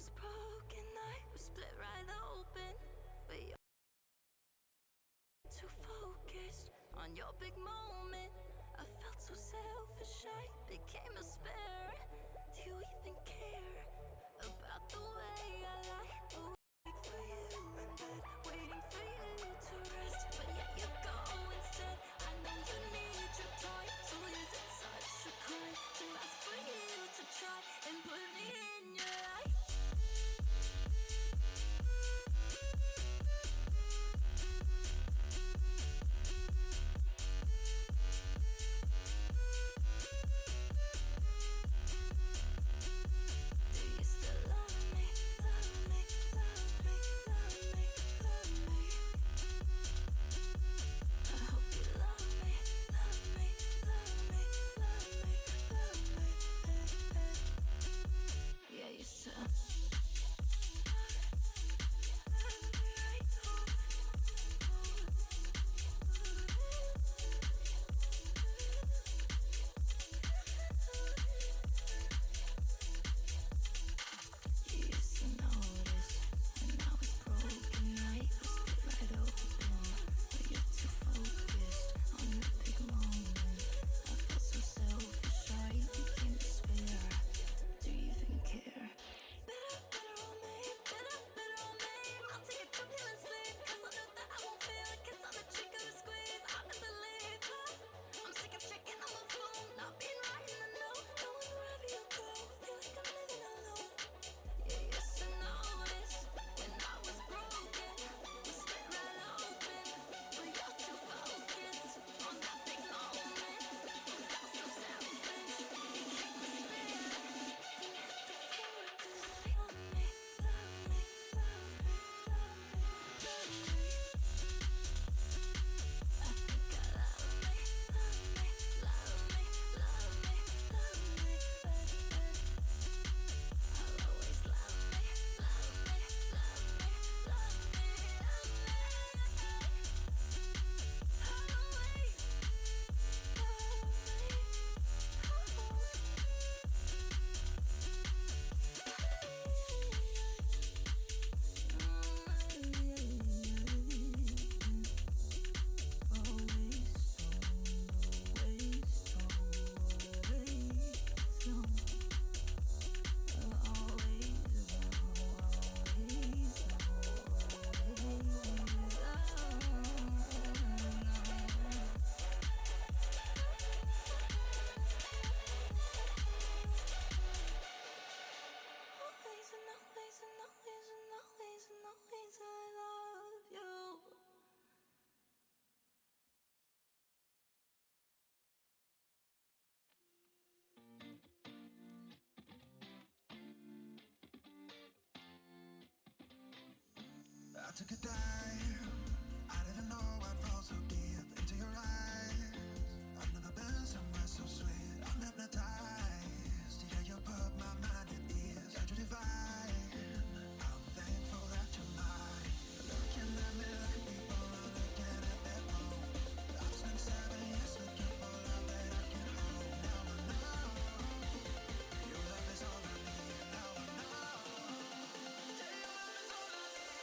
was broken, I was split right open. But you're too focused on your big moment. I felt so selfish, I became a spare. Do you even care about the way I lie awake for you and then waiting for you to rest? But yet you go instead. I know you need your time, so is it such a crime to ask for you to try and put me in your life? Do you still love me? Love me, love me, love me, love me. I hope you love me, love me, love me, love me, love me. Yeah, you still love me right home. You used to notice when I was broken, right? Was split right open. But you're too focused on your big moment. I felt so selfish, I became despair. Do you even care? Better, better on me, better, better on me. I'll take it from you and sleep, 'cause I know that I won't feel it, 'cause I'm the chick of the squeeze. I can believe her. I'm sick of checking on my phone, not being right in the know. Knowing wherever you go, feel like I'm living alone. Yeah, you used to notice when I was broken, was split right open. But you're too focused on that big moment. I felt so selfish, became a spare. Then hit the floor 'cause I love me, love me, love me, love me, love me. I think I love me, love me, love me, love me, love me, I'll always love me, love me, love me, love me, love me. I'll always I love you. I took a dive. I didn't know I'd fall so deep into your eyes. I've never been somewhere so sweet. I'm hypnotized. Yeah, you put my mind at ease. Got you divine. I'm thankful that you're mine. Looking at me like people are looking at their phone. I've spent 7 years looking for love that I can hold. Now I know your love is all I need. Now I know. Yeah, your love is all I need.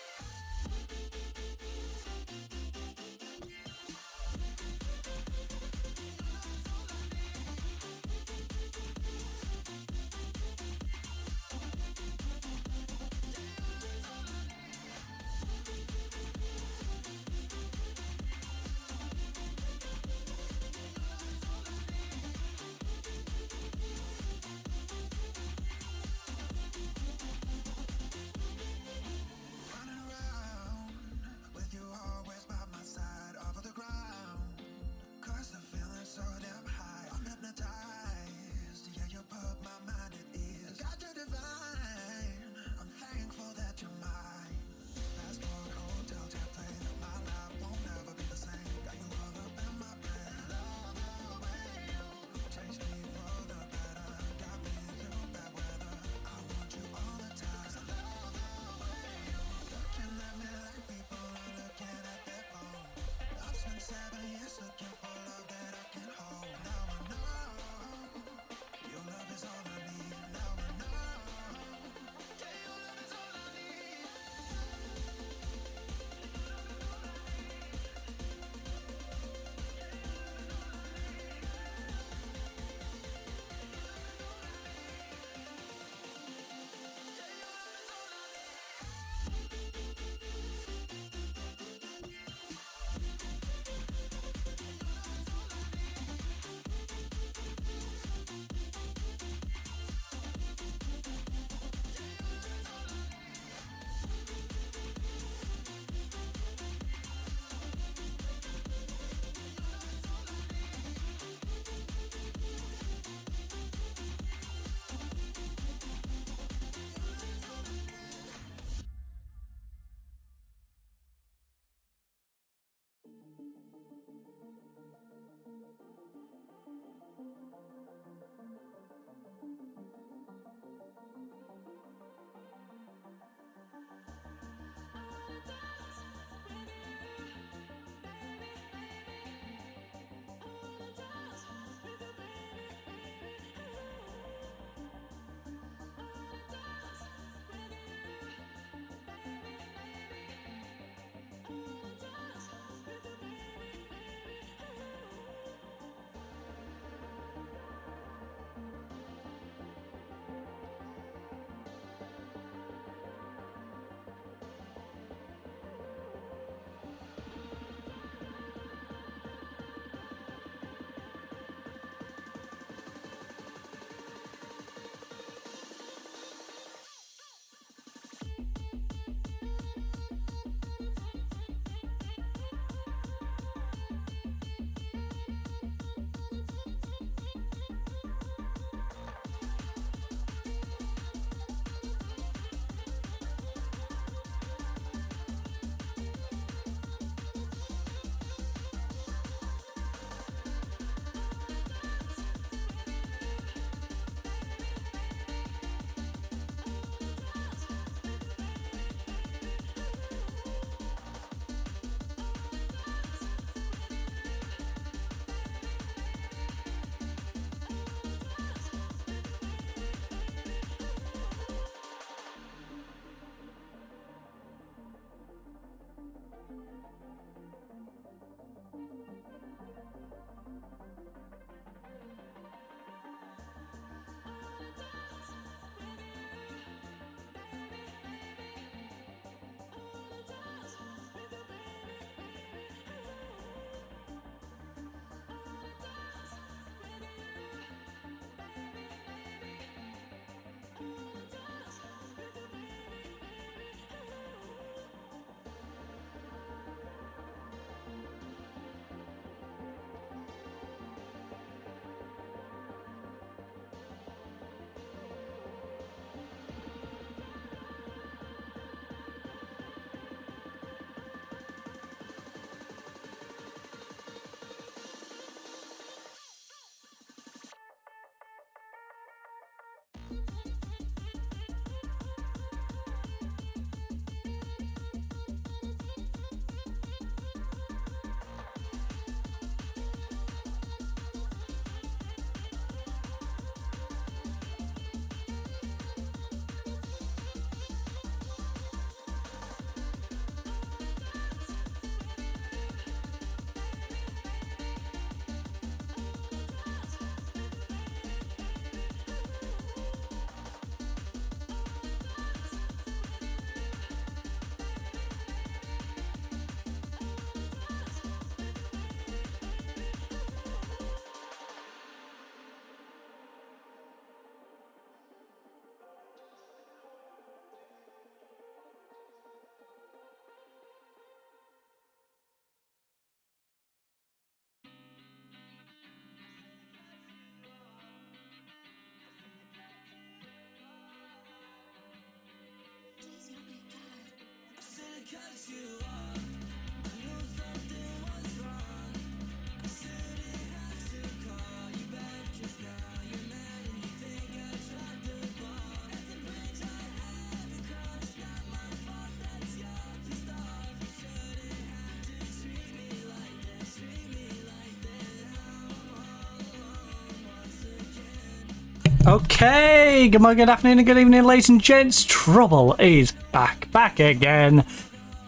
Okay, good morning, good afternoon, and good evening, ladies and gents. Trouble is back again.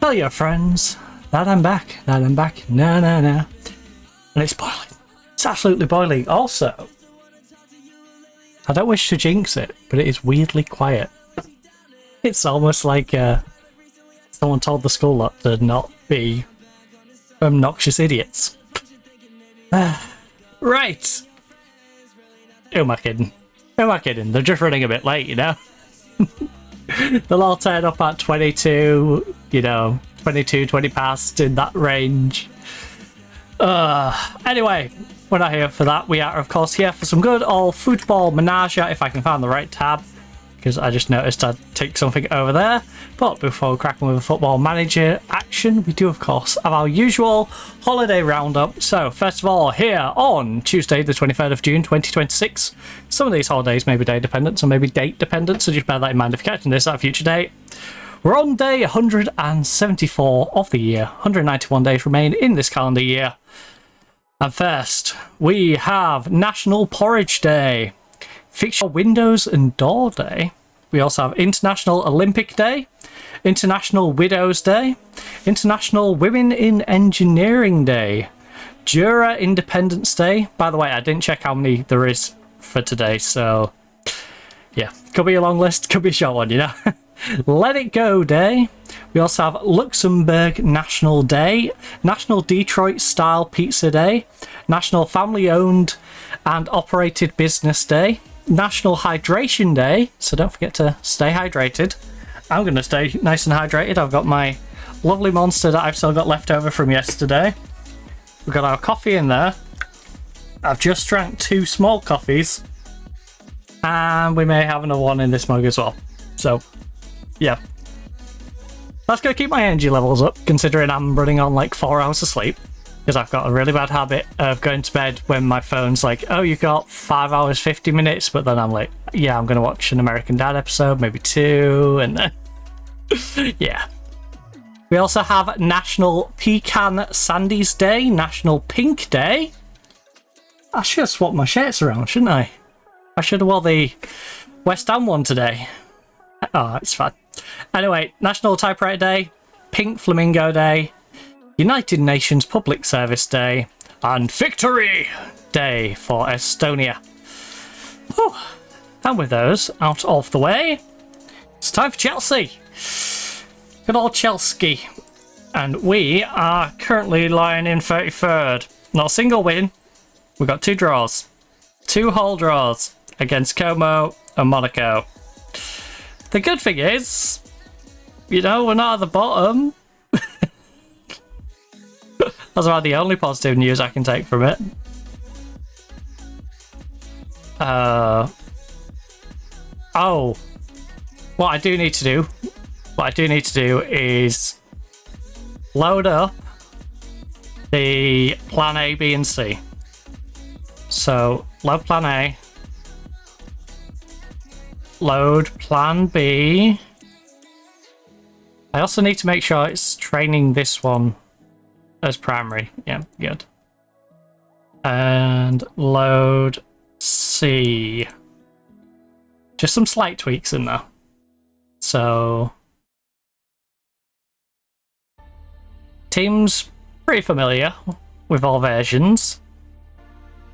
Tell your friends that I'm back, no. And it's boiling. It's absolutely boiling. Also, I don't wish to jinx it, but it is weirdly quiet. It's almost like someone told the school lot to not be obnoxious idiots. Right. Who am I kidding? They're just running a bit late, you know? They'll all turn up at 22, 20 past, in that range. Anyway, we're not here for that. We are, of course, here for some good old football menage, if I can find the right tab, because I just noticed I'd take something over there. But before we crack on with the football manager action, we do, of course, have our usual holiday roundup. So, first of all, here on Tuesday, the 23rd of June, 2026, some of these holidays may be day dependent, some may be date dependent, so just bear that in mind if you're catching this at a future date. We're on day 174 of the year. 191 days remain in this calendar year. And first, we have National Porridge Day, Fix Your Windows and Door Day. We also have International Olympic Day, International Widows Day, International Women in Engineering Day, Jura Independence Day. By the way, I didn't check how many there is for today, so yeah, could be a long list, could be a short one, you know. Let It Go Day. We also have Luxembourg National Day, National Detroit Style Pizza Day, National Family Owned and Operated Business Day, National Hydration Day, so don't forget to stay hydrated. I'm going to stay nice and hydrated. I've got my lovely Monster that I've still got left over from yesterday. We've got our coffee in there. I've just drank 2 small coffees, and we may have another one in this mug as well. So, yeah. That's going to keep my energy levels up, considering I'm running on like 4 hours of sleep. Because I've got a really bad habit of going to bed when my phone's like, oh, you've got 5 hours, 50 minutes. But then I'm like, yeah, I'm going to watch an American Dad episode, maybe 2. And then, yeah. We also have National Pecan Sandies Day, National Pink Day. I should have swapped my shirts around, shouldn't I? I should have wore the West Ham one today. Oh, it's fine. Anyway, National Typewriter Day, Pink Flamingo Day, United Nations Public Service Day, and Victory Day for Estonia. Whew. And with those out of the way, it's time for Chelsea. Good old Chelsea. And we are currently lying in 33rd. Not a single win. We've got 2 draws. 2 whole draws against Como and Monaco. The good thing is, we're not at the bottom. That's about the only positive news I can take from it. Oh. What I do need to do is load up the plan A, B, and C. So, load plan A. Load plan B. I also need to make sure it's training this one as primary. Yeah, good. And load C. Just some slight tweaks in there. So, team's pretty familiar with all versions.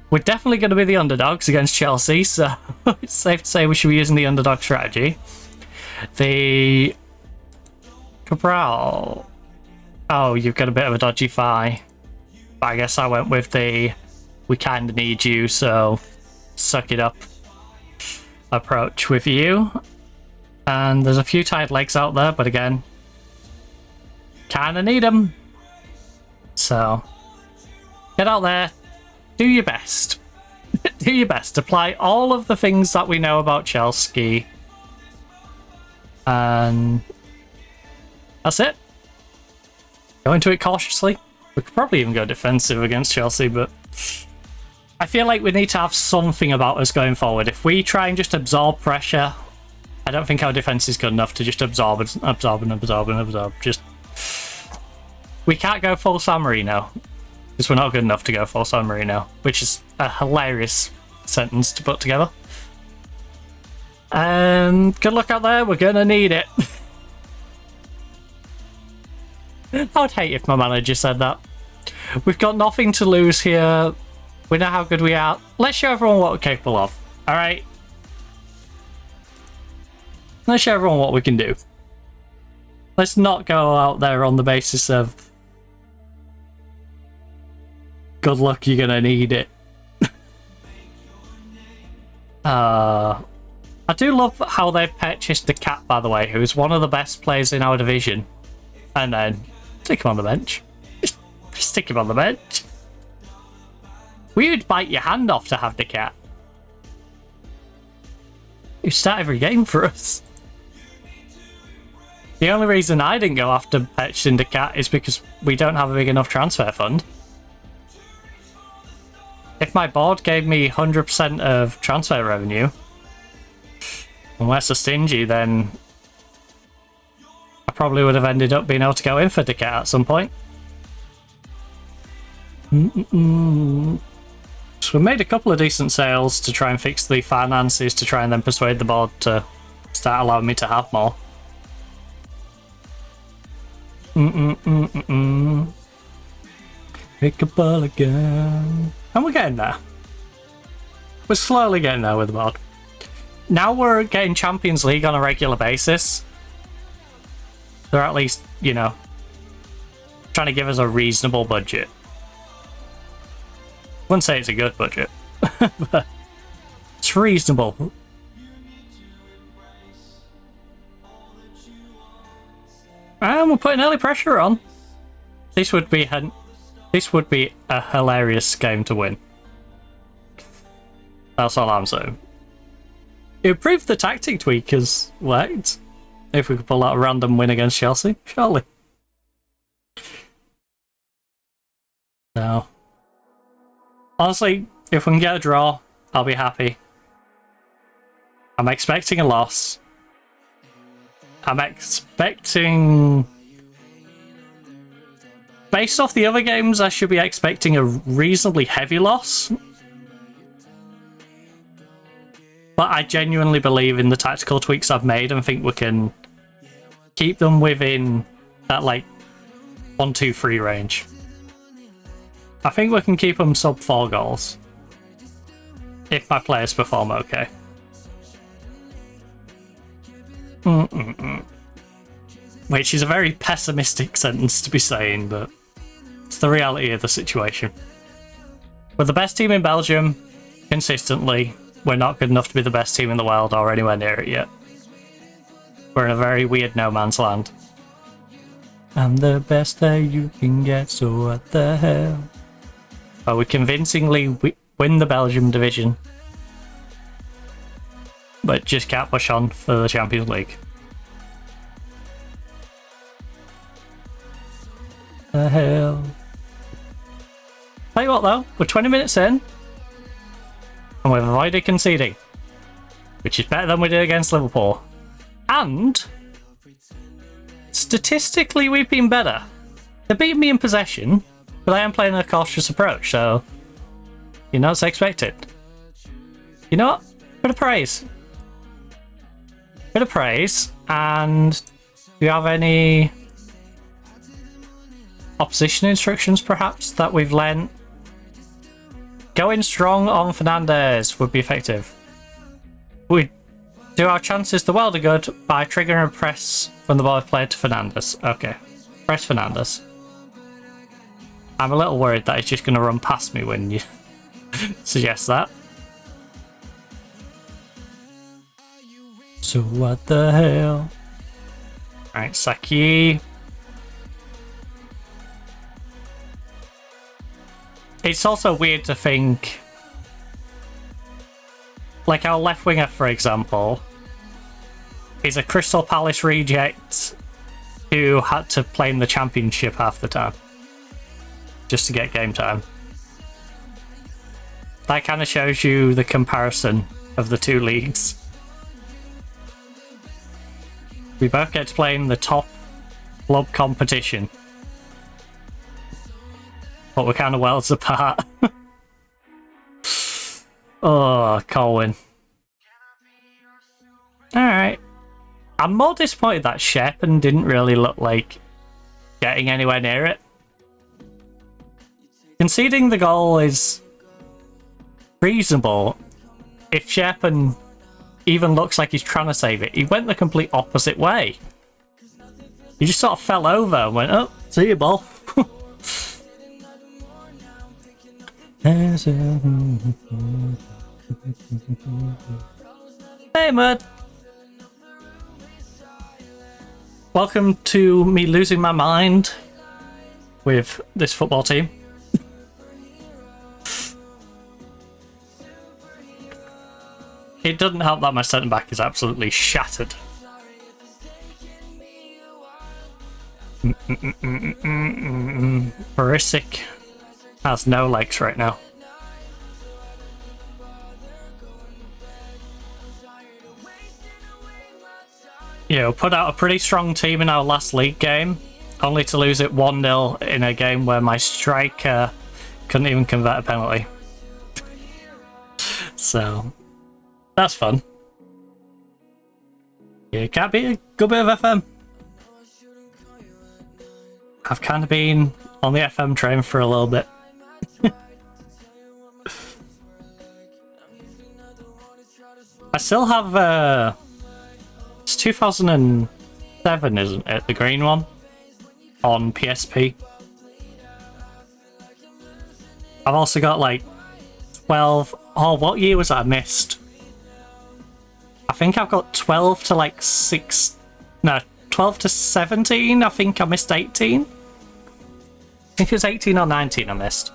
We're definitely going to be the underdogs against Chelsea, so it's safe to say we should be using the underdog strategy. The Cabral. Oh, you've got a bit of a dodgy fi. But I guess I went with the we kind of need you, so suck it up approach with you. And there's a few tired legs out there, but again, kind of need them. So, get out there, do your best. Do your best. Apply all of the things that we know about Chelsea. And that's it. go into it cautiously. We could probably even go defensive against Chelsea, but I feel like we need to have something about us going forward. If we try and just absorb pressure, I don't think our defense is good enough to just absorb and absorb and absorb and absorb. Just we can't go full San Marino because we're not good enough to go full San Marino, which is a hilarious sentence to put together. Good luck out there. We're gonna need it. I would hate if my manager said that. We've got nothing to lose here. We know how good we are. Let's show everyone what we're capable of. Alright? Let's show everyone what we can do. Let's not go out there on the basis of good luck, you're gonna need it. I do love how they've purchased the cat, by the way, who's one of the best players in our division. And then stick him on the bench. Just stick him on the bench. We would bite your hand off to have the cat. You start every game for us. The only reason I didn't go after purchasing the cat is because we don't have a big enough transfer fund. If my board gave me 100% of transfer revenue, unless they're stingy, then I probably would have ended up being able to go in for the cat at some point. So we made a couple of decent sales to try and fix the finances, to try and then persuade the board to start allowing me to have more. Pick a ball again. And we're getting there. We're slowly getting there with the board. Now we're getting Champions League on a regular basis. They're at least, you know, trying to give us a reasonable budget. Wouldn't say it's a good budget, but it's reasonable. And we're putting early pressure on. This would be a hilarious game to win. That's all I'm saying. It would prove the tactic tweak has worked. If we could pull out a random win against Chelsea, surely. No. Honestly, if we can get a draw, I'll be happy. I'm expecting a loss. I'm expecting... Based off the other games, I should be expecting a reasonably heavy loss. But I genuinely believe in the tactical tweaks I've made and think we can keep them within that, like, 1-2-3 range. I think we can keep them sub 4 goals. If my players perform okay. Which is a very pessimistic sentence to be saying, but it's the reality of the situation. We're the best team in Belgium, consistently. We're not good enough to be the best team in the world or anywhere near it yet. We're in a very weird no man's land. I'm the best that you can get, so what the hell? But we convincingly win the Belgium division. But just can't push on for the Champions League. The hell? Tell you what though, we're 20 minutes in. And we've avoided conceding. Which is better than we did against Liverpool. And statistically we've been better. They beat me in possession, but I am playing a cautious approach, so you know it's expected. You know what? Bit of praise. Bit of praise. And do you have any opposition instructions perhaps that we've learnt? Going strong on Fernandes would be effective. We do our chances the world of good by triggering a press when the ball is played to Fernandes. Okay, press Fernandes. I'm a little worried that he's just going to run past me when you suggest that. So what the hell? Alright, Saki. It's also weird to think, like our left winger, for example, is a Crystal Palace reject who had to play in the championship half the time just to get game time. That kind of shows you the comparison of the two leagues. We both get to play in the top club competition, but we're kind of worlds apart. Oh, Colwyn. Alright. I'm more disappointed that Sherpen didn't really look like getting anywhere near it. Conceding the goal is reasonable if Sherpen even looks like he's trying to save it. He went the complete opposite way. He just sort of fell over and went, oh, see you, ball. Hey, Mud. Welcome to me losing my mind with this football team. It doesn't help that my centre back is absolutely shattered. Barisic has no legs right now. Put out a pretty strong team in our last league game, only to lose it 1-0 in a game where my striker couldn't even convert a penalty. So, that's fun. It can't be a good bit of FM. I've kind of been on the FM train for a little bit. I still have it's 2007, isn't it? The green one on PSP. I've also got like 12. Oh, what year was that I missed? I think I've got 12 to like 12 to 17. I think I missed 18. I think it was 18 or 19 I missed.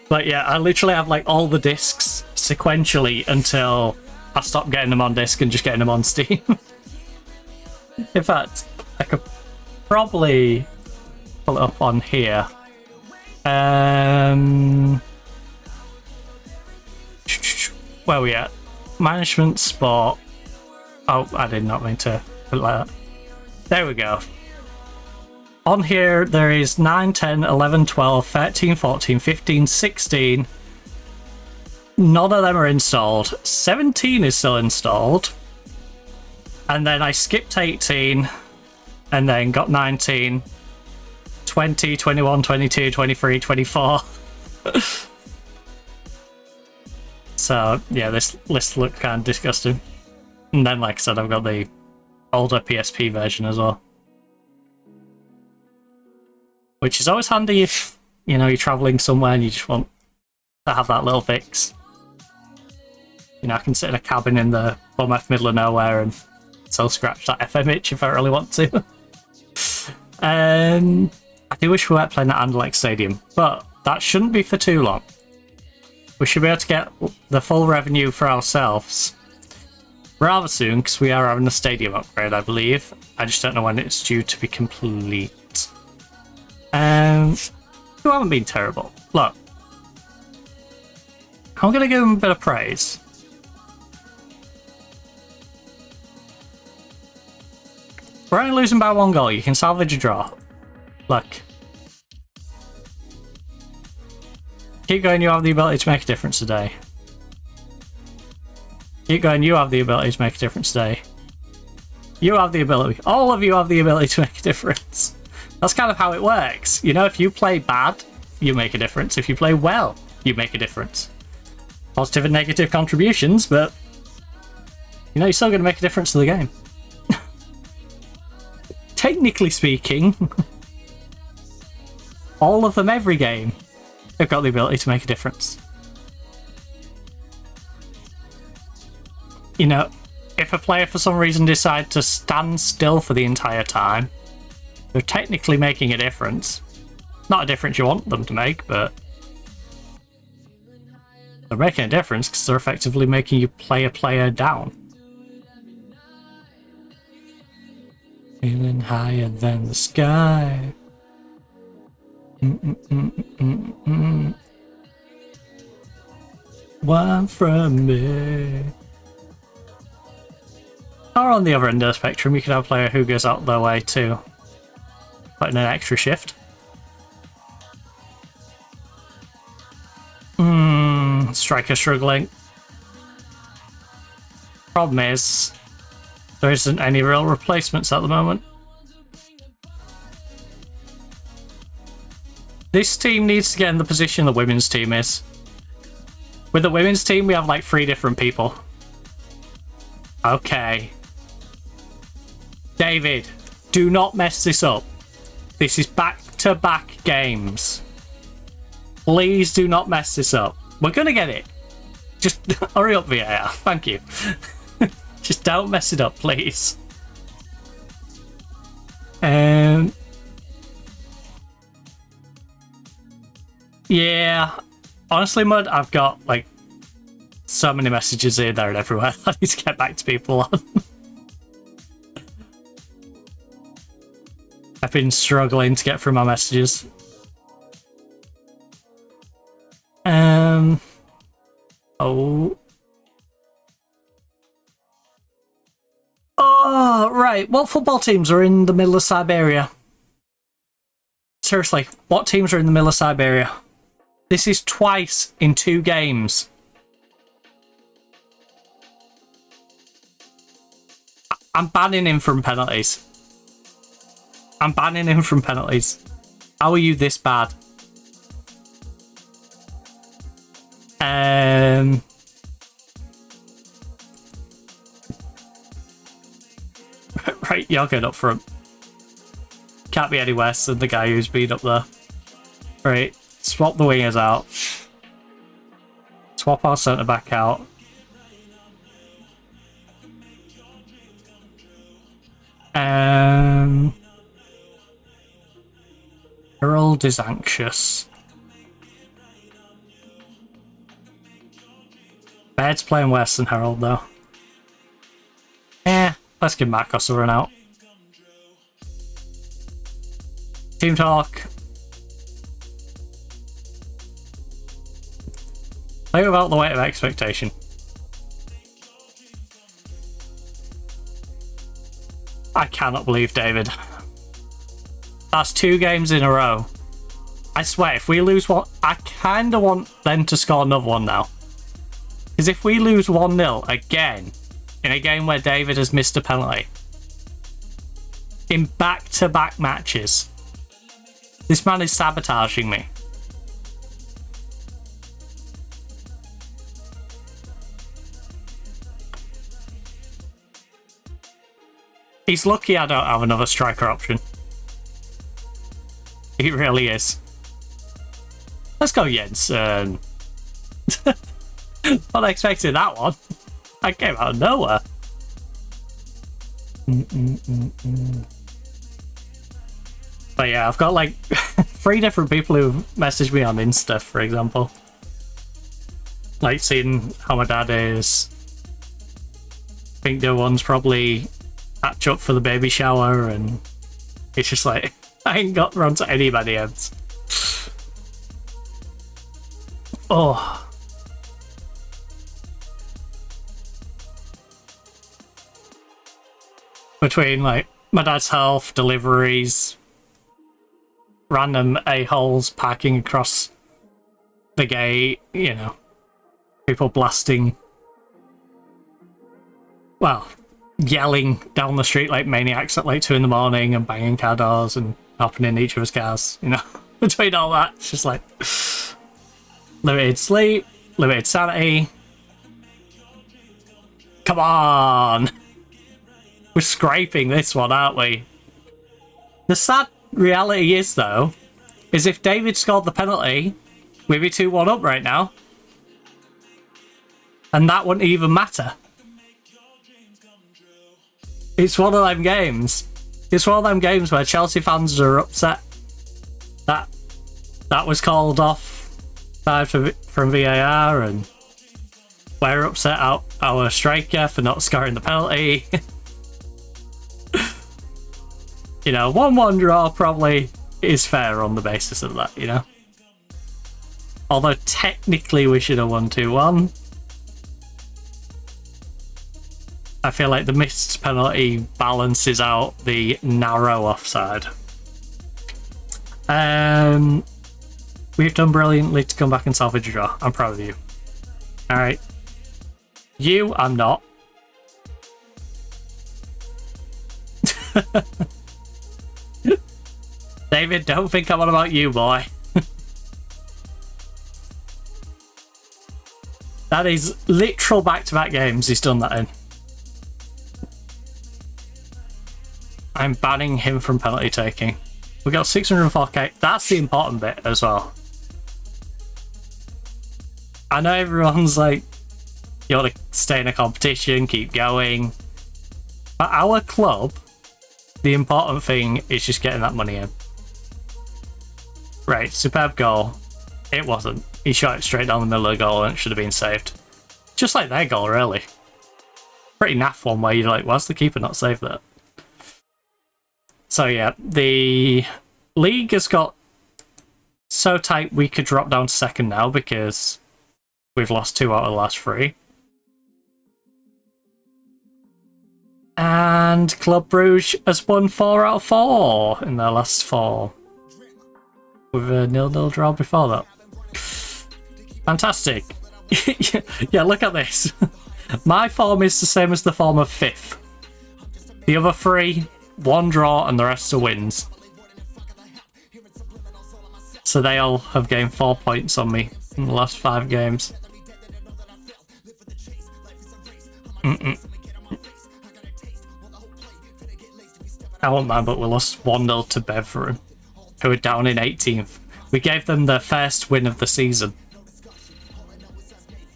But yeah, I literally have like all the discs sequentially until I stop getting them on disc and just getting them on Steam. In fact, I could probably pull it up on here. Where are we at? Management Sport. Oh, I did not mean to put it like that. There we go. On here, there is 9, 10, 11, 12, 13, 14, 15, 16. None of them are installed. 17 is still installed. And then I skipped 18. And then got 19. 20, 21, 22, 23, 24. So, yeah, this list looked kind of disgusting. And then, like I said, I've got the older PSP version as well. Which is always handy if, you're travelling somewhere and you just want to have that little fix. I can sit in a cabin in the bum-f middle of nowhere and still scratch that FM itch if I really want to. I do wish we weren't playing at Anderlecht Stadium, but that shouldn't be for too long. We should be able to get the full revenue for ourselves rather soon, because we are having a stadium upgrade, I believe. I just don't know when it's due to be complete. Who haven't been terrible. Look, I'm going to give them a bit of praise. We're only losing by 1 goal. You can salvage a draw. Look. Keep going, you have the ability to make a difference today. Keep going, you have the ability to make a difference today. You have the ability. All of you have the ability to make a difference. That's kind of how it works. If you play bad, you make a difference. If you play well, you make a difference. Positive and negative contributions, but you're still going to make a difference to the game. Technically speaking, all of them every game have got the ability to make a difference. If a player for some reason decides to stand still for the entire time, they're technically making a difference. Not a difference you want them to make, but they're making a difference because they're effectively making you play a player down. higher than the sky. One from me. Or on the other end of the spectrum, you could have a player who goes out their way to put in an extra shift. Striker struggling. Problem is, there isn't any real replacements at the moment. This team needs to get in the position the women's team is. With the women's team, we have like 3 different people. Okay. David, do not mess this up. This is back-to-back games. Please do not mess this up. We're gonna get it. Just hurry up, VAR. Thank you. Just don't mess it up, please. Yeah. Honestly, Mud, I've got like so many messages here, there, and everywhere. I need to get back to people on. I've been struggling to get through my messages. Oh, right. What football teams are in the middle of Siberia? Seriously, what teams are in the middle of Siberia? This is twice in 2 games. I'm banning him from penalties. I'm banning him from penalties. How are you this bad? Right, you're going up front. Can't be any worse than the guy who's been up there. Right, swap the wingers out. Swap our centre back out. Harold is anxious. Baird's playing worse than Harold though. Let's give Marcos a run out. Team talk. Play without the weight of expectation. I cannot believe David. That's 2 games in a row. I swear, if we lose one, I kind of want them to score another one now. Because if we lose 1-0 again, in a game where David has missed a penalty, in back-to-back matches, this man is sabotaging me. He's lucky I don't have another striker option. He really is. Let's go Jensen. Not expecting that one. That came out of nowhere. But yeah, I've got like 3 different people who messaged me on Insta, for example. Like seeing how my dad is. I think the other one's probably catch up for the baby shower, and it's just like I ain't got around to anybody else. Oh. Between like my dad's health, deliveries, random a-holes parking across the gate, you know, people blasting, well, yelling down the street like maniacs at like 2 in the morning and banging car doors and hopping in each other's cars, you know. Between all that, it's just like limited sleep, limited sanity. Come on! We're scraping this one, aren't we? The sad reality is, though, is if David scored the penalty, we'd be 2-1 up right now. And that wouldn't even matter. It's one of them games. It's one of them games where Chelsea fans are upset that that was called off from VAR, and we're upset at our striker for not scoring the penalty. You know, 1-1 draw probably is fair on the basis of that, you know? Although technically we should have won 2-1. I feel like the missed penalty balances out the narrow offside. We've done brilliantly to come back and salvage a draw. I'm proud of you. Alright. You, I'm not. David, don't think I'm on about you, boy. That is literal back-to-back games he's done that in. I'm banning him from penalty taking. We got 604k. That's the important bit as well. I know everyone's like, you want to stay in a competition, keep going. But our club, the important thing is just getting that money in. Right, superb goal. It wasn't. He shot it straight down the middle of the goal and it should have been saved. Just like their goal, really. Pretty naff one where you're like, why's the keeper not saved that? So yeah, the league has got so tight we could drop down to second now because we've lost 2 out of the last 3. And Club Brugge has won 4 out of 4 in their last 4. With a 0-0 draw before that. Fantastic. Yeah, look at this. My form is the same as the form of 5th. The other 3, 1 draw and the rest are wins. So they all have gained 4 points on me in the last 5 games. I won't mind, but we lost 1-0 to Beveren, who are down in 18th. We gave them their first win of the season.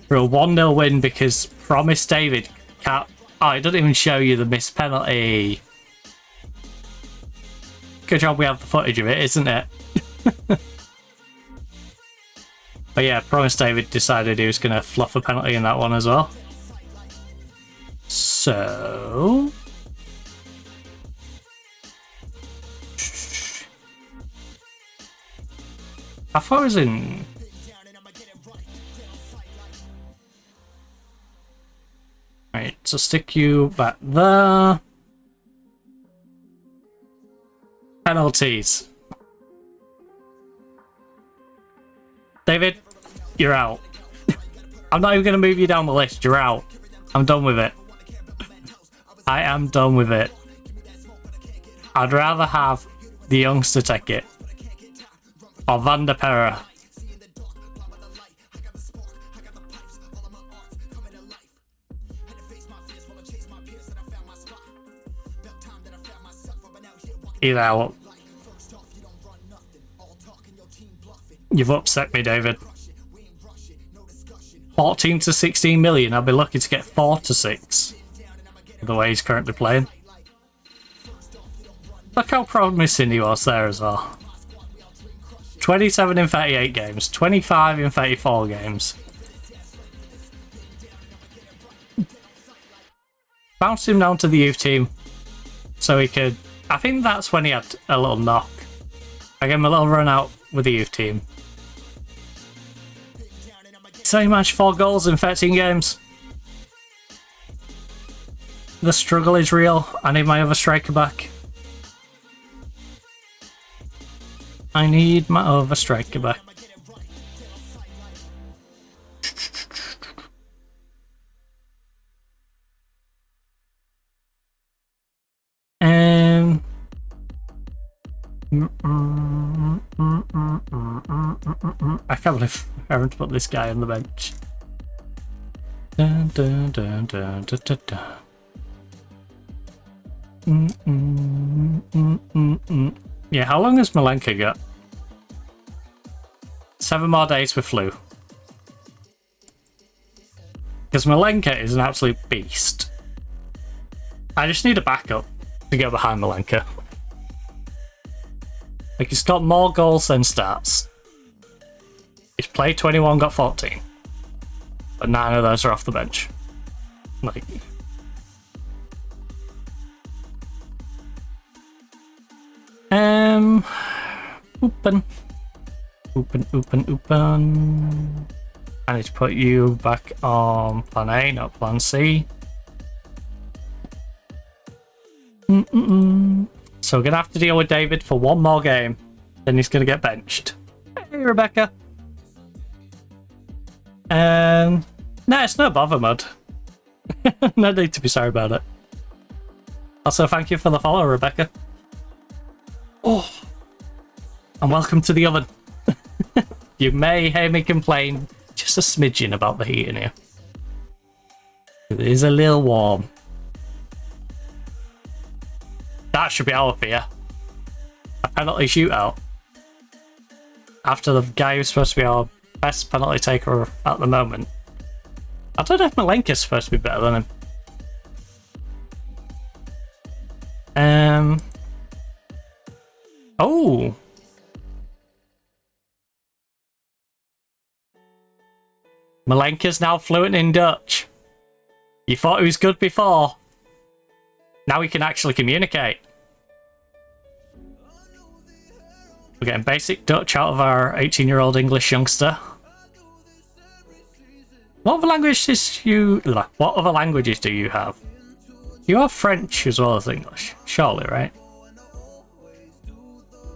For a 1-0 win because Promise David can't... Oh, it doesn't even show you the missed penalty. Good job we have the footage of it, isn't it? But yeah, Promise David decided he was going to fluff a penalty in that one as well. So... How far is in? Right, so stick you back there. Penalties. David, you're out. I'm not even going to move you down the list. You're out. I'm done with it. I am done with it. I'd rather have the youngster take it. Or Van der Perre. Either out. You've upset me, David. 14 to 16 million. I'll be lucky to get 4 to 6. The way he's currently playing. Look how promising he was there as well. 27 in 38 games. 25 in 34 games. Bounced him down to the youth team. So he could... I think that's when he had a little knock. I gave him a little run out with the youth team. So he managed 4 goals in 13 games. The struggle is real. I need my other striker back. I need my other striker back. I can't believe I haven't put this guy on the bench. Dun, dun, dun, dun, dun, dun, dun. Yeah, how long has Malenka got? 7 more days with flu. Because Malenka is an absolute beast. I just need a backup to go behind Malenka. Like, he's got more goals than stats. He's played 21, got 14. But 9 of those are off the bench. Like... Open. Open. I need to put you back on plan A, not plan C. So we're gonna have to deal with David for one more game. Then he's gonna get benched. Hey, Rebecca. No, it's no bother, Mud. No need to be sorry about it. Also, thank you for the follow, Rebecca. Oh, and welcome to the oven. You may hear me complain just a smidgen about the heat in here. It is a little warm. That should be our fear. A penalty shootout. After the guy who's supposed to be our best penalty taker at the moment. I don't know if Malenka's supposed to be better than him. Oh. Malenka's now fluent in Dutch. You thought he was good before. Now he can actually communicate. We're getting basic Dutch out of our 18-year-old English youngster. What other languages do you have? You have French as well as English, surely, right?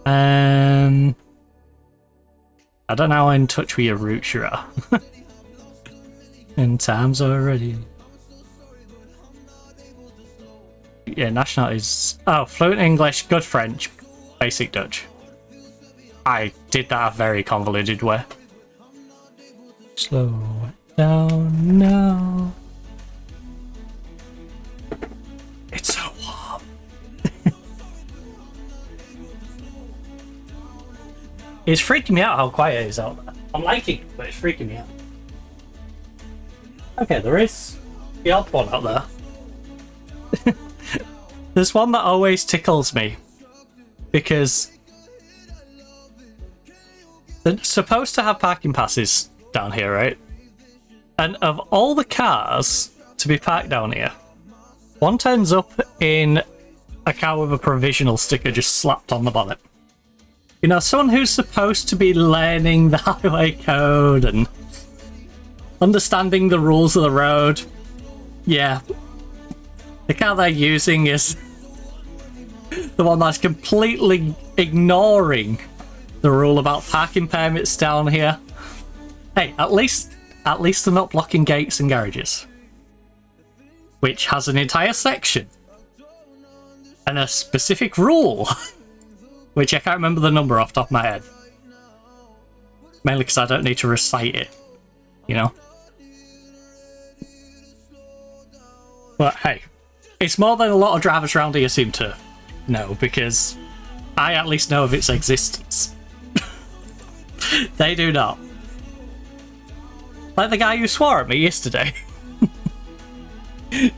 I don't know how in touch with your roots you are. In times already. Yeah, nationalities. Oh, fluent English, good French, basic Dutch. I did that a very convoluted way. Slow it down now. It's so warm. It's freaking me out how quiet it is out there. I'm liking it, but it's freaking me out. Okay, there is the odd one out there. There's one that always tickles me because they're supposed to have parking passes down here, right? And of all the cars to be parked down here, one turns up in a car with a provisional sticker just slapped on the bonnet. You know, someone who's supposed to be learning the highway code and understanding the rules of the road. Yeah. The car they're using is the one that's completely ignoring the rule about parking permits down here. Hey, at least they're not blocking gates and garages. Which has an entire section. And a specific rule. Which I can't remember the number off the top of my head. Mainly because I don't need to recite it. You know? But hey, it's more than a lot of drivers around here seem to know, because I at least know of its existence. They do not. Like the guy who swore at me yesterday.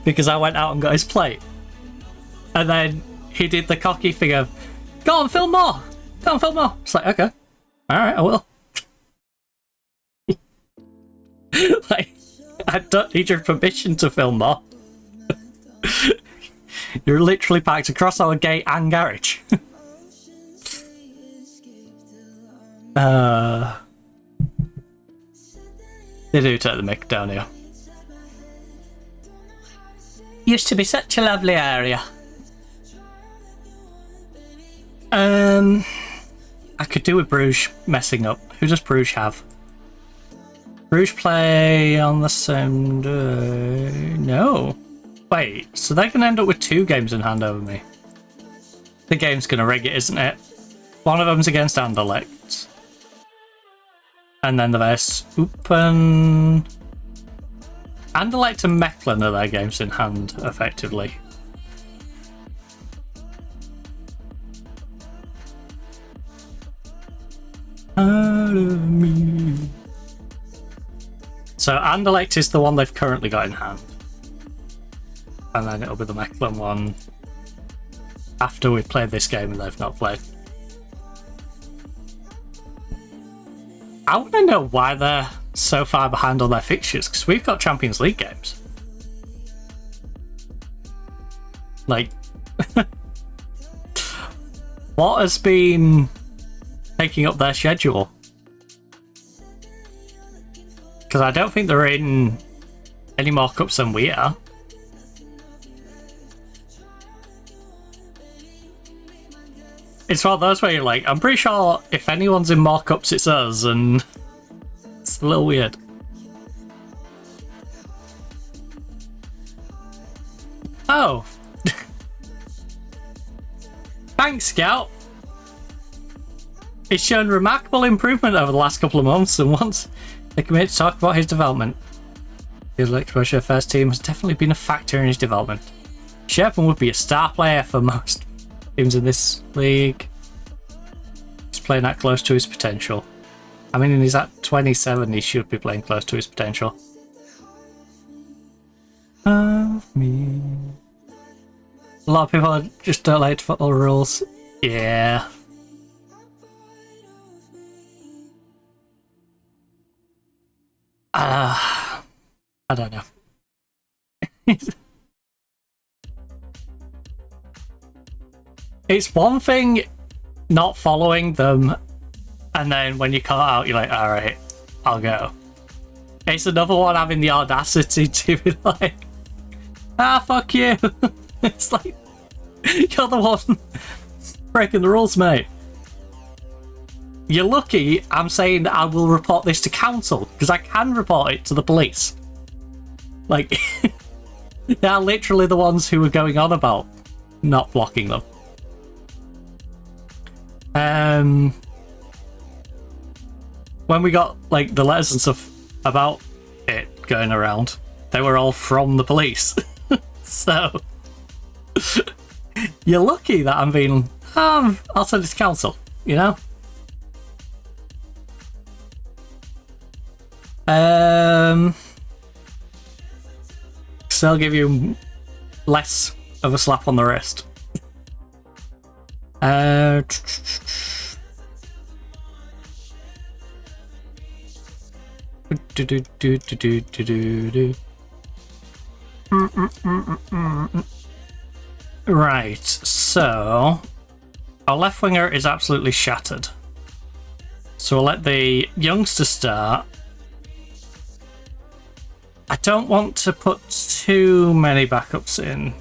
Because I went out and got his plate. And then he did the cocky thing of, go on, film more! Go on, film more! It's like, okay. Alright, I will. Like, I don't need your permission to film more. You're literally parked across our gate and garage. They do take the mick down here. Used to be such a lovely area. I could do with Bruges messing up. Who does Bruges have? Bruges play on the same day. No. Wait, so they're going to end up with 2 games in hand over me. The game's going to rig it, isn't it? One of them's against Anderlecht. And then the rest. Open. Anderlecht and Mechelen are their games in hand, effectively. Out of me. So Anderlecht is the one they've currently got in hand. And then it'll be the Mechelen one after we've played this game and they've not played. I want to know why they're so far behind on their fixtures, because we've got Champions League games. Like, What has been taking up their schedule? Because I don't think they're in any more cups than we are. It's one of those where you're like, I'm pretty sure if anyone's in more cups, it's us, and it's a little weird. Oh. Thanks, Scout. He's shown remarkable improvement over the last couple of months, and once they commit to talk about his development. His exposure first team has definitely been a factor in his development. Sherpan would be a star player for most teams in this league. He's playing that close to his potential. I mean, he's at 27, he should be playing close to his potential. Of me. A lot of people just don't like football rules. Yeah. I don't know. It's one thing not following them, and then when you call it out, you're like, alright, I'll go. It's another one having the audacity to be like, fuck you. It's like, you're the one breaking the rules, mate. You're lucky I'm saying that I will report this to council, because I can report it to the police. Like, they are literally the ones who are going on about not blocking them. When we got, like, the letters and stuff about it going around, they were all from the police. So, you're lucky that I'm being, I'll send it to council, you know? So I'll give you less of a slap on the wrist. Right, so our left winger is absolutely shattered. So we'll let the youngster start. I don't want to put too many backups in.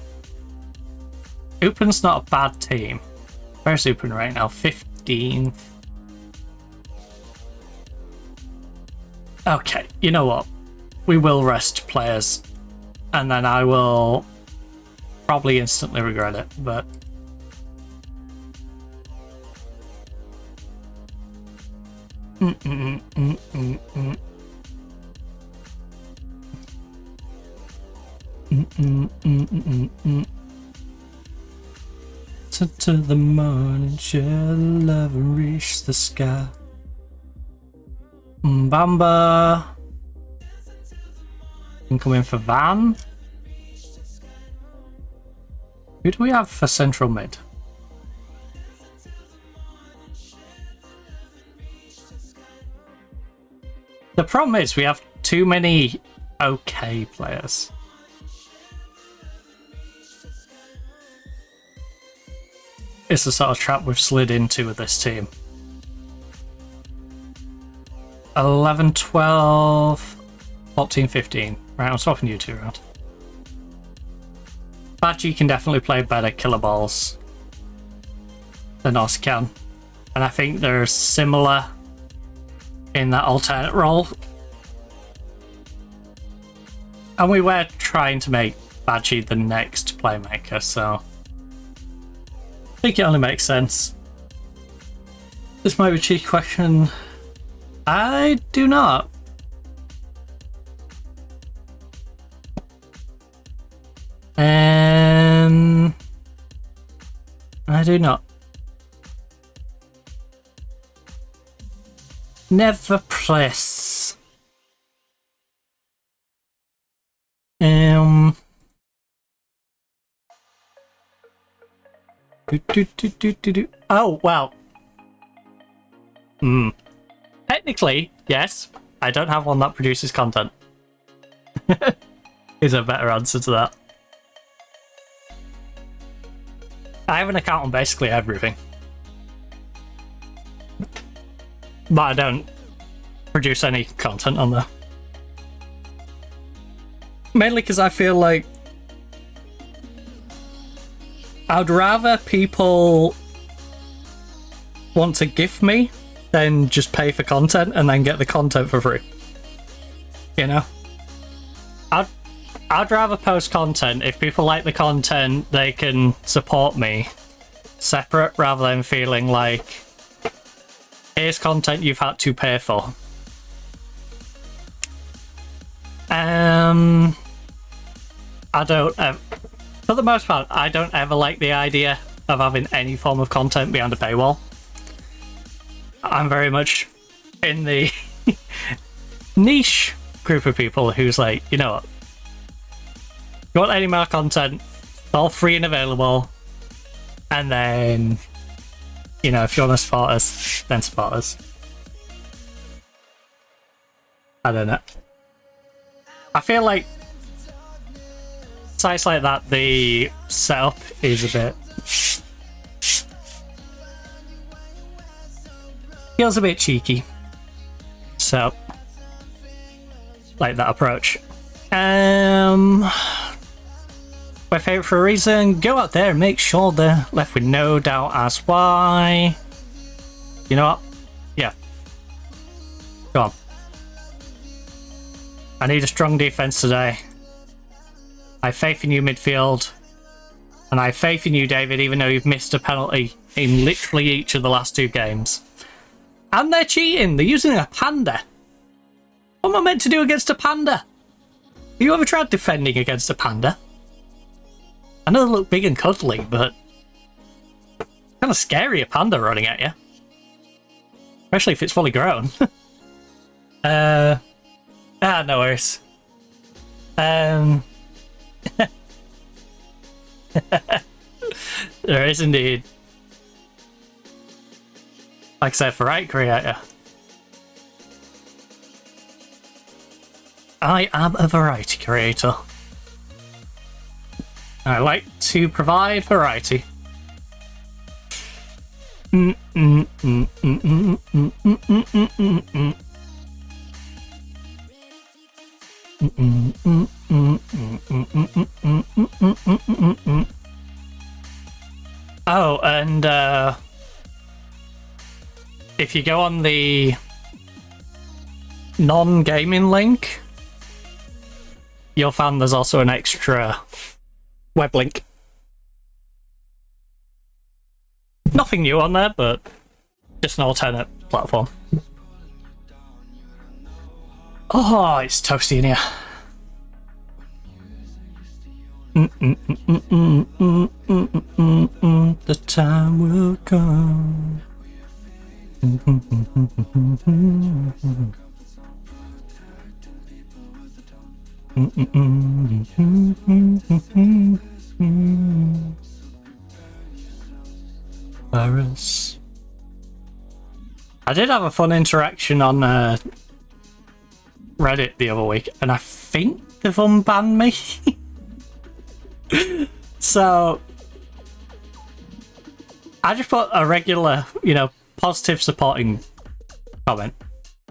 Upen's not a bad team. Where's Upen right now? 15th. Okay, you know what? We will rest players. And then I will probably instantly regret it, but... To the morning, share the love and reach the sky. Bamba. Can come in for Van. Who do we have for central mid? The problem is we have too many okay players. It's the sort of trap we've slid into with this team. 11, 12, 14, 15. Right, I'm swapping you two around. Badgie can definitely play better killer balls than Os can. And I think they're similar in that alternate role. And we were trying to make Badgie the next playmaker, so... I think it only makes sense. This might be a cheeky question. I do not. I do not. Never press. Oh, wow. Technically, yes. I don't have one that produces content. Is a better answer to that. I have an account on basically everything. but I don't produce any content on there. Mainly because I feel like I'd rather people want to gift me than just pay for content and then get the content for free. You know? I'd rather post content. If people like the content, they can support me separate rather than feeling like here's content you've had to pay for. I don't for the most part, I don't ever like the idea of having any form of content behind a paywall. I'm very much in the niche group of people who's like, you know what? You want any more content, it's all free and available. And then, you know, if you want to support us, then support us. I don't know. I feel like sites like that, the setup is a bit... feels a bit cheeky. So, like that approach. My favourite for a reason, go out there and make sure they're left with no doubt as why. You know what? Yeah. Go on. I need a strong defence today. I have faith in you, midfield. And I have faith in you, David, even though you've missed a penalty in literally each of the last 2 games. And they're cheating. They're using a panda. What am I meant to do against a panda? Have you ever tried defending against a panda? I know they look big and cuddly, but kind of scary, a panda running at you. Especially if it's fully grown. No worries. There is indeed. Like I said, variety creator. I am a variety creator. I like to provide variety. Oh, and if you go on the non-gaming link, you'll find there's also an extra web link. Nothing new on there, but just an alternate platform. Oh, it's toasty in here. The time will come. Virus. I did have a fun interaction on Reddit the other week, and I think they've unbanned me. So I just put a regular, you know, positive supporting comment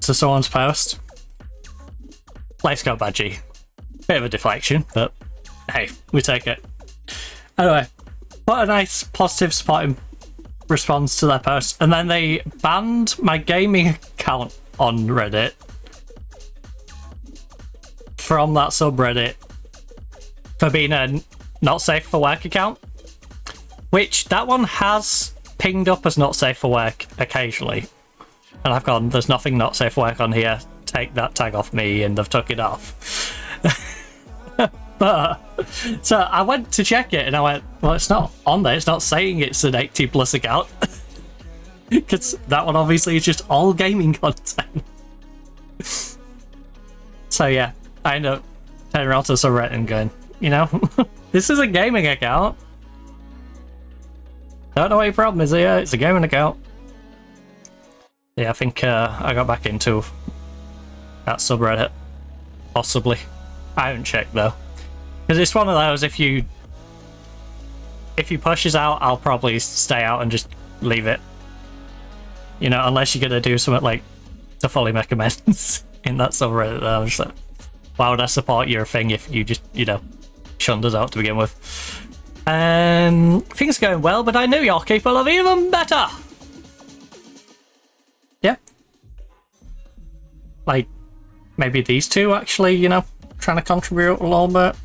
to someone's post. Let's go, Badgie. Bit of a deflection, but hey, we take it. Anyway, put a nice positive supporting response to their post, and then they banned my gaming account on Reddit from that subreddit for being a not safe for work account, which that one has pinged up as not safe for work occasionally, and I've gone, there's nothing not safe for work on here, take that tag off me, and they've took it off. But so I went to check it and I went, well, it's not on there, it's not saying it's an 80+ account. Because that one obviously is just all gaming content. So yeah, I end up turning around to subreddit and going, you know, this is a gaming account. Don't know what your problem is here, it's a gaming account. Yeah, I think I got back into that subreddit. Possibly. I haven't checked though. Because it's one of those, if you pushes out, I'll probably stay out and just leave it. You know, unless you're going to do something like to fully make amends in that subreddit. I was just like, why would I support your thing if you just, you know, shunned us out to begin with? Things are going well, but I know you're capable of even better. Yeah. Like, maybe these two actually, you know, trying to contribute a little bit.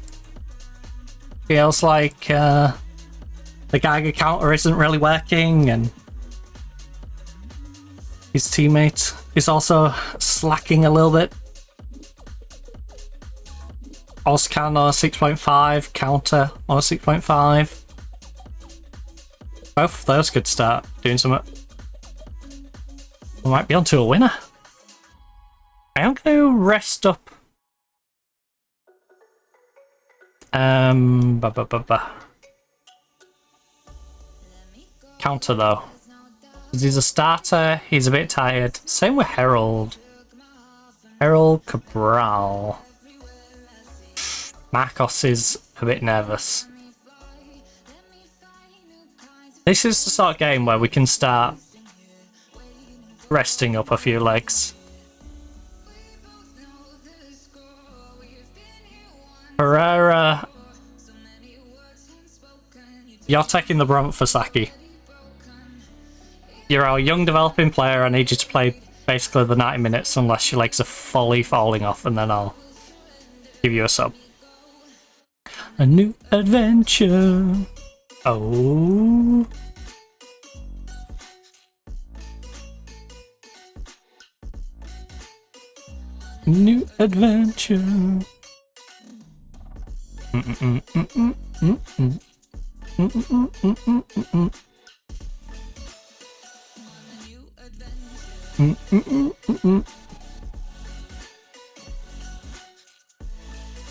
Feels like the Geiger counter isn't really working, and his teammate is also slacking a little bit. Oscan on a 6.5, counter on a 6.5. Both of those could start doing something. We might be onto a winner. I am going to rest up. Counter though. He's a starter, he's a bit tired. Same with Herald. Herald Cabral. Marcos is a bit nervous. This is the sort of game where we can start resting up a few legs. Pereira, you're taking the brunt for Saki. You're our young developing player. I need you to play basically the 90 minutes unless your legs are fully falling off, and then I'll give you a sub. A new adventure. Oh. New adventure.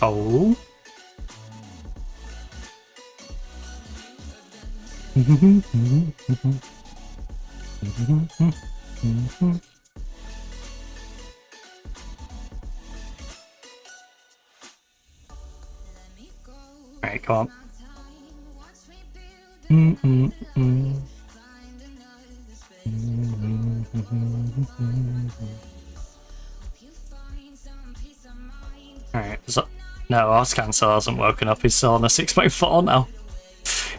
Oh. Alright, come on. Alright, no, Oscan still hasn't woken up. He's still on a 6.4 now.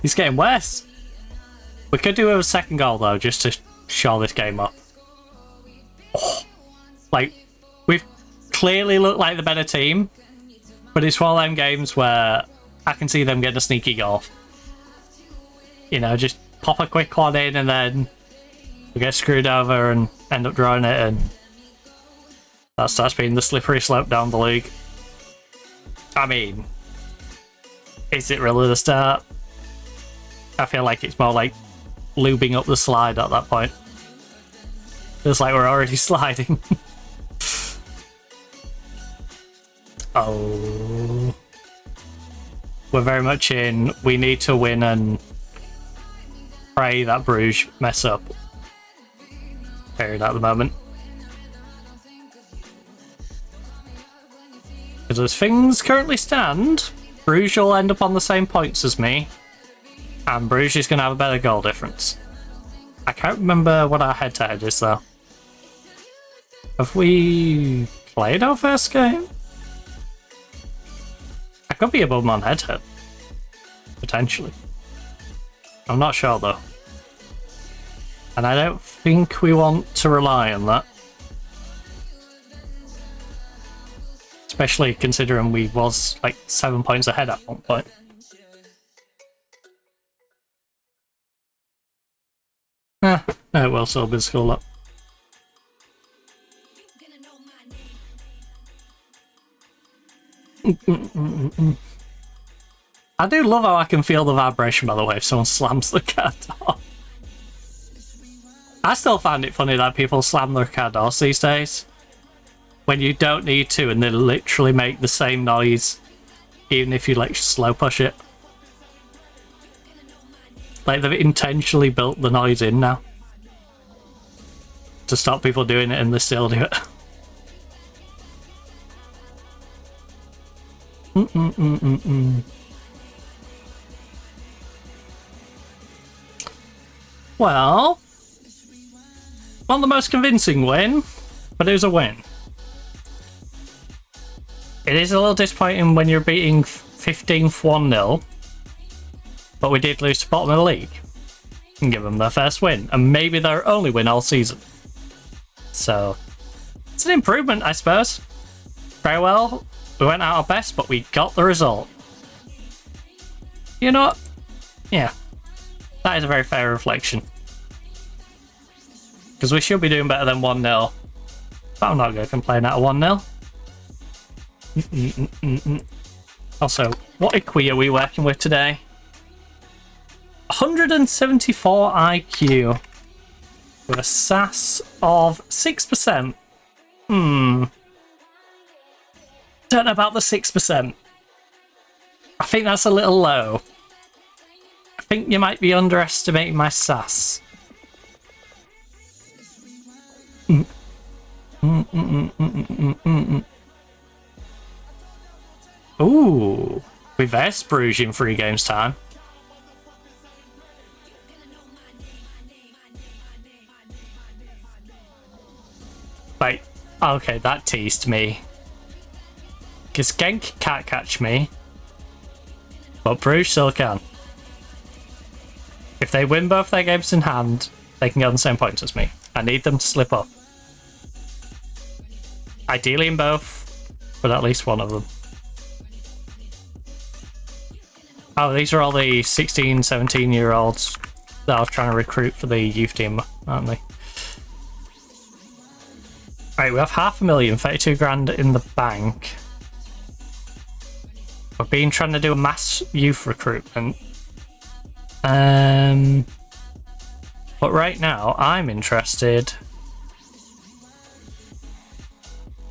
He's getting worse. We could do a second goal though, just to show this game up. Oh, like, we've clearly looked like the better team, but it's one of them games where I can see them getting a sneaky goal. You know, just pop a quick one in and then we get screwed over and end up drawing it, and that starts being the slippery slope down the league. I mean, is it really the start? I feel like it's more like lubing up the slide at that point. Feels like we're already sliding. Oh. We're very much in. We need to win and pray that Bruges mess up. Period at the moment. Because as things currently stand, Bruges will end up on the same points as me, and Bruges is going to have a better goal difference. I can't remember what our head-to-head is though. Have we played our first game? I could be above on head-to-head. Potentially. I'm not sure though. And I don't think we want to rely on that. Especially considering we was like 7 points ahead at one point. No, it will still be school up. I do love how I can feel the vibration, by the way, if someone slams the car door. I still find it funny that people slam their car doors these days when you don't need to, and they literally make the same noise even if you like slow push it. Like they've intentionally built the noise in now to stop people doing it, and they still do it. Well, the most convincing win but it was a win. It is a little disappointing when you're beating 15th 1-0, but we did lose to bottom of the league and give them their first win, and maybe their only win all season. So it's an improvement, I suppose. Very well, we went out our best, but we got the result. You know what? Yeah, that is a very fair reflection. Because we should be doing better than 1-0. But I'm not going to complain at a 1-0. Also, what IQ are we working with today? 174 IQ. With a SAS of 6%. Don't know about the 6%. I think that's a little low. I think you might be underestimating my SAS. Ooh, reverse Bruges in 3 games time. Wait, okay, that teased me. Because Genk can't catch me, but Bruges still can. If they win both their games in hand, they can get on the same points as me. I need them to slip up. Ideally in both, but at least one of them. Oh, these are all the 16, 17-year-olds that I was trying to recruit for the youth team, aren't they? Right, we have 500,000, 32 grand in the bank. We've been trying to do a mass youth recruitment. But right now, I'm interested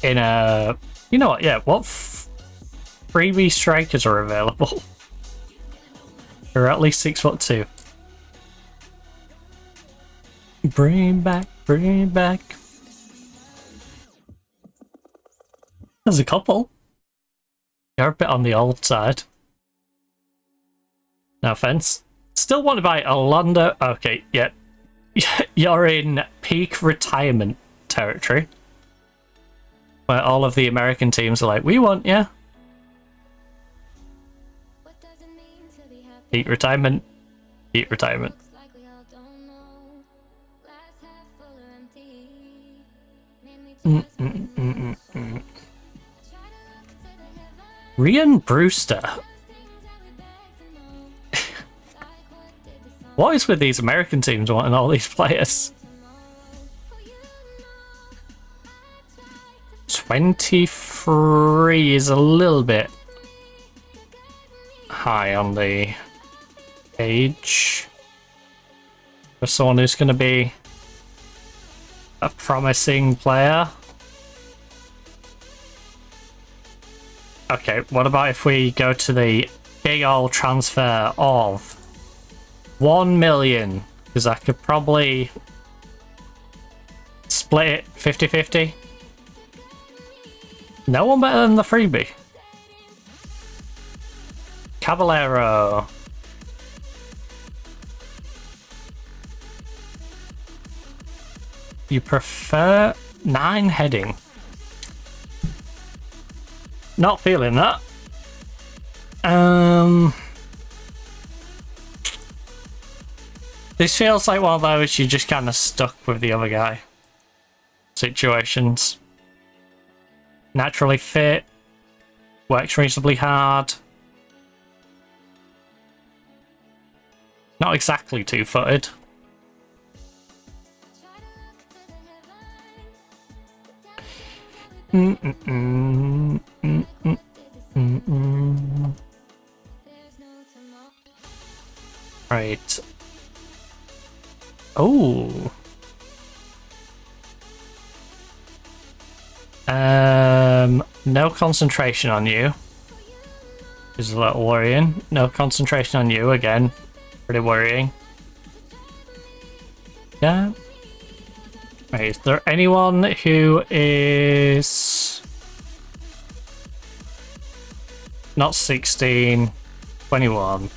in a... You know what, yeah, what freebie strikers are available? They're at least 6'2". Bring back, bring back. There's a couple. You're a bit on the old side. No offense. Still want to buy Orlando. Okay, yeah. You're in peak retirement territory. Where all of the American teams are like, we want you. Peak retirement. Peak retirement. Ryan Brewster. What is with these American teams wanting all these players? 23 is a little bit high on the age for someone who's going to be a promising player. Okay, what about if we go to the big old transfer of 1 million? Because I could probably split it 50-50. No one better than the freebie. Caballero. You prefer 9 heading? Not feeling that. This feels like one of those you just kind of stuck with the other guy situations. Naturally fit, works reasonably hard. Not exactly two-footed. Right. Oh. No concentration on you. Is a little worrying. No concentration on you again. Pretty worrying. Yeah. Right, is there anyone who is not 16, 21?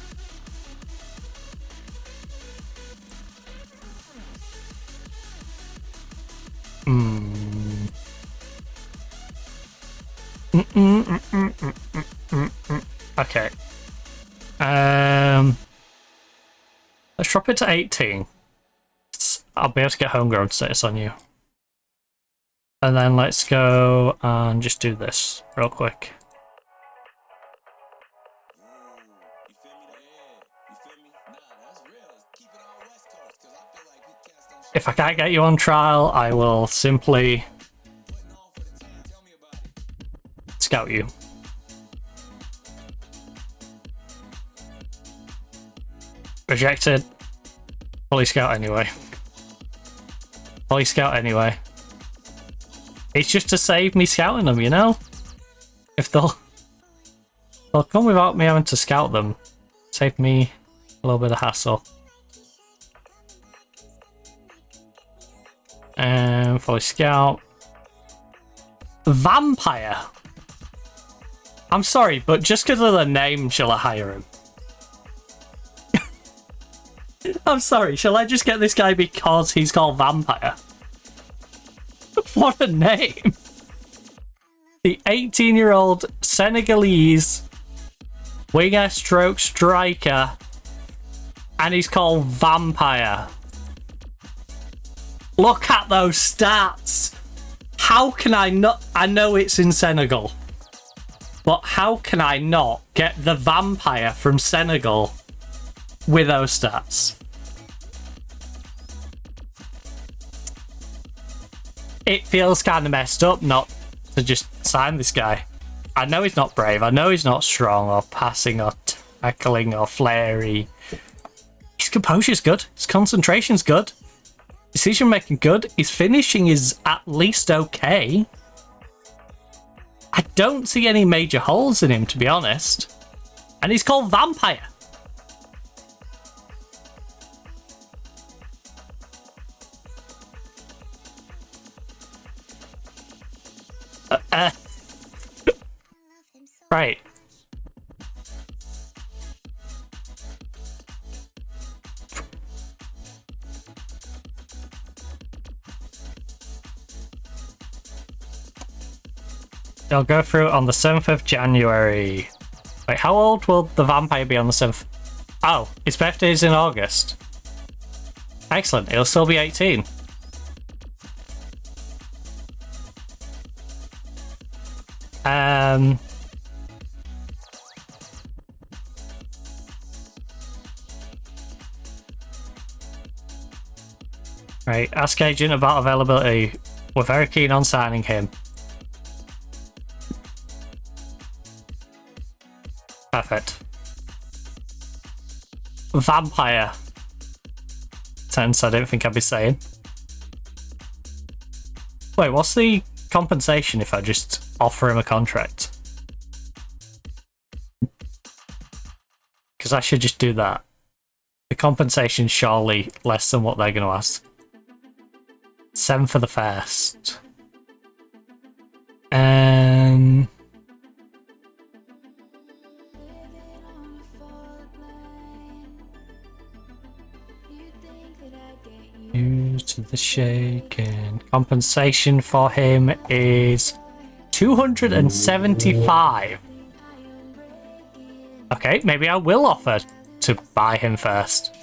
Okay. Let's drop it to 18. I'll be able to get homegrown status on you. And then let's go and just do this real quick. If I can't get you on trial, I will simply scout you. Rejected. Fully scout anyway. Fully scout anyway. It's just to save me scouting them, you know? If they'll come without me having to scout them. Save me a little bit of hassle. And fully scout. Vampire. I'm sorry, but just because of the name, shall I hire him? I'm sorry, shall I just get this guy because he's called Vampire? What a name! The 18-year-old Senegalese winger stroke striker, and he's called Vampire. Look at those stats! How can I not? I know it's in Senegal, but how can I not get the Vampire from Senegal with those stats? It feels kind of messed up not to just sign this guy. I know he's not brave. I know he's not strong or passing or tackling or flary. His composure's good. His concentration's good. Decision making good. His finishing is at least okay. I don't see any major holes in him, to be honest. And he's called Vampire. Right. I'll go through on the 7th of January. Wait, how old will the vampire be on the 7th? Oh, his birthday is in August. Excellent, he'll still be 18. Right, ask agent about availability. We're very keen on signing him. Perfect. Vampire. Sentence I don't think I'd be saying. Wait, what's the compensation if I just offer him a contract? Because I should just do that. The compensation's surely less than what they're going to ask. 7 for the first. To the shaken. Compensation for him is 275. Okay, maybe I will offer to buy him first.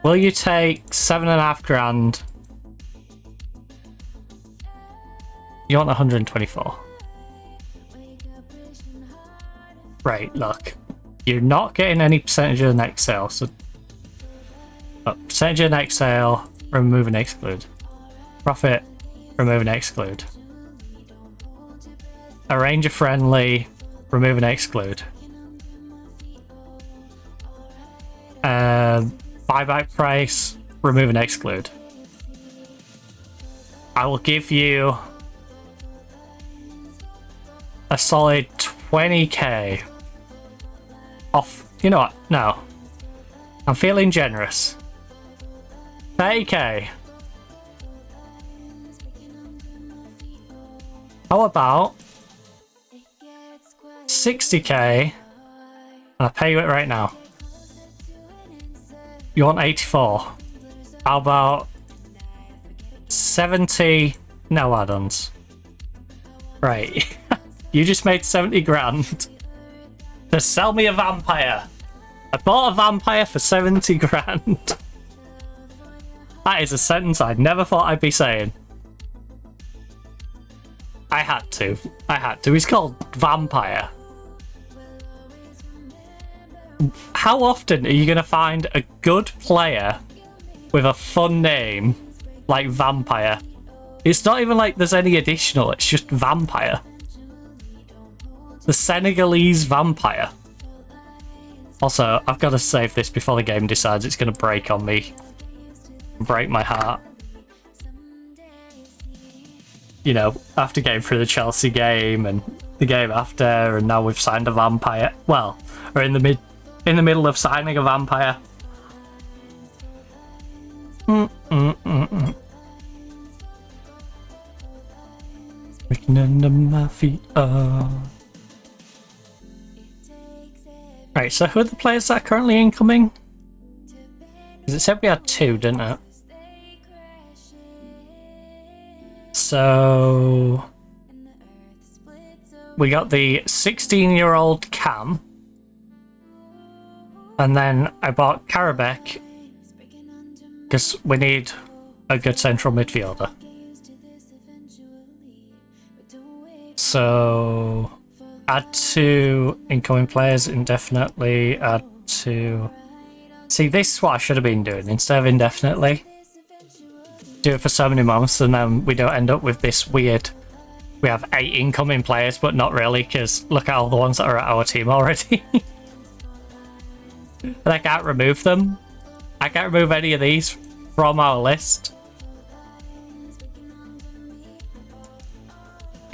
Will you take 7.5 grand? You want 124. Right, look. You're not getting any percentage of the next sale, so percentage of the next sale, remove and exclude. Profit, remove and exclude. Arrange a friendly, remove and exclude. Buyback price, remove and exclude. I will give you a solid 20k off. You know what? No. I'm feeling generous. 30k. How about 60k? And I'll pay you it right now. You want 84? How about 70? No add-ons. Right. You just made 70 grand to sell me a vampire. I bought a vampire for 70 grand. That is a sentence I never thought I'd be saying. I had to. He's called Vampire. How often are you going to find a good player with a fun name like Vampire? It's not even like there's any additional, it's just Vampire. The Senegalese Vampire. Also, I've got to save this before the game decides it's going to break on me. Break my heart. You know, after going through the Chelsea game and the game after, and now we've signed a Vampire. Well, we're in the middle of signing a Vampire. Looking under my feet. Right, so who are the players that are currently incoming? Because it said we had 2, didn't it? So we got the 16-year-old Cam, and then I bought Karabek because we need a good central midfielder. So add 2 incoming players indefinitely, add 2. See, this is what I should have been doing instead of indefinitely. Do it for so many months and then we don't end up with this weird, we have 8 incoming players but not really, because look at all the ones that are at our team already. And I can't remove them. I can't remove any of these from our list,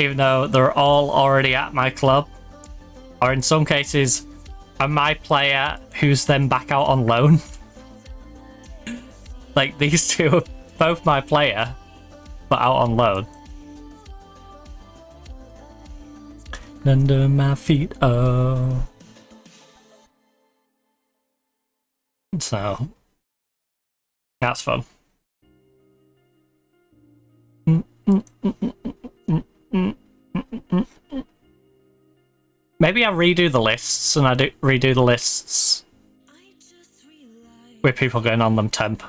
even though they're all already at my club, or in some cases are my player who's then back out on loan. Like these 2 are both my player, but out on loan. Under my feet, oh. So, that's fun. Maybe I redo the lists, and I redo the lists with people going on them temp.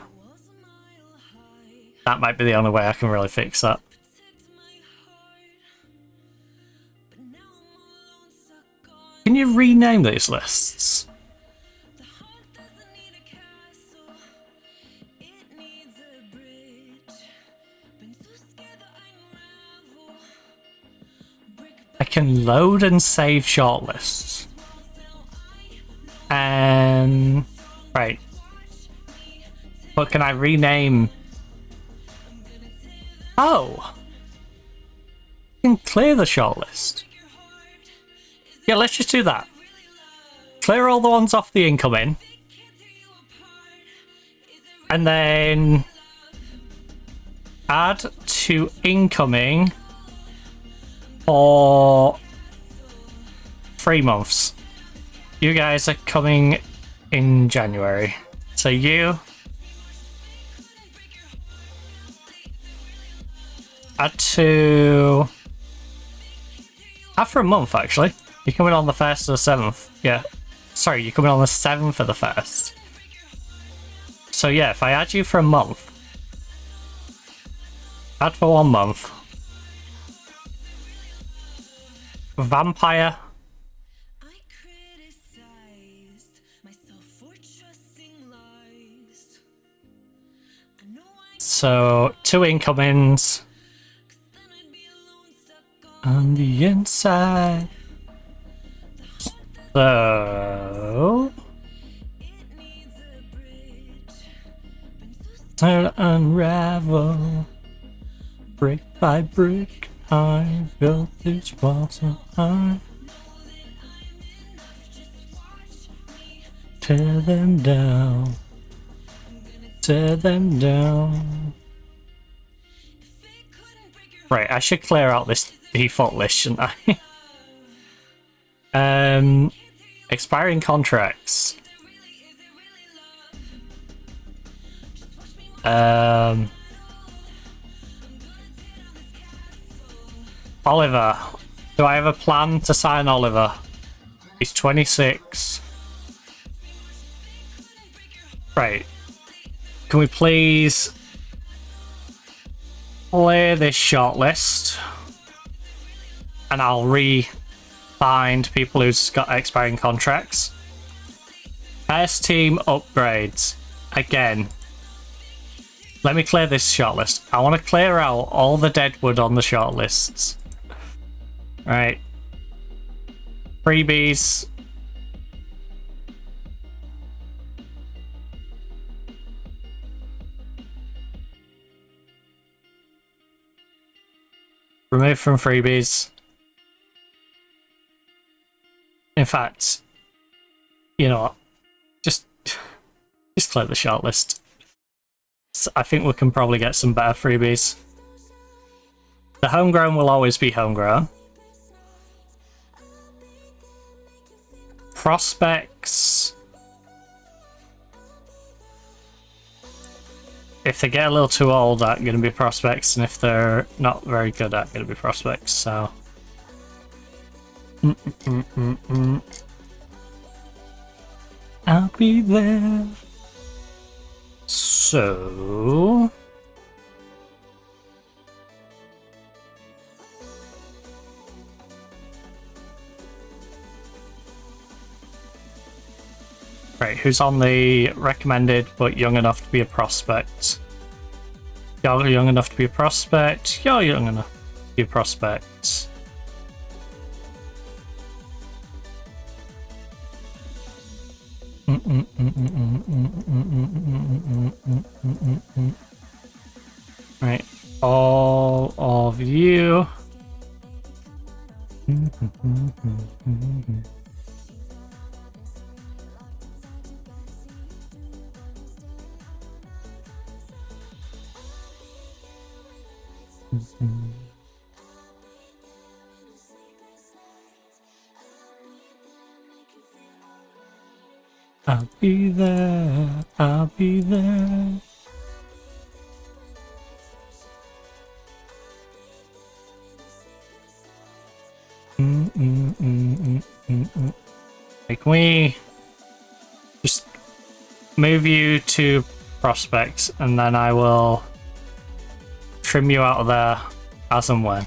That might be the only way I can really fix that. Can you rename these lists? I can load and save shortlists. Right. But can I rename? Oh! You can clear the shortlist. Yeah, let's just do that. Clear all the ones off the incoming. And then add to incoming for 3 months. You guys are coming in January. So you add to after a month actually. You're coming on the 1st or the 7th. Yeah. Sorry, you're coming on the 7th of the 1st. So yeah, if I add you for a month. Add for 1 month. Vampire. So 2 incomings. On the inside. So time to unravel. Brick by brick, I built this wall so high. Tear them down. Tear them down. Right, I should clear out this default list, shouldn't I? Expiring contracts. Oliver. Do I have a plan to sign Oliver? He's 26. Right. Can we please play this shortlist? And I'll re-find people who's got expiring contracts. First team upgrades. Again. Let me clear this shortlist. I want to clear out all the deadwood on the shortlists. Right. Freebies. Remove from freebies. In fact, you know what? Just clear the shortlist. I think we can probably get some better freebies. The homegrown will always be homegrown. Prospects. If they get a little too old, they're going to be prospects, and if they're not very good, they're going to be prospects, so... I'll be there. So... Right, who's on the recommended but young enough to be a prospect? You're young enough to be a prospect. You're young enough to be a prospect. Right, all of you. I'll be there, I'll be there. Hey, can we just move you to prospects and then I will trim you out of there as and when.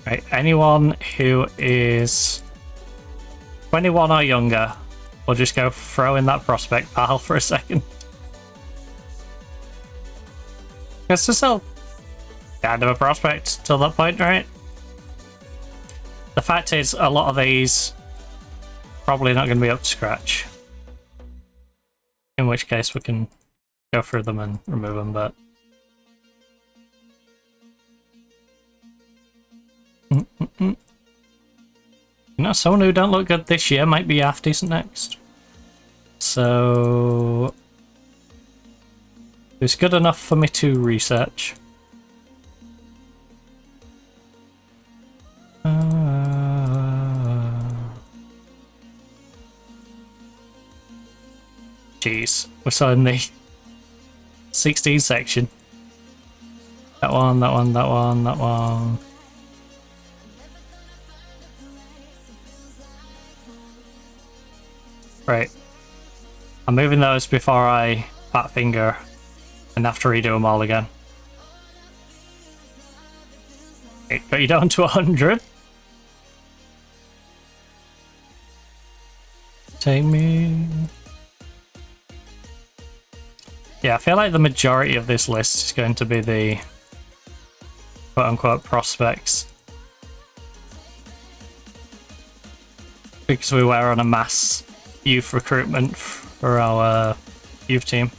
Right, anyone who is 21 or younger, we'll just go throw in that prospect pile for a second. It's just still kind of a prospect till that point, right? The fact is, a lot of these probably not going to be up to scratch. In which case we can go through them and remove them, but... You know, someone who don't look good this year might be half decent next. So... it's good enough for me to research. Jeez, we're still in the 16 section. That one, that one, that one, that one. Right. I'm moving those before I fat finger and have to redo them all again. Okay, got you down to 100. Take me. Yeah, I feel like the majority of this list is going to be the quote-unquote prospects. Because we were on a mass youth recruitment for our youth team.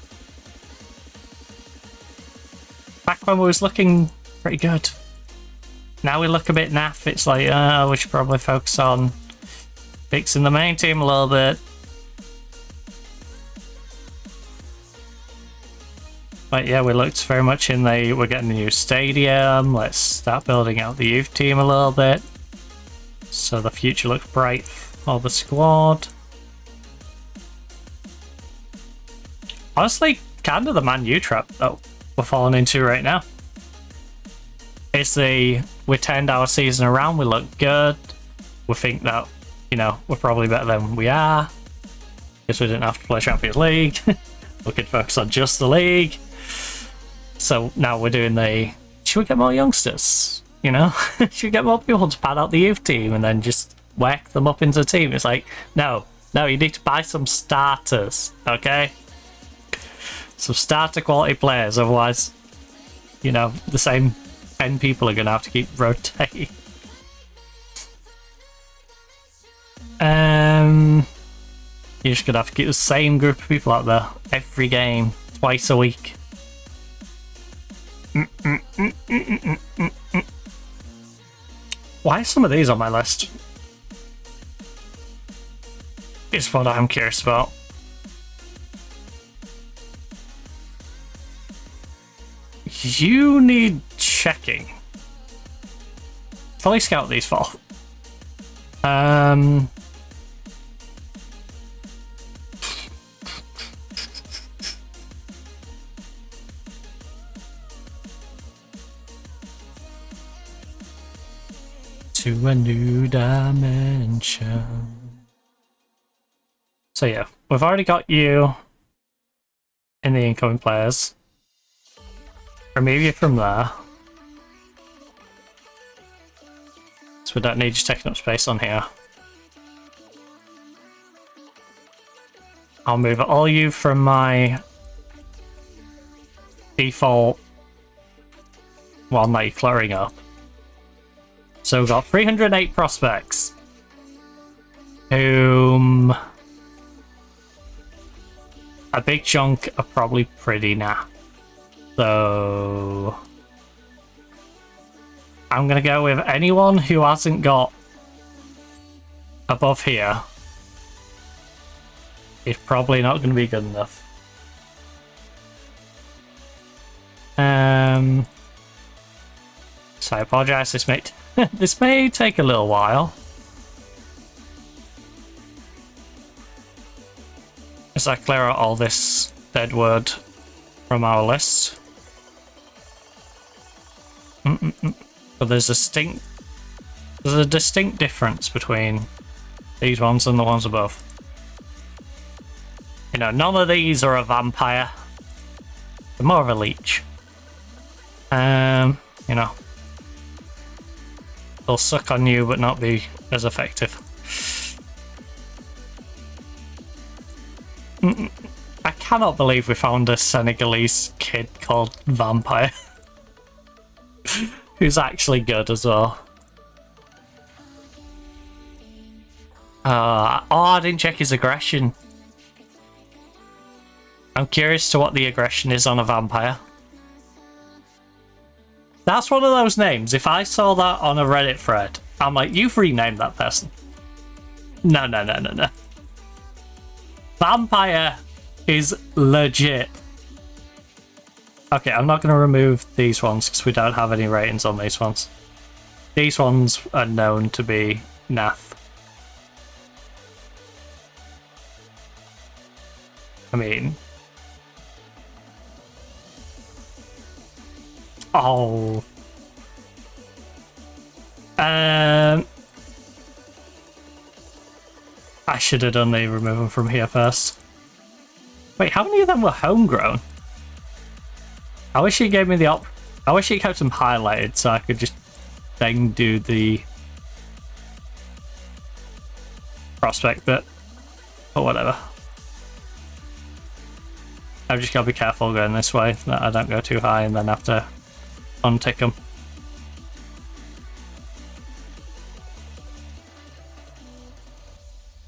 Back when we was looking pretty good. Now we look a bit naff. It's like, we should probably focus on fixing the main team a little bit. But yeah, we looked very much in the, we're getting a new stadium, let's start building out the youth team a little bit. So the future looks bright for the squad. Honestly, kind of the Man U trap that we're falling into right now. we turned our season around, we look good. We think that, you know, we're probably better than we are. Because we didn't have to play Champions League. We could focus on just the league. So now we're doing should we get more youngsters? You know? Should we get more people to pad out the youth team and then just whack them up into the team? It's like, no, you need to buy some starters, okay? Some starter quality players, otherwise, you know, the same 10 people are going to have to keep rotating. You're just going to have to keep the same group of people out there every game, twice a week. Why are some of these on my list? Is what I'm curious about. You need checking. Fully scout these for. To a new dimension. So yeah, we've already got you in the incoming players. Remove you from there. So we don't need you taking up space on here. I'll move all you from my default one that you're cluttering up. So we've got 308 prospects, whom a big chunk are probably pretty nah. So I'm gonna go with anyone who hasn't got above here is probably not gonna be good enough. So I apologize, this may take a little while. As I clear out all this dead word from our list. But there's a distinct difference between these ones and the ones above. You know, none of these are a vampire. They're more of a leech. You know. They'll suck on you but not be as effective. I cannot believe we found a Senegalese kid called Vampire. Who's actually good as well. I didn't check his aggression. I'm curious to what the aggression is on a vampire. That's one of those names. If I saw that on a Reddit thread, I'm like, you've renamed that person. No. Vampire is legit. Okay, I'm not going to remove these ones because we don't have any ratings on these ones. These ones are known to be naff. I mean... Oh. I should have done the removal from here first. Wait, how many of them were homegrown? I wish he gave me the I wish he kept them highlighted so I could just then do the prospect bit. But whatever. I've just got to be careful going this way that I don't go too high and then have to untick them.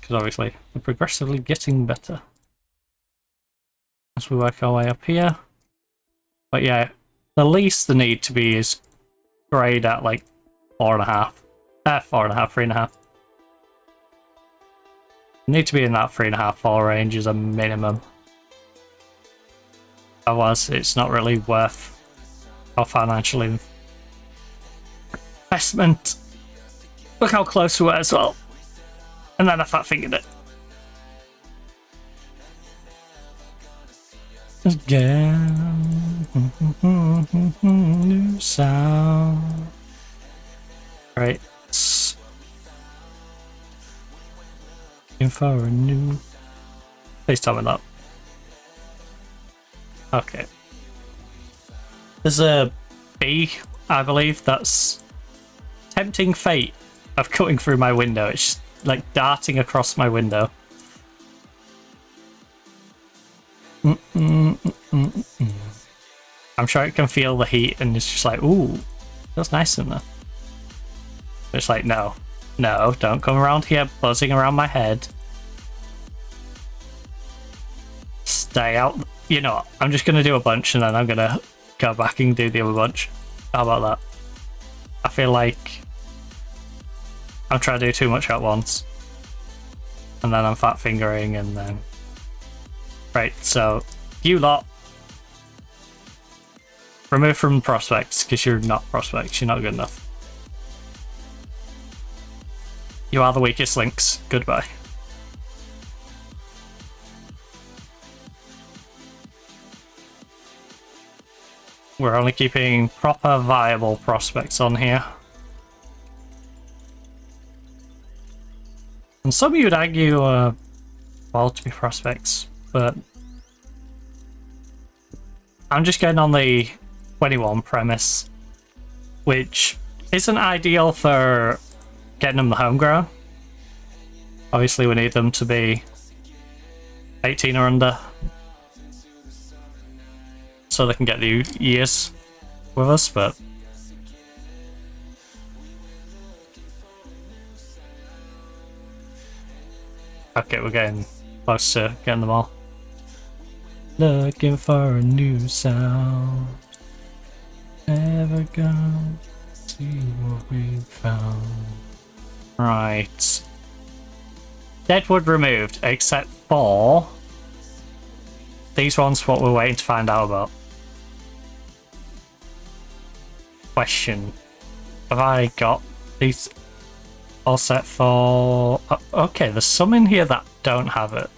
Because obviously they're progressively getting better as we work our way up here. But yeah, the least the need to be is grade at like 4.5. 3.5. Need to be in that 3.5, 4 range as a minimum. Otherwise, it's not really worth our financial investment. Look how close we were as well. And then I fat fingered it. Again. New sound. Right. Looking for a new. Please tell me that. Okay. There's a bee, I believe, that's tempting fate of cutting through my window. It's just like darting across my window. I'm sure it can feel the heat and it's just like, ooh, feels nice in there. But it's like, no, don't come around here buzzing around my head. Stay out. You know what? I'm just going to do a bunch and then I'm going to go back and do the other bunch. How about that? I feel like I'm trying to do too much at once. And then I'm fat fingering and then... Right, so you lot remove from prospects because you're not prospects, you're not good enough. You are the weakest links. Goodbye. We're only keeping proper viable prospects on here. And some of you would argue well to be prospects, but I'm just getting on the 21 premise, which isn't ideal for getting them the homegrown. Obviously we need them to be 18 or under so they can get the years with us, but okay, we're getting close to getting them all. Looking for a new sound. Never gonna see what we found. Right. Deadwood removed, except for these ones. What we're waiting to find out about. Question: have I got these all set for? Okay, there's some in here that don't have it.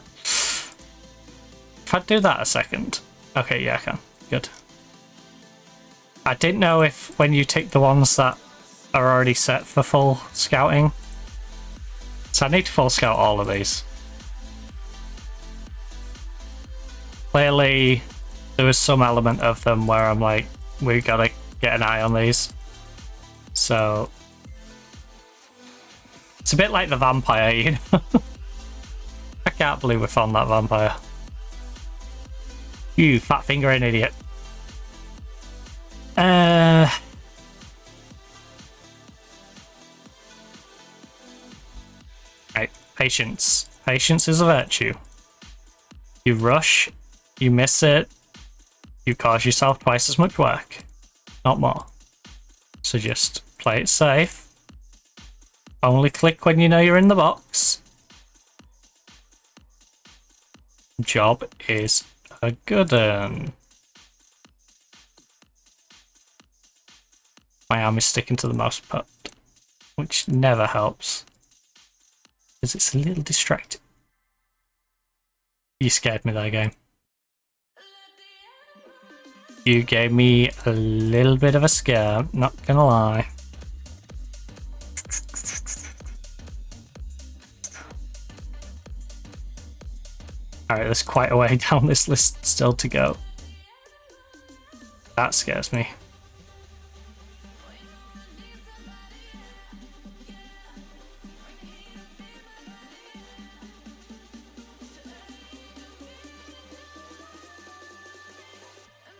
If I do that a second. Okay, yeah, I can. Good. I didn't know if when you take the ones that are already set for full scouting. So I need to full scout all of these. Clearly, there was some element of them where I'm like, we gotta get an eye on these. So it's a bit like the vampire, you know? I can't believe we found that vampire. You fat fingering idiot. Right, patience. Patience is a virtue. You rush, you miss it, you cause yourself twice as much work. Not more. So just play it safe. Only click when you know you're in the box. Job is a good one. My arm is sticking to the mouse pad, which never helps. Because it's a little distracting. You scared me there, game. You gave me a little bit of a scare, not gonna lie. Alright, there's quite a way down this list still to go. That scares me.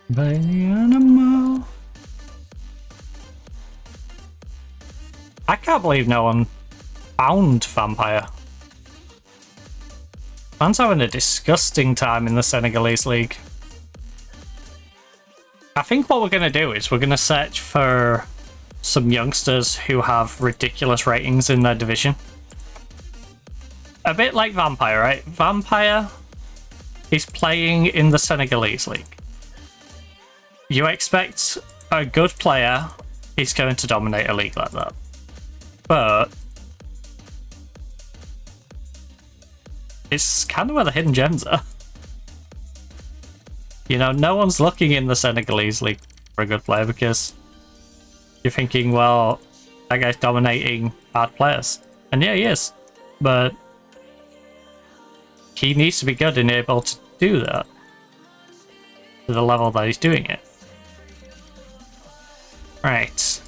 By the animal. I can't believe no one found vampire. Man's having a disgusting time in the Senegalese league. I think what we're going to do is we're going to search for some youngsters who have ridiculous ratings in their division. A bit like Vampire, right? Vampire is playing in the Senegalese league. You expect a good player is going to dominate a league like that. But it's kind of where the hidden gems are. You know, no one's looking in the Senegalese league for a good player, because you're thinking, well, that guy's dominating bad players. And yeah, he is. But he needs to be good and able to do that to the level that he's doing it. Right.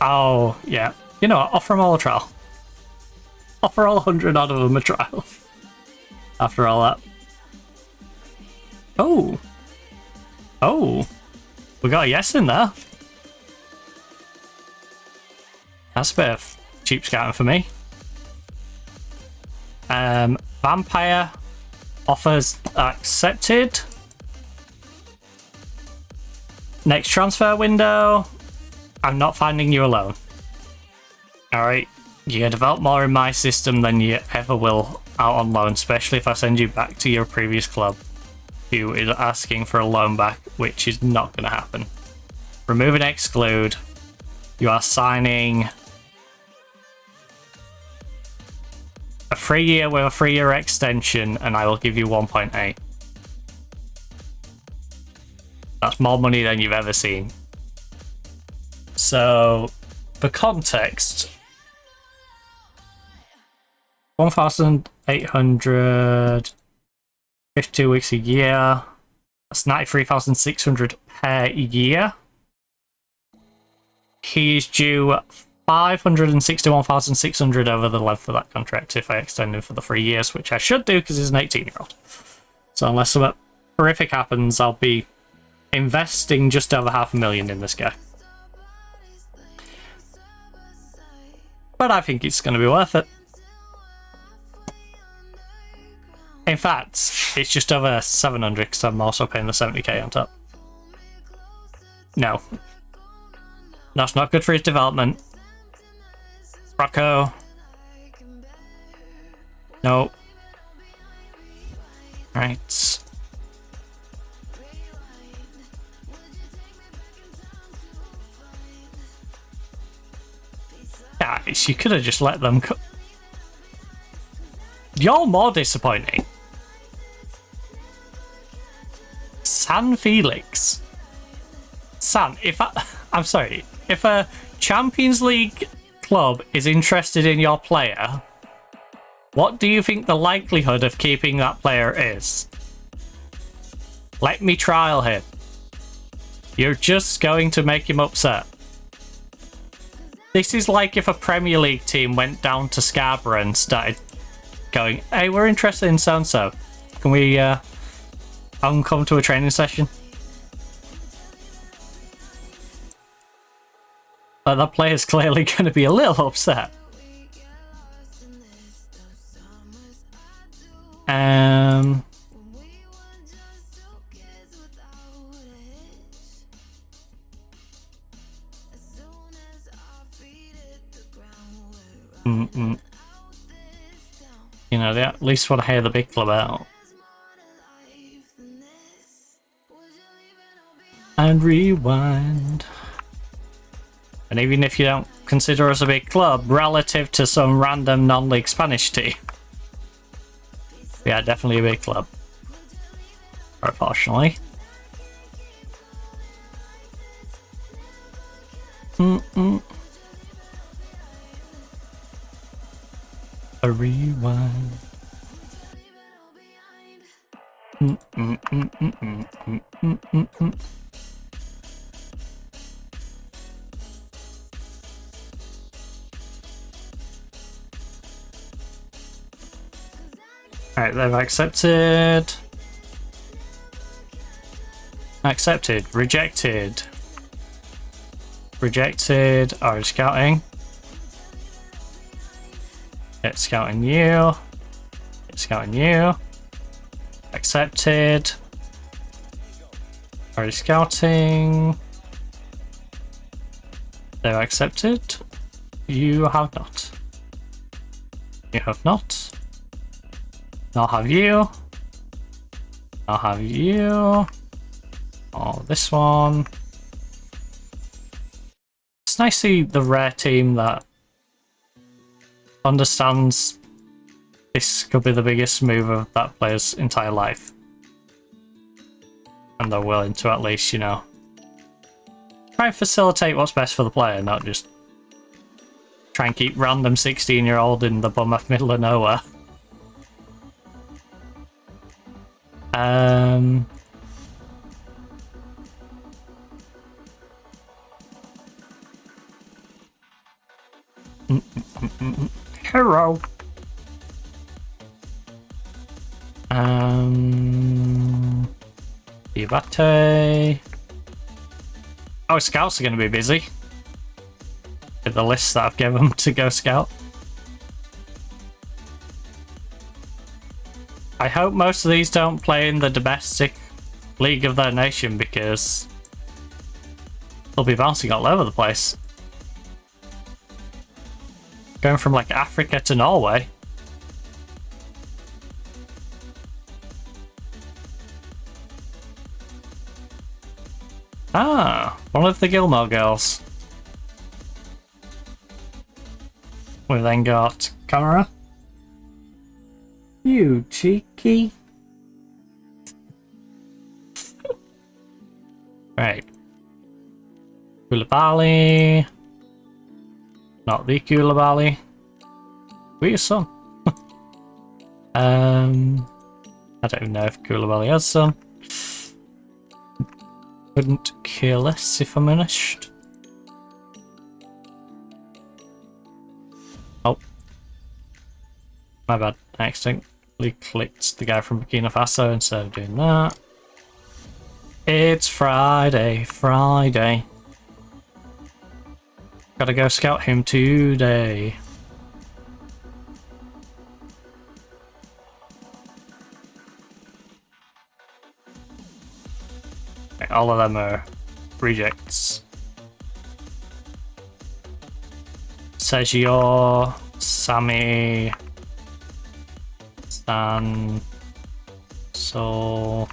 Oh, yeah. You know what? Offer them all a trial. Offer all 100 out of them a trial. After all that. Oh. Oh. We got a yes in there. That's a bit of cheap scouting for me. Vampire offers accepted. Next transfer window. I'm not finding you alone. Alright, you develop more in my system than you ever will out on loan, especially if I send you back to your previous club, who is asking for a loan back, which is not going to happen. Remove and exclude. You are signing a 3-year with a 3-year extension, and I will give you 1.8. That's more money than you've ever seen. So, for context, 1,852 weeks a year. That's 93,600 per year. He's due 561,600 over the length of that contract if I extend him for the 3 years, which I should do because he's an 18-year-old. So unless something horrific happens, I'll be investing just over $500,000 in this guy. But I think it's going to be worth it. In fact, it's just over 700 because I'm also paying the 70k on top. No. That's not good for his development. Rocco. No. Right. Guys, you could have just let them You're more disappointing. San Felix. San, I'm sorry, if a Champions League club is interested in your player, what do you think the likelihood of keeping that player is? Let me trial him. You're just going to make him upset. This is like if a Premier League team went down to Scarborough and started going, hey, we're interested in so-and-so. Can we come to a training session? But that player's clearly going to be a little upset. You know, they at least want to hear the big club out. And rewind. And even if you don't consider us a big club, relative to some random non-league Spanish team, we are definitely a big club. Proportionally. A rewind. Alright, they've accepted. Accepted. Rejected. Rejected. Alright, scouting. It's scouting you. It's scouting you. Accepted. Already scouting. They've accepted. You have not. You have not. I'll have you. I'll have you. Oh, this one. It's nice to see the rare team that understands this could be the biggest move of that player's entire life. And they're willing to at least, you know, try and facilitate what's best for the player, not just try and keep random 16-year-old in the bum-off middle of nowhere. Hero. Ibate. Oh, scouts are going to be busy with the lists that I've given them to go scout. I hope most of these don't play in the domestic league of their nation because they'll be bouncing all over the place. Going from like Africa to Norway. Ah, one of the Gilmore girls. We've then got Camera. You cheeky. Right. Koulibaly. Not the Koulibaly. Where's son? I don't even know if Koulibaly has son. Couldn't care less if I'm honest. Oh. My bad. I accidentally clicked the guy from Burkina Faso instead of doing that. It's Friday. Gotta go scout him today. Okay, all of them are rejects. Sergio, Sammy, Stan, So,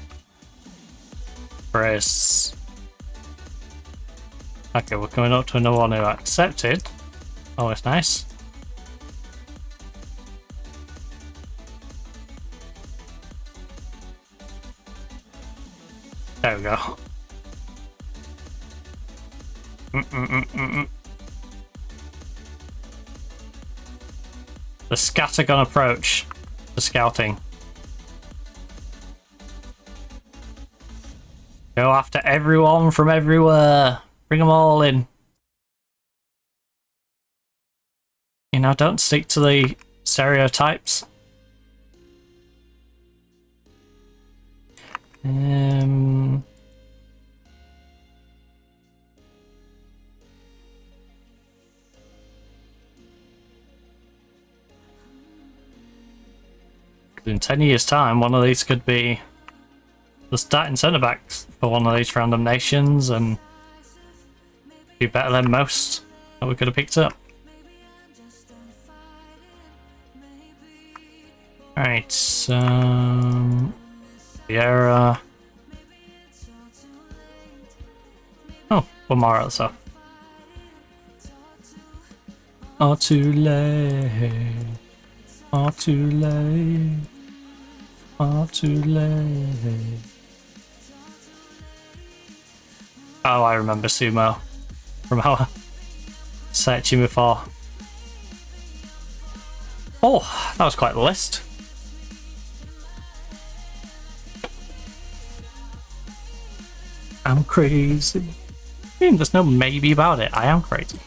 Chris. Okay, we're coming up to another one who accepted. Always nice. There we go. The scattergun approach to scouting. Go after everyone from everywhere. Bring them all in. You know, don't stick to the stereotypes. In 10 years' time, one of these could be the starting centre-backs for one of these random nations and be better than most that we could have picked up. Alright, Vieira. Oh, one more also. Or too late. Or too late. Or too late. Oh, I remember Sumo from our searching before. Oh, that was quite the list. I'm crazy. I mean, there's no maybe about it. I am crazy.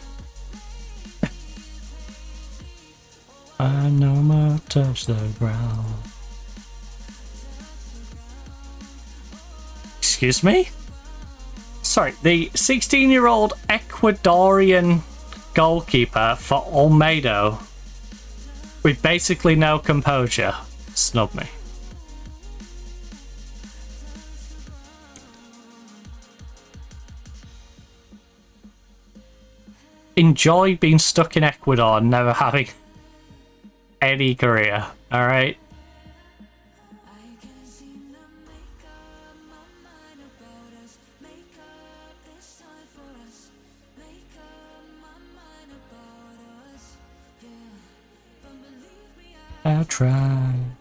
I know my touch the ground. Excuse me? Sorry, the 16-year-old Ecuadorian goalkeeper for Olmedo with basically no composure snubbed me. Enjoy being stuck in Ecuador and never having any career, alright? tried.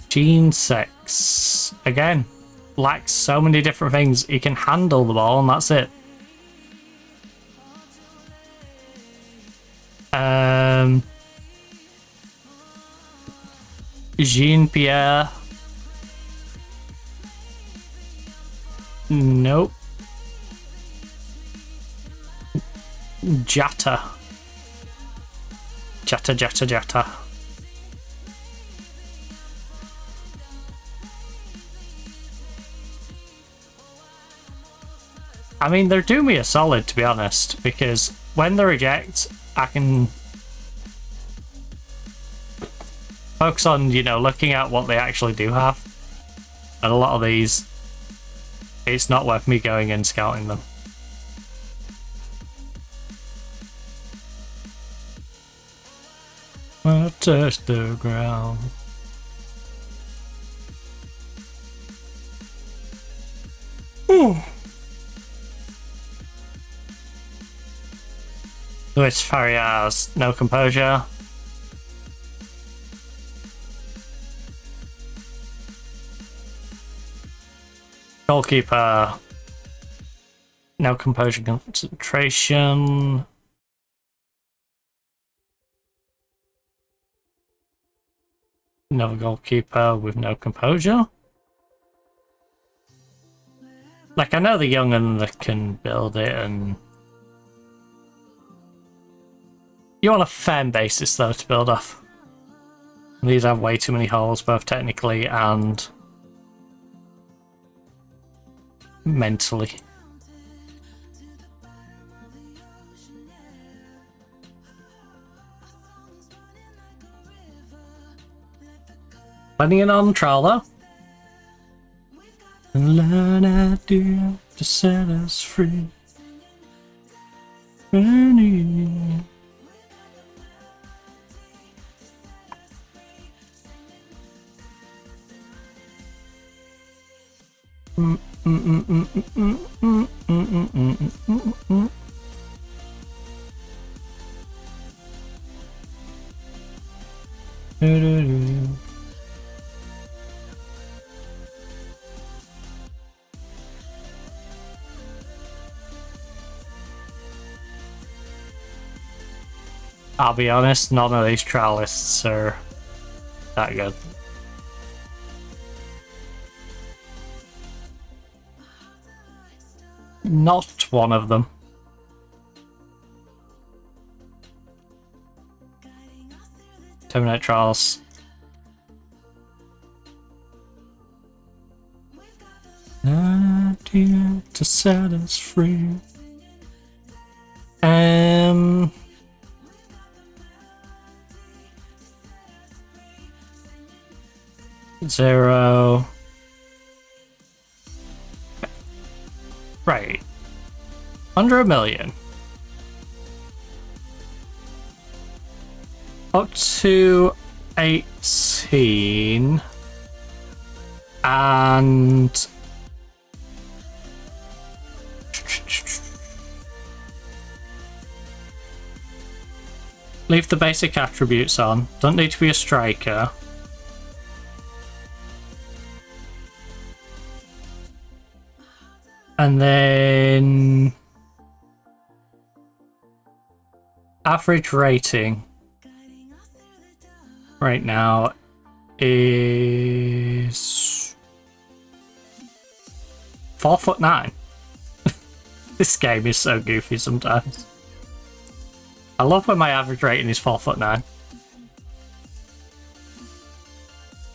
Gene 6. Again, lacks so many different things. He can handle the ball and that's it. Jean-Pierre. Nope. Jatta. Jatta. I mean, they're doing me a solid, to be honest, because when they reject, I can focus on, you know, looking at what they actually do have. And a lot of these, it's not worth me going and scouting them. I touch the ground. Luis Farias, no composure. Goalkeeper, no composure, concentration. Another goalkeeper with no composure. Like, I know the young and that can build it, and you want a firm basis though to build off. These have way too many holes, both technically and mentally. Planning it on trial though. And learn idea to set us free. I'll be honest, none of these trial lists are that good. Not one of them. Terminate trials. Idea to set us free. 0. Right. Under 1 million. Up to 18. And leave the basic attributes on. Don't need to be a striker. And then average rating right now is 4'9". This game is so goofy sometimes. I love when my average rating is 4'9".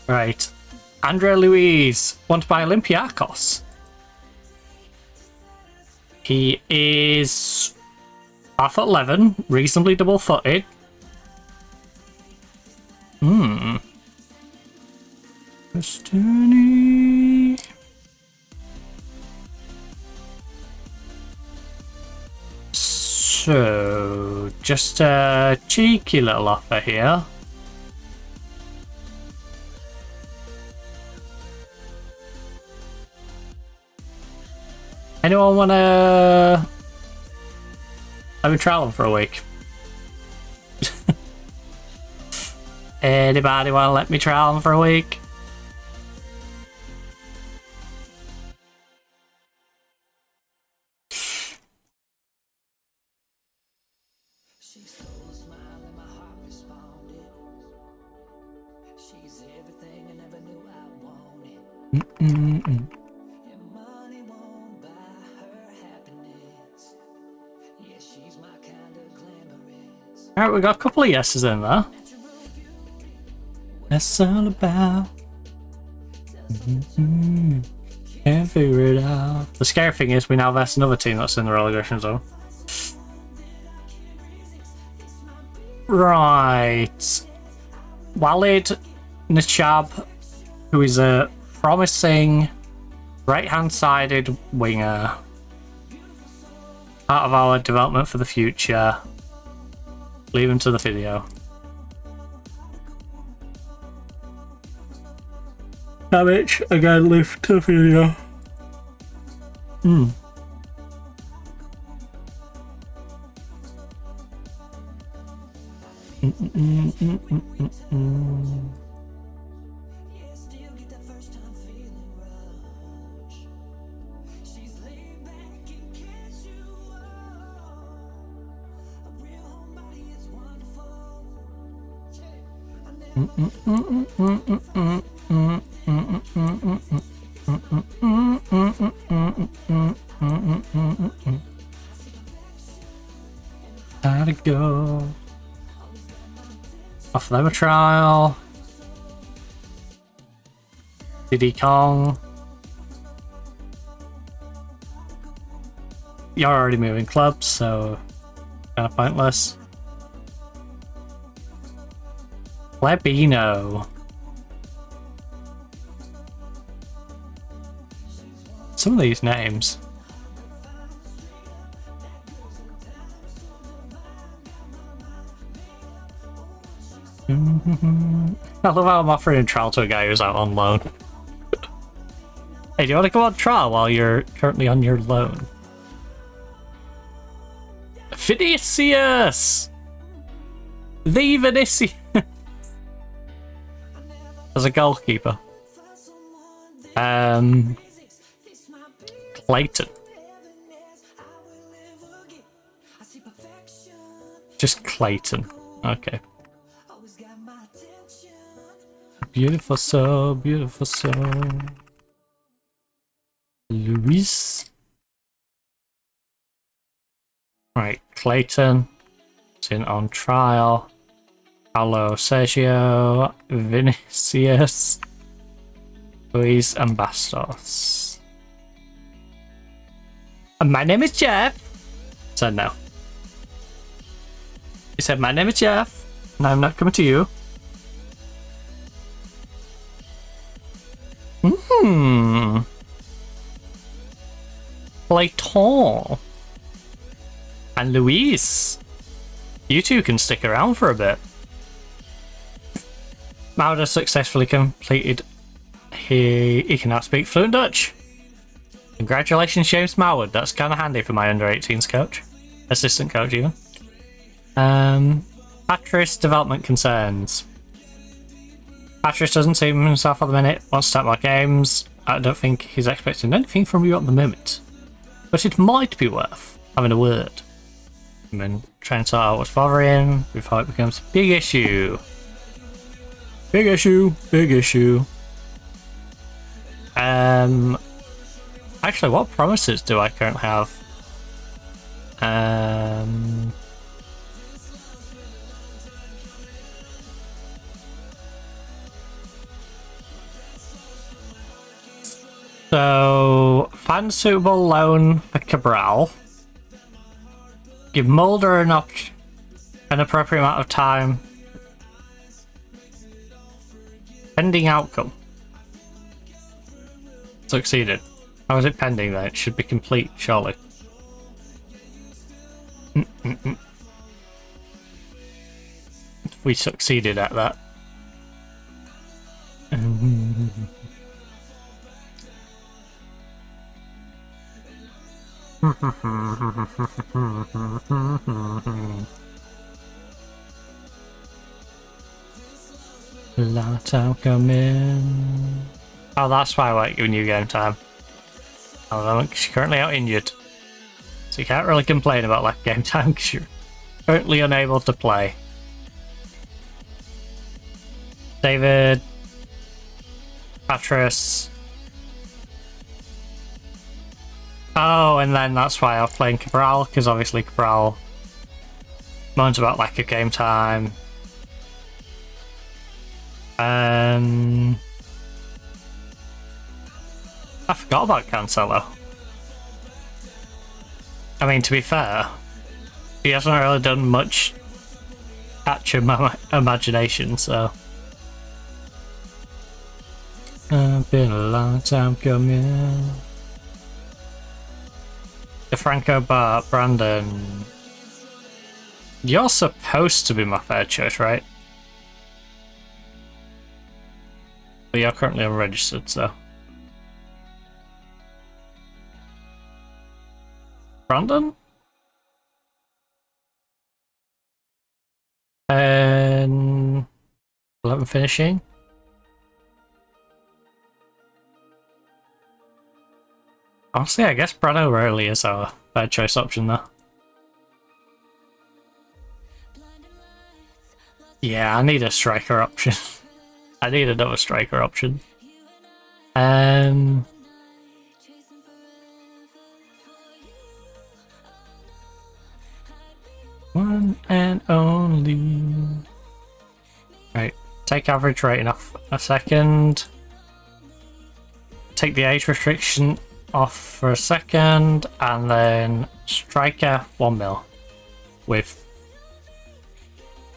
Right. Andre Luiz, wanted by Olympiacos. He is 5'11", reasonably double-footed. Destiny. So, just a cheeky little offer here. Anyone wanna Let me trial them for a week. Anybody want to let me trial them for a week? She stole a smile and my heart responded. She's everything I never knew I wanted. And money won't buy her happiness. Yeah, she's my kind of glamorous. Alright, we got a couple of yeses in there. That's all about. Can't figure it out. The scary thing is we now verse another team that's in the relegation zone. Right. Walid Nachab, who is a promising right-hand-sided winger. Part of our development for the future. Leave him to the video. Damage, again, leave to the video. Gotta go. Off them a trial. Diddy Kong. You're already moving clubs, so kind of pointless. Plebino. Some of these names. I love how I'm offering a trial to a guy who's out on loan. Hey, do you want to go on trial while you're currently on your loan? Vinicius! The Vinicius! As a goalkeeper. Clayton. Just Clayton. Okay. Beautiful soul, beautiful soul. Luis. Right, Clayton. It's in on trial. Paulo Sergio. Vinicius. Luis and Bastos. And my name is Jeff. So no. He said, my name is Jeff, and I'm not coming to you. Clayton and Luis, you two can stick around for a bit. Mauder successfully completed. He can now speak fluent Dutch. Congratulations, James Moward. That's kind of handy for my under-18s coach, assistant coach even. Patrice development concerns. Patrice doesn't see himself at the minute, wants to start more games. I don't think he's expecting anything from you at the moment. But it might be worth having a word. And then try and sort out what's bothering him before it becomes a big issue. Big issue, big issue. Actually, what promises do I currently have? So, find a suitable loan for Cabral. Give Mulder an appropriate amount of time. Pending outcome. Succeeded. How is it pending then? It should be complete, surely. We succeeded at that. Long time coming. Oh, that's why I like your new game time. Oh, she's currently out injured. So you can't really complain about lack of game time because you're currently unable to play. David. Patras. Oh, and then that's why I'm playing Cabral, because obviously Cabral moans about lack of game time. I forgot about Cancelo. I mean, to be fair, he hasn't really done much capture my imagination, so. Been a long time coming. DeFranco Bart, Brandon. You're supposed to be my third choice, right? But you're currently unregistered, so. Brandon? And 11 finishing. Honestly, I guess Brano rarely is our third choice option though. Yeah, I need a striker option. I need another striker option. One and only. Right, take average rating off a second. Take the age restriction off for a second, and then striker 1 mil with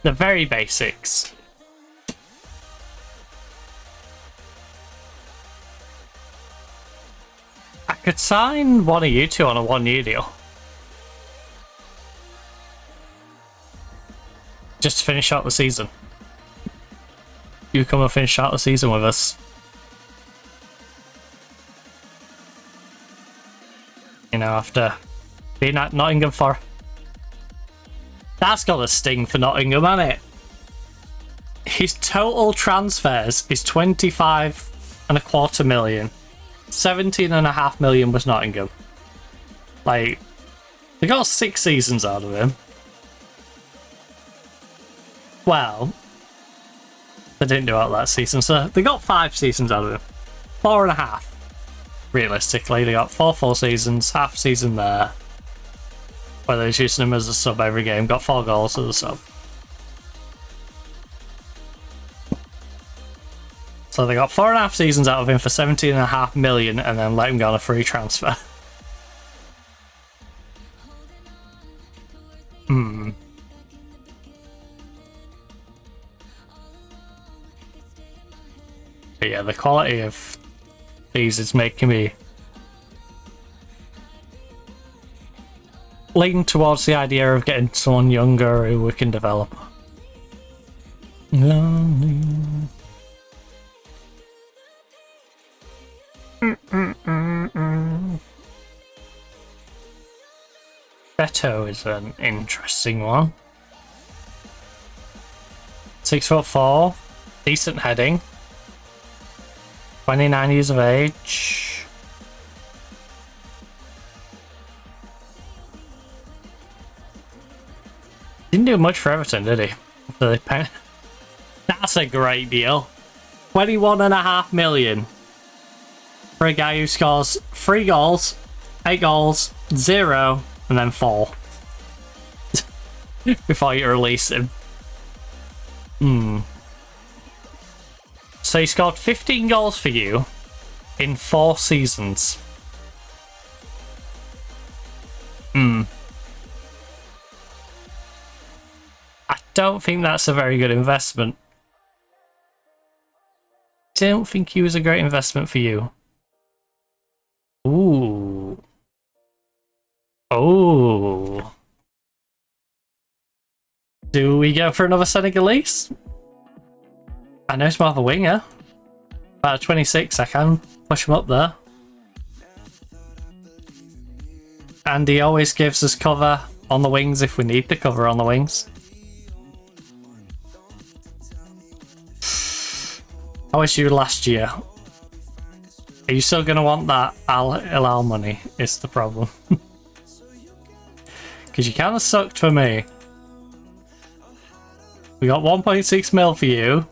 the very basics. I could sign one of you two on a 1 year deal. Just to finish out the season. You come and finish out the season with us. You know, after being at Nottingham for... That's got a sting for Nottingham, hasn't it? His total transfers is 25.25 million. 17.5 million was Nottingham. Like, they got 6 seasons out of him. Well, they didn't do out that season, so they got 5 seasons out of him. 4.5. Realistically, they got 4 full seasons, half a season there. Whether he's using him as a sub every game, got 4 goals as a sub. So they got 4.5 seasons out of him for 17.5 million and then let him go on a free transfer. But yeah, the quality of these is making me lean towards the idea of getting someone younger who we can develop. Lonely. Beto is an interesting one. 6'4", decent heading. 29 years of age. Didn't do much for Everton, did he? That's a great deal. 21.5 million for a guy who scores 3 goals, 8 goals, 0, and then 4 before you release him. So he scored 15 goals for you in 4 seasons. I don't think that's a very good investment. Don't think he was a great investment for you. Ooh. Oh. Do we go for another Senegalese? I know he's more of a winger. About 26, I can push him up there. And he always gives us cover on the wings if we need the cover on the wings. How was you last year? Are you still going to want that Al Hilal money? Is the problem. Because you kind of sucked for me. We got 1.6 mil for you.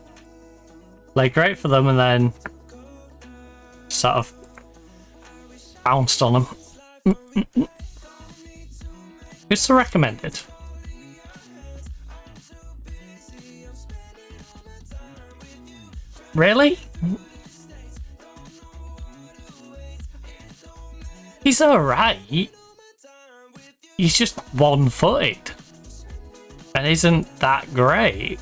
Like, great for them, and then sort of bounced on them. Who's the recommended? Really? He's alright. He's just one-footed. And isn't that great.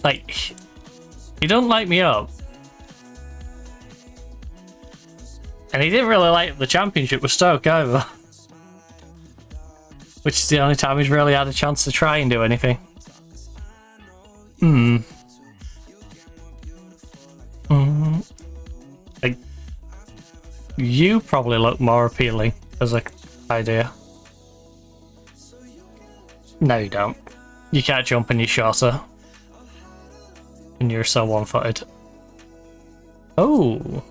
Like, he don't light me up. And he didn't really light up the championship with Stoke either. Which is the only time he's really had a chance to try and do anything. Like, you probably look more appealing as an idea. No, you don't. You can't jump and you're shorter. And you're so one-footed. Oh.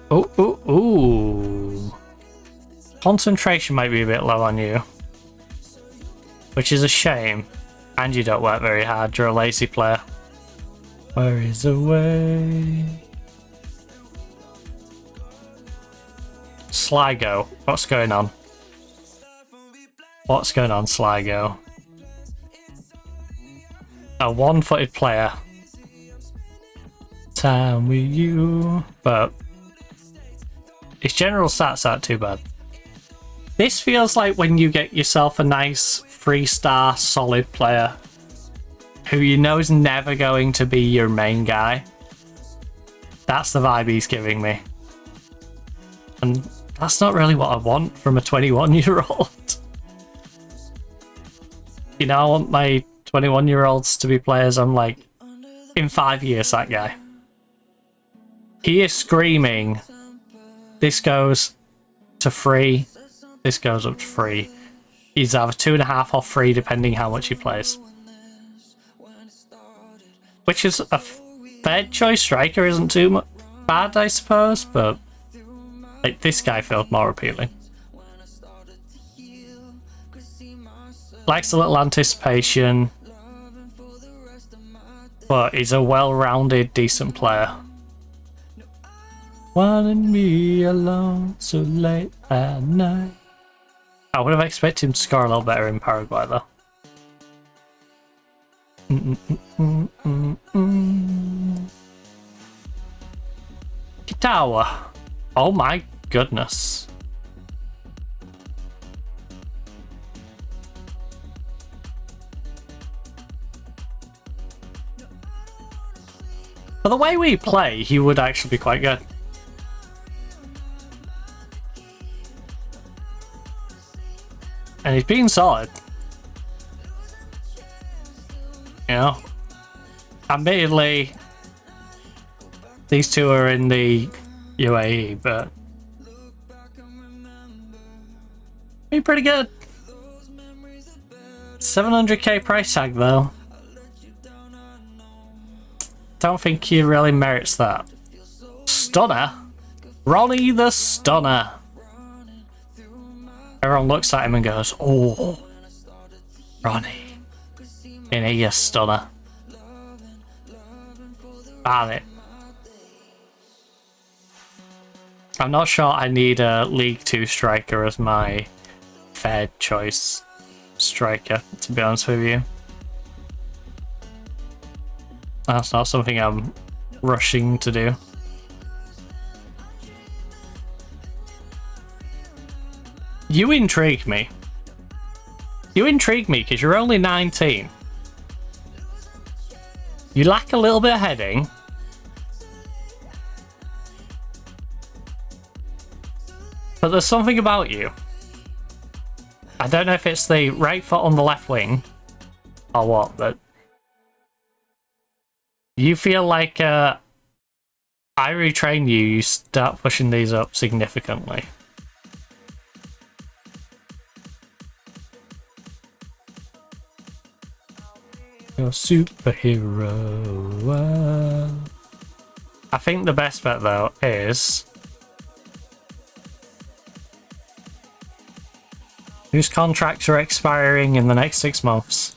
Oh. Concentration might be a bit low on you. Which is a shame. And you don't work very hard. You're a lazy player. Where is the way? Sligo. What's going on? What's going on, Sligo? A one-footed player. Time with you. But his general stats aren't too bad. This feels like when you get yourself a nice 3-star solid player who you know is never going to be your main guy. That's the vibe he's giving me. And that's not really what I want from a 21-year-old. You know, I want my 21-year-olds to be players I'm like, in 5 years, that guy. He is screaming, this goes to free, this goes up to free. He's either 2.5 or 3 depending how much he plays. Which is a fair choice. Striker isn't too bad, I suppose, but like, this guy felt more appealing. Likes a little anticipation, but he's a well-rounded, decent player. Wanting me alone so late at night. I would have expected him to score a little better in Paraguay, though. Kitawa. Oh my goodness. For the way we play, he would actually be quite good. And he's been solid. You know, admittedly, these two are in the UAE, but he's pretty good. 700k price tag though. Don't think he really merits that. Stunner? Ronnie the Stunner. Everyone looks at him and goes, oh, Ronnie. In a stunner. Ban it. I'm not sure I need a League 2 striker as my fair choice striker, to be honest with you. That's not something I'm rushing to do. You intrigue me. You intrigue me because you're only 19. You lack a little bit of heading. But there's something about you. I don't know if it's the right foot on the left wing or what, but you feel like I retrain you, you start pushing these up significantly. Your superhero. I think the best bet though is whose contracts are expiring in the next 6 months.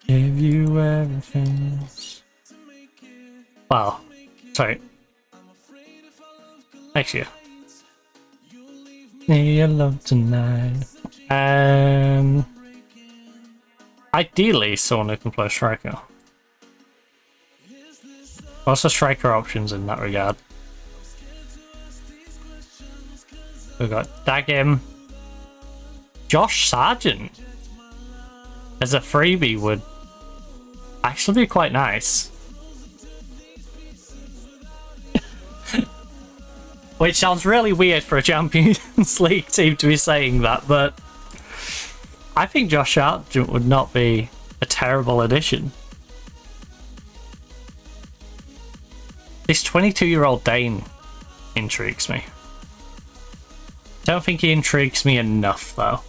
Give you everything. Well, sorry. Next year. Leave alone tonight. Ideally, someone who can play striker. What's the striker options in that regard? We've got Dagim. Josh Sargent as a freebie would actually be quite nice. Which sounds really weird for a Champions League team to be saying that, but I think Josh Sargent would not be a terrible addition. This 22-year-old Dane intrigues me. Don't think he intrigues me enough, though.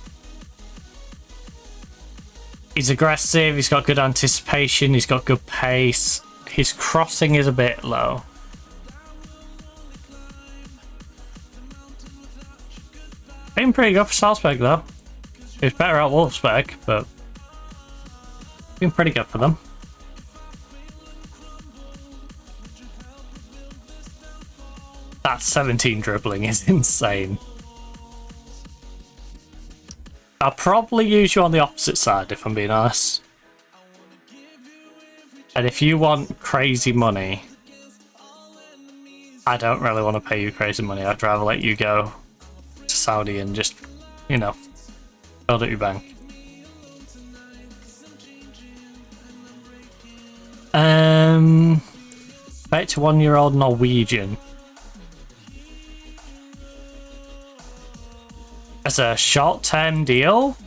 He's aggressive, he's got good anticipation, he's got good pace. His crossing is a bit low. Been pretty good for Salzburg, though. He was better at Wolfsburg, but been pretty good for them. That 17 dribbling is insane. I'll probably use you on the opposite side, if I'm being honest. And if you want crazy money, I don't really want to pay you crazy money. I'd rather let you go to Saudi and just, you know, build up your bank. 31-year-old Norwegian. As a short-term deal?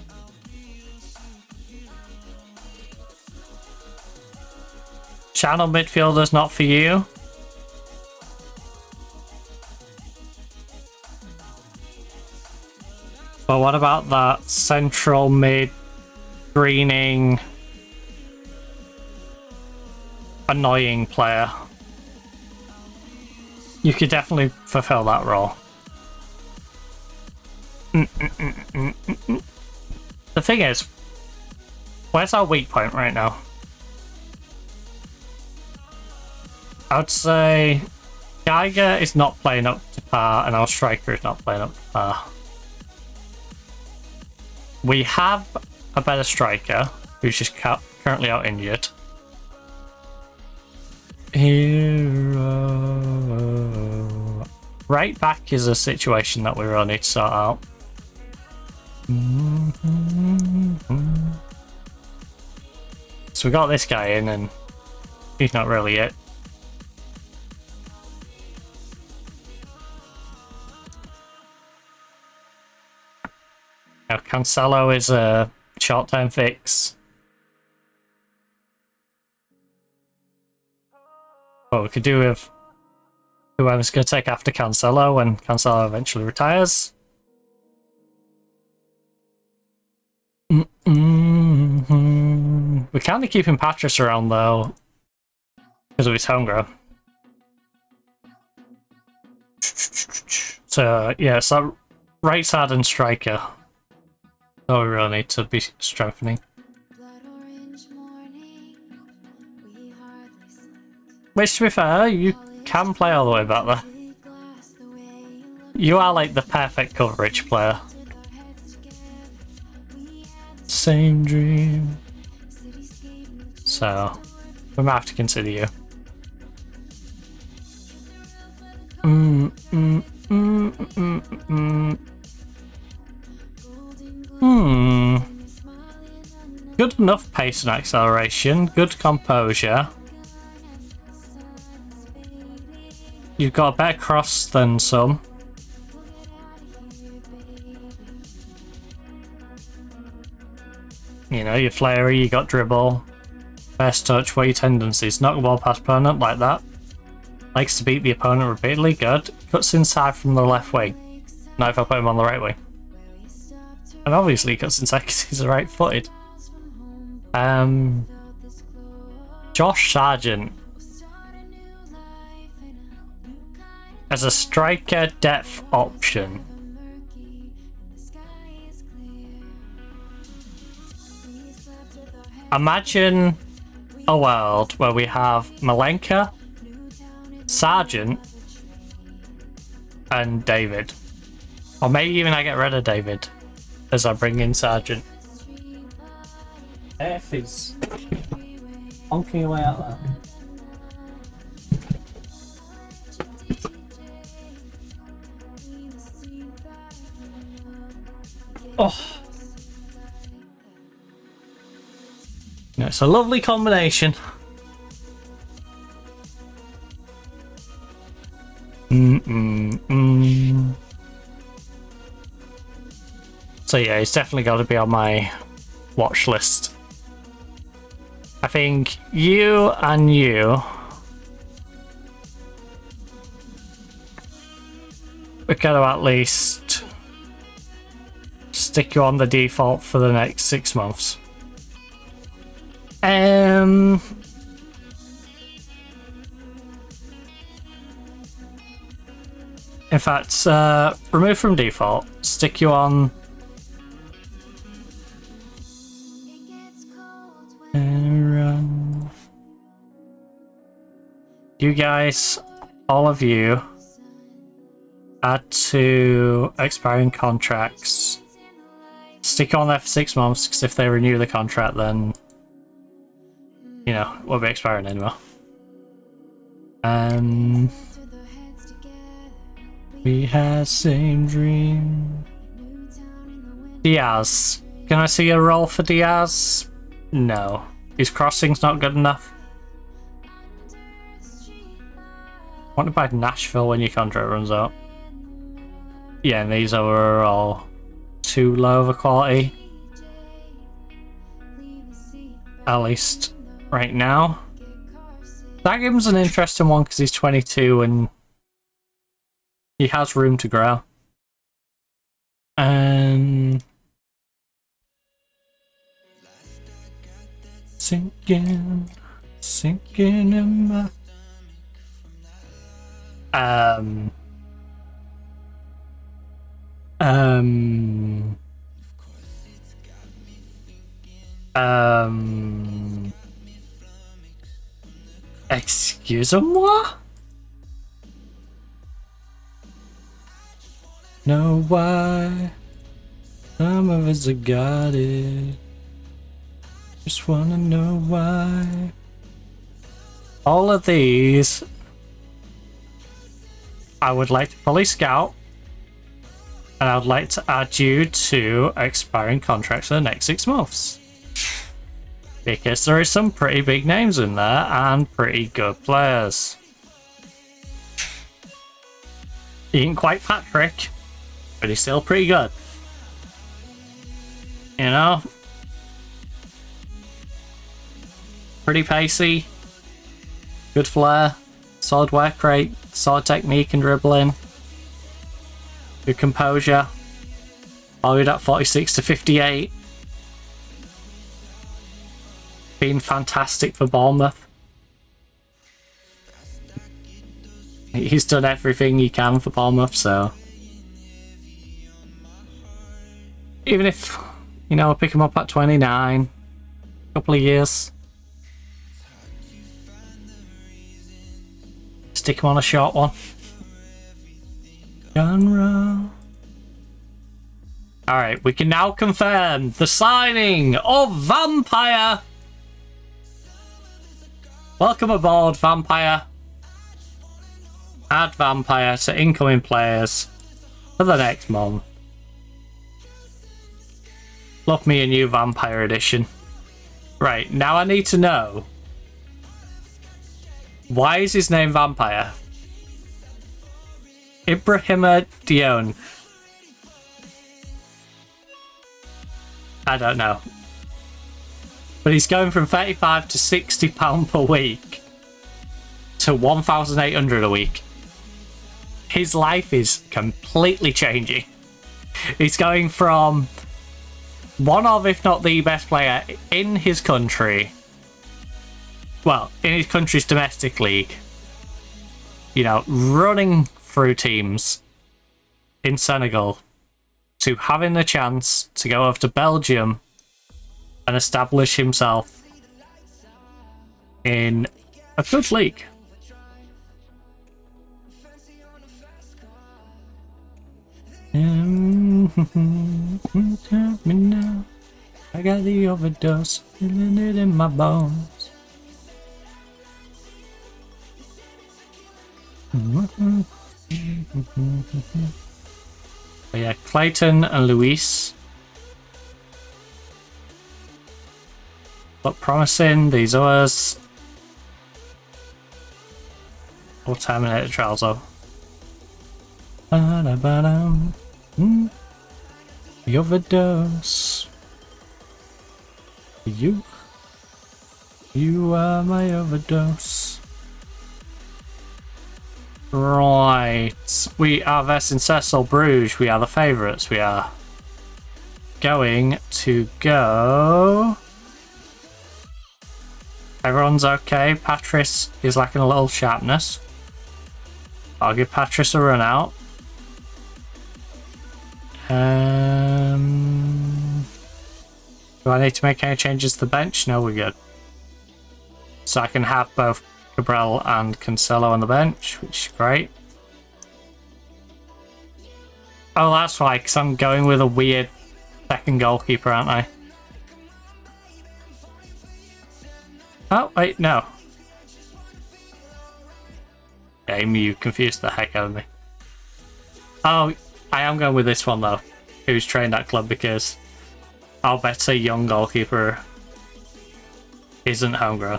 Channel midfielder's not for you? But what about that central mid greening annoying player? You could definitely fulfill that role. The thing is, where's our weak point right now? I'd say Geiger is not playing up to par and our striker is not playing up to par. We have a better striker who's just currently out injured. Hero. Right back is a situation that we really need to sort out. So we got this guy in and he's not really it. Now Cancelo is a short-term fix. What we could do with whoever's going to take after Cancelo when Cancelo eventually retires. We're kind of keeping Patras around though because of his homegrown. So yeah, so right side and striker. So we really need to be strengthening. Which, to be fair, you can play all the way back there. You are like the perfect coverage player. Same dream. So, we might have to consider you. Good enough pace and acceleration, good composure. You've got a better cross than some. You know, you're flary, you got dribble. Best touch, what are your tendencies? Knock the ball past opponent like that. Likes to beat the opponent repeatedly, good. Cuts inside from the left wing. Not if I put him on the right wing. And obviously, because he's right-footed. Josh Sargent. As a striker depth option. Imagine a world where we have Malenka, Sargent, and David. Or maybe even I get rid of David as I bring in Sargent. F is honking away out there. Oh. No, it's a lovely combination. So yeah, it's definitely got to be on my watch list. I think you and you, we're going to at least stick you on the default for the next 6 months. In fact, remove from default, stick you on. You guys, all of you, add to expiring contracts. Stick on there for 6 months, because if they renew the contract, then you know, we'll be expiring anyway. We had same dream. Diaz. Can I see a role for Diaz? No. His crossing's not good enough. I want to buy Nashville when your contract runs out. Yeah, and these are all too low of a quality. At least right now. That gives him an interesting one because he's 22 and he has room to grow. Sinking in my Excusez-moi? Know why some of us have got it. Just wanna know why. All of these I would like to fully scout, and I would like to add you to expiring contracts for the next 6 months. Because there is some pretty big names in there and pretty good players. He ain't quite Patrick, but he's still pretty good. You know? Pretty pacey. Good flair. Solid work rate. Solid technique and dribbling. Good composure. Valued at 46 to 58. Been fantastic for Bournemouth. He's done everything he can for Bournemouth, so even if, you know, I pick him up at 29, a couple of years, stick him on a short one. Genre. Alright, we can now confirm the signing of Vampire. Welcome aboard, Vampire. Add Vampire to incoming players for the next month. Love me a new Vampire edition. Right, now I need to know, why is his name Vampire? Ibrahima Dione. I don't know. But he's going from £35 to £60 per week to 1,800 a week. His life is completely changing. He's going from one of, if not the best player in his country. Well, in his country's domestic league. You know, running through teams in Senegal to having the chance to go over to Belgium and establish himself in a good league. I got the overdose, feeling it in my bones. But yeah, Clayton and Luis look promising. These others will terminate the trials though. The overdose. You are my overdose. Right, we are versing Cecil Bruges. We are the favourites. We are going to go. Everyone's okay. Patrice is lacking a little sharpness. I'll give Patrice a run out. Do I need to make any changes to the bench? No, we're good. So I can have both Cabral and Cancelo on the bench, which is great. Oh, that's why, because I'm going with a weird second goalkeeper, aren't I? Oh, wait, no. Game, you confused the heck out of me. Oh, I am going with this one, though, who's trained at club, because I'll bet a young goalkeeper isn't homegrown.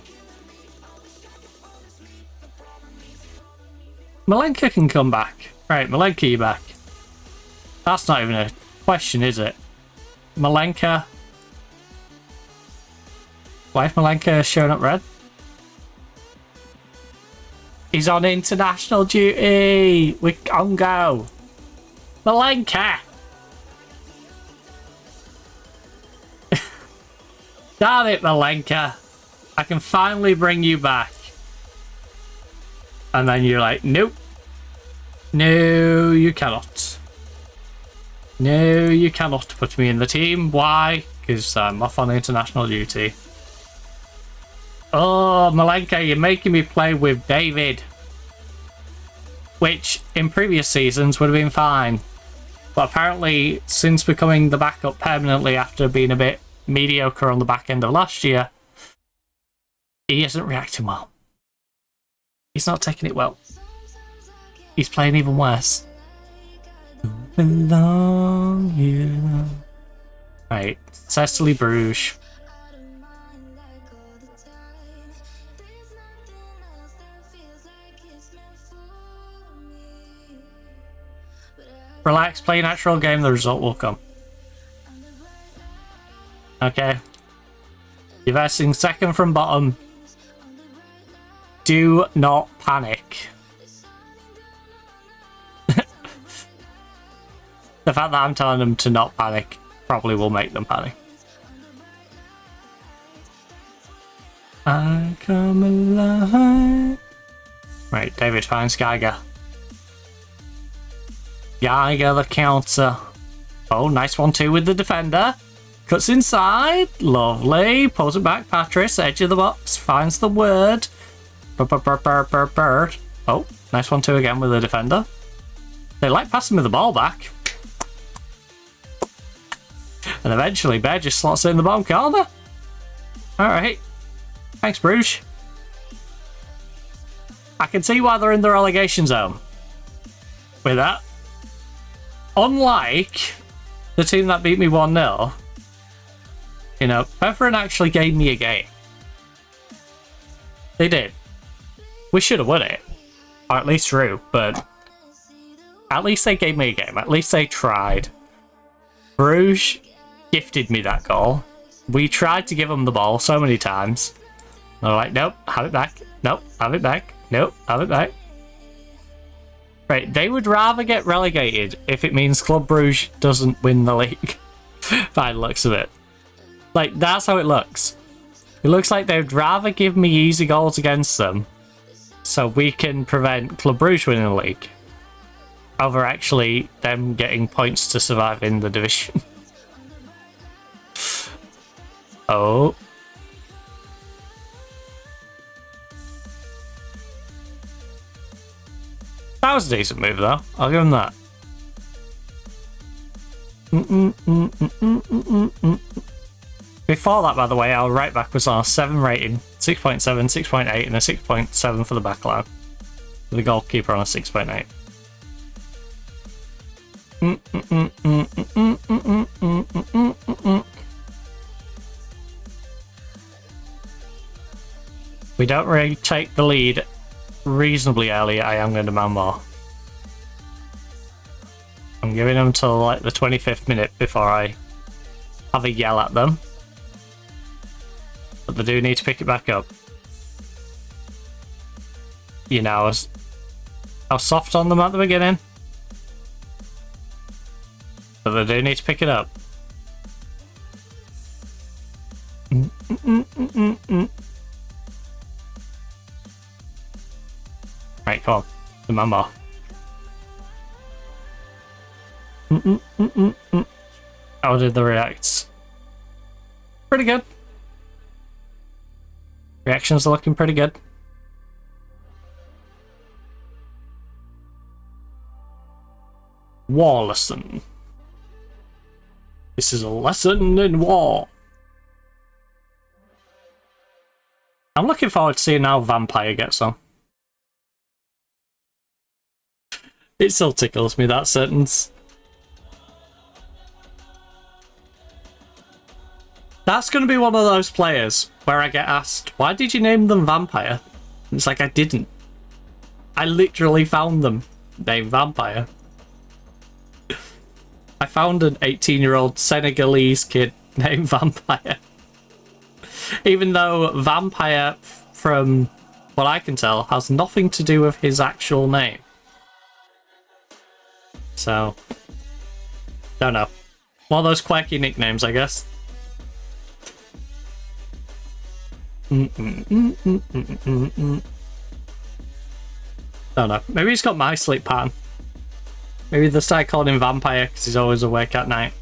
Malenka can come back. Right, Malenka, you back. That's not even a question, is it? Malenka. Why is Malenka showing up red? He's on international duty with Congo. Malenka! Damn it, Malenka. I can finally bring you back. And then you're like, nope. No, you cannot. No, you cannot put me in the team. Why? Because I'm off on international duty. Oh, Malenka, you're making me play with David. Which, in previous seasons, would have been fine. But apparently, since becoming the backup permanently after being a bit mediocre on the back end of last year, he isn't reacting well. He's not taking it well. He's playing even worse. Belong here. Right, Cecily Bruges. Relax, play a natural game, the result will come. Okay. You're versing second from bottom. Do not panic. The fact that I'm telling them to not panic probably will make them panic. I come alive. Right, David finds Geiger. Geiger the counter. Oh, nice 1-2 with the defender. Cuts inside. Lovely. Pulls it back. Patrice, edge of the box. Finds the word. Bird. Oh, nice 1-2 again with the defender. They like passing me the ball back. And eventually, Bear just slots it in the bottom corner. Alright. Thanks, Bruges. I can see why they're in the relegation zone. With that. Unlike the team that beat me 1-0, you know, Beveren actually gave me a game. They did. We should have won it. Or at least drew, but at least they gave me a game. At least they tried. Bruges gifted me that goal. We tried to give them the ball so many times. They're like, nope, have it back. Nope, have it back. Nope, have it back. Right, they would rather get relegated if it means Club Bruges doesn't win the league. by the looks of it. Like, that's how it looks. It looks like they'd rather give me easy goals against them so we can prevent Club Brugge winning the league over actually them getting points to survive in the division. Oh. That was a decent move, though. I'll give him that. Before that, by the way, our right back was on a 7 rating, 6.7, 6.8, and a 6.7 for the back line. The goalkeeper on a 6.8. We don't really take the lead reasonably early. I am going to demand more. I'm giving them till like the 25th minute before I have a yell at them. But they do need to pick it back up. You know, I was soft on them at the beginning. But they do need to pick it up. Right, come on. Demand more. How did the reacts? Pretty good. Reactions are looking pretty good. War lesson. This is a lesson in war. I'm looking forward to seeing how Vampire gets on. It still tickles me, that sentence. That's going to be one of those players where I get asked, why did you name them Vampire? And it's like, I didn't. I literally found them named Vampire. I found an 18-year-old Senegalese kid named Vampire. Even though Vampire, from what I can tell, has nothing to do with his actual name. So, don't know. One of those quirky nicknames, I guess. Don't know. Maybe he's got my sleep pattern. Maybe they started calling him Vampire because he's always awake at night.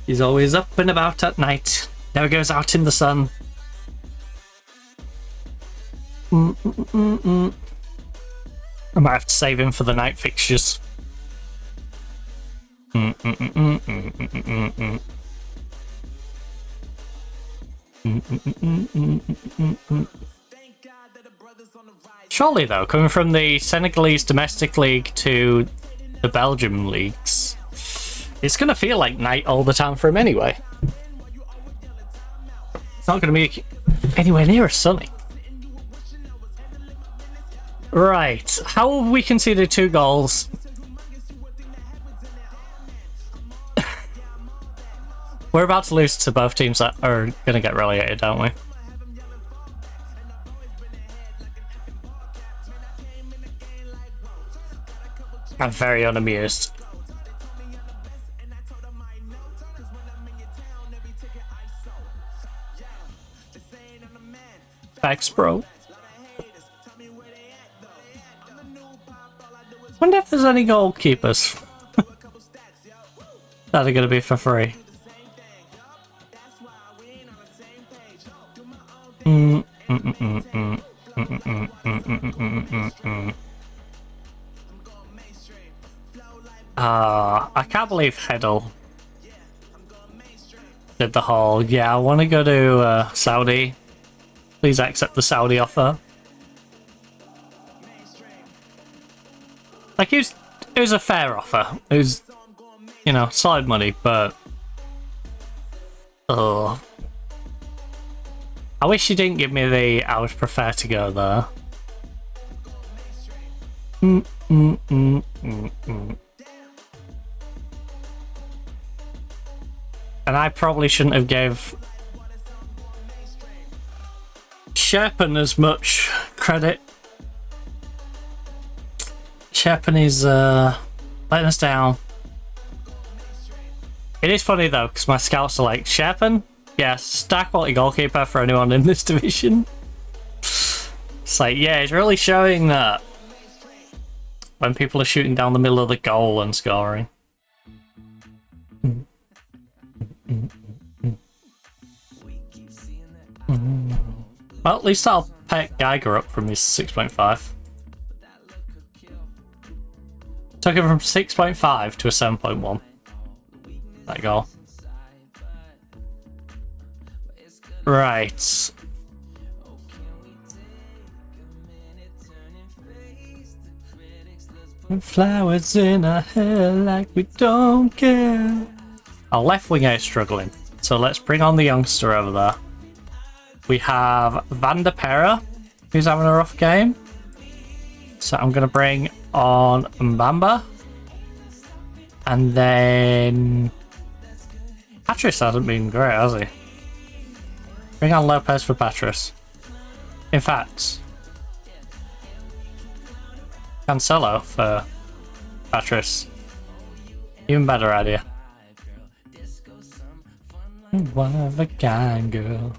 He's always up and about at night. Never goes out in the sun. I might have to save him for the night fixtures. Surely, though, coming from the Senegalese domestic league to the Belgian leagues, it's going to feel like night all the time for him anyway. It's not going to be anywhere near as sunny. Right, how have we conceded 2 goals? We're about to lose to both teams that are going to get relegated, aren't we? I'm very unamused. Thanks, bro. Wonder if there's any goalkeepers that are going to be for free. I can't believe Heddle did the whole, yeah, I want to go to Saudi. Please accept the Saudi offer. Like, it was a fair offer. It was, you know, solid money, but... I wish you didn't give me the I would prefer to go there. And I probably shouldn't have gave Sherpen as much credit. Sherpen is letting us down. It is funny though, because my scouts are like, Sherpen? Yeah, star quality goalkeeper for anyone in this division. It's like, yeah, it's really showing that when people are shooting down the middle of the goal and scoring. Well, at least I'll pick Geiger up from his 6.5. Took him from 6.5 to a 7.1. That goal. Right. Flowers in our hair like we don't care. Our left winger is struggling, so let's bring on the youngster over there. We have Van der Pera, who's having a rough game. So I'm going to bring on Mbamba. And then Patrice hasn't been great, has he? Bring on Lopez for Patrice. In fact, Cancelo for Patrice. Even better idea. One of a kind girl.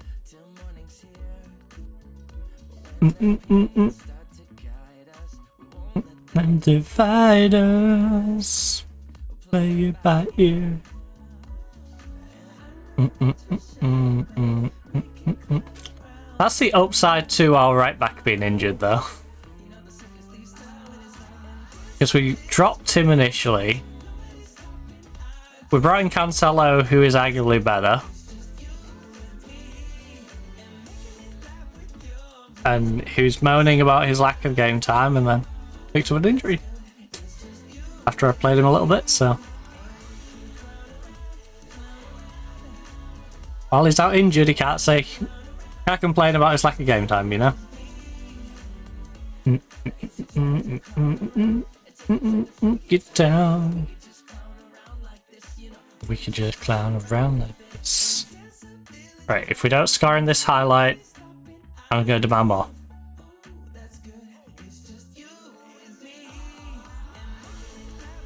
And divide us. Play it by ear. That's the upside to our right back being injured though. Because we dropped him initially. We brought in Cancelo, who is arguably better. And who's moaning about his lack of game time and then picked up an injury. After I played him a little bit, so. While he's out injured, he can't complain about his lack of game time, you know? Get down. We could just clown around like this. Right, if we don't score in this highlight, I'm going to demand more.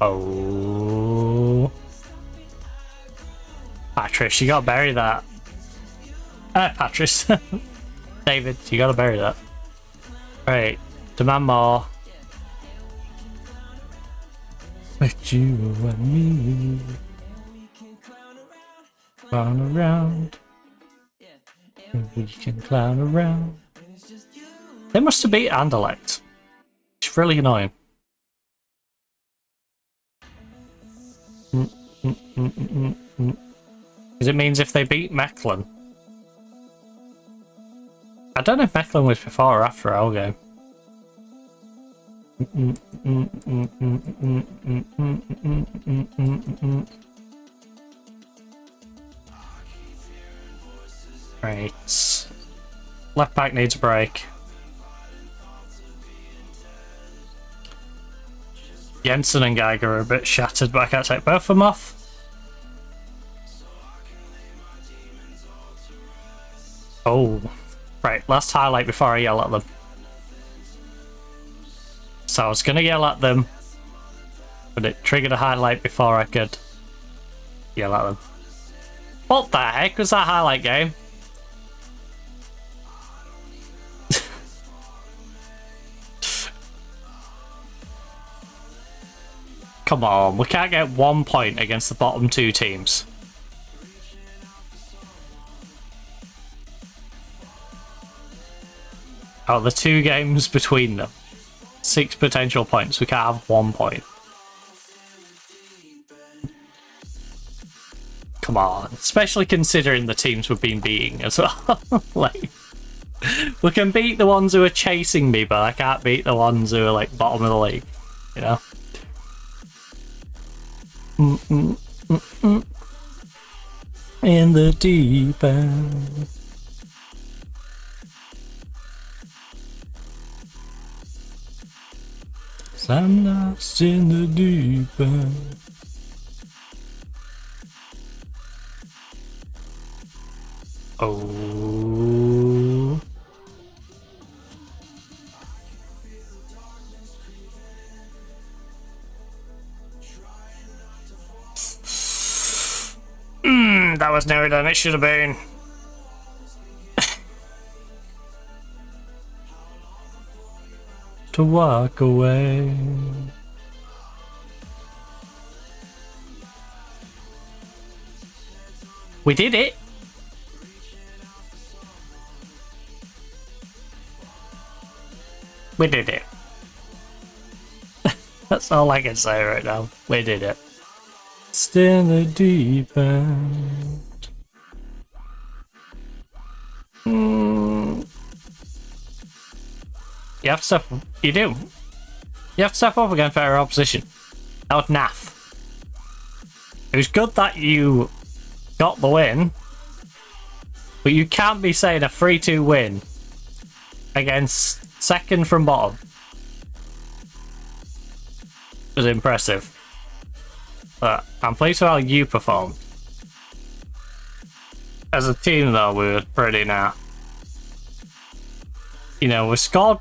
Oh. Patrice, you gotta bury that. Patrice. David, you gotta bury that. Right, demand more. With you and me. Clown around. We can clown around. They must have beat Anderlecht. It's really annoying. Because it means if they beat Mechelen. I don't know if Mechelen was before or after our game. Right. Left back needs a break. Jensen and Geiger are a bit shattered, but I can't take both of them off. Oh. Right, last highlight before I yell at them. So I was going to yell at them, but it triggered a highlight before I could yell at them. What the heck was that highlight game? Come on, we can't get 1 point against the bottom two teams. Out of the 2 games between them, 6 potential points, we can't have 1 point. Come on, especially considering the teams we've been beating as well. Like, we can beat the ones who are chasing me, but I can't beat the ones who are like bottom of the league, you know? In the deep end. I'm lost in the deep end. Oh. that was nearer than it should have been. To walk away. We did it. We did it. That's all I can say right now. We did it. Still the deep end. You have to step. You do. You have to step up against better opposition. That was naff. It was good that you got the win, but you can't be saying a 3-2 win against second from bottom was impressive. But I'm pleased with how you performed. As a team, though, we were pretty naff. You know, we scored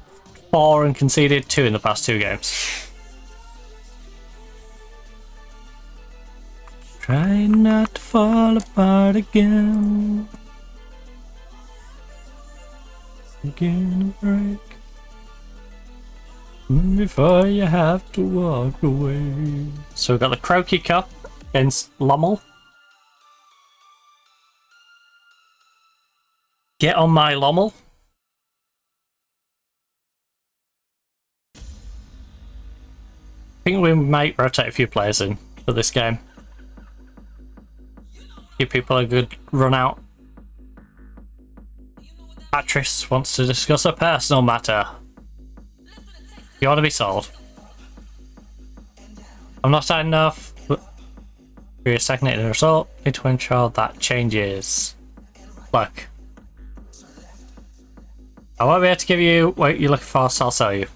4 and conceded 2 in the past 2 games. Try not to fall apart again. Again a break. Before you have to walk away. So we've got the Croaky Cup against Lommel. Get on my Lommel. I think we might rotate a few players in for this game. Give people a good run out. Patrice wants to discuss a personal matter. You want to be sold. I'm not sad enough. You're a second in the result. Need to ensure that changes. Look. I won't be able to give you what you're looking for, so I'll sell you.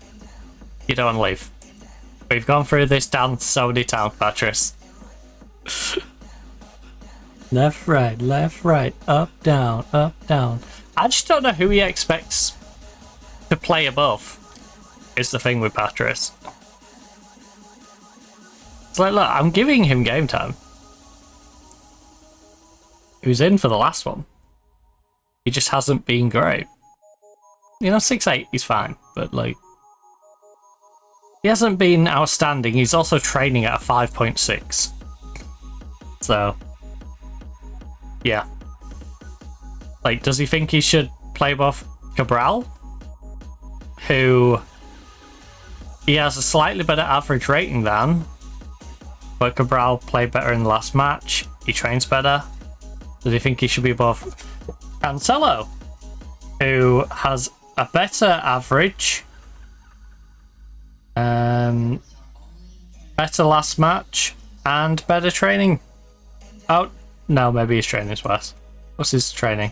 You don't want to leave. We've gone through this dance so many times, Patrice. Left, right, up, down, up, down. I just don't know who he expects to play above, is the thing with Patrice. It's like, look, I'm giving him game time. He was in for the last one. He just hasn't been great. You know, 6'8", he's fine, but like... he hasn't been outstanding. He's also training at a 5.6. So... yeah. Like, does he think he should play above Cabral? Who... he has a slightly better average rating than, but Cabral played better in the last match. He trains better. Does he think he should be above Cancelo, who has a better average, better last match, and better training? Oh, no, maybe his training is worse. What's his training?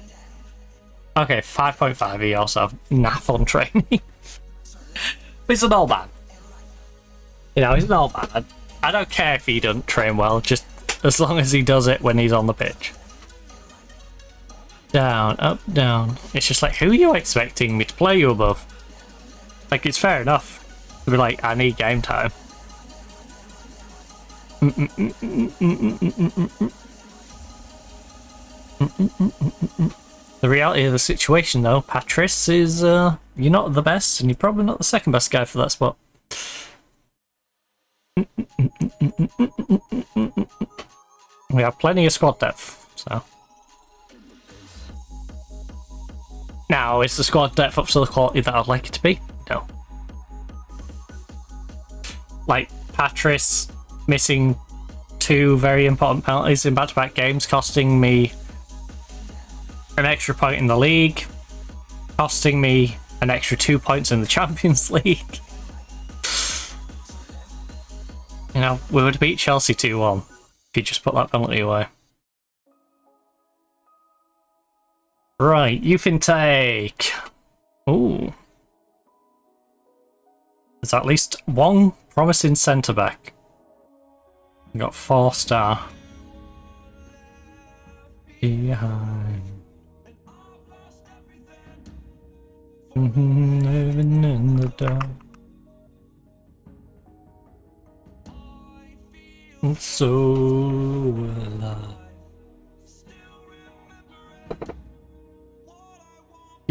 Okay, 5.5. He also have naff on training. He's an old man. You know, he's an old man. I don't care if he doesn't train well, just as long as he does it when he's on the pitch. Down, up, down. It's just like, who are you expecting me to play you above? Like, it's fair enough to be like, I need game time. The reality of the situation, though, Patrice, is you're not the best, and you're probably not the second best guy for that spot. We have plenty of squad depth, so. Now, is the squad depth up to the quality that I'd like it to be? No. Like, Patrice missing 2 very important penalties in back-to-back games, costing me an extra point in the league, costing me an extra 2 points in the Champions League. You know, we would beat Chelsea 2-1 if you just put that penalty away. Right, youth intake. Ooh. There's at least one promising centre-back. We got 4-star. Behind. Living in the dark. So alive.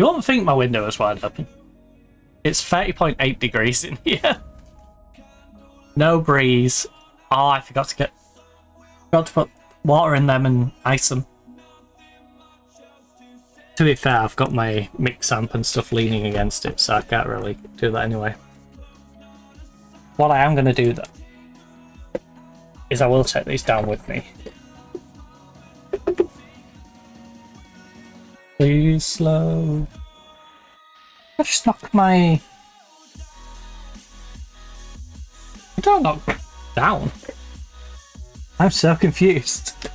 You wouldn't think my window is wide open. It's 30.8 degrees in here. No breeze. Oh, I forgot to put water in them and ice them. To be fair, I've got my mix amp and stuff leaning against it, so I can't really do that anyway. What I am going to do, though, is I will take these down with me. Please slow. I just knock my... I don't knock down. I'm so confused.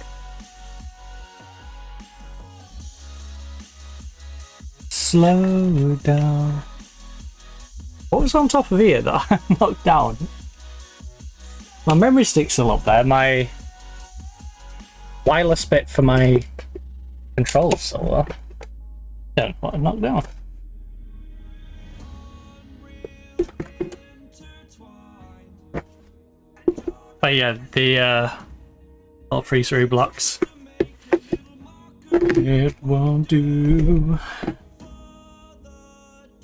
Slow down. What was on top of here that I knocked down? My memory stick's still up there. My wireless bit for my controls still there. Don't know what I knocked down. But yeah, the all freezery blocks. It won't do.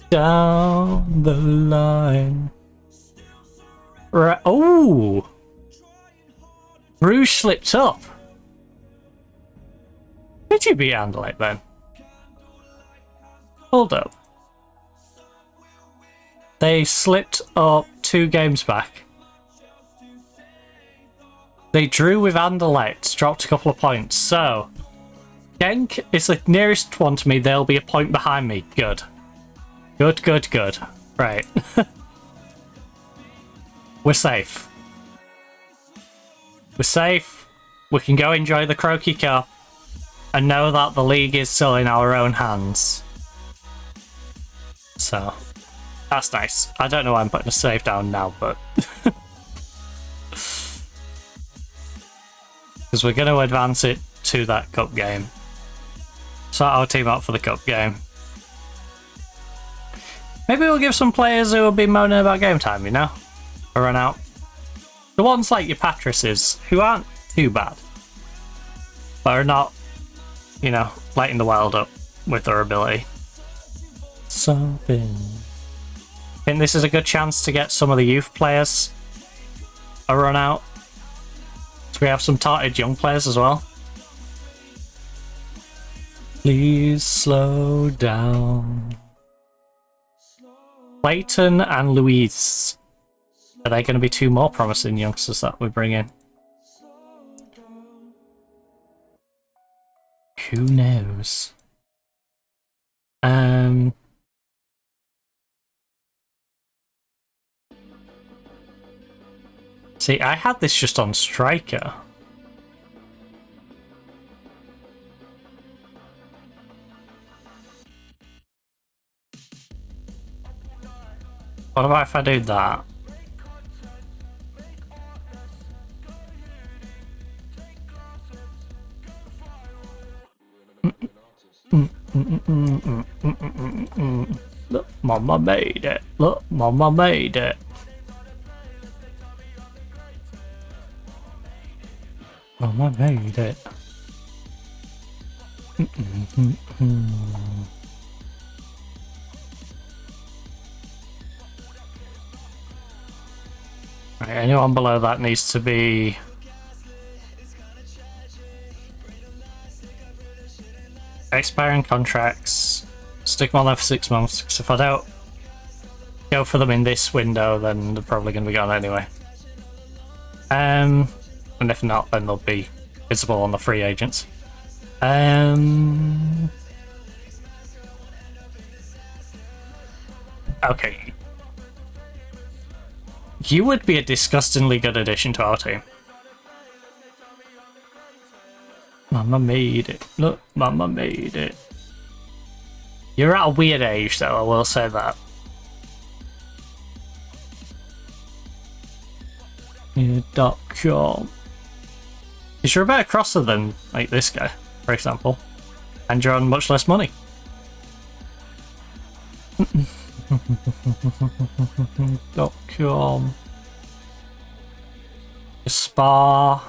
Down the line. Right. Oh! Rouge slipped up. Did you beat Anderlecht then? Hold up. They slipped up 2 games back. They drew with Anderlecht, dropped a couple of points. So, Genk is the nearest one to me. They'll be a point behind me. Good. Good, good, good. Right. We're safe. We're safe. We can go enjoy the Croquis Cup and know that the league is still in our own hands. So, that's nice. I don't know why I'm putting a save down now, but... Because we're going to advance it to that cup game. Sort our team out for the cup game. Maybe we'll give some players who have been moaning about game time, you know? A run out. The ones like your Patrices, who aren't too bad. But are not, you know, lighting the world up with their ability. Something. I think this is a good chance to get some of the youth players a run out. So we have some talented young players as well. Please slow down. Clayton and Louise. Are they going to be 2 more promising youngsters that we bring in? Who knows? See, I had this just on striker. What about if I do that? Look, Mama made it. Look, Mama made it. Mama made it. Right, anyone below that needs to be expiring contracts. Stick them on there for 6 months, because if I don't go for them in this window, then they're probably going to be gone anyway. And if not, then they'll be visible on the free agents. Okay. You would be a disgustingly good addition to our team. Mama made it. Look, Mama made it. You're at a weird age, though, I will say that. .com. Because you're a better crosser than, like, this guy, for example. And you're on much less money. .com. Gaspar.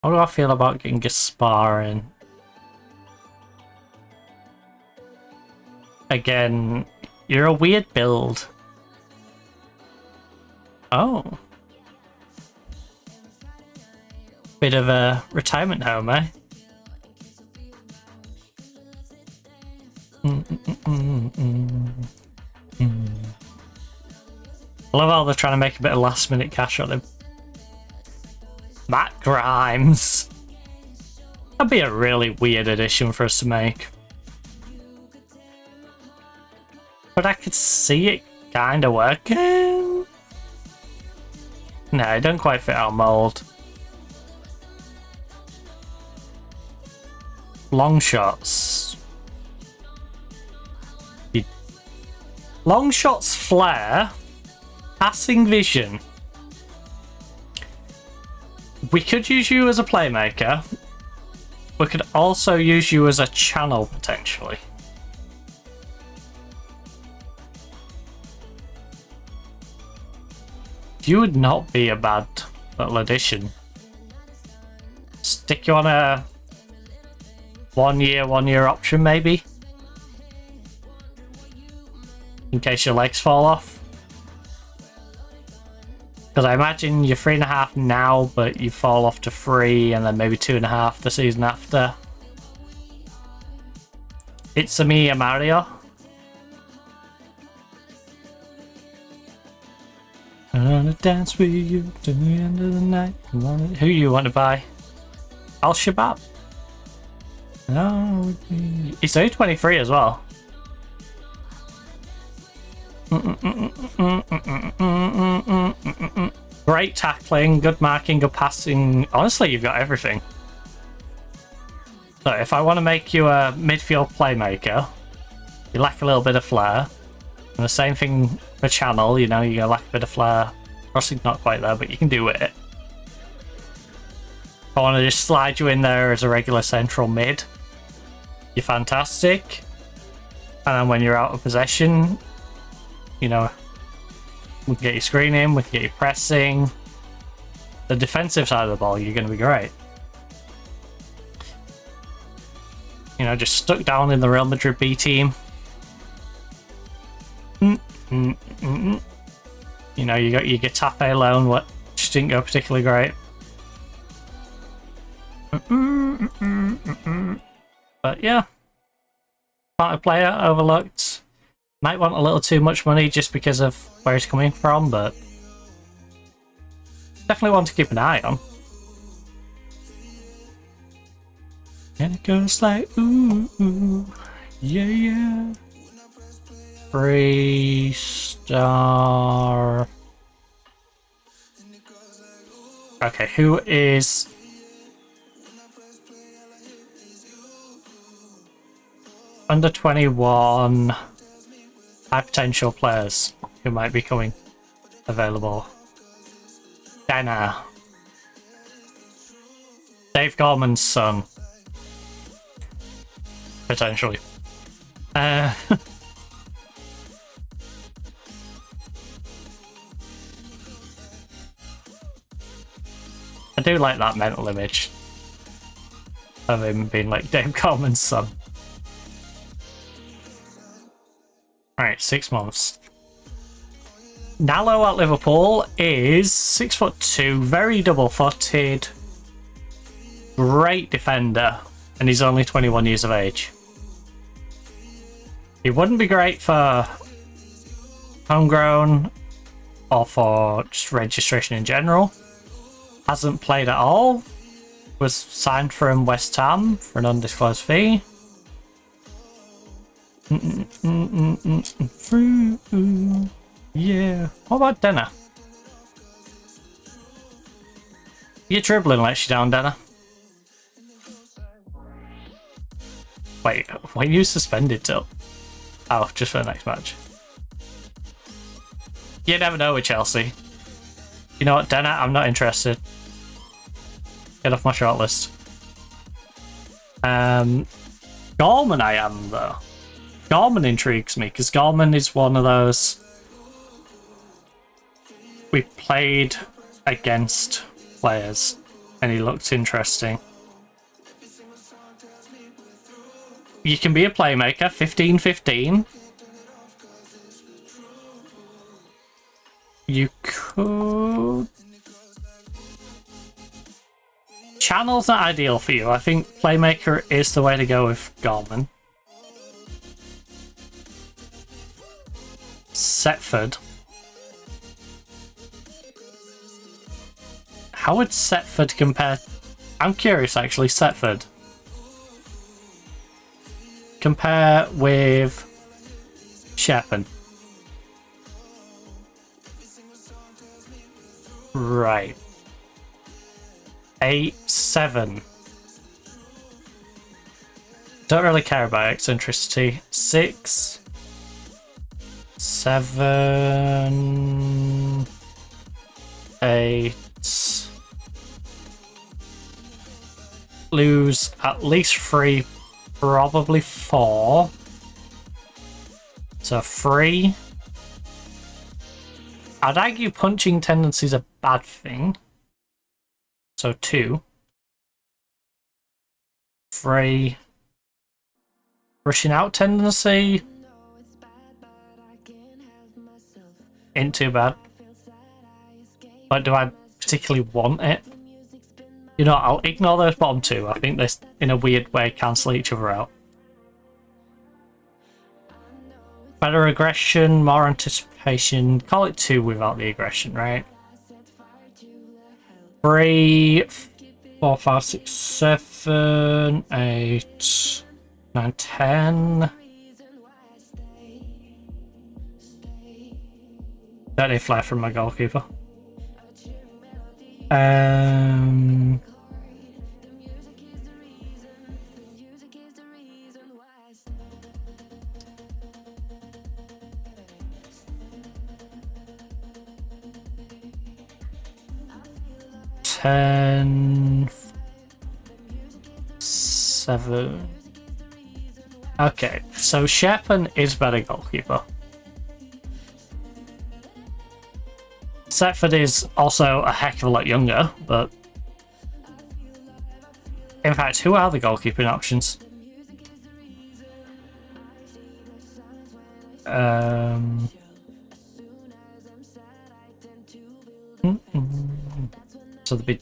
How do I feel about getting Gaspar in? Again, you're a weird build. Oh. Bit of a retirement home, eh? I love how they're trying to make a bit of last minute cash on him. Matt Grimes. That'd be a really weird addition for us to make. But I could see it kind of working. No, it doesn't quite fit our mold. Long shots. Long shots flair. Passing vision. We could use you as a playmaker. We could also use you as a channel potentially. You would not be a bad little addition. Stick you on a 1 year option maybe. In case your legs fall off. Because I imagine you're 3.5 now, but you fall off to 3 and then maybe 2.5 the season after. It's a me, Mario. I wanna dance with you to the end of the night. Who you want to buy? Al Shabab. No, he's only 23 as well. Great tackling, good marking, good passing. Honestly, you've got everything. So if I want to make you a midfield playmaker, you lack a little bit of flair. And the same thing for channel, you know, you lack a bit of flair. Crossing's not quite there, but you can do it. If I want to just slide you in there as a regular central mid, you're fantastic. And then when you're out of possession, you know, we can get you screening, we can get you pressing. The defensive side of the ball, you're going to be great. You know, just stuck down in the Real Madrid B team. You know, you got your Getafe loan, what just didn't go particularly great. But yeah, part of player overlooked. Might want a little too much money just because of where he's coming from, but definitely one to keep an eye on. And it goes like ooh, ooh, yeah, yeah. 3-star. Okay, who is under 21 high potential players who might be coming available? Dana. Dave Gorman's son. Potentially. I do like that mental image of him being like Dave Gorman's son. Alright, 6 months. Nallo at Liverpool is 6'2", very double-footed, great defender, and he's only 21 years of age. He wouldn't be great for homegrown or for just registration in general. Hasn't played at all. Was signed from West Ham for an undisclosed fee. Yeah. What about Denner? Your dribbling lets you down, Denner. Wait, when you suspended till? Oh, just for the next match. You never know with Chelsea. You know what, Denner? I'm not interested. Get off my shortlist. Gorman I am, though. Gorman intrigues me, because Gorman is one of those... We played against players, and he looked interesting. You can be a playmaker, 15-15. you could... Channel's not ideal for you. I think Playmaker is the way to go with Gorman. Setford. How would Setford compare? I'm curious actually, Setford. Compare with Shepard. Right. 8-7. Don't really care about eccentricity. 6, 7, 8. Lose at least 3, probably 4. So 3. I'd argue punching tendency is a bad thing. So 2. 3. Rushing out tendency. Ain't too bad. But do I particularly want it? You know, I'll ignore those bottom 2. I think they, in a weird way, cancel each other out. Better aggression, more anticipation. Call it 2 without the aggression, right? 3, 4, 5, 6, 7, 8, 9, 10. Don't need flair from my goalkeeper. 10, 7. Okay, so Sherpen is better goalkeeper. Setford is also a heck of a lot younger, but in fact, who are the goalkeeping options? So there'd be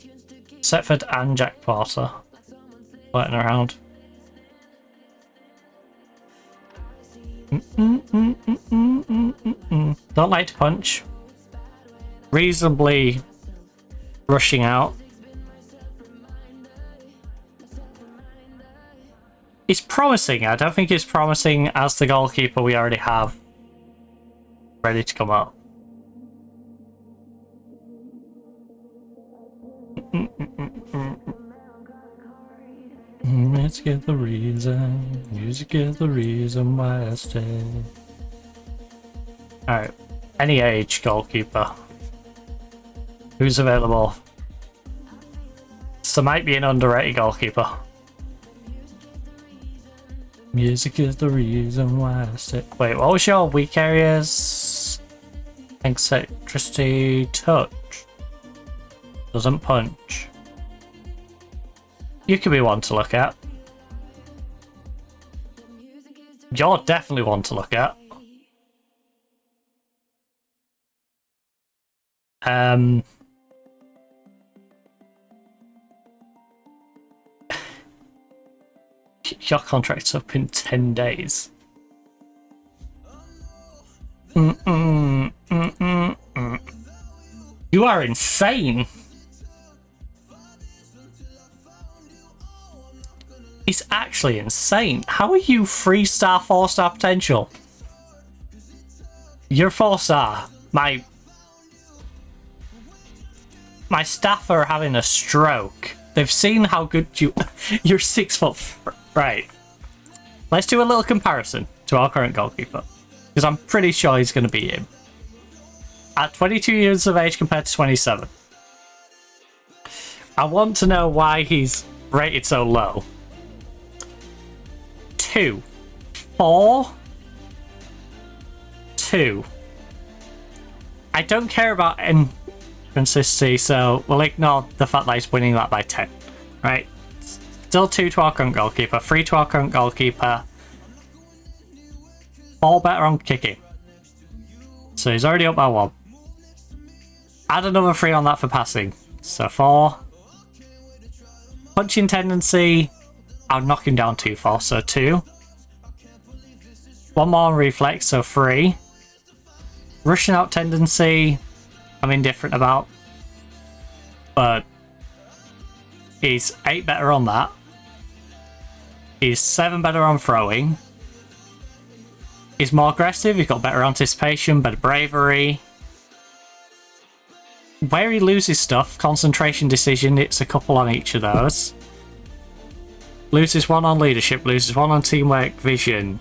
Setford and Jack Porter floating around. Don't like to punch. Reasonably rushing out. It's promising. I don't think it's promising as the goalkeeper we already have ready to come up. Music is the reason. Music is the reason why I stay. Alright. Any age goalkeeper. Who's available? So might be an underrated goalkeeper. Music is the reason why I stay. Wait, what was your weak areas? Eccentricity, touch. Doesn't punch. You could be one to look at. You're definitely one to look at. Your contract's up in 10 days. You are insane. It's actually insane. How are you 3-star, 4-star potential? You're 4-star. My staff are having a stroke. They've seen how good you're 6 foot. Right. Let's do a little comparison to our current goalkeeper, because I'm pretty sure he's going to beat him. At 22 years of age compared to 27. I want to know why he's rated so low. 2, 4, 2. I don't care about inconsistency, so we'll ignore the fact that he's winning that by 10. Right? Still 2 to our current goalkeeper, 3 to our current goalkeeper. 4 better on kicking. So he's already up by 1. Add another 3 on that for passing. So 4. Punching tendency, I'll knock him down 2 for, so 2. 1 more on reflex, so 3. Rushing out tendency, I'm indifferent about. But he's 8 better on that. He's 7 better on throwing. He's more aggressive, he's got better anticipation, better bravery. Where he loses stuff, concentration, decision, it's a couple on each of those. Loses 1 on leadership, loses 1 on teamwork, vision.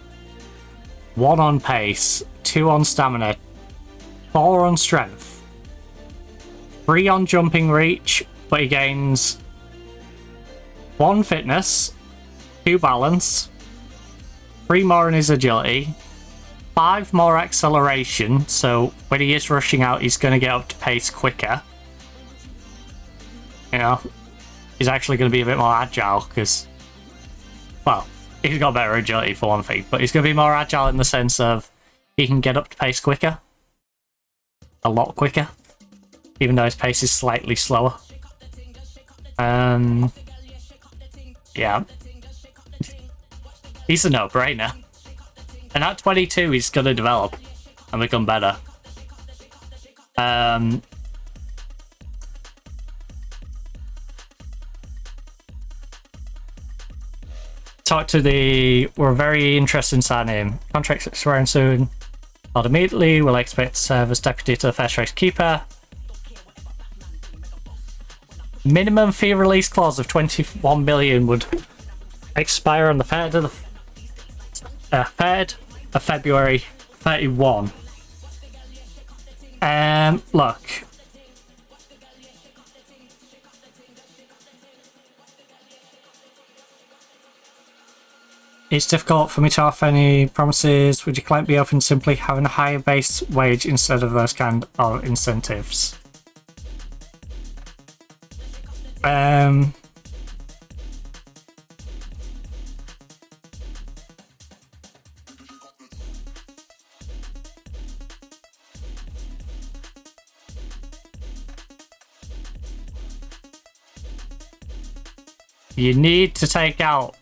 1 on pace, 2 on stamina, 4 on strength. 3 on jumping reach, but he gains 1 fitness, 2 balance, 3 more in his agility, 5 more acceleration, so when he is rushing out, he's going to get up to pace quicker. You know, he's actually going to be a bit more agile because, well, he's got better agility for one thing, but he's going to be more agile in the sense of he can get up to pace quicker. A lot quicker. Even though his pace is slightly slower. Yeah. He's a no-brainer. And at 22, he's going to develop and become better. Talk to the... We're very interested in signing him. Contract's expiring soon. Not immediately. We'll expect to serve as deputy to the first race keeper. Minimum fee release clause of 21 million would expire on the 3rd of February 31. Look. It's difficult for me to offer any promises. Would your client be open to simply having a higher base wage instead of those kind of incentives? You need to take out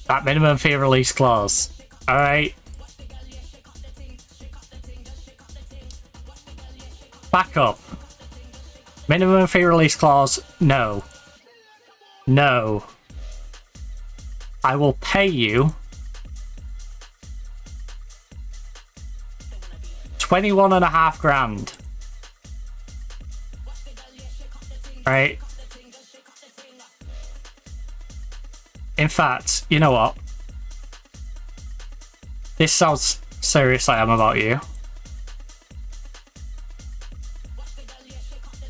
that minimum fee release clause. Alright. Back up. Minimum fee release clause, no. No. I will pay you 21.5 grand. Right? In fact, you know what? This sounds serious I am about you.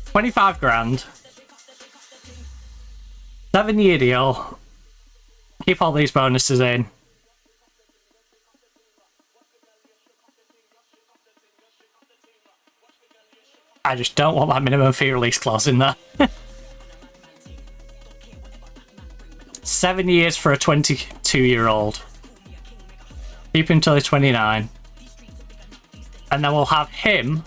25 grand. 7-year deal. Keep all these bonuses in. I just don't want that minimum fee release clause in there. 7 years for a 22-year-old. Keep him till he's 29. And then we'll have him,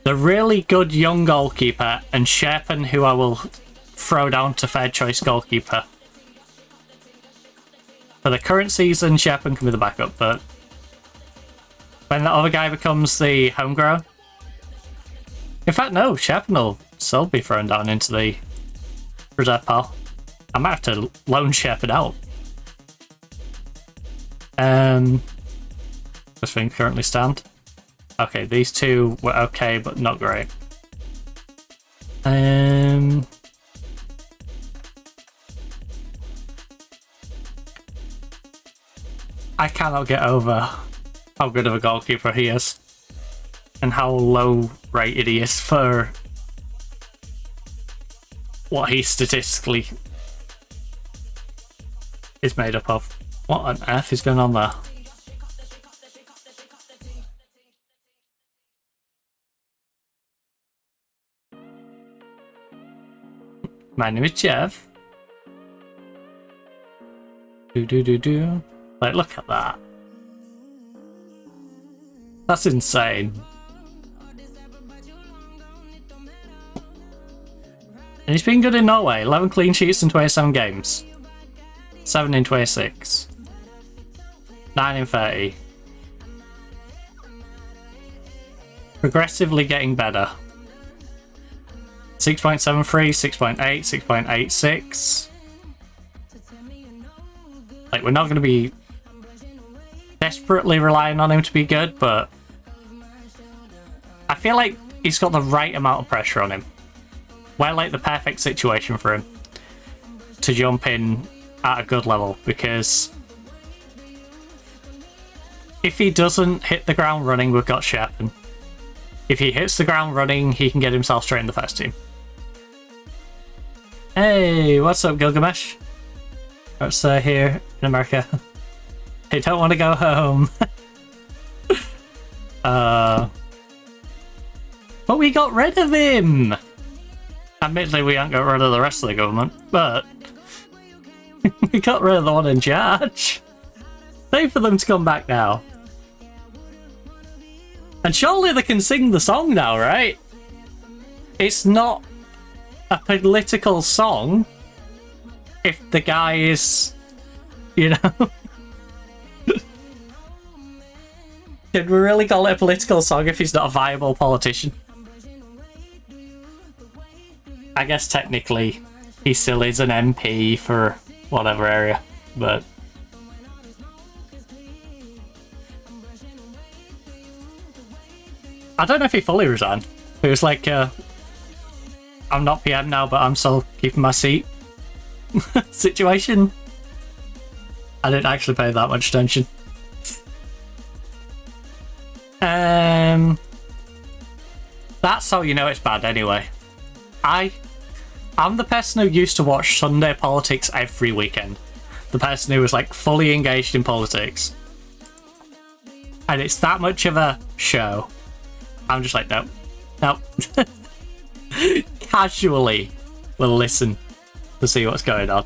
the really good young goalkeeper, and Sherpen, who I will throw down to third choice goalkeeper. For the current season, Sherpen can be the backup, but when that other guy becomes the homegrown... In fact, no, Sherpen will still be thrown down into the reserve pile. I might have to loan Sherpen out. This thing currently stand. Okay, these two were okay, but not great. I cannot get over how good of a goalkeeper he is. And how low rated he is for what he statistically is made up of. What on earth is going on there? My name is Jeff. Like, look at that. That's insane. And he's been good in Norway. 11 clean sheets in 27 games. 7 in 26. 9 in 30. Progressively getting better. 6.73, 6.8, 6.86. Like, we're not going to be desperately relying on him to be good, but I feel like he's got the right amount of pressure on him. We're like the perfect situation for him to jump in at a good level, because if he doesn't hit the ground running, we've got Sherpen. If he hits the ground running, he can get himself straight in the first team. Hey, what's up, Gilgamesh? What's here in America? I don't want to go home. But we got rid of him! Admittedly, we haven't got rid of the rest of the government, but we got rid of the one in charge. Time for them to come back now. And surely they can sing the song now, right? It's not a political song if the guy is, you know... Can we really call it a political song if he's not a viable politician? I guess technically he still is an MP for whatever area, but... I don't know if he fully resigned. It was like, I'm not PM now, but I'm still keeping my seat situation. I didn't actually pay that much attention. That's how you know it's bad anyway. I'm the person who used to watch Sunday politics every weekend. The person who was like fully engaged in politics. And it's that much of a show. I'm just like, nope. Nope. Casually will listen to see what's going on.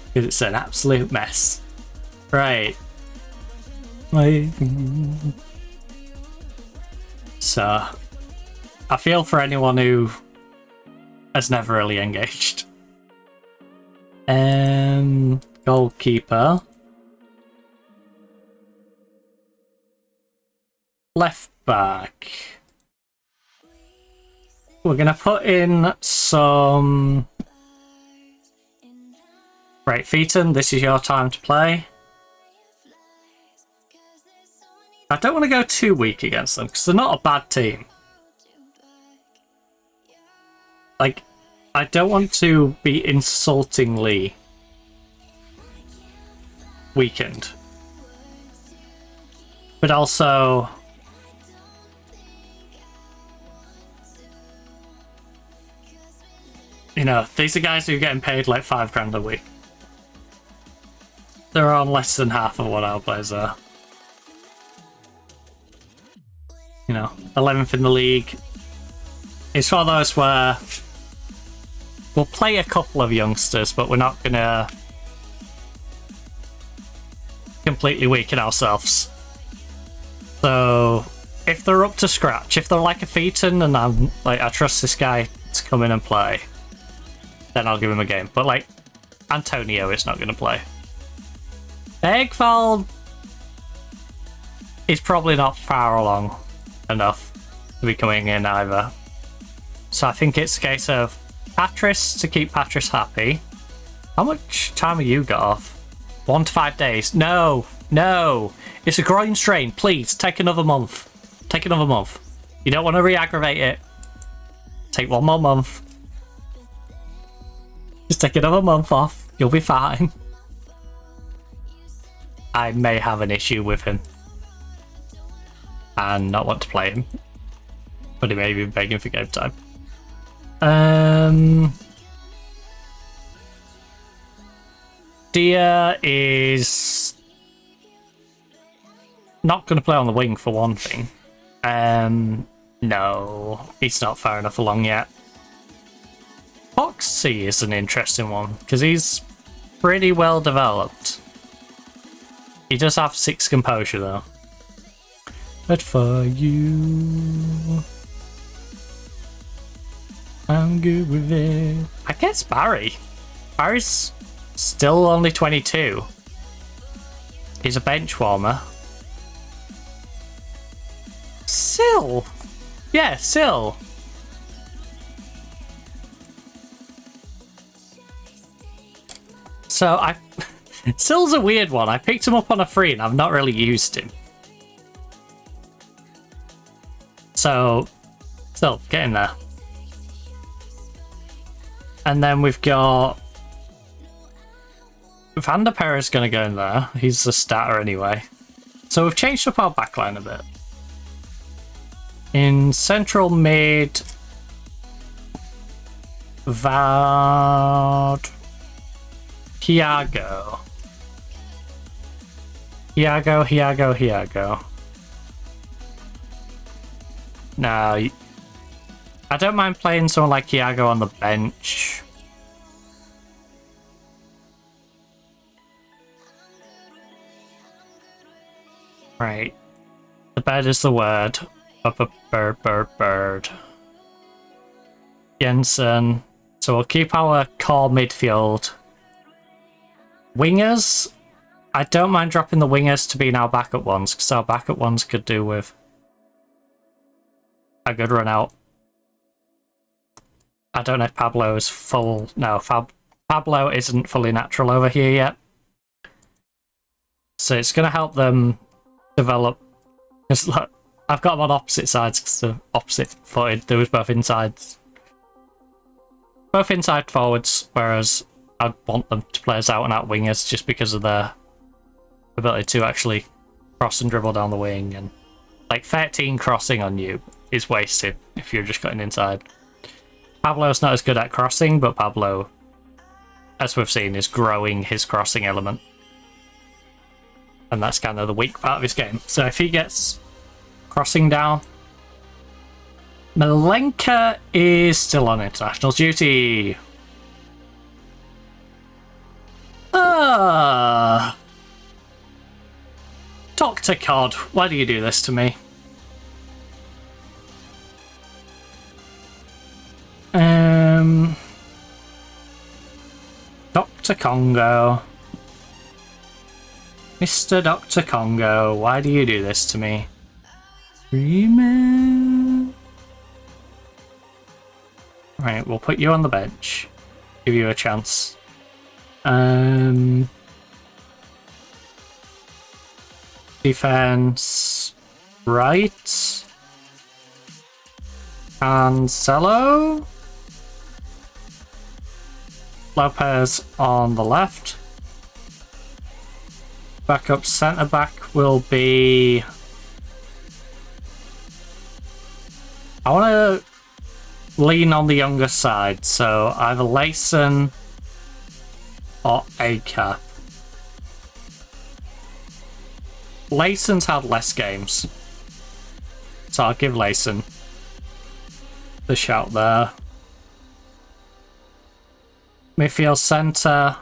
Because it's an absolute mess. Right. So, I feel for anyone who has never really engaged. Goalkeeper. Left back. We're going to put in some... Right, Featon, this is your time to play. I don't want to go too weak against them, because they're not a bad team. Like, I don't want to be insultingly weakened. But also... You know, these are guys who are getting paid like £5 a week. They're on less than half of what our players are. You know, 11th in the league. It's one of those where we'll play a couple of youngsters, but we're not going to completely weaken ourselves. So, if they're up to scratch, if they're like a Featon and I'm like, I trust this guy to come in and play, then I'll give him a game. But like, Antonio is not going to play. Eggfold is probably not far along enough to be coming in either. So I think it's a case of Patris to keep Patris happy. How much time have you got off? 1 to 5 days. No, no. It's a groin strain. Please, take another month. Take another month. You don't want to re-aggravate it. Take 1 more month. Just take another month off. You'll be fine. I may have an issue with him and not want to play him, but he may be begging for game time. Dia is not going to play on the wing for one thing. No, he's not far enough along yet. Foxy is an interesting one because he's pretty well developed. He does have 6 composure though. but for you, I'm good with it. I guess Barry. Barry's still only 22. He's a bench warmer. Sill! Yeah, Sill. So Sill's a weird one. I picked him up on a free and I've not really used him. So, Sill, get in there. And then we've got Van der Per is going to go in there. He's the starter anyway. So we've changed up our backline a bit. In central mid, Vard, Hiago. Hiago. No, I don't mind playing someone like Hiago on the bench. Right. The bed is the word. Up a bird. Jensen. So we'll keep our core midfield. Wingers. I don't mind dropping the wingers to be our backup ones, because our backup ones could do with a good run out. I don't know if Pablo is full. No, Pablo isn't fully natural over here yet. So it's going to help them develop. Because look, I've got them on opposite sides because they're opposite footed. There was both insides. Both inside forwards, whereas I'd want them to play as out and out wingers just because of their ability to actually cross and dribble down the wing. And like 13 crossing on you is wasted if you're just cutting inside. Pablo's not as good at crossing, but Pablo, as we've seen, is growing his crossing element. And that's kind of the weak part of his game. So if he gets crossing down, Malenka is still on international duty. Dr. Cod, why do you do this to me? Dr. Congo. Mr. Dr. Congo, why do you do this to me? Remember. Right, we'll put you on the bench. Give you a chance. Defense. Right. Cancelo. Lopez on the left. Backup centre back will be. I want to lean on the younger side, so either Layson or Acap. Layson's had less games, so I'll give Layson the shout there. Midfield centre.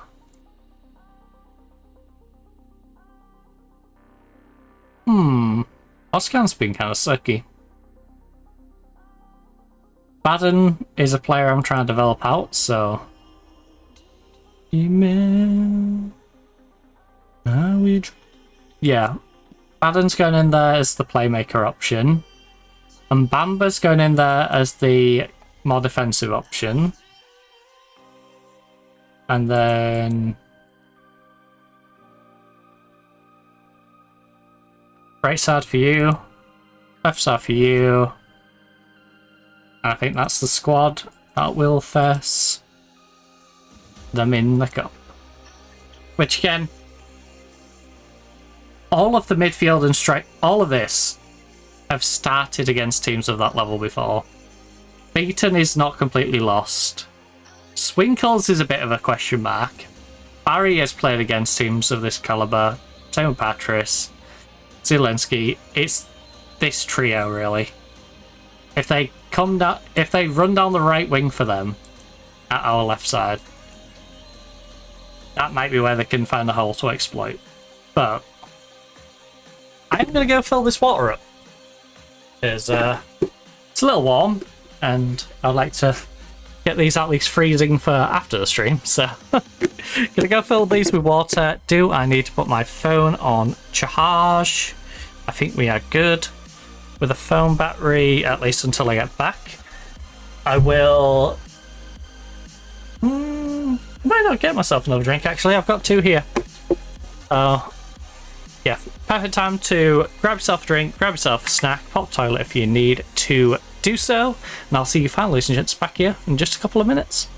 Oscan's been kind of sucky. Baden is a player I'm trying to develop out, so. Yeah. Baden's going in there as the playmaker option. And Bamba's going in there as the more defensive option. And then right side for you, left side for you. And I think that's the squad that will face them in the cup. Which again, all of the midfield and strike, all of this have started against teams of that level before. Beaton is not completely lost. Swinkles is a bit of a question mark. Barry has played against teams of this caliber. Same with Patrice. Zelensky. It's this trio really. If they come down, if they run down the right wing for them at our left side, that might be where they can find a hole to exploit. But I'm gonna go fill this water up. Is it's a little warm, and I'd like to get these at least freezing for after the stream. So gonna go fill these with water. Do I need to put my phone on charge? I think we are good with a phone battery, at least until I get back. I will might not get myself another drink. Actually, I've got 2 here. Yeah, perfect time to grab yourself a drink, grab yourself a snack, pop toilet if you need to do so, and I'll see you finally, ladies and gents, back here in just a couple of minutes.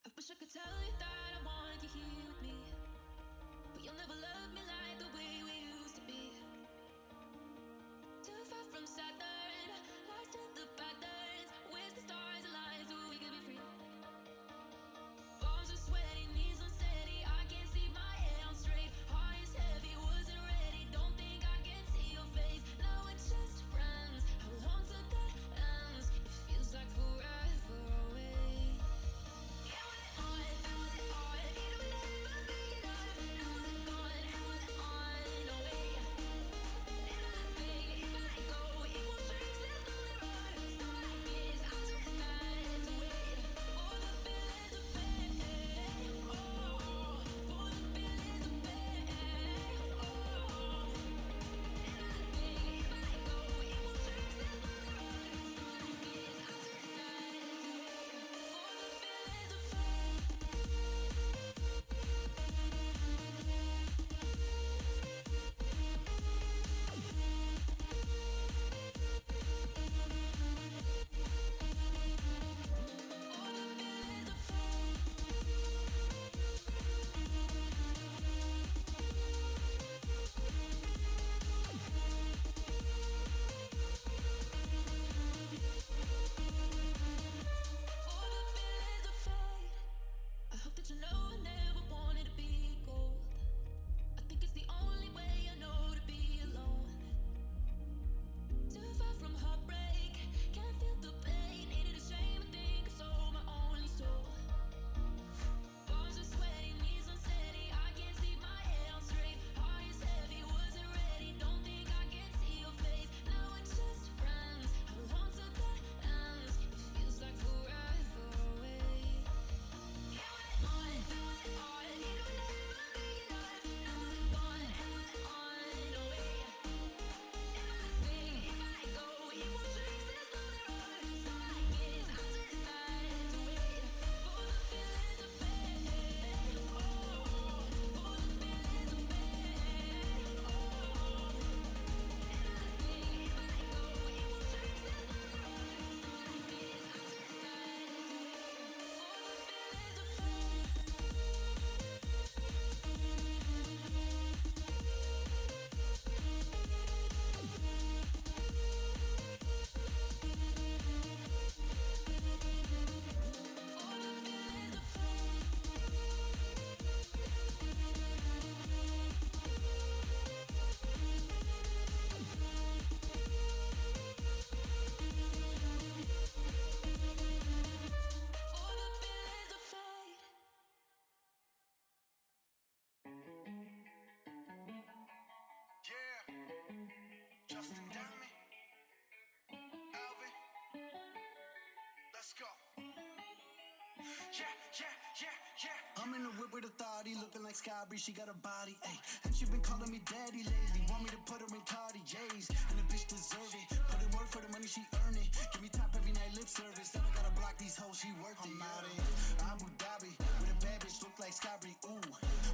I wish I could tell you that I want you here with me, but you'll never love me like the way we used to be. Too far from Saturn, lost in the patterns. Where's the stars align so we could be free? Palms are sweaty, knees unsteady. I can't see my head on straight. Heart is heavy, wasn't ready. Don't think I can see your face. Now we're just friends. How long till that ends? It feels like forever away. Yeah, we're on, I'm in the whip with a thotty, looking like Sky Bree, she got a body, ayy. And she been calling me daddy lately, want me to put her in Cartier's, and the bitch deserve it. Put in work for the money, she earn it. Give me top every night, lip service. Never gotta block these hoes, she worth it. I'm out in Abu Dhabi, with a bad bitch, look like Sky Bree, ooh.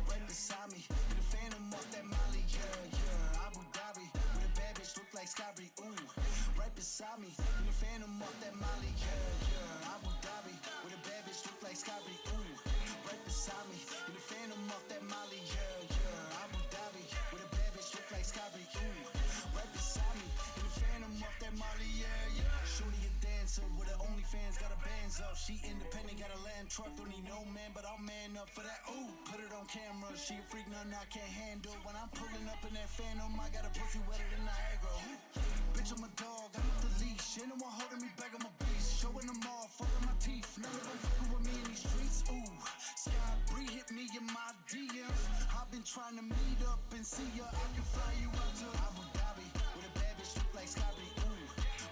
Right beside me, in the phantom off that Molly, yeah. Abu Dhabi, with a bad bitch, look like Sky Bree, ooh. Right beside me, in the phantom off that Molly, yeah. Abu Dhabi, with a bad bitch, look like Sky Bree, ooh. Right beside me, in the phantom off that Molly, yeah. Abu Dhabi, with a bad bitch, look like Sky Bree, ooh. Right beside me, in the phantom off that Molly, yeah. Shorty a dancer with her OnlyFans, got her bands up. She independent, got a land truck, don't need no man, but I'll man up for that. Ooh, put it on camera, she a freak, nothing I can't handle. When I'm pulling up in that phantom, I got a pussy wetter than Niagara. Ooh. Bitch, I'm a dog, I'm off the leash. Ain't no one holding me back, I'm a beast. Showing them off, all of my teeth. None of them fucking with me in these streets. Ooh, Sky Bree hit me in my DMs. I've been trying to meet up and see ya. I can fly you out to Abu Dhabi with a bad bitch look like Sky Bree. Ooh,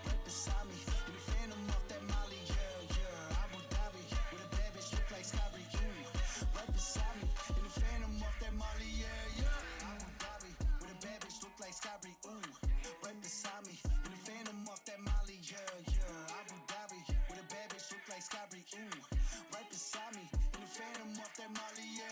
right beside me in the phantom off that Molly. Yeah. Abu Dhabi with a bad bitch look like Sky Bree. Ooh, right beside me in the phantom off that Molly. Yeah. Abu Dhabi with a bad bitch look like Sky Bree. Ooh, right beside me in the phantom off that Molly. Yeah. Abu Dhabi with a bad bitch look like Sky Bree. Ooh, right beside me in the phantom off that Molly. Yeah.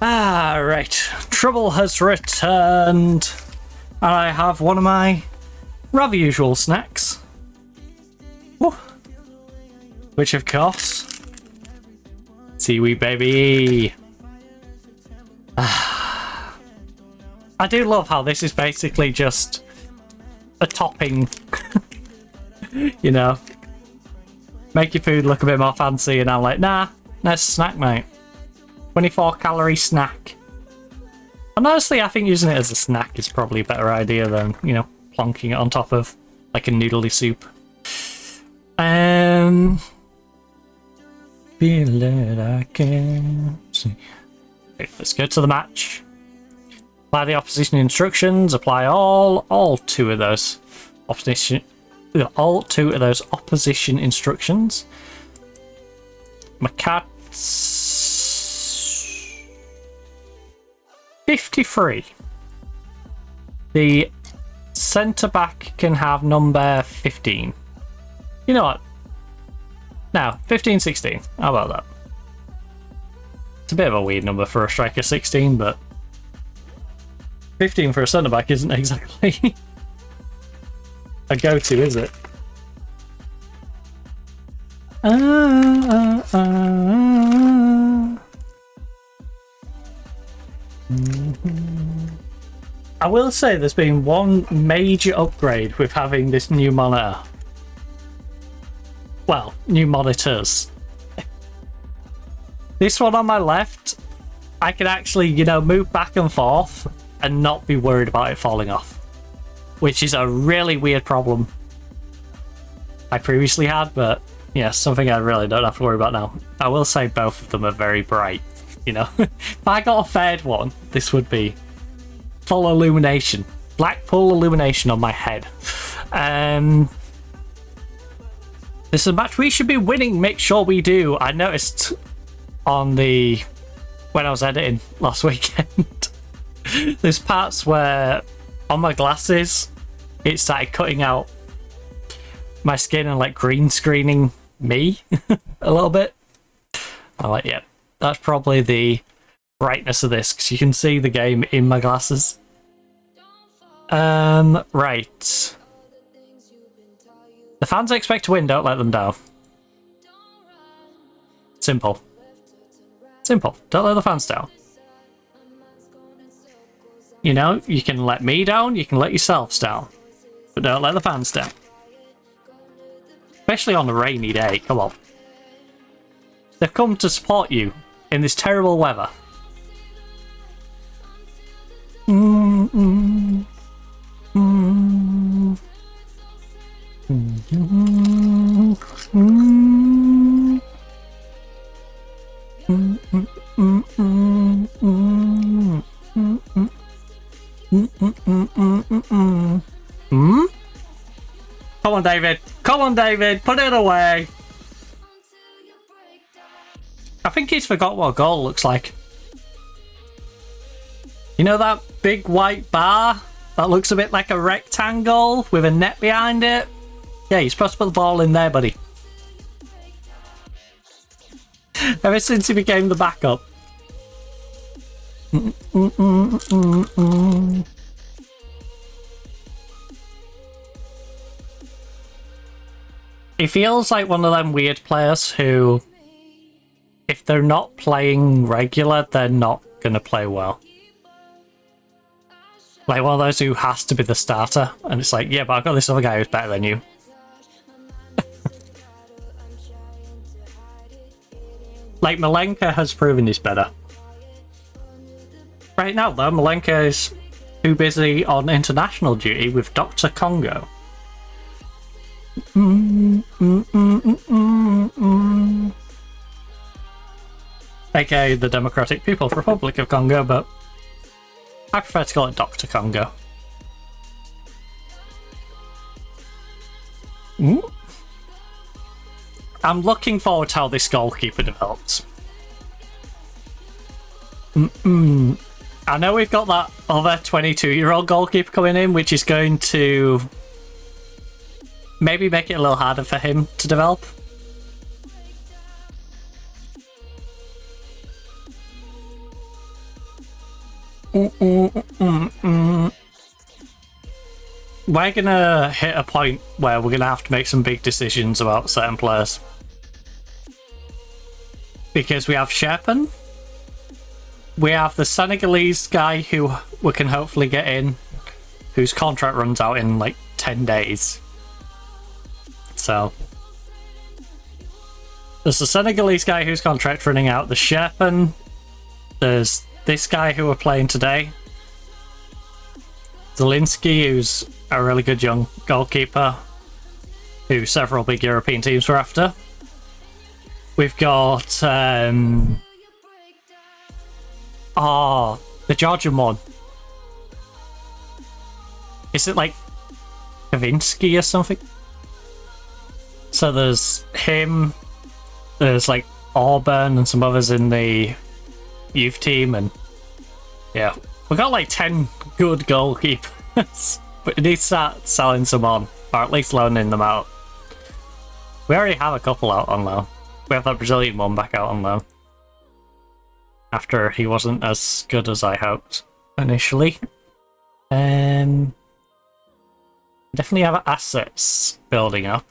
Ah, right. Trouble has returned. And I have one of my rather usual snacks. Woo. Which, of course, seaweed, baby. I do love how this is basically just a topping. You know, make your food look a bit more fancy, and I'm like, nah, nice snack, mate. 24-calorie snack. And honestly, I think using it as a snack is probably a better idea than, you know, plonking it on top of like a noodly soup. Feel it, I can see. Okay, let's go to the match. Apply the opposition instructions. Apply all two of those opposition instructions. My cat's 53. The centre back can have number 15. You know what? No, 15, 16. How about that? It's a bit of a weird number for a striker, 16, but 15 for a centre back isn't exactly a go-to, is it? I will say there's been one major upgrade with having this new monitor. Well, new monitors. This one on my left, I can actually, you know, move back and forth and not be worried about it falling off. Which is a really weird problem I previously had, but yeah, something I really don't have to worry about now. I will say both of them are very bright, you know. If I got a third one, this would be full illumination. Blackpool illumination on my head. This is a match we should be winning. Make sure we do. I noticed on the... when I was editing last weekend, there's parts where on my glasses it started cutting out my skin and like green screening me a little bit. I'm like, yeah, that's probably the brightness of this, because you can see the game in my glasses. Right. The fans expect to win, don't let them down. Simple. Simple. Don't let the fans down. You know, you can let me down, you can let yourselves down, but don't let the fans down. Especially on a rainy day, come on. They've come to support you in this terrible weather. Come on, David. Come on, David. Put it away. I think he's forgot what a goal looks like. You know that big white bar that looks a bit like a rectangle with a net behind it? Yeah, you're supposed to put the ball in there, buddy. Ever since he became the backup. He feels like one of them weird players who, if they're not playing regular, they're not going to play well. Like one of those who has to be the starter, and it's like, yeah, but I've got this other guy who's better than you. Like, Malenka has proven he's better. Right now, though, Malenka is too busy on international duty with Dr. Congo. AKA the Democratic People's Republic of Congo, but I prefer to call it Dr. Congo. I'm looking forward to how this goalkeeper develops. I know we've got that other 22-year-old goalkeeper coming in, which is going to maybe make it a little harder for him to develop. We're gonna hit a point where we're gonna have to make some big decisions about certain players. Because we have Sherpen, we have the Senegalese guy who we can hopefully get in, whose contract runs out in like 10 days. So there's the Senegalese guy whose contract's running out, the Sherpen, there's this guy who we're playing today, Zielinski, who's a really good young goalkeeper, who several big European teams were after. We've got the Georgian one. Is it like Kavinsky or something? So there's him, there's like Auburn and some others in the youth team, and yeah, we got like 10 good goalkeepers, but we need to start selling some on, or at least loaning them out. We already have a couple out on loan. We have that Brazilian one back out on loan after he wasn't as good as I hoped initially. Definitely have assets building up.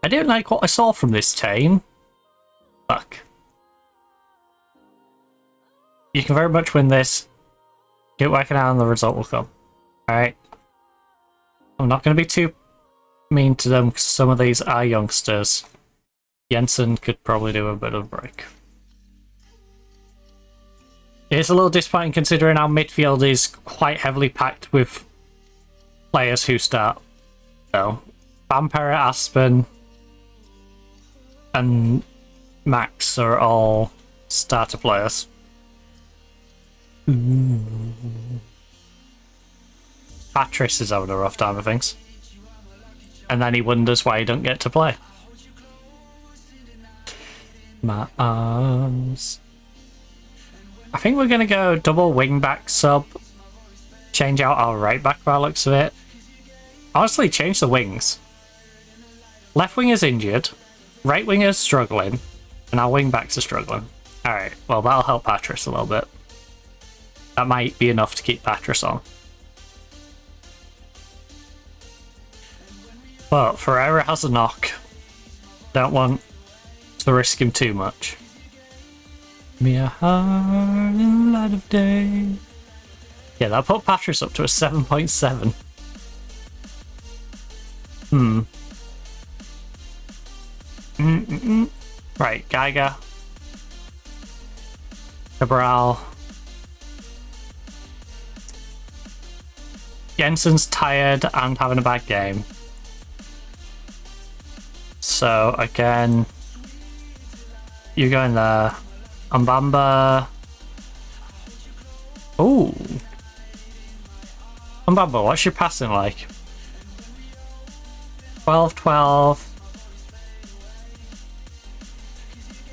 I didn't like what I saw from this team. Fuck. You can very much win this. Keep working out and the result will come. Alright. I'm not going to be too mean to them because some of these are youngsters. Jensen could probably do a bit of a break. It's a little disappointing considering our midfield is quite heavily packed with players who start. So, Vampire, Aspen, and Max are all starter players. Patrice is having a rough time of things. And then he wonders why he don't get to play. My arms. I think we're going to go double wing back sub. Change out our right back by the looks of it. Honestly, change the wings. Left wing is injured. Right wing is struggling. And our wing backs are struggling. Alright, well that'll help Patrice a little bit. That might be enough to keep Patrice on. But Ferreira has a knock. Don't want to risk him too much. Me a heart in the light of day. Yeah, that put Patrice up to a 7.7. Right, Geiger. Cabral. Jensen's tired and having a bad game. So, again, you go in there. Mbamba. Ooh. Mbamba, what's your passing like? 12-12.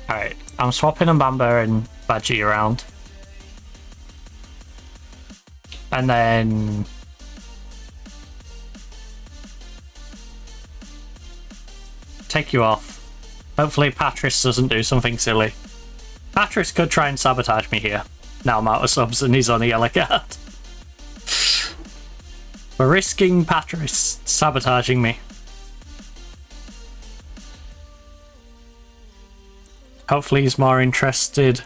Alright, I'm swapping Mbamba and Badgie around. And then take you off. Hopefully Patrice doesn't do something silly. Patrice could try and sabotage me here. Now I'm out of subs and he's on a yellow card. We're risking Patrice sabotaging me. Hopefully he's more interested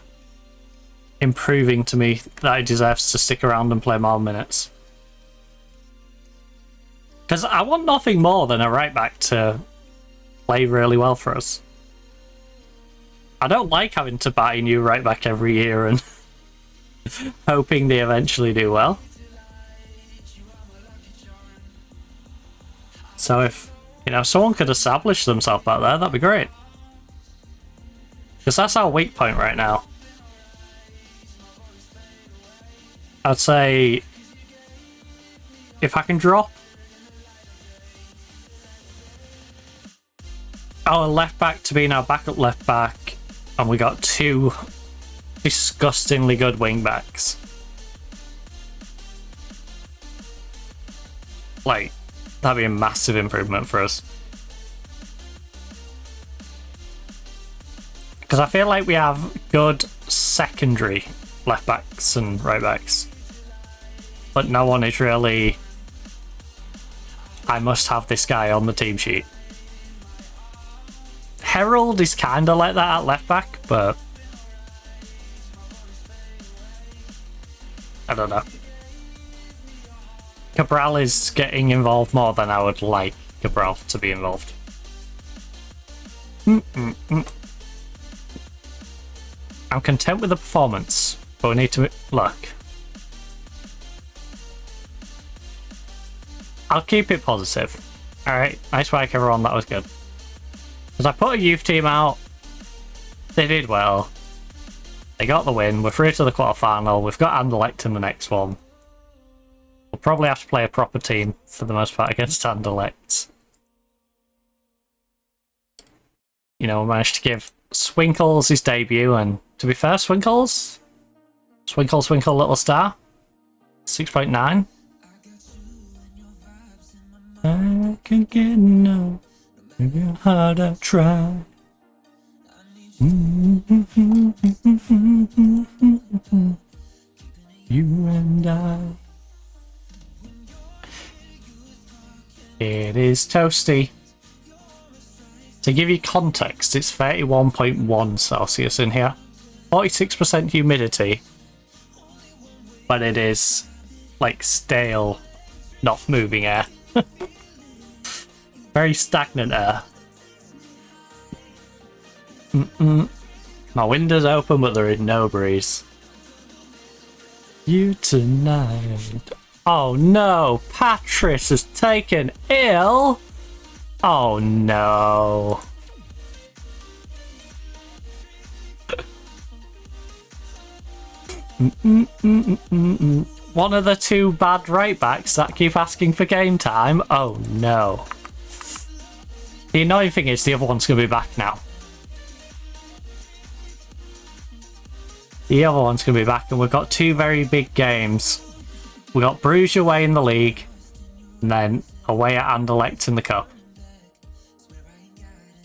in proving to me that he deserves to stick around and play more minutes. Because I want nothing more than a right back to play really well for us. I don't like having to buy a new right back every year and hoping they eventually do well. So if, you know, someone could establish themselves back there, that'd be great. Because that's our weak point right now. I'd say if I can drop our left back to being our backup left back, and we got two disgustingly good wing backs. Like, that'd be a massive improvement for us. Because I feel like we have good secondary left backs and right backs. But no one is really, I must have this guy on the team sheet. Herald is kind of like that at left back, but I don't know. Cabral is getting involved more than I would like Cabral to be involved. I'm content with the performance, but we need to look. I'll keep it positive. Alright, nice work everyone, that was good. Because I put a youth team out, they did well. They got the win, we're through to the quarterfinal, we've got Anderlecht in the next one. We'll probably have to play a proper team for the most part against Anderlecht. You know, we managed to give Swinkles his debut, and to be fair, Swinkles, little star, 6.9. I can get no, maybe hard I try. You and I. It is toasty. To give you context, it's 31.1 Celsius in here. 46% humidity. But it is like stale, not moving air. Very stagnant air. My window's open, but there is no breeze. You tonight. Oh no, Patrice is taken ill. Oh no. One of the two bad right backs that keep asking for game time. Oh no. The annoying thing is the other one's going to be back now. The other one's going to be back, and we've got two very big games. We got Bruges away in the league, and then away at Anderlecht in the cup.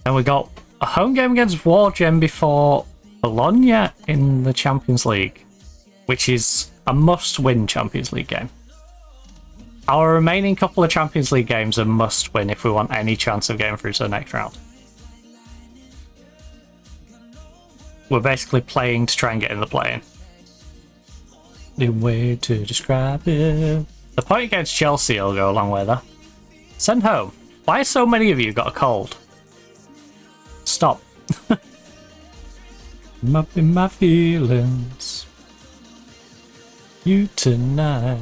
And we got a home game against Wargem before Bologna in the Champions League, which is a must-win Champions League game. Our remaining couple of Champions League games are must-win if we want any chance of getting through to the next round. We're basically playing to try and get in the play-in. The way to describe it. The point against Chelsea will go a long way there. Send home. Why have so many of you got a cold? Stop. I'm up in my feelings. You tonight.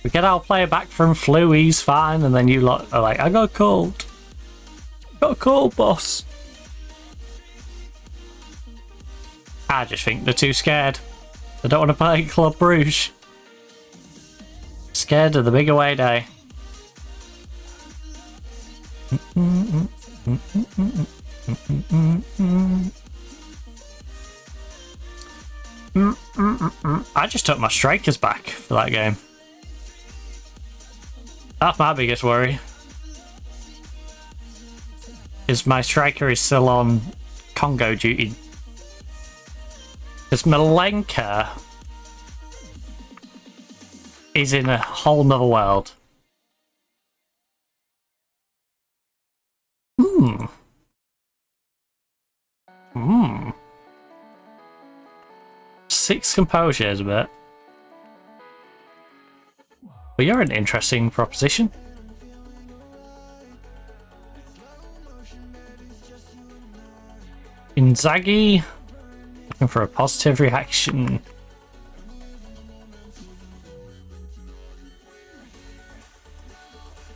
We get our player back from flu, he's fine, and then you lot are like, I got a cold. Got a cold, boss. I just think they're too scared. They don't want to play Club Bruges. Scared of the big away day. I just took my strikers back for that game. That's my biggest worry. Is my striker is still on Congo duty. Because Malenka is in a whole nother world. 6 composure is a bit. But you're an interesting proposition. Inzaghi, looking for a positive reaction.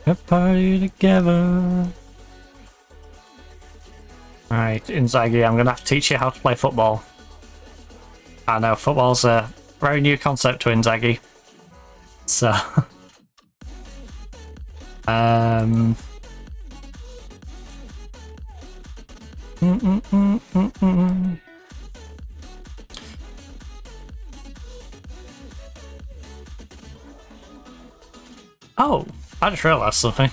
A party together. Alright, Inzaghi, I'm gonna have to teach you how to play football. I know, football's a very new concept to Inzaghi. So... Oh, I just realised something.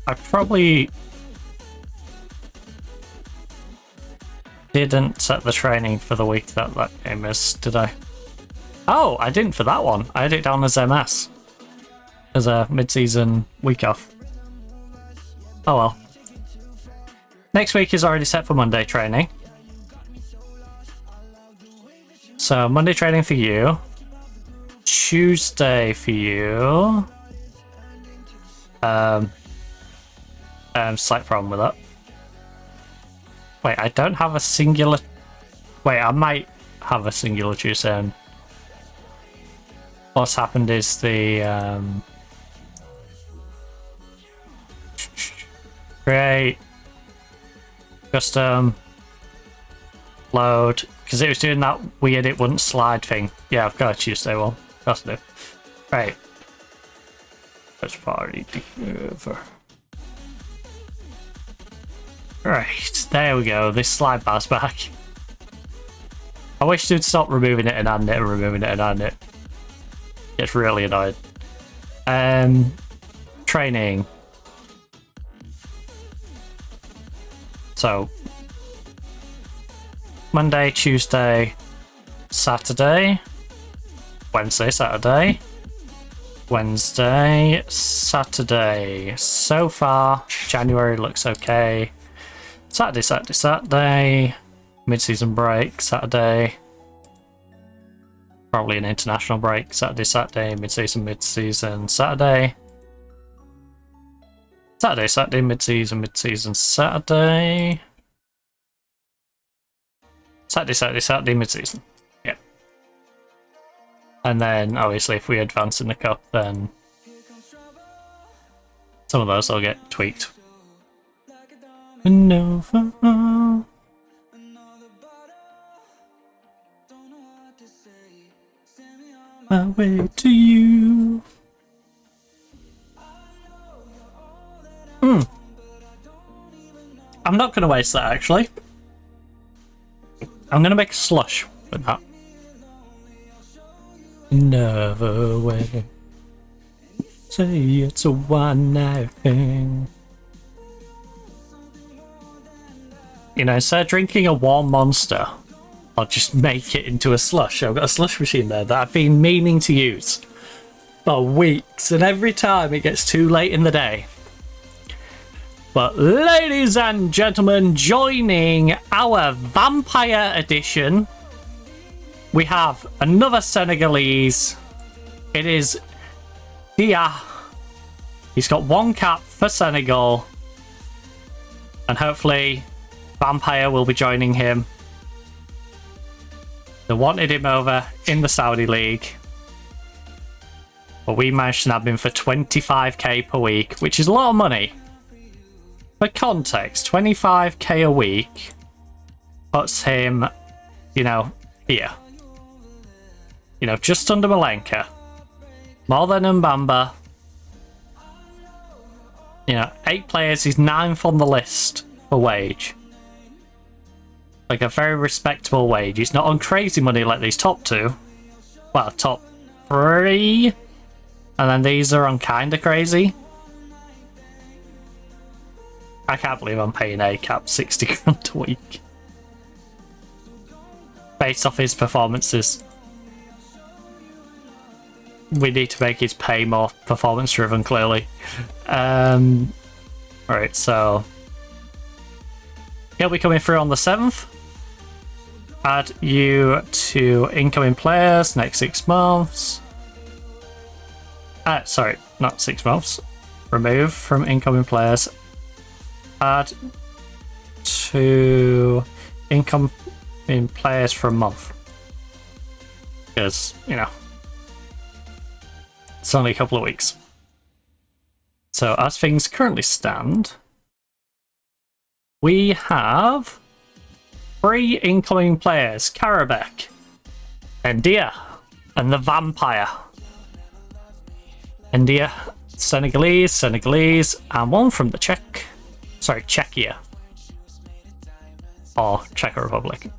I probably didn't set the training for the week that game is, did I? Oh, I didn't for that one. I had it down as MS. As a mid-season week off. Oh well. Next week is already set for Monday training. So Monday training for you. Tuesday for you. Slight problem with that. Wait, I don't have a singular... Wait, I might have a singular Tuesday. What's happened is the... Create... Custom... Load... Because it was doing that weird it wouldn't slide thing. Yeah, I've got a Tuesday one. That's new. Right. Let's party over. Right, there we go. This slide bar's back. I wish they'd stop removing it and adding it and removing it and adding it. It's really annoying. Training. So Monday, Tuesday, Saturday, Wednesday, Saturday, Wednesday, Saturday. So far, January looks okay. Saturday, Saturday, Saturday. Mid-season break, Saturday. Probably an international break. Saturday, Saturday, mid-season, Saturday. Saturday, Saturday, mid-season, Saturday. Saturday, Saturday, Saturday, mid-season. Yeah. And then, obviously, if we advance in the cup, then some of those will get tweaked. Nova. My way to you. I'm not going to waste that, actually. I'm going to make a slush with that. Another way. Say it's a one-night thing. You know, instead of drinking a warm Monster, I'll just make it into a slush. I've got a slush machine there that I've been meaning to use for weeks, and every time it gets too late in the day. But ladies and gentlemen, joining our Vampire Edition, we have another Senegalese. It is Dia. He's got one cap for Senegal, and hopefully Vampire will be joining him. They wanted him over in the Saudi League, but we managed to nab him for 25k per week, which is a lot of money. For context, 25k a week puts him, you know, here. You know, just under Malenka. More than Mbamba. You know, 8 players, he's 9th on the list for wage. Like a very respectable wage. He's not on crazy money like these top 2. Well, top 3. And then these are on kinda crazy. I can't believe I'm paying A-Cap 60 grand a week. Based off his performances. We need to make his pay more performance driven, clearly. Right, so he'll be coming through on the 7th. Add you to incoming players next 6 months. Sorry, not 6 months. Remove from incoming players. Add to incoming players for a month. Because, you know, it's only a couple of weeks. So as things currently stand, we have 3 incoming players: Karabek, India, and the Vampire. India, Senegalese, and one from the Czechia. Or Czech Republic.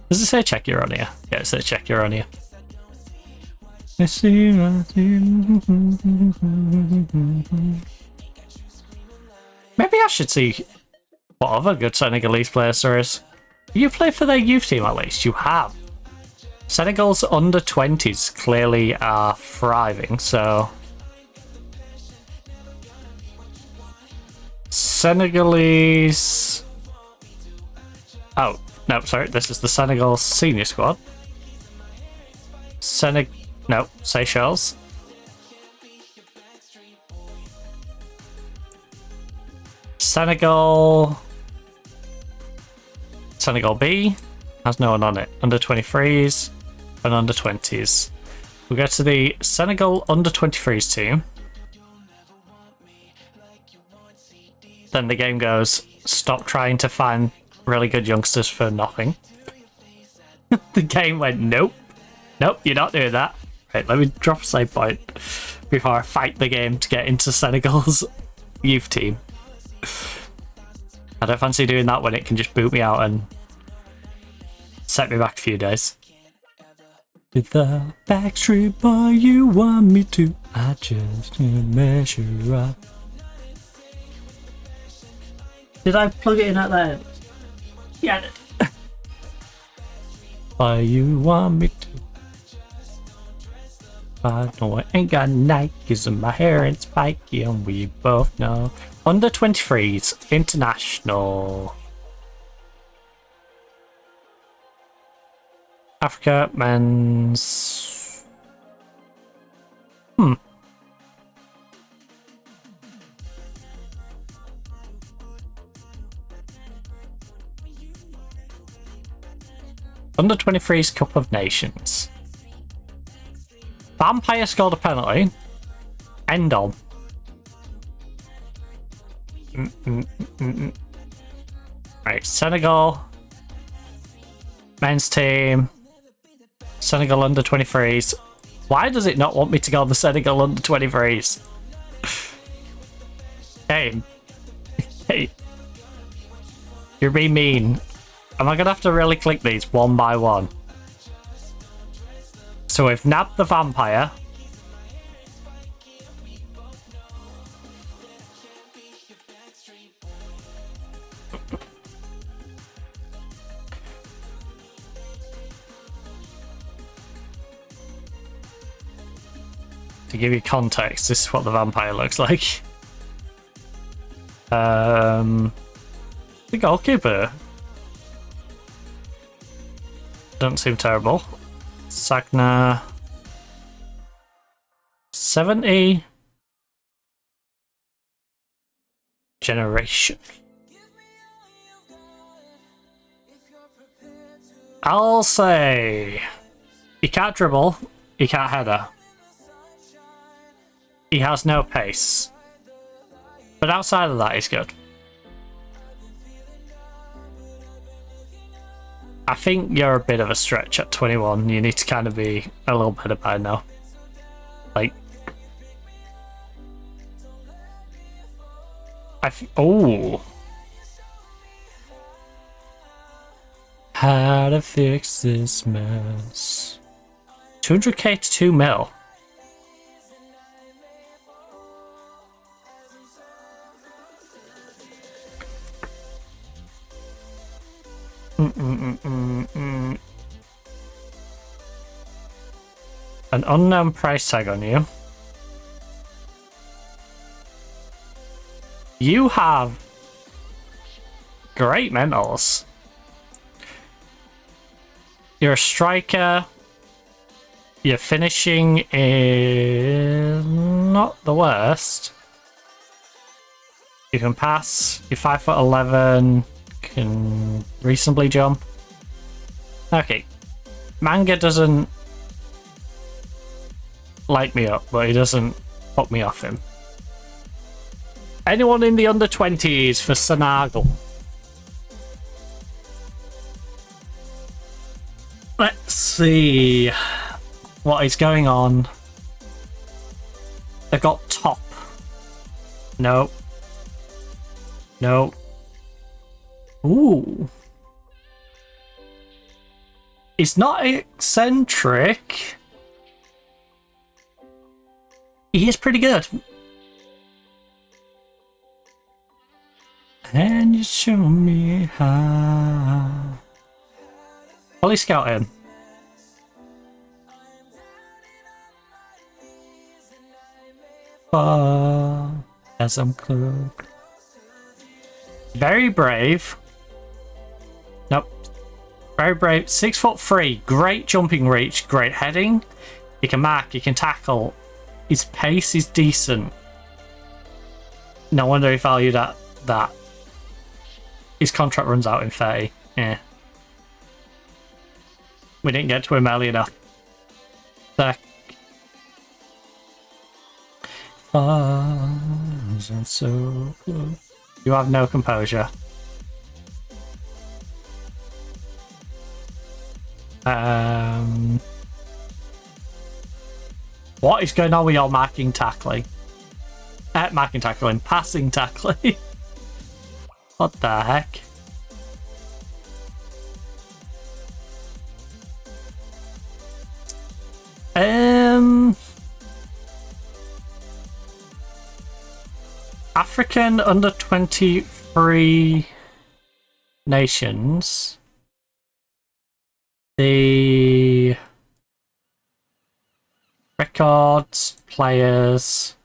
Does it say Czechia on here? Yeah, it says Czechia on here. Maybe I should see What other good Senegalese players there is? You play for their youth team at least. You have. Senegal's under 20s clearly are thriving, so Senegalese. Oh, no, sorry, this is the Senegal senior squad. No, Seychelles. Senegal B has no one on it. Under 23s and under 20s. We go to the Senegal under 23s team. Then the game goes, stop trying to find really good youngsters for nothing. The game went, nope. Nope, you're not doing that. Right, let me drop a save point before I fight the game to get into Senegal's youth team. I don't fancy doing that when it can just boot me out and set me back a few days. With the Backstreet Boy you want me to, I just measure up. Did I plug it in at there? Yeah, I did. Why you want me to? I know I ain't got Nikes in my hair, it's spiky, and we both know. Under 23s, international. Africa, men's. Under 23s Cup of Nations. Vampire scored a penalty. End on. Right, Senegal. Men's team. Senegal under 23s. Why does it not want me to go on the Senegal under 23s? Hey. Hey. You're being mean. Am I going to have to really click these one by one? So we've nabbed the vampire. To give you context, this is what the vampire looks like. The goalkeeper don't seem terrible. Sagna 70 generation. I'll say he can't dribble, he can't header. He has no pace. But outside of that, he's good. I think you're a bit of a stretch at 21. You need to kind of be a little better by now. Like, oh, how to fix this mess? 200k to 2 mil. An unknown price tag on you. You have great mentals. You're a striker. Your finishing is not the worst. You can pass. You're 5'11". Can reasonably jump. Okay. Manga doesn't light me up, but he doesn't put me off him. Anyone in the under 20s for Senegal? Let's see what is going on. They've got top. No. No. Ooh. He's not eccentric. He is pretty good. And you show me how. Fully scout him. As I'm cooked. Very brave. Nope. Very brave. 6'3". Great jumping reach. Great heading. He can mark. He can tackle. His pace is decent. No wonder he valued at that. His contract runs out in 30. Yeah. We didn't get to him early enough. I'm so close. You have no composure. What is going on with your marking tackling? Marking tackling, passing tackling. What the heck? African under 23 nations. The records, players,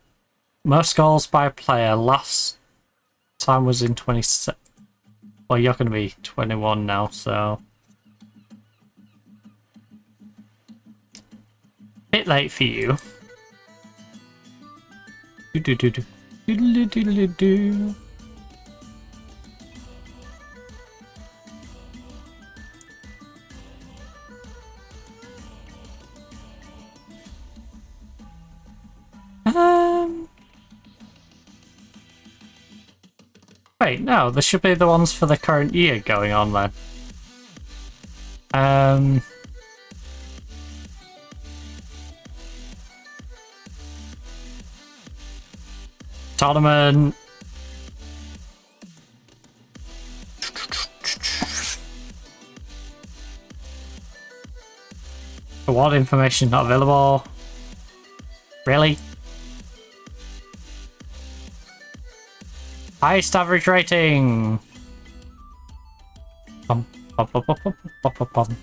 most goals by player. Last time was in 27. Well, you're going to be 21 now, so bit late for you. Do. Wait, no, there should be the ones for the current year going on then. Tournament. Award information not available. Really? Highest average rating. Bum, bum, bum, bum, bum, bum, bum, bum.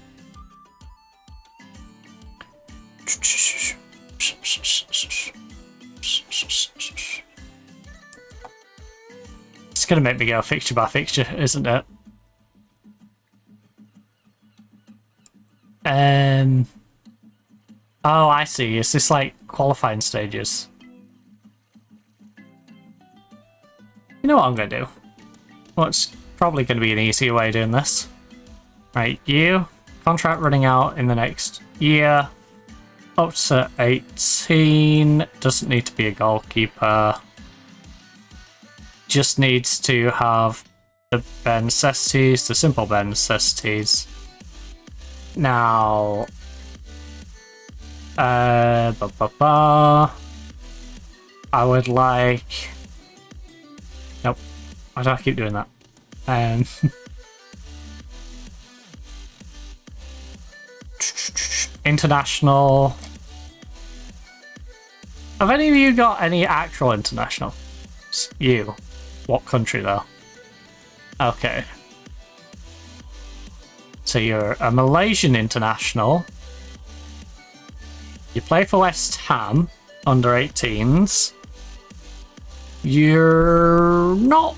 It's gonna make me go fixture by fixture, isn't it? Oh, I see. Is this like qualifying stages? You know what I'm gonna do? Well, it's probably gonna be an easier way of doing this. Right, you. Contract running out in the next year. Up to 18. Doesn't need to be a goalkeeper. Just needs to have the bare necessities, the simple bare necessities. Now, I would like. Nope. Why do I keep doing that? International. Have any of you got any actual international? You. What country though? Okay. So you're a Malaysian international. You play for West Ham, under 18s. You're not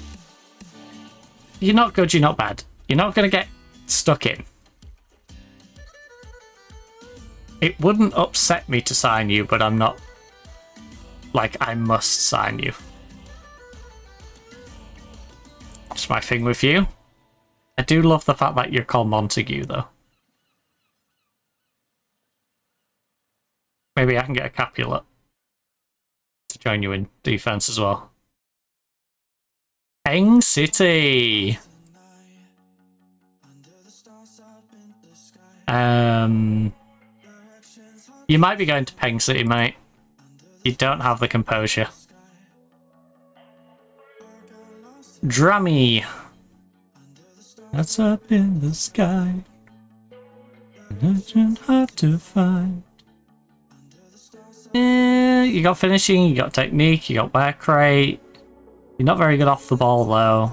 good, you're not bad. You're not going to get stuck in. It wouldn't upset me to sign you, but I'm not like I must sign you. That's my thing with you. I do love the fact that you're called Montague, though. Maybe I can get a Capulet to join you in defense as well. Peng City. You might be going to Peng City, mate. You don't have the composure. Drummy. That's up in the sky. And I don't have to find. Yeah, you got finishing, you got technique, you got work rate. You're not very good off the ball though.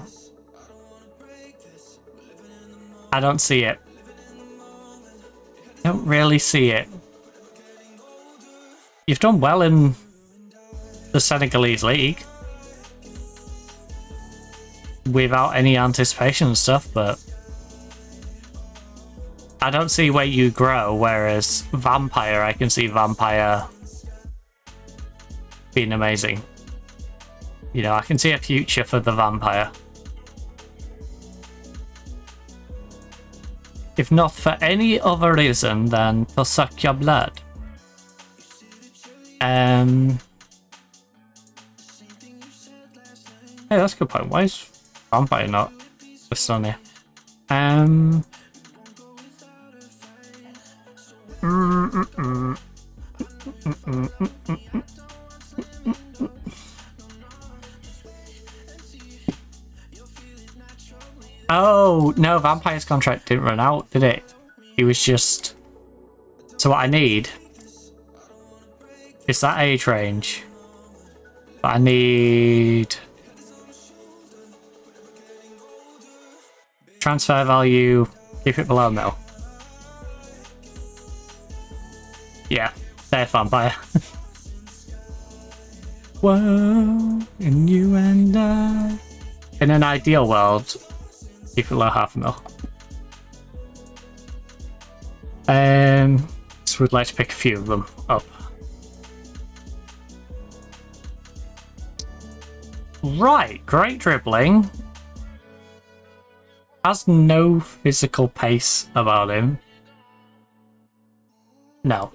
I don't see it. I don't really see it. You've done well in the Senegalese league. Without any anticipation and stuff, but I don't see where you grow, whereas Vampire, I can see Vampire being amazing. You know, I can see a future for the Vampire. If not for any other reason than to suck your blood. Hey, that's a good point. Why is Vampire not listed on here? Oh, no, Vampire's contract didn't run out, did it? He was just... So what I need is that age range. But I need... Transfer value, keep it below mil. Yeah, they're Vampire. Whoa, and you and I. In an ideal world, keep it below half a mil. So we'd like to pick a few of them up. Right, great dribbling. Has no physical pace about him. No.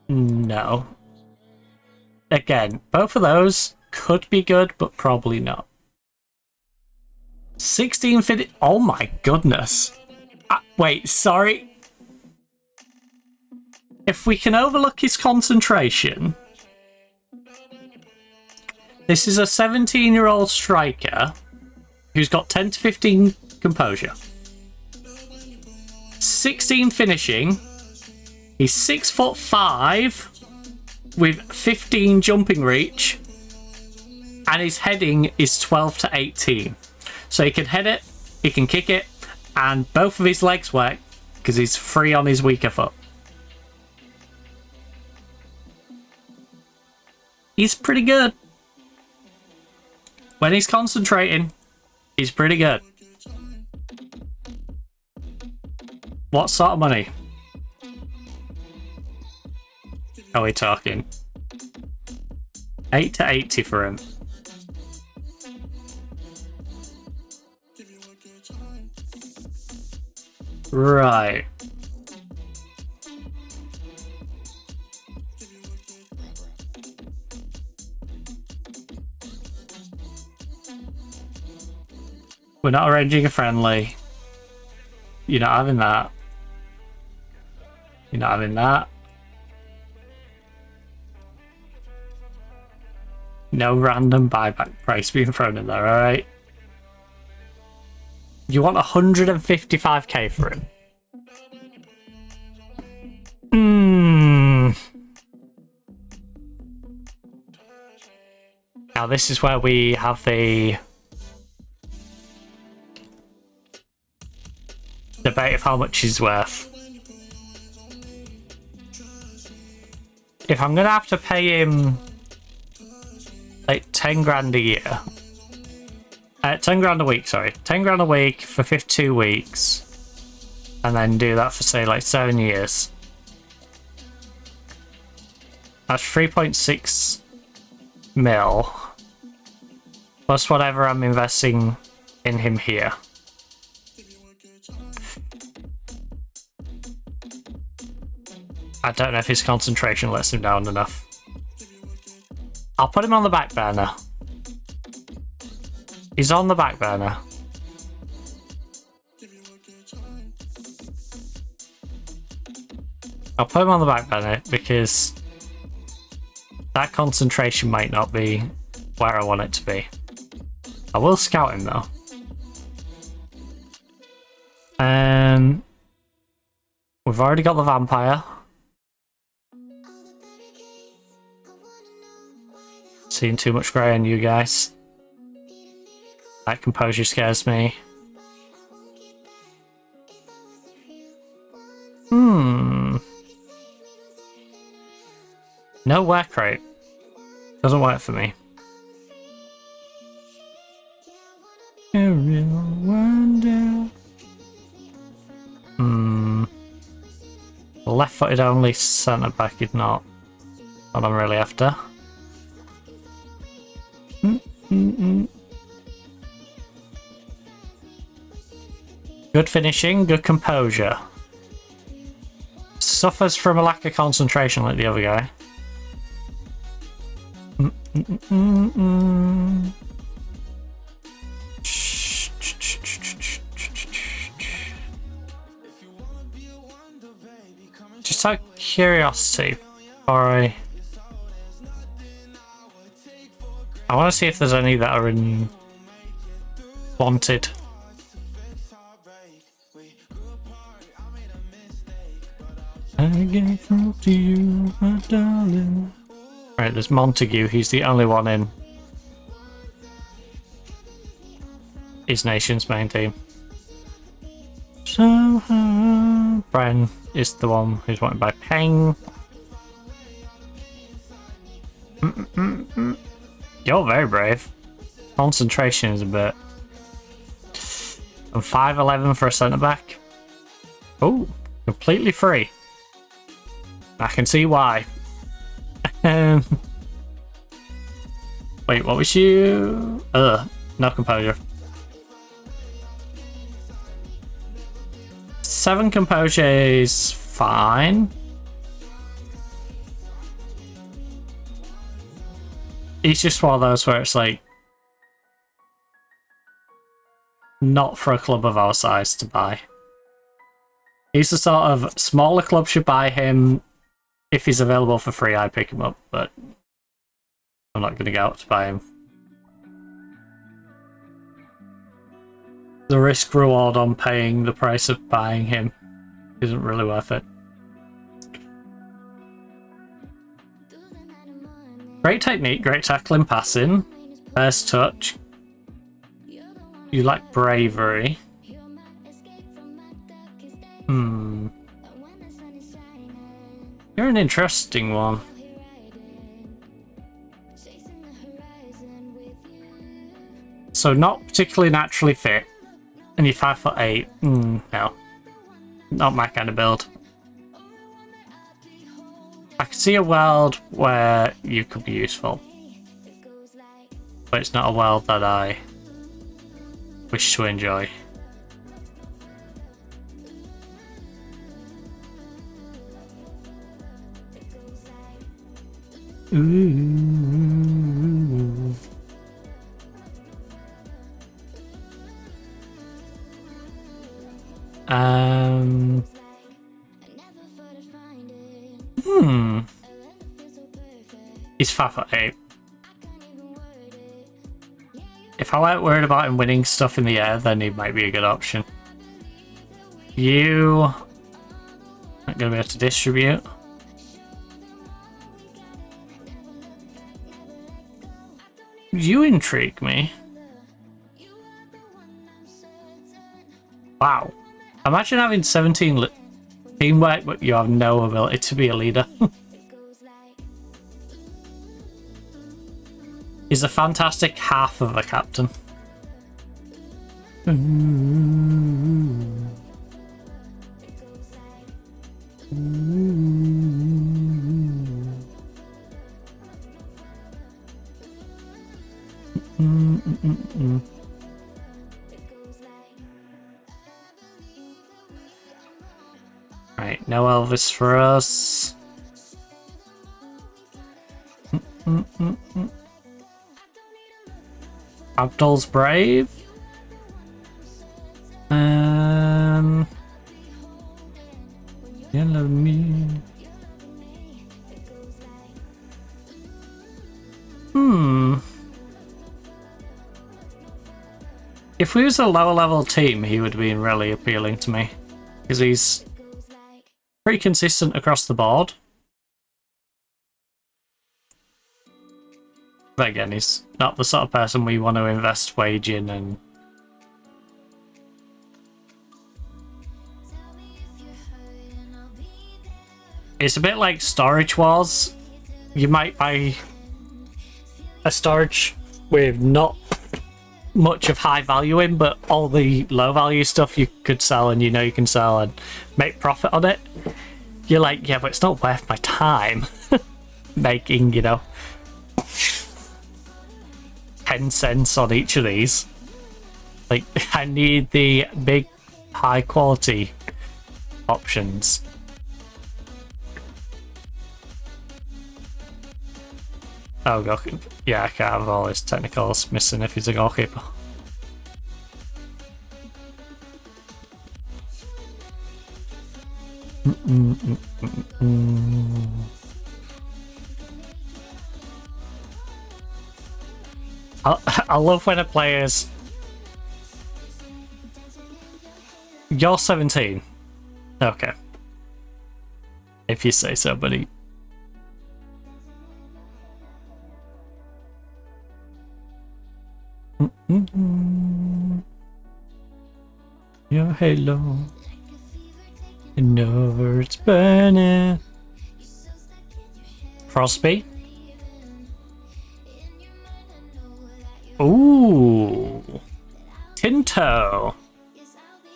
No. Again, both of those could be good, but probably not. 16 fit. Oh my goodness. Wait, sorry. If we can overlook his concentration. This is a 17-year-old striker who's got 10 to 15 composure. 16 finishing. He's 6'5" with 15 jumping reach. And his heading is 12 to 18. So he can head it, he can kick it, and both of his legs work because he's free on his weaker foot. He's pretty good. When he's concentrating, he's pretty good. What sort of money are we talking? 8 to 80 for him. Right. We're not arranging a friendly. You're not having that. You're not having that. No random buyback price being thrown in there, alright? You want 155k for him? Now this is where we have the debate of how much he's worth. If I'm gonna have to pay him like 10 grand a year, 10 grand a week, sorry, 10 grand a week for 52 weeks, and then do that for say like 7 years. That's 3.6 mil plus whatever I'm investing in him here. I don't know if his concentration lets him down enough. I'll put him on the back burner. He's on the back burner. I'll put him on the back burner because that concentration might not be where I want it to be. I will scout him though. We've already got the vampire. Seeing too much grey on you guys. That composure scares me. No work rate. Doesn't work for me. A real wonder. Left-footed only centre back is not what I'm really after. Good finishing, good composure. Suffers from a lack of concentration like the other guy. Just out of curiosity, I want to see if there's any that are in wanted. I gave through to you, my darling. Right, there's Montague. He's the only one in his nation's main team. So, Brian is the one who's wanted by Peng. You're very brave. Concentration is a bit. I'm 5'11" for a centre back. Oh, completely free. I can see why. Wait, what was you? No composure. 7 composure is fine. He's just one of those where it's like not for a club of our size to buy. He's the sort of smaller club should buy him. If he's available for free, I pick him up, but I'm not going to go out to buy him. The risk reward on paying the price of buying him isn't really worth it. Great technique, great tackling, passing, first touch. You like bravery. You're an interesting one. So not particularly naturally fit, and you're 5'8". No, not my kind of build. I could see a world where you could be useful, but it's not a world that I wish to enjoy. Ooh. He's 5'8". If I weren't worried about him winning stuff in the air, then he might be a good option. You not gonna be able to distribute. You intrigue me. Wow. Imagine having 17 teamwork, but you have no ability to be a leader. He's a fantastic half of a captain. Right, no Elvis for us. Abdul's brave. Yellow me. If we was a lower level team, he would be really appealing to me. Because he's pretty consistent across the board. But again, he's not the sort of person we want to invest wage in and... It's a bit like storage was. You might buy a storage with not much of high value in, but all the low value stuff you could sell and you know you can sell and make profit on it. You're like, yeah, but it's not worth my time making, you know, 10 cents on each of these. Like, I need the big high quality options. Oh, goalkeeper. Yeah, I can't have all his technicals missing if he's a goalkeeper. I love when a player's... You're 17. Okay. If you say so, buddy. Your halo, and over it's burning. Crosby. Ooh, Tinto.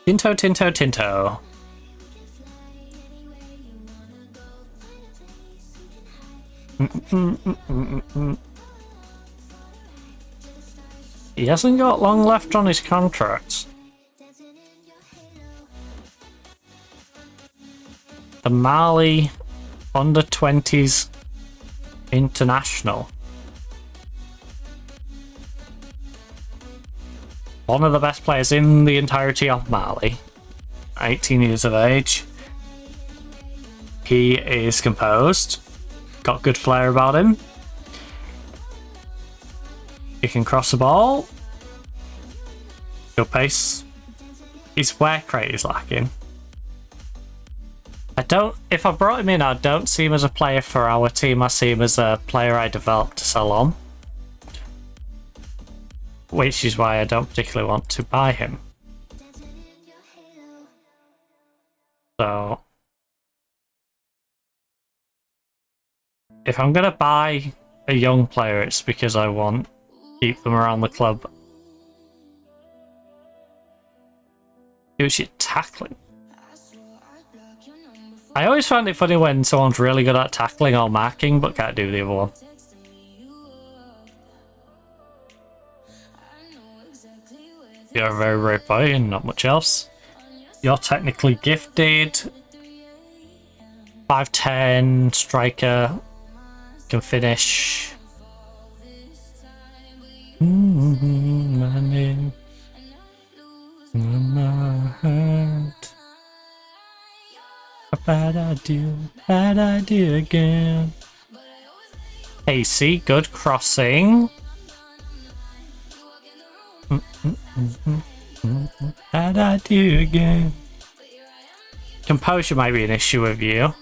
Tinto. He hasn't got long left on his contract. The Mali under-20s international. One of the best players in the entirety of Mali. 18 years of age. He is composed. Got good flair about him. He can cross the ball. Good pace. His work rate is lacking. If I brought him in, I don't see him as a player for our team. I see him as a player I developed to sell on. Which is why I don't particularly want to buy him. So, if I'm going to buy a young player, it's because I want to keep them around the club. Who's your tackling? I always find it funny when someone's really good at tackling or marking but can't do the other one. You're a very brave boy and not much else. You're technically gifted. 5'10", striker. Can finish. My name. My heart. A bad idea again. AC, good crossing. Bad idea again. Composure might be an issue with you.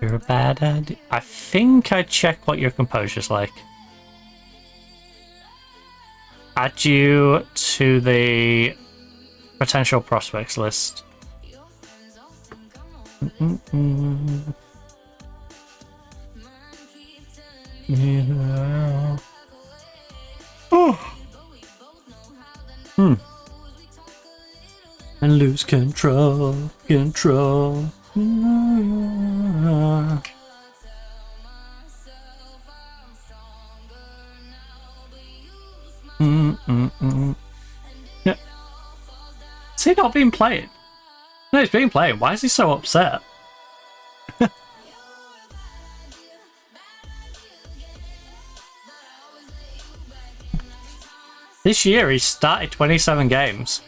You're a bad idea. I think I check what your composure's like. Add you to the potential prospects list. Yeah. Oh. And lose control. Yeah. Has he not been playing? No, he's been playing. Why is he so upset? This year he's started 27 games.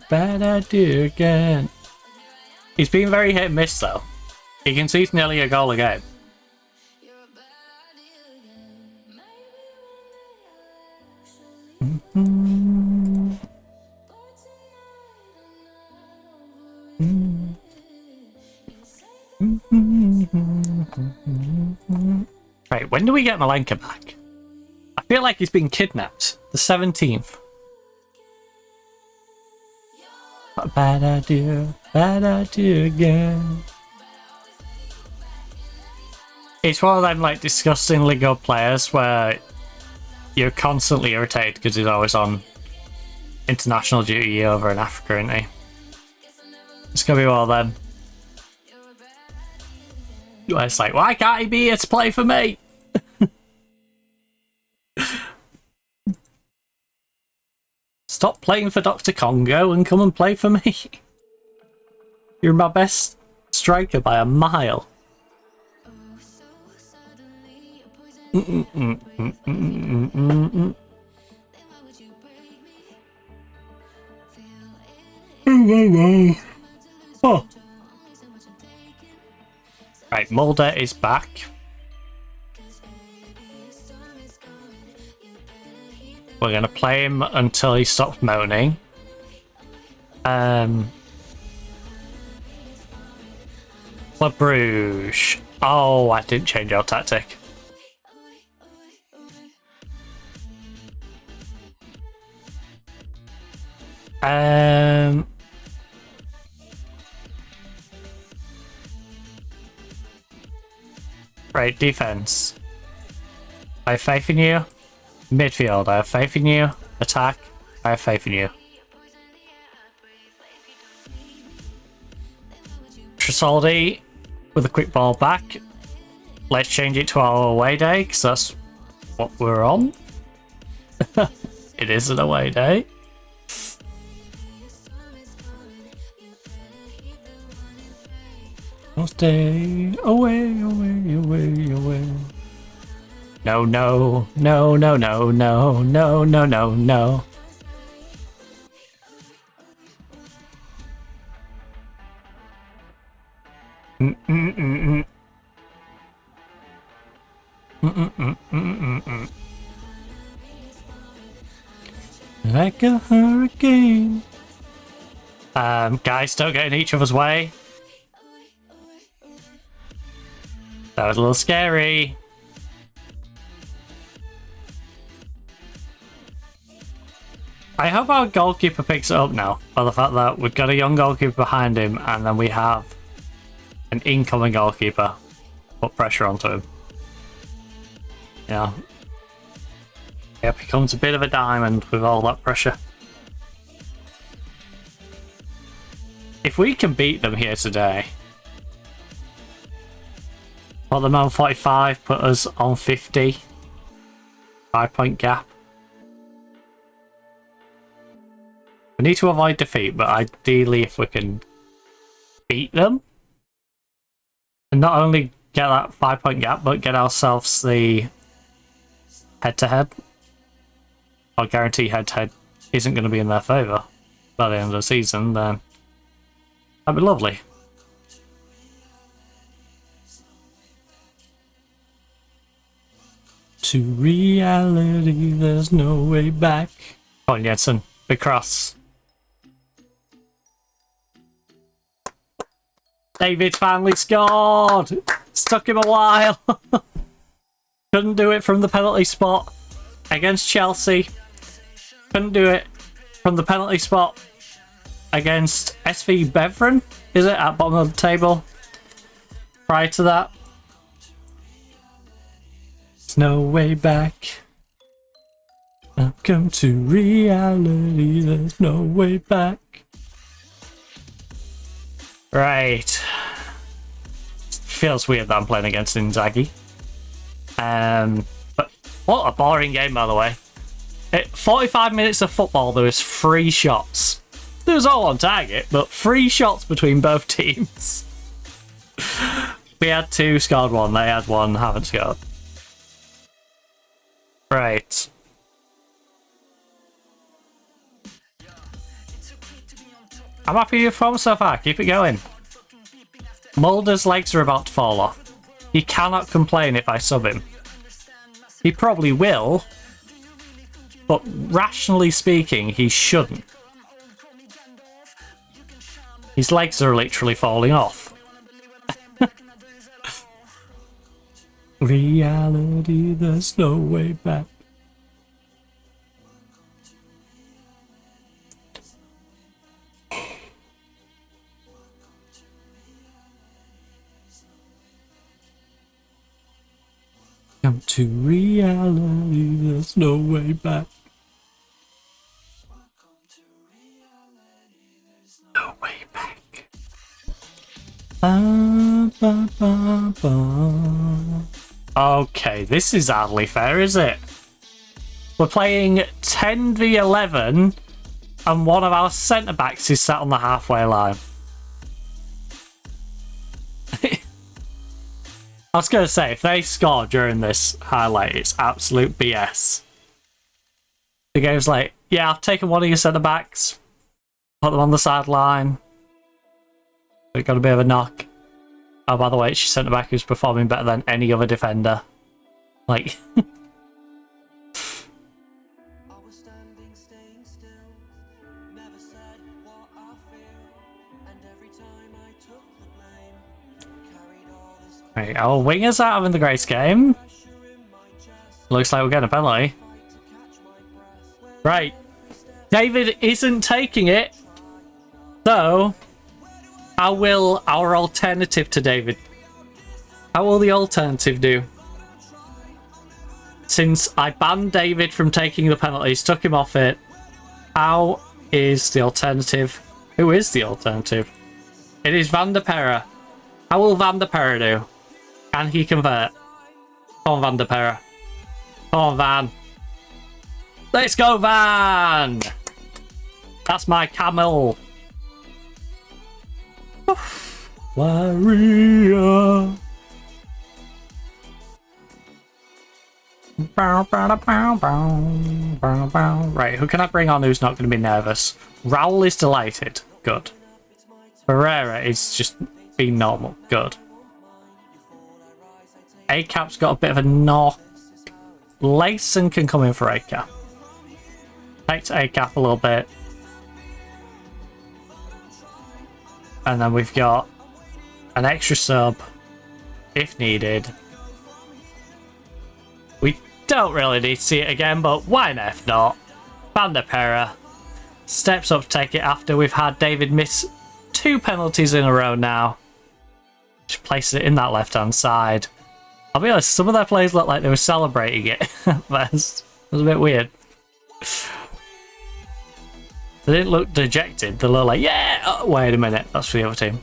Bad idea again. He's been very hit and miss though. He concedes nearly a goal a game. Right, when do we get Malenka back? I feel like he's been kidnapped. The 17th. Bad idea again. It's one of them like disgustingly good players where you're constantly irritated because he's always on international duty over in Africa, isn't he? It's gonna be one of them. Where it's like, why can't he be here to play for me? Stop playing for Dr. Congo and come and play for me. You're my best striker by a mile. Oh. Right, Mulder is back. We're going to play him until he stops moaning. Club Bruges. Oh, I didn't change our tactic. Right, defense. I have faith in you. Midfield, I have faith in you. Attack, I have faith in you. Tresaldi with a quick ball back. Let's change it to our away day, because that's what we're on. It is an away day. I'll stay away, away, away, away. No, no, no, no, no, no, no, no, no, no. Like a hurricane. Guys, don't get in each other's way. That was a little scary. I hope our goalkeeper picks it up now, by the fact that we've got a young goalkeeper behind him and then we have an incoming goalkeeper. Put pressure onto him. Yeah. Yep, he becomes a bit of a diamond with all that pressure. If we can beat them here today, put them on 45, put us on 50. 5-point gap. We need to avoid defeat, but ideally if we can beat them, and not only get that 5-point gap, but get ourselves the head-to-head, or guarantee head-to-head isn't going to be in their favour by the end of the season, then that'd be lovely. To reality, there's no way back. Come on, Jensen. Big cross. David finally scored! Took him a while. Couldn't do it from the penalty spot against Chelsea. Couldn't do it from the penalty spot against SV Beveren, is it, at bottom of the table? Prior to that. There's no way back. Welcome to reality, there's no way back. Right. Feels weird that I'm playing against Inzaghi. But what a boring game, by the way. 45 minutes of football, there was 3 shots. It was all on target, but 3 shots between both teams. We had 2, scored 1. They had 1, haven't scored. Right. I'm happy with your form so far. Keep it going. Mulder's legs are about to fall off. He cannot complain if I sub him. He probably will, but rationally speaking, he shouldn't. His legs are literally falling off. Reality, there's no way back. Come to reality, there's no way back. No way back. Ba, ba, ba, ba. Okay, this is hardly fair, is it? We're playing 10v11 and one of our centre-backs is sat on the halfway line. I was going to say, if they score during this highlight, it's absolute BS. The game's like, yeah, I've taken one of your centre-backs, put them on the sideline. We've got a bit of a knock. Oh, by the way, it's your centre-back who's performing better than any other defender. Like... Right, our wingers are having the greatest game. Looks like we're getting a penalty. Right. David isn't taking it. So, how will our alternative to David? How will the alternative do? Since I banned David from taking the penalties, took him off it, how is the alternative? Who is the alternative? It is Van der Perre. How will Van der Perre do? Can he convert? Come on, Van der Perre. Come on, Van. Let's go, Van! That's my camel. Waria. Right, who can I bring on who's not going to be nervous? Raul is delighted. Good. Pereira is just being normal. Good. A-Cap's got a bit of a knock. Layson can come in for A-Cap. Takes A-Cap a little bit. And then we've got an extra sub, if needed. We don't really need to see it again, but why if not? Van der Perre steps up to take it after we've had David miss 2 penalties in a row now. Just places it in that left-hand side. I'll be honest, some of their players looked like they were celebrating it at first. It was a bit weird. They didn't look dejected. They looked like, yeah! Oh, wait a minute, that's for the other team.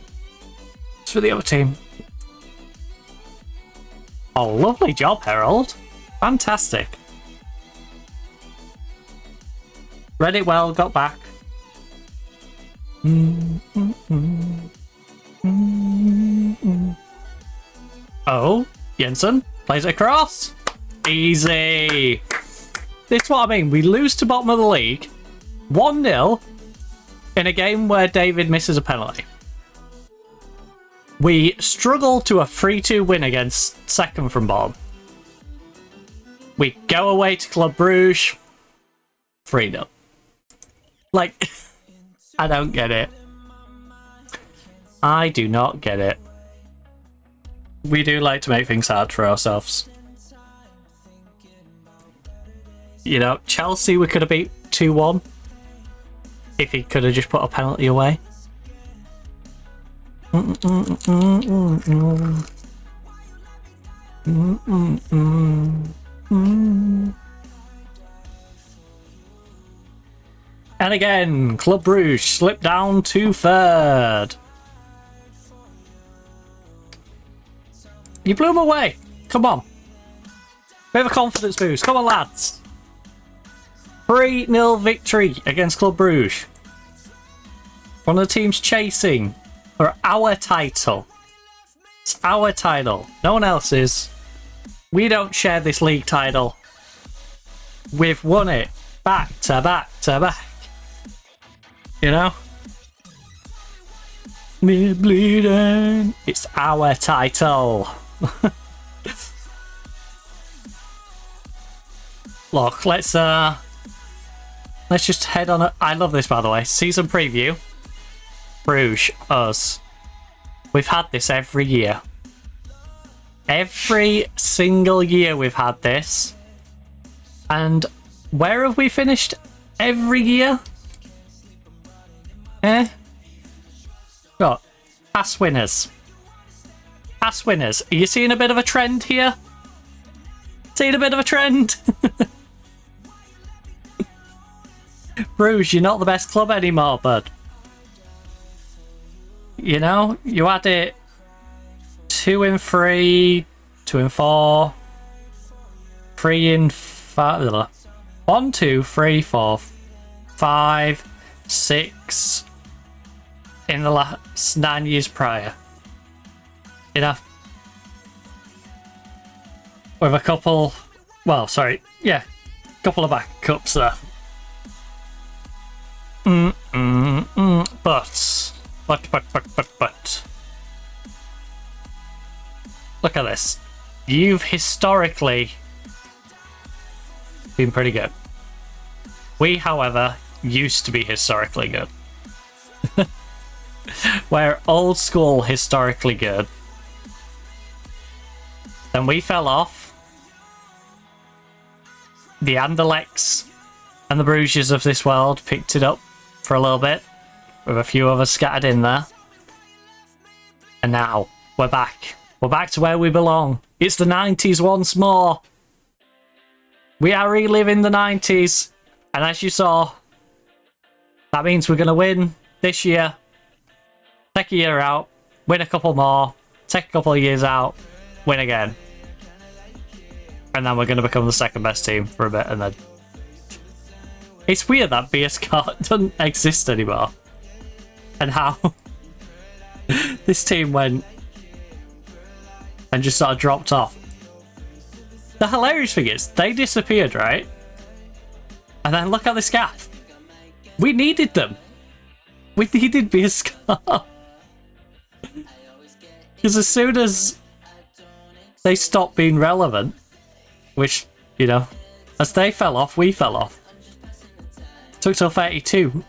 It's for the other team. Oh, lovely job, Herald. Fantastic. Read it well, got back. Oh, Jensen plays it across. Easy. This is what I mean. We lose to bottom of the league 1-0 in a game where David misses a penalty. We struggle to a 3-2 win against second from bottom. We go away to Club Brugge 3-0. Like, I don't get it. I do not get it. We do like to make things hard for ourselves. You know, Chelsea we could have beat 2-1 if he could have just put a penalty away. And again, Club Brugge slipped down to 3rd. You blew him away. Come on. Bit of a confidence boost. Come on, lads. 3-0 victory against Club Brugge. One of the teams chasing for our title. It's our title. No one else's. We don't share this league title. We've won it back to back to back. You know? Me bleeding. It's our title. Look, let's just head on. I love this, by the way. Season preview. Bruges, us. We've had this every year. Every single year we've had this. And where have we finished every year? Got past winners. Past winners. Are you seeing a bit of a trend here? Seen a bit of a trend. Bruges, you're not the best club anymore, bud. You know, you had it 2 in 3, 2 in 4, 3 in 5, 1, 2, 3, 4, 5, 6 in the last 9 years prior. You know, with a couple, well, sorry, yeah, couple of backups there. But. Look at this. You've historically been pretty good. We, however, used to be historically good. We're old school historically good. Then we fell off. The Anderlechts and the Bruges of this world picked it up for a little bit, with a few of us scattered in there. And now, we're back. We're back to where we belong. It's the 90s once more. We are reliving the 90s. And as you saw, that means we're going to win this year. Take a year out, win a couple more, take a couple of years out, win again. And then we're going to become the second best team for a bit, and then... It's weird that BSK doesn't exist anymore. And how this team went and just sort of dropped off. The hilarious thing is, they disappeared, right? And then look at this gap. We needed them. We needed BSK. Because as soon as they stopped being relevant, which, you know, as they fell off, we fell off. Took till 32.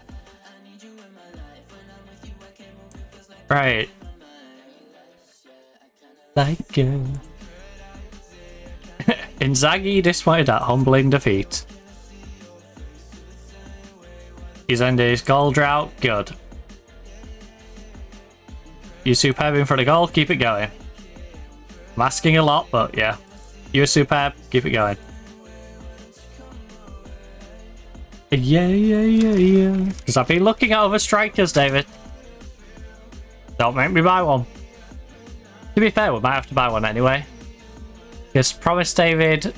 Right. Like Inzaghi disappointed at humbling defeat. He's ended his goal drought. Good. You're superb in front of goal. Keep it going. I'm asking a lot, but yeah. You're superb. Keep it going. Yeah. Because I've been looking at other strikers, David. Don't make me buy one. To be fair, we might have to buy one anyway. Because Promise David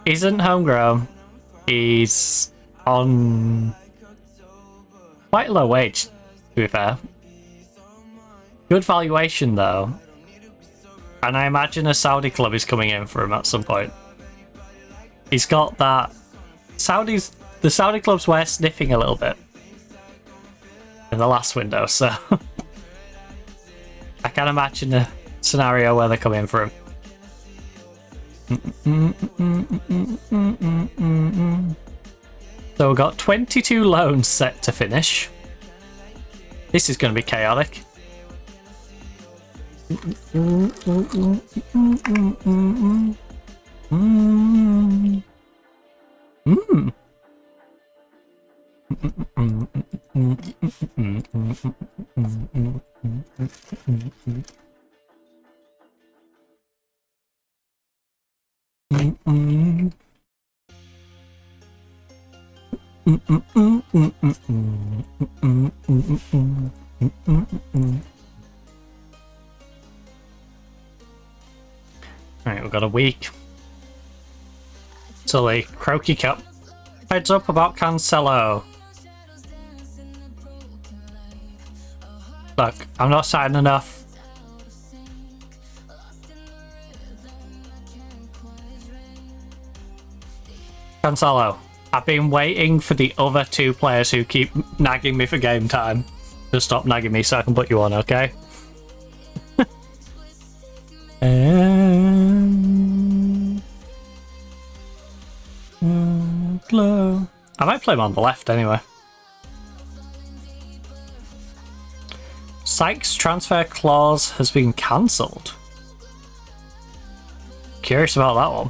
isn't homegrown. He's on quite a low wage, to be fair. Good valuation, though. And I imagine a Saudi club is coming in for him at some point. He's got that... The Saudi clubs were sniffing a little bit in the last window, so I can imagine a scenario where they come in for him. So we've got 22 loans set to finish. This is going to be chaotic. Alright, we've got a week till the Croaky Cup. Heads up about Cancelo. Look, I'm not signing enough. Cancelo, I've been waiting for the other two players who keep nagging me for game time to stop nagging me so I can put you on, okay? I might play him on the left anyway. Sykes' transfer clause has been cancelled. Curious about that one.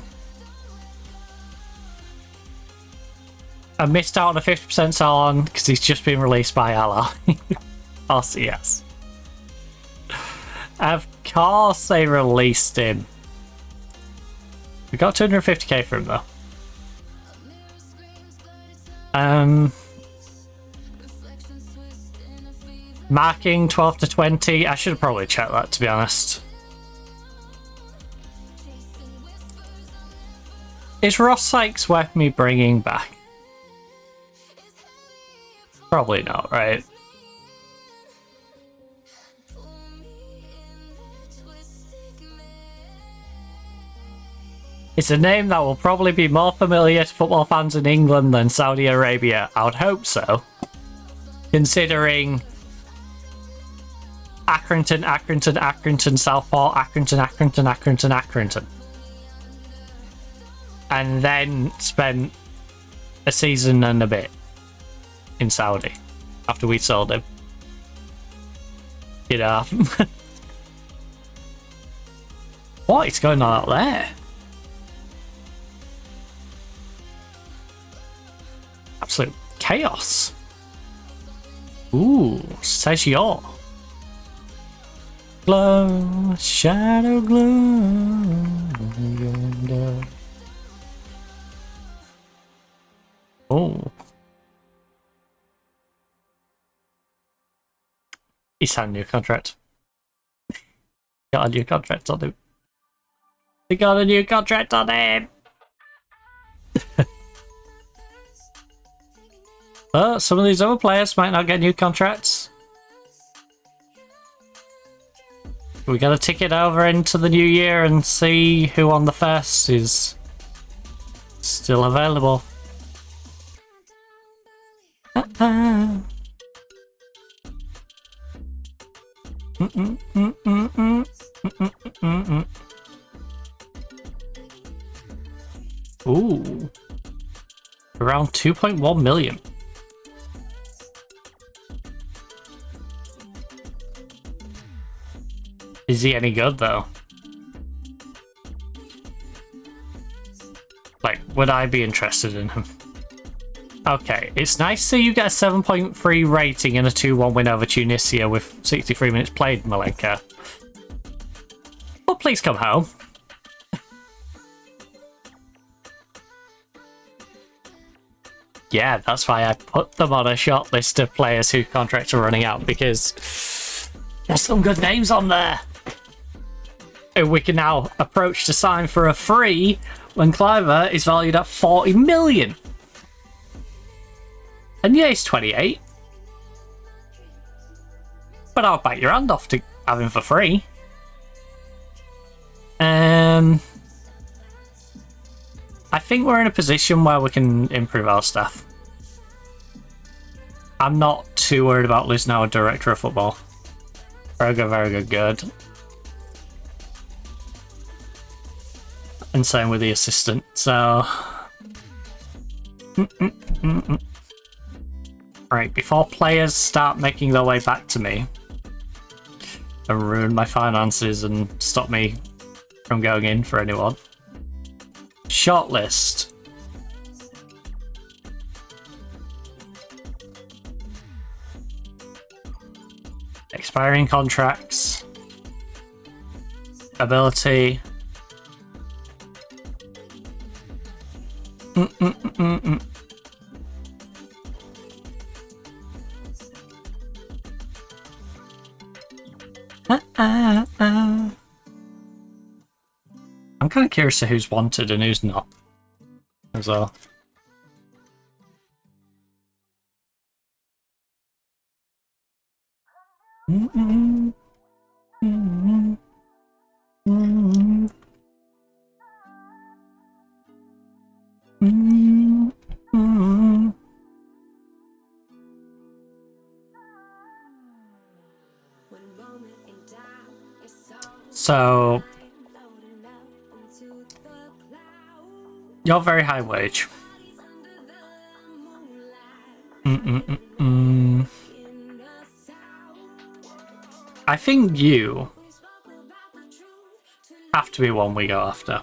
I missed out on a 50% sell on because he's just been released by Allah. RCS. Of course they released him. We got 250k for him though. Marking 12 to 20. I should have probably checked that, to be honest. Is Ross Sykes worth me bringing back? Probably not, right? It's a name that will probably be more familiar to football fans in England than Saudi Arabia. I would hope so. Considering Accrington, Southport, Accrington. And then spent a season and a bit in Saudi after we sold him. You know. What is going on out there? Absolute chaos. Ooh, says you're. Glow, shadow glow. Oh. He signed a new contract. Got a new contract on him. He got a new contract on him. But some of these other players might not get new contracts. We got to tick it over into the new year and see who on the first is still available. Ooh. Around 2.1 million. Is he any good though? Like, would I be interested in him? Okay, it's nice that you get a 7.3 rating and a 2-1 win over Tunisia with 63 minutes played, Malenka. But please come home. Yeah, that's why I put them on a short list of players whose contracts are running out, because there's some good names on there. And we can now approach to sign for a free when Cliver is valued at 40 million. And yeah, he's 28. But I'll bite your hand off to have him for free. I think we're in a position where we can improve our staff. I'm not too worried about losing our director of football. Very good. And same with the assistant, so... Right, before players start making their way back to me and ruin my finances and stop me from going in for anyone. Shortlist. Expiring contracts. Ability. I'm kind of curious to who's wanted and who's not as well. So you're very high wage. I think you have to be one we go after.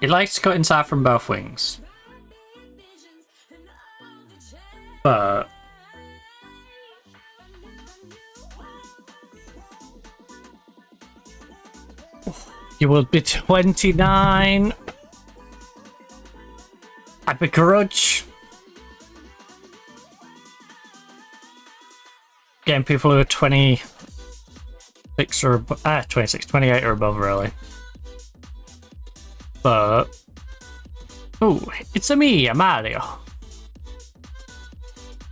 He likes to cut inside from both wings. But You would be 29. I begrudge getting people who are 26 or 26, 28 or above, really. But oh, it's a me, a Mario.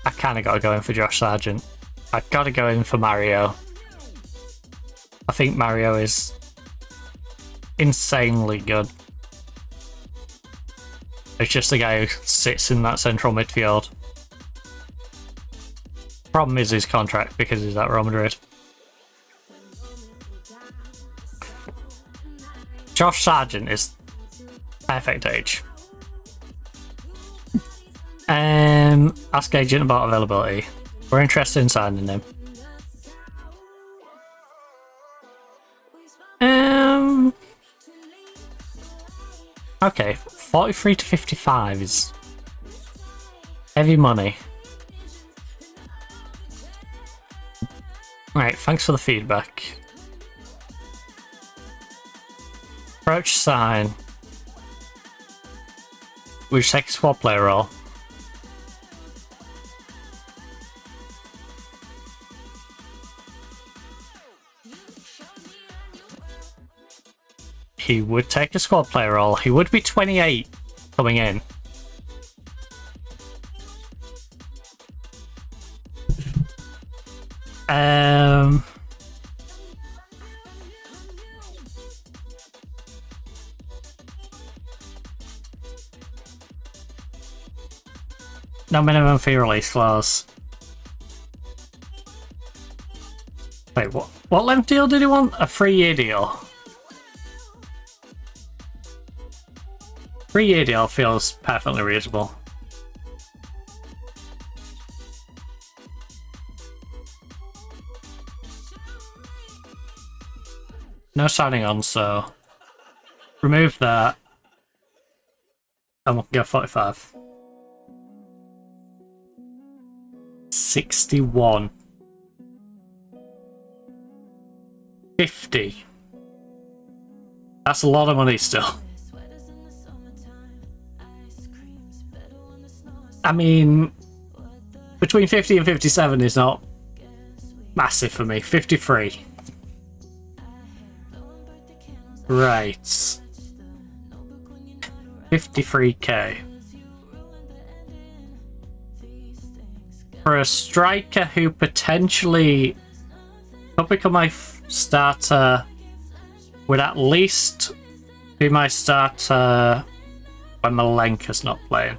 I kind of gotta go in for Josh Sargent. I've got to go in for Mario. I think Mario is insanely good. It's just the guy who sits in that central midfield. Problem is his contract because he's at Real Madrid. Josh Sargent is perfect age. Ask agent about availability. We're interested in signing him. Okay, 43 to 55 is heavy money. Right, thanks for the feedback. Approach sign. We just take a squad player role. He would take a squad player role. He would be 28 coming in. No minimum fee release clause. Wait, what length deal did he want? A 3-year deal. 3-year deal feels perfectly reasonable. No signing on, so remove that. And we'll go 45. 61. 50. That's a lot of money still. I mean, between 50 and 57 is not massive for me. 53. Right. 53k. For a striker who potentially could become my starter, would at least be my starter when Malenka's not playing.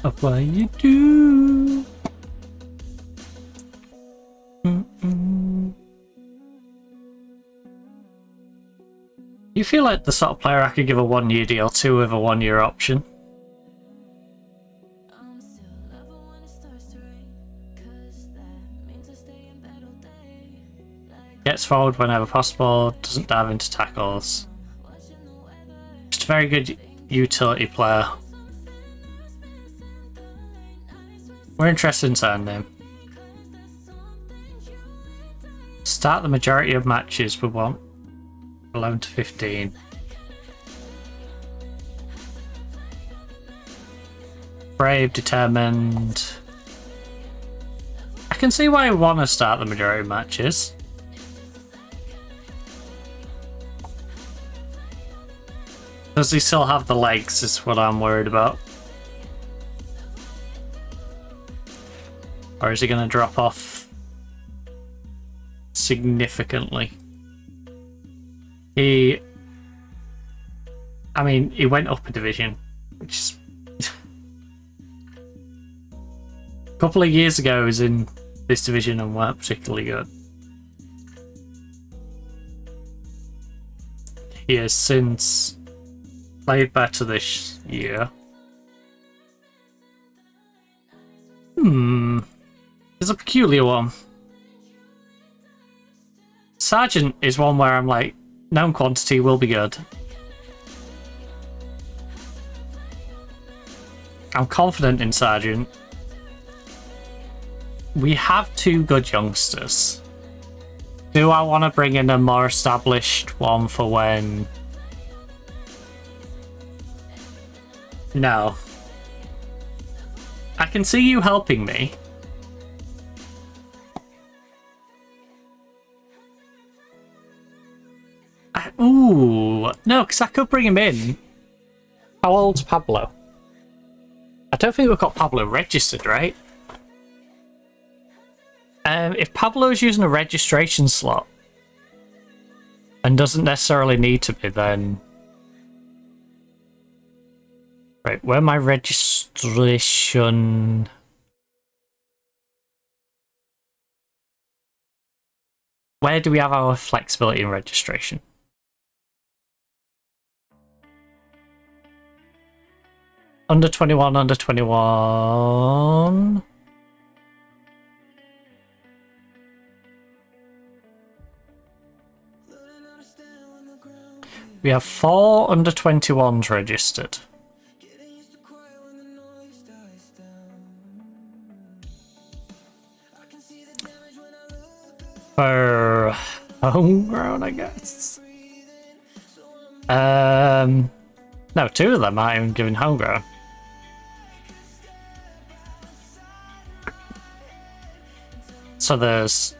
Of what you do. You feel like the sort of player I could give a 1-year deal to with a 1-year option? Gets forward whenever possible, doesn't dive into tackles. Just a very good utility player. We're interested in signing him. Start the majority of matches we want. 11 to 15. Brave, determined. I can see why I want to start the majority of matches. Does he still have the legs is what I'm worried about. Or is he going to drop off significantly? He went up a division, which is... a couple of years ago he was in this division and weren't particularly good. He has since played better this year. is a peculiar one. Sergeant is one where I'm like, known quantity will be good. I'm confident in Sergeant. We have 2 good youngsters. Do I want to bring in a more established one for when? No. I can see you helping me. Ooh, no, because I could bring him in. How old's Pablo? I don't think we've got Pablo registered, right? If Pablo's using a registration slot and doesn't necessarily need to be, then... Right, where my registration... Where do we have our flexibility in registration? Under 21, under 21... We have 4 under 21s registered. For homegrown, I guess. No, 2 of them aren't even giving homegrown. So there's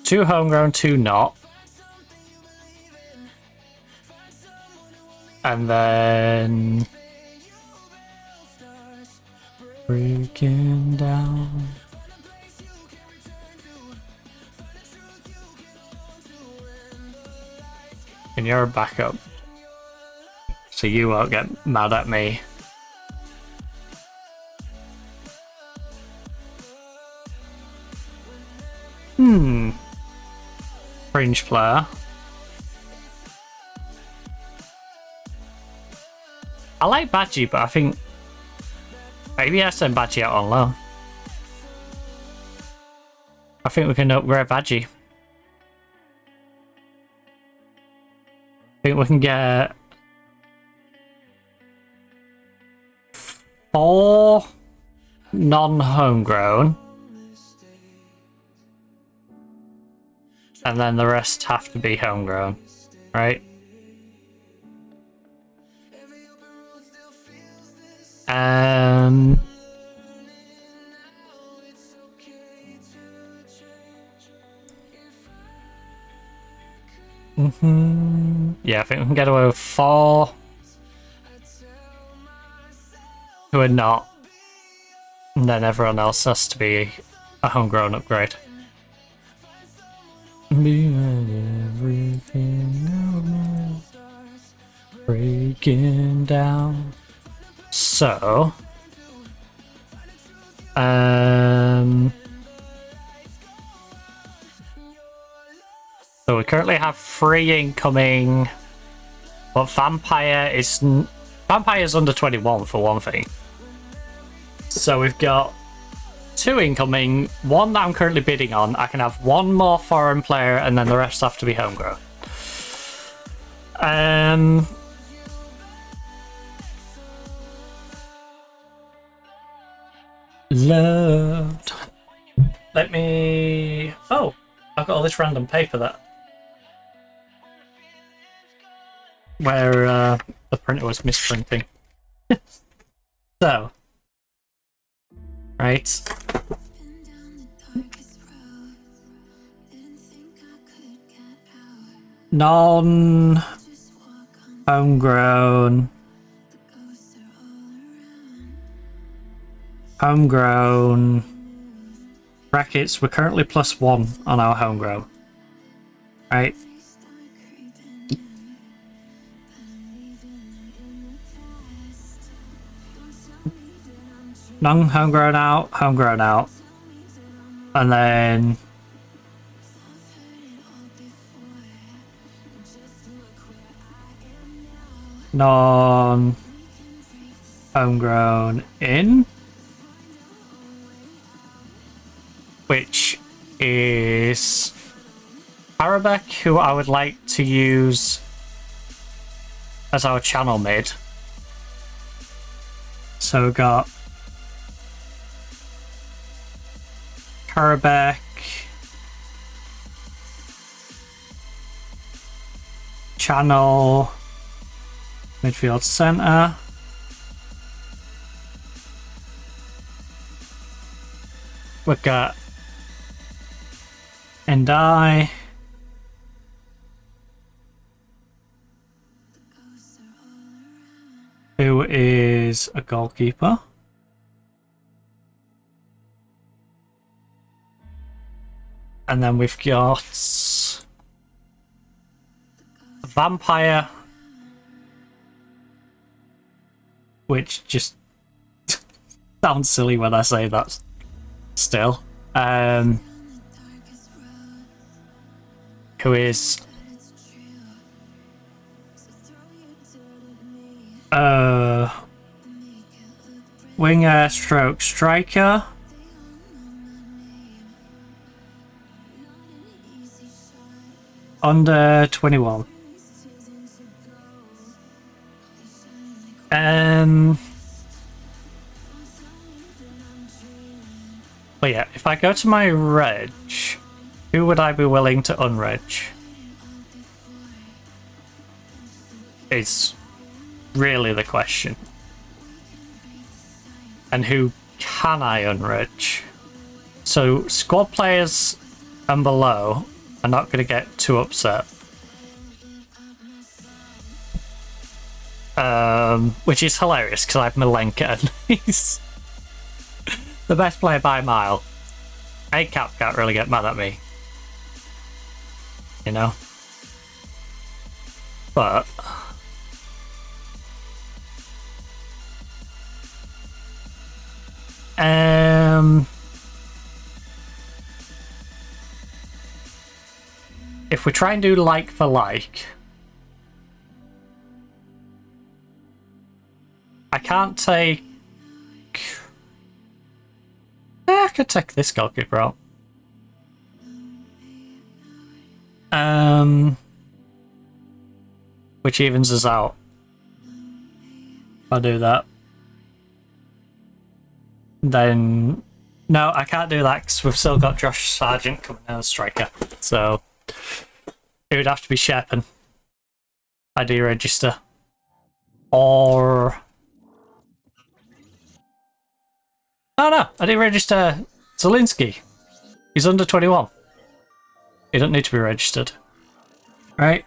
2 homegrown, 2 not. And then breaking down. And you're a backup, so you won't get mad at me. Fringe player. I like Badgie, but I think maybe I send Badgie out on loan. I think we can upgrade Badgie. I think we can get 4 non-homegrown. And then the rest have to be homegrown, right? Yeah, I think we can get away with 4 who are not, and then everyone else has to be a homegrown upgrade. Everything breaking down. So, so we currently have 3 incoming, but Vampire's under 21 for one thing. So we've got 2 incoming, 1 that I'm currently bidding on. I can have 1 more foreign player, and then the rest have to be homegrown. Loved. Let me... Oh, I've got all this random paper that... Where the printer was misprinting. So. Right. Non-homegrown. Homegrown. Brackets, we're currently +1 on our homegrown. Right. Non-homegrown out, homegrown out. And then non-homegrown in. which is Arabek, who I would like to use as our channel mid. So we've got Arabek, channel, midfield centre. We've got Endai, who is a goalkeeper. And then we've got Vampire, which just sounds silly when I say that still. Who is winger stroke striker. Under 21. But yeah, if I go to my reg, who would I be willing to unreg? Is really the question. And who can I unreg? So squad players and below are not going to get too upset. Which is hilarious because I have Milenka and he's the best player by a mile. A-Cap can't really get mad at me. You know? But if we try and do like for like, I can't take... I could take this goalkeeper out. Which evens us out. I'll do that. Then... No, I can't do that because we've still got Josh Sargent coming in as striker. So... it would have to be Sherpen. I do register. Or... oh no, I did register Zielinski. He's under 21. He doesn't need to be registered. Right.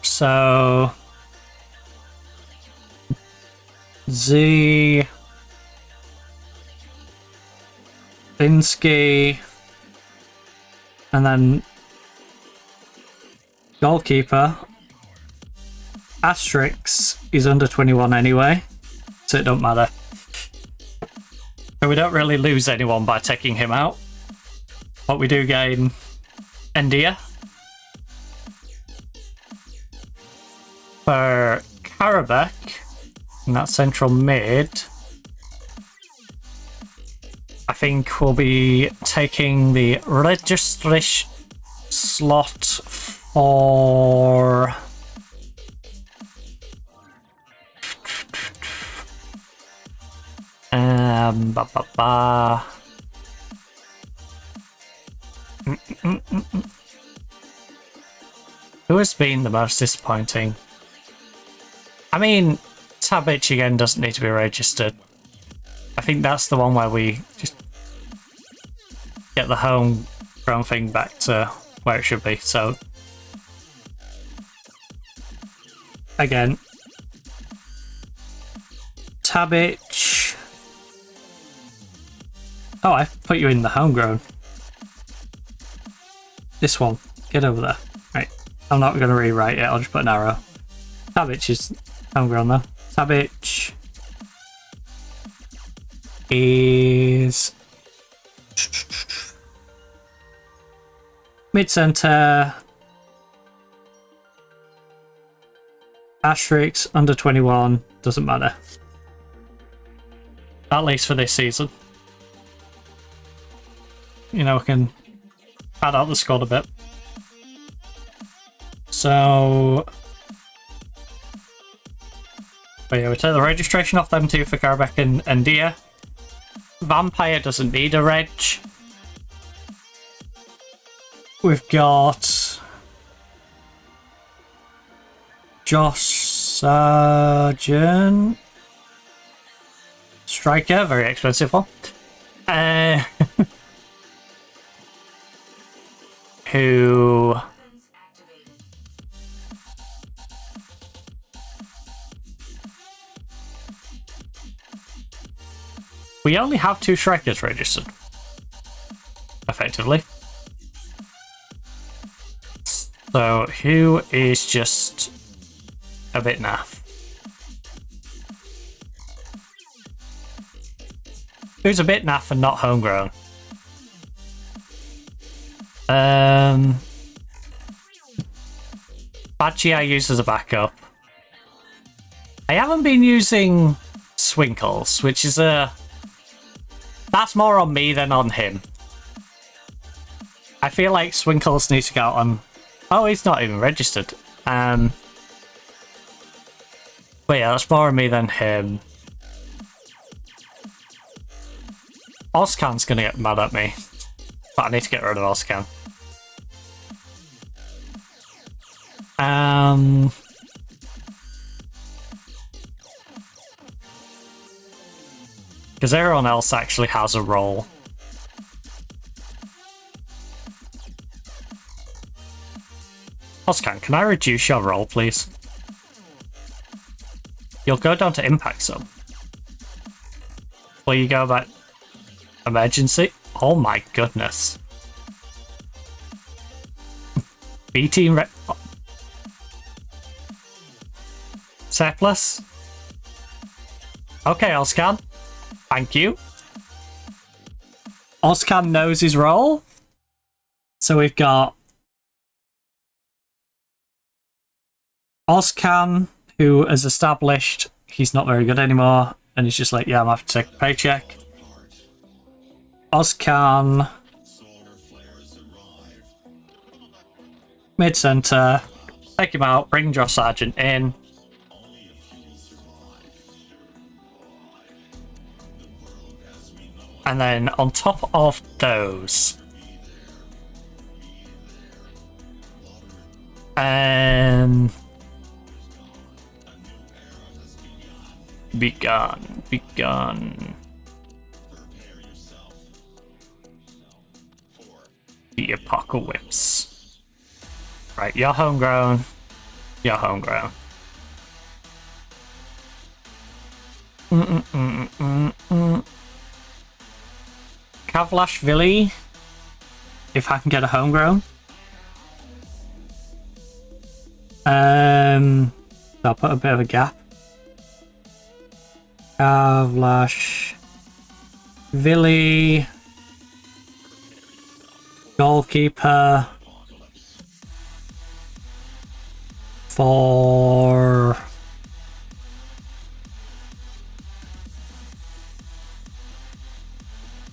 So... Zielinski... and then goalkeeper Asterix is under 21 anyway, so it don't matter. And we don't really lose anyone by taking him out, but we do gain Endia. For Karabakh in that central mid, I think we'll be taking the registration slot for... Who has been the most disappointing? I mean, Tabic again doesn't need to be registered. I think that's the one where we just get the homegrown thing back to where it should be. So, again, Tabic. Oh, I put you in the homegrown. This one. Get over there. Right. I'm not going to rewrite it. I'll just put an arrow. Tabic is homegrown though. Tabic is mid-centre. Asterix under 21, doesn't matter. At least for this season. You know, we can add out the squad a bit. So... But yeah, we take the registration off them two for Karabek and Dia. Vampire doesn't need a reg. We've got... Josh Sargent. Striker, very expensive one. Who... We only have 2 strikers registered. Effectively. So, who is just a bit naff? Who's a bit naff and not homegrown? Badgie I use as a backup. I haven't been using Swinkles, which is a... That's more on me than on him. I feel like Swinkles needs to go on... Oh, he's not even registered. But yeah, that's more on me than him. Oscan's gonna get mad at me. But I need to get rid of Oscan. Because everyone else actually has a role. Oscan, can I reduce your role, please? You'll go down to Impact Zone. Will you go back... Emergency? Oh my goodness. B team Surplus? Okay, Oscan. Thank you. Oscan knows his role. So we've got Oscan, who has established he's not very good anymore, and he's just like, yeah, I'm going to have to take a paycheck. Oscan, mid-center, take him out, bring Josh Sargent in. And then on top of those, be gone. The apocalypse. Right, you're homegrown. Kavlashvili, if I can get a homegrown. I'll put a bit of a gap. Kavlashvili, goalkeeper for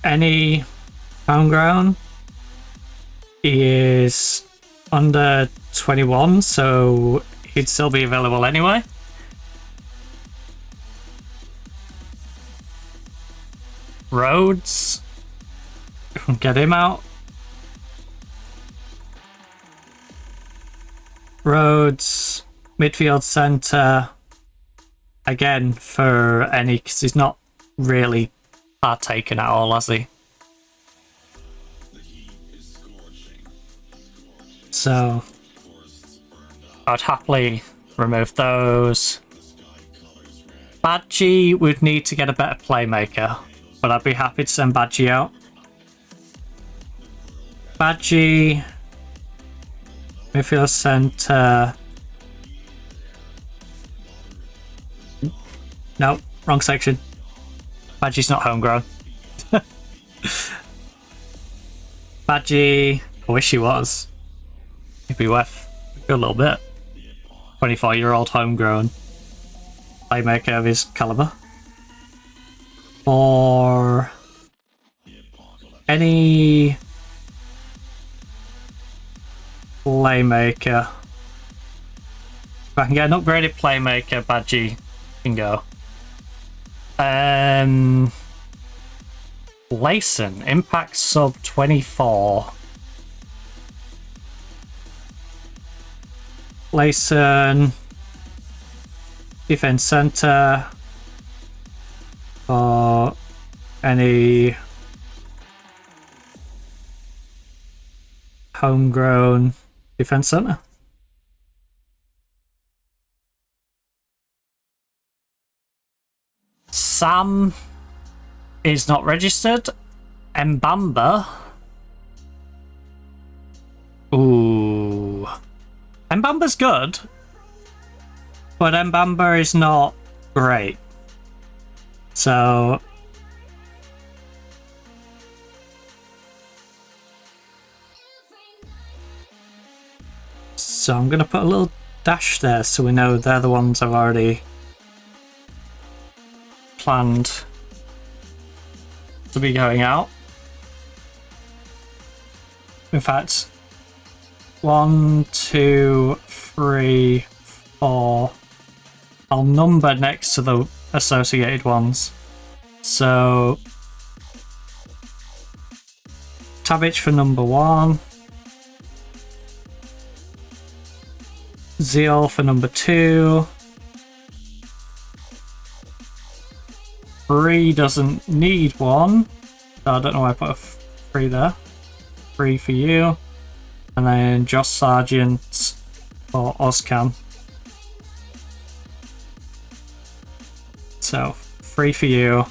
any homegrown. He is under 21, so he'd still be available anyway. Rhodes, if we can get him out. Rhodes, midfield centre, again for any, because he's not really partaken at all, has he? So I'd happily remove those. Badgie would need to get a better playmaker, but I'd be happy to send Badgie out. Badgie, midfield centre. No, wrong section. Badgie's not homegrown. Badgie, I wish he was. He'd be worth a good little bit. 24-year-old homegrown playmaker of his caliber. for any playmaker. If I can get an upgraded playmaker, Badgie can go. Layson, impact sub 24. Layson, defense center for any homegrown defense center. Sam is not registered. Mbamba. Ooh. Mbamba's good, but Mbamba is not great. So I'm gonna put a little dash there so we know they're the ones I've already planned to be going out. In fact, 1, 2, 3, 4. I'll number next to the associated ones. So Tabic for number 1. Zeal for number 2. 3 doesn't need one. So I don't know why I put a 3 there. 3 for you. And then Josh Sargent for Ozcam. So 3 for you.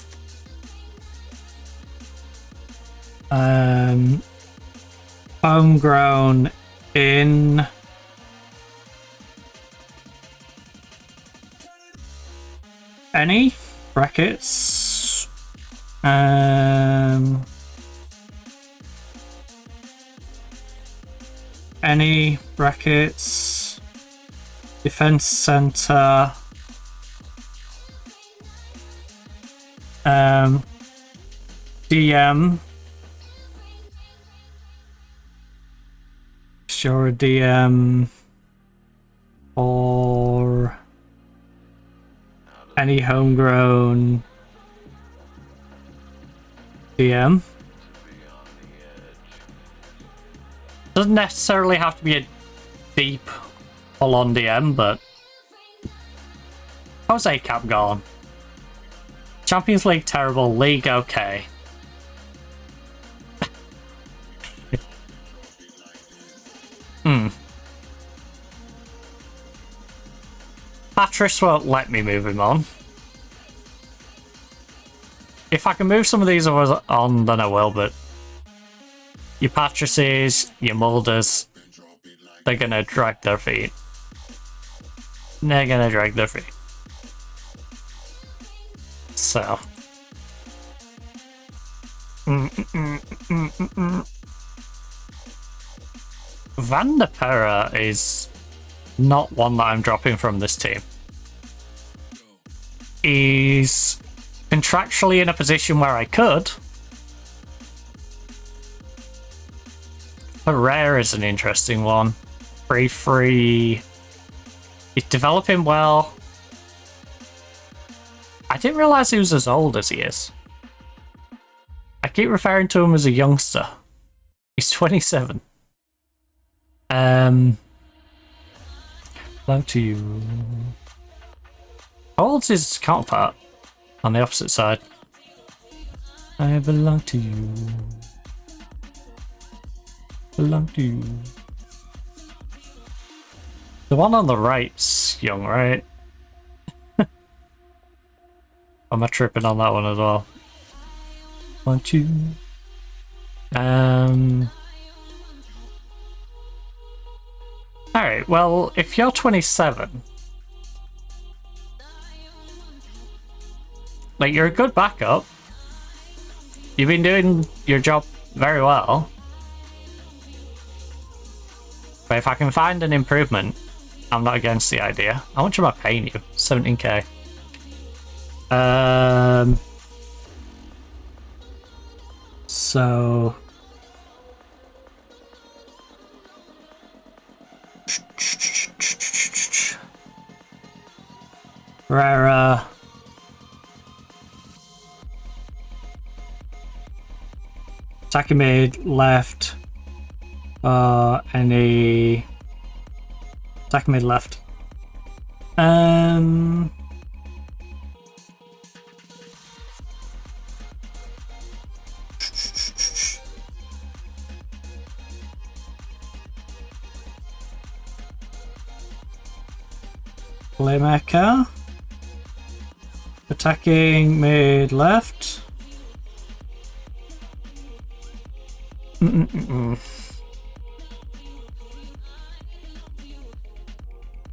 Homegrown in any brackets. Any brackets. Defense center. DM. Sure, DM or any homegrown DM. Doesn't necessarily have to be a deep full-on DM, but how's ACAP gone? Champions League terrible, League okay. Patrice won't let me move him on. If I can move some of these others on, then I will, but your Patrices, your Mulders, they're gonna drag their feet. They're gonna drag their feet. So. Van der Pera is not one that I'm dropping from this team. He's contractually in a position where I could. Herrera is an interesting one. Free. He's developing well. I didn't realise he was as old as he is. I keep referring to him as a youngster. He's 27. Belong to you. How old's his counterpart? On the opposite side. I belong to you. Belong to you. The one on the right's young, right? Am I tripping on that one as well? Want you? Alright, well, if you're 27, like, you're a good backup. You've been doing your job very well. But if I can find an improvement, I'm not against the idea. How much am I paying you? 17k. So Rara. Attacking mid left. Any attacking mid left. Playmaker. Attacking mid left.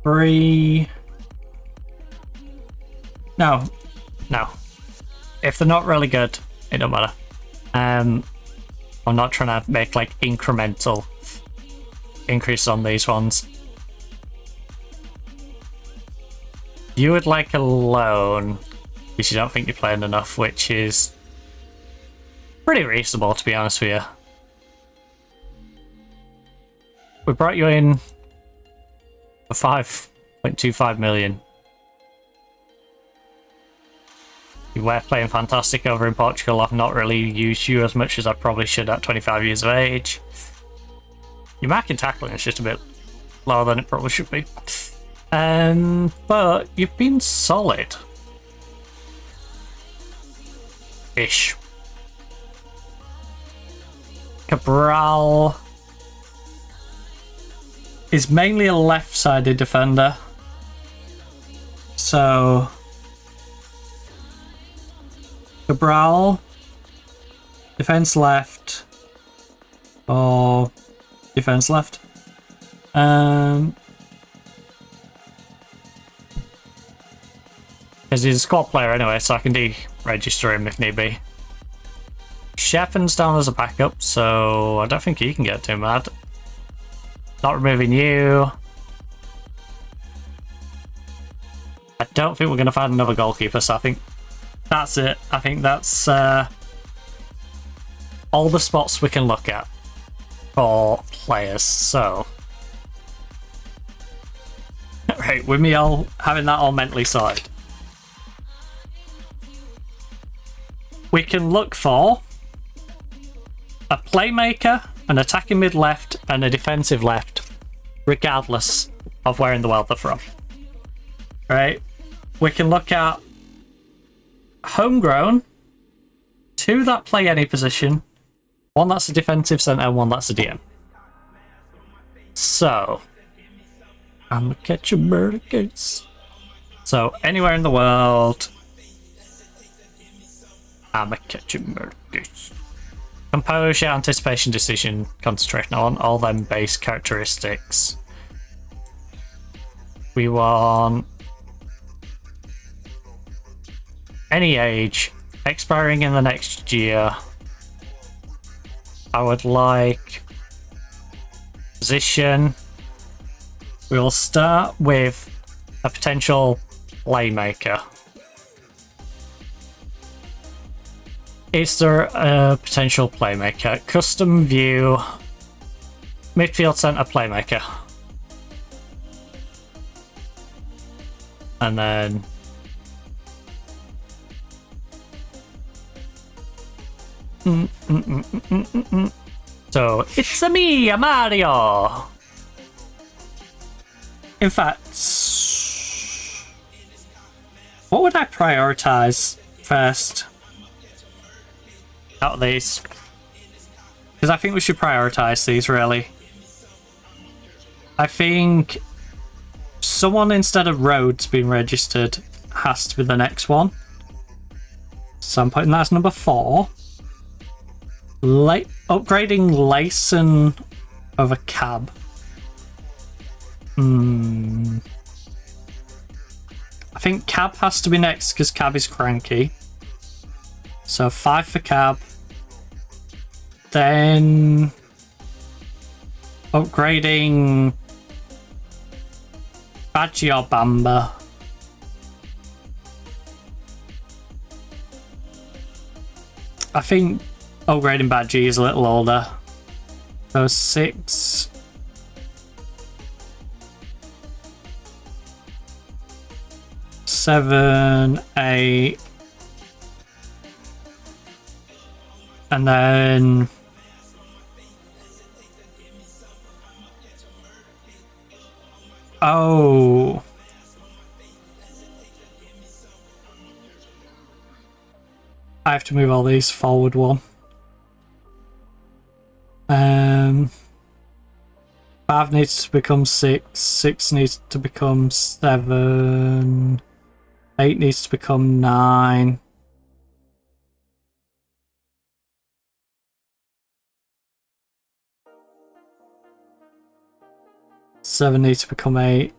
Three. No. If they're not really good, it don't matter. I'm not trying to make like incremental increase on these ones. You would like a loan because you don't think you're playing enough, which is pretty reasonable, to be honest with you. We brought you in for 5.25 million. You were playing fantastic over in Portugal. I've not really used you as much as I probably should at 25 years of age. Your marking tackling is just a bit lower than it probably should be. But you've been solid. Ish. Cabral is mainly a left-sided defender. So Cabral, defense left, or defense left. Because he's a squad player anyway, so I can deregister him if need be. Sheppen's down as a backup, so I don't think he can get too mad. Not removing you. I don't think we're going to find another goalkeeper, so I think that's it. I think that's all the spots we can look at for players, so... Right, with me all having that all mentally sorted. We can look for a playmaker, an attacking mid left, and a defensive left, regardless of where in the world they're from. Right? We can look at homegrown, 2 that play any position, 1 that's a defensive centre, and 1 that's a DM. So, I'm a catch a murder case. So, anywhere in the world, I'm a catch a murder case. Composure, anticipation, decision, concentration. I want all them base characteristics. We want any age, expiring in the next year. I would like position. We'll start with a potential playmaker. Is there a potential playmaker? Custom view, midfield centre playmaker. And then so it's a me, a Mario. In fact, what would I prioritize first out of these? Because I think we should prioritize these, really. I think someone instead of Rhodes being registered has to be the next one. So I'm putting that as number 4. Upgrading Layson over Cab. I think Cab has to be next because Cab is cranky. So 5 for Cab. Then upgrading Badgie or Bamba. I think upgrading Badgie is a little older. So 6. Seven, 8, and then oh, I have to move all these forward one. 5 needs to become 6. 6 needs to become 7. 8 needs to become 9. Seven needs to become 8.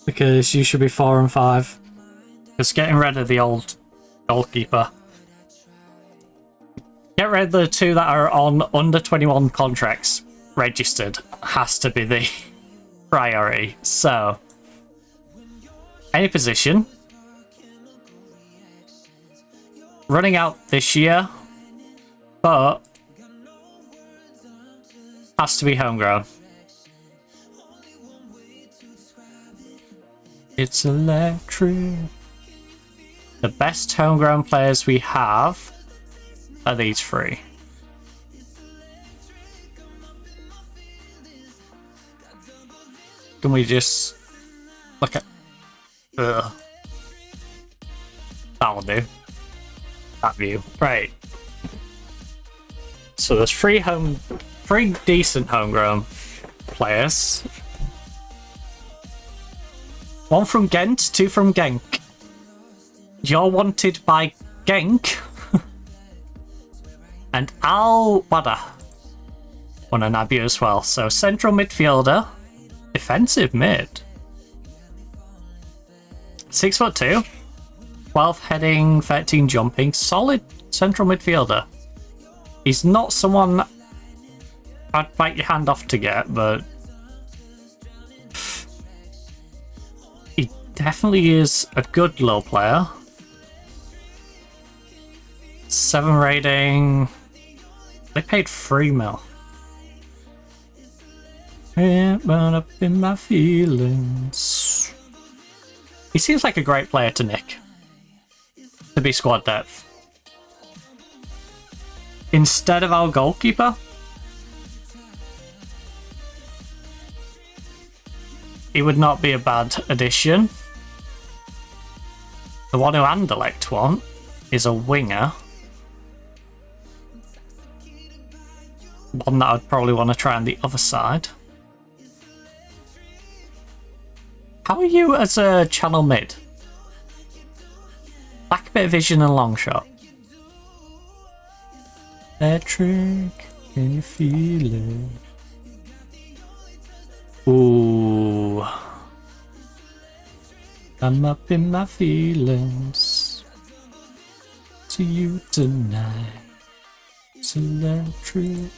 Because you should be 4 and 5. Just getting rid of the old goalkeeper. Get rid of the 2 that are on under 21 contracts registered. Has to be the priority. So, any position. Running out this year, but has to be homegrown. It's electric. The best homegrown players we have are these 3. Can we just look at... That'll do. That view. Right. So there's 3 decent homegrown players. 1 from Ghent, 2 from Genk. You're wanted by Genk. And Al Wada want to nab you as well. So central midfielder, defensive mid. 6'2", 12 heading, 13 jumping, solid central midfielder. He's not someone I'd bite your hand off to get, but he definitely is a good low player. 7 rating. They paid 3 mil. Can't run up in my feelings. He seems like a great player to nick. To be squad depth. Instead of our goalkeeper, he would not be a bad addition. The one who Anderlecht want is a winger. One that I'd probably want to try on the other side. How are you as a channel mid? Lack a bit of vision and long shot. Electric, can you feel it? Ooh. I'm up in my feelings. To you tonight. It's electric.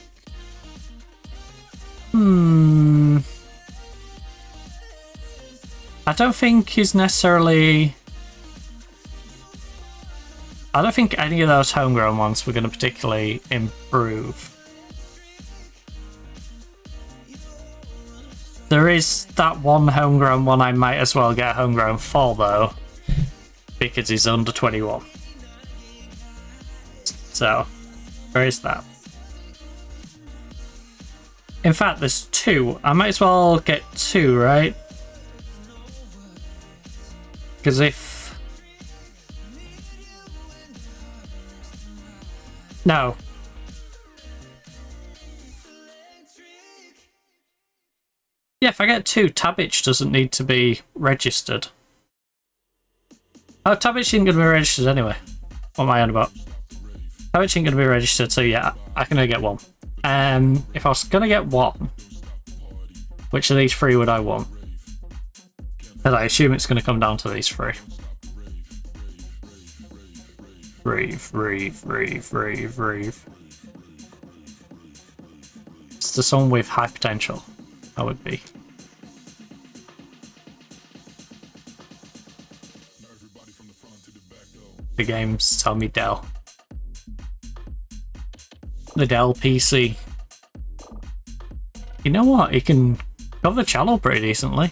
I don't think he's necessarily... I don't think any of those homegrown ones were going to particularly improve. There is that one homegrown one I might as well get homegrown for, though, because he's under 21. So, there is that. In fact, there's 2. I might as well get 2, right? Because if... No. Yeah, if I get 2, Tabic doesn't need to be registered. Oh, Tabic isn't going to be registered anyway. What am I on about? Tabic isn't going to be registered, so yeah, I can only get 1. If I was going to get 1, which of these 3 would I want? But I assume it's going to come down to these 3. Breathe. It's the song with high potential. That would be. The games tell me Dell. The Dell PC. You know what? He can cover the channel pretty decently.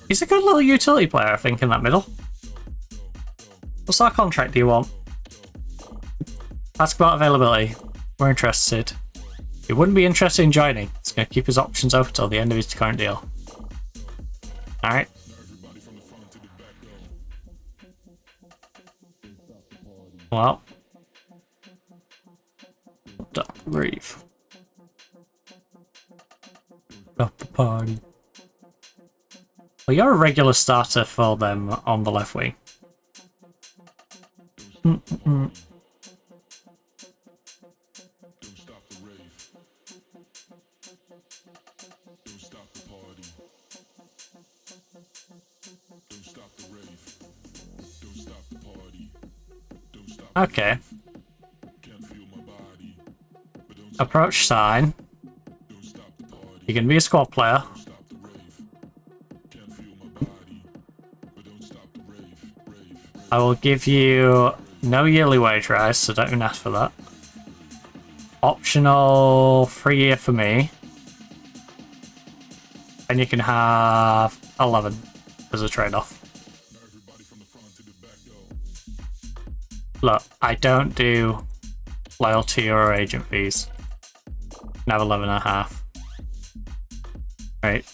He's a good little utility player, I think, in that middle. What sort of contract do you want? Ask about availability. We're interested. He wouldn't be interested in joining. He's going to keep his options open till the end of his current deal. Alright. Well. Don't breathe. Stop the party. Well, you're a regular starter for them on the left wing. Okay. Approach sign. You can be a squad player. I will give you no yearly wage rise, so don't even ask for that. Optional 3 year for me. And you can have 11 as a trade-off. Look, I don't do loyalty or agent fees. You can have 11.5. Right.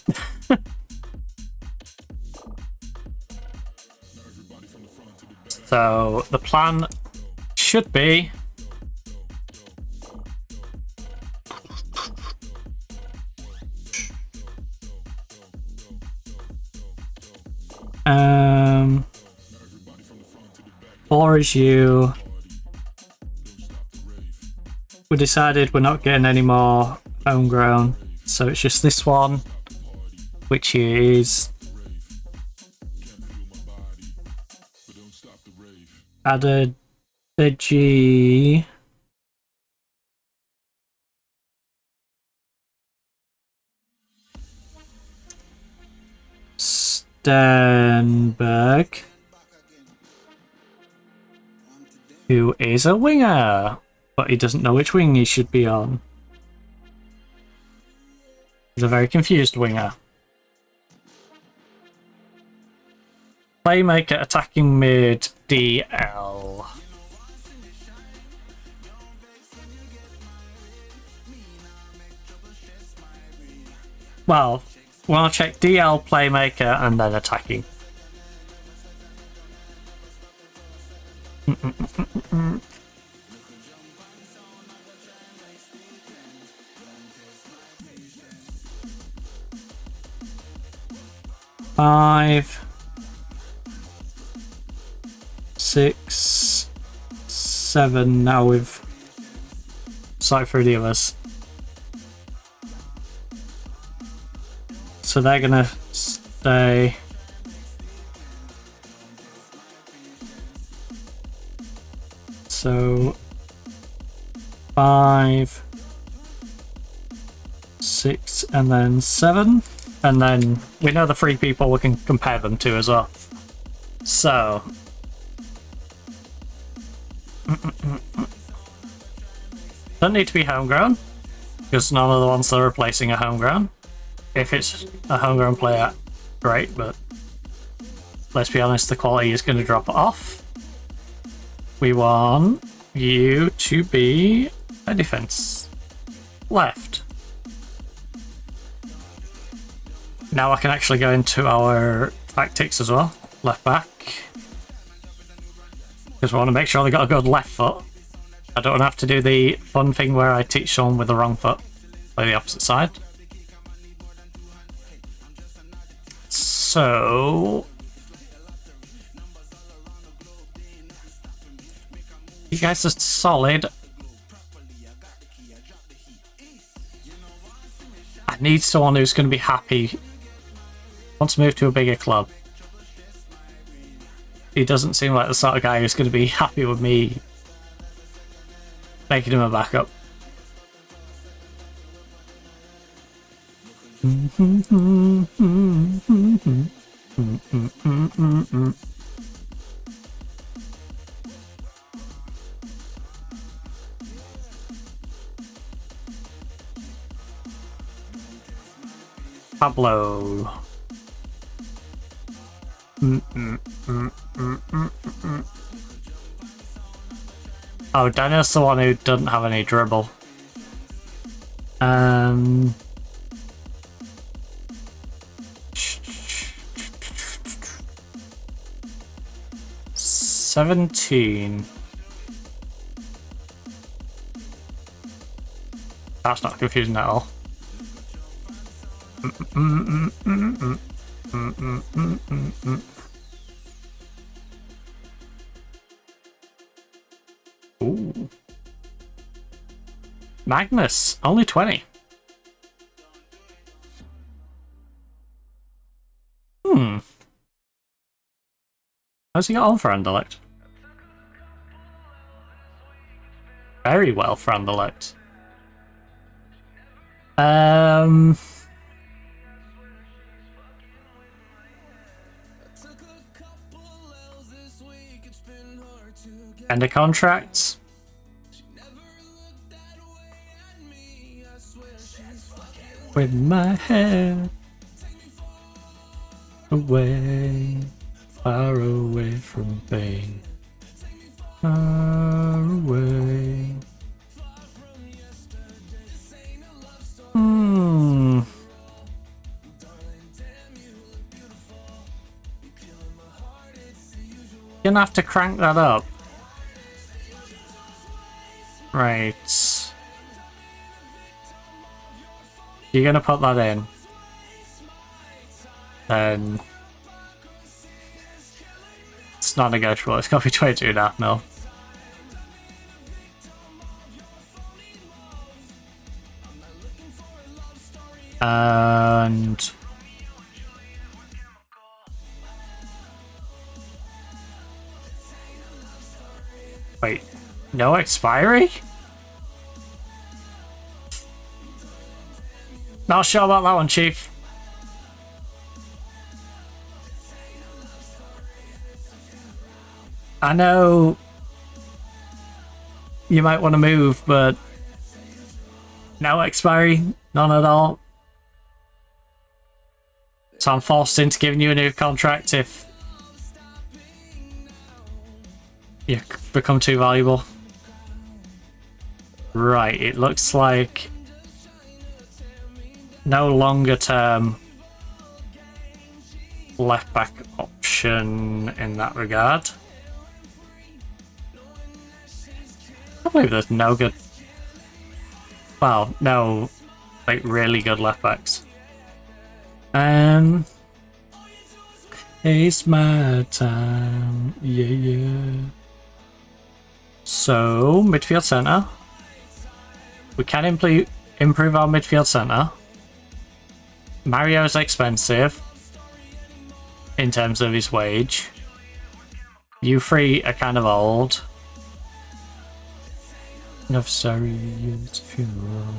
So the plan should be or is you. We decided we're not getting any more homegrown, so it's just this one, which is added the G. Sternberg, who is a winger, but he doesn't know which wing he should be on. He's a very confused winger. Playmaker, attacking mid, DL. Well, we'll check DL, playmaker, and then attacking. Five, 6, 7. Now we've sorted through the others. So they're gonna stay. So 5, 6, and then 7. And then we know the 3 people we can compare them to as well. So don't need to be homegrown, because none of the ones they're replacing are homegrown. If it's a homegrown player, great, but let's be honest, the quality is going to drop off. We want you to be a defense left. Now I can actually go into our tactics as well. Left back. Because we want to make sure they got a good left foot. I don't want to have to do the fun thing where I teach someone with the wrong foot. Play the opposite side. So you guys are solid. I need someone who's going to be happy. Wants to move to a bigger club. He doesn't seem like the sort of guy who's going to be happy with me making him a backup. Pablo. Oh, Daniel's the one who doesn't have any dribble. 17. That's not confusing at all. Ooh. Magnus, only 20. How's he got on for Anderlecht? Very well for Anderlecht. End of contracts. With my head away, far away from pain, far away. You're gonna have to crank that up. Right. You're gonna put that in. Then it's not negotiable. It's gotta be 22.5 mil. And wait, no expiry? Not sure about that one, Chief. I know you might want to move, but no expiry, none at all. So I'm forced into giving you a new contract if you become too valuable. Right, it looks like no longer term left back option in that regard. I believe there's no good, well, no like really good left backs. It's my time, yeah. So midfield centre, we can improve our midfield centre. Mario's expensive in terms of his wage. You three are kind of old. Enough sorry, funeral.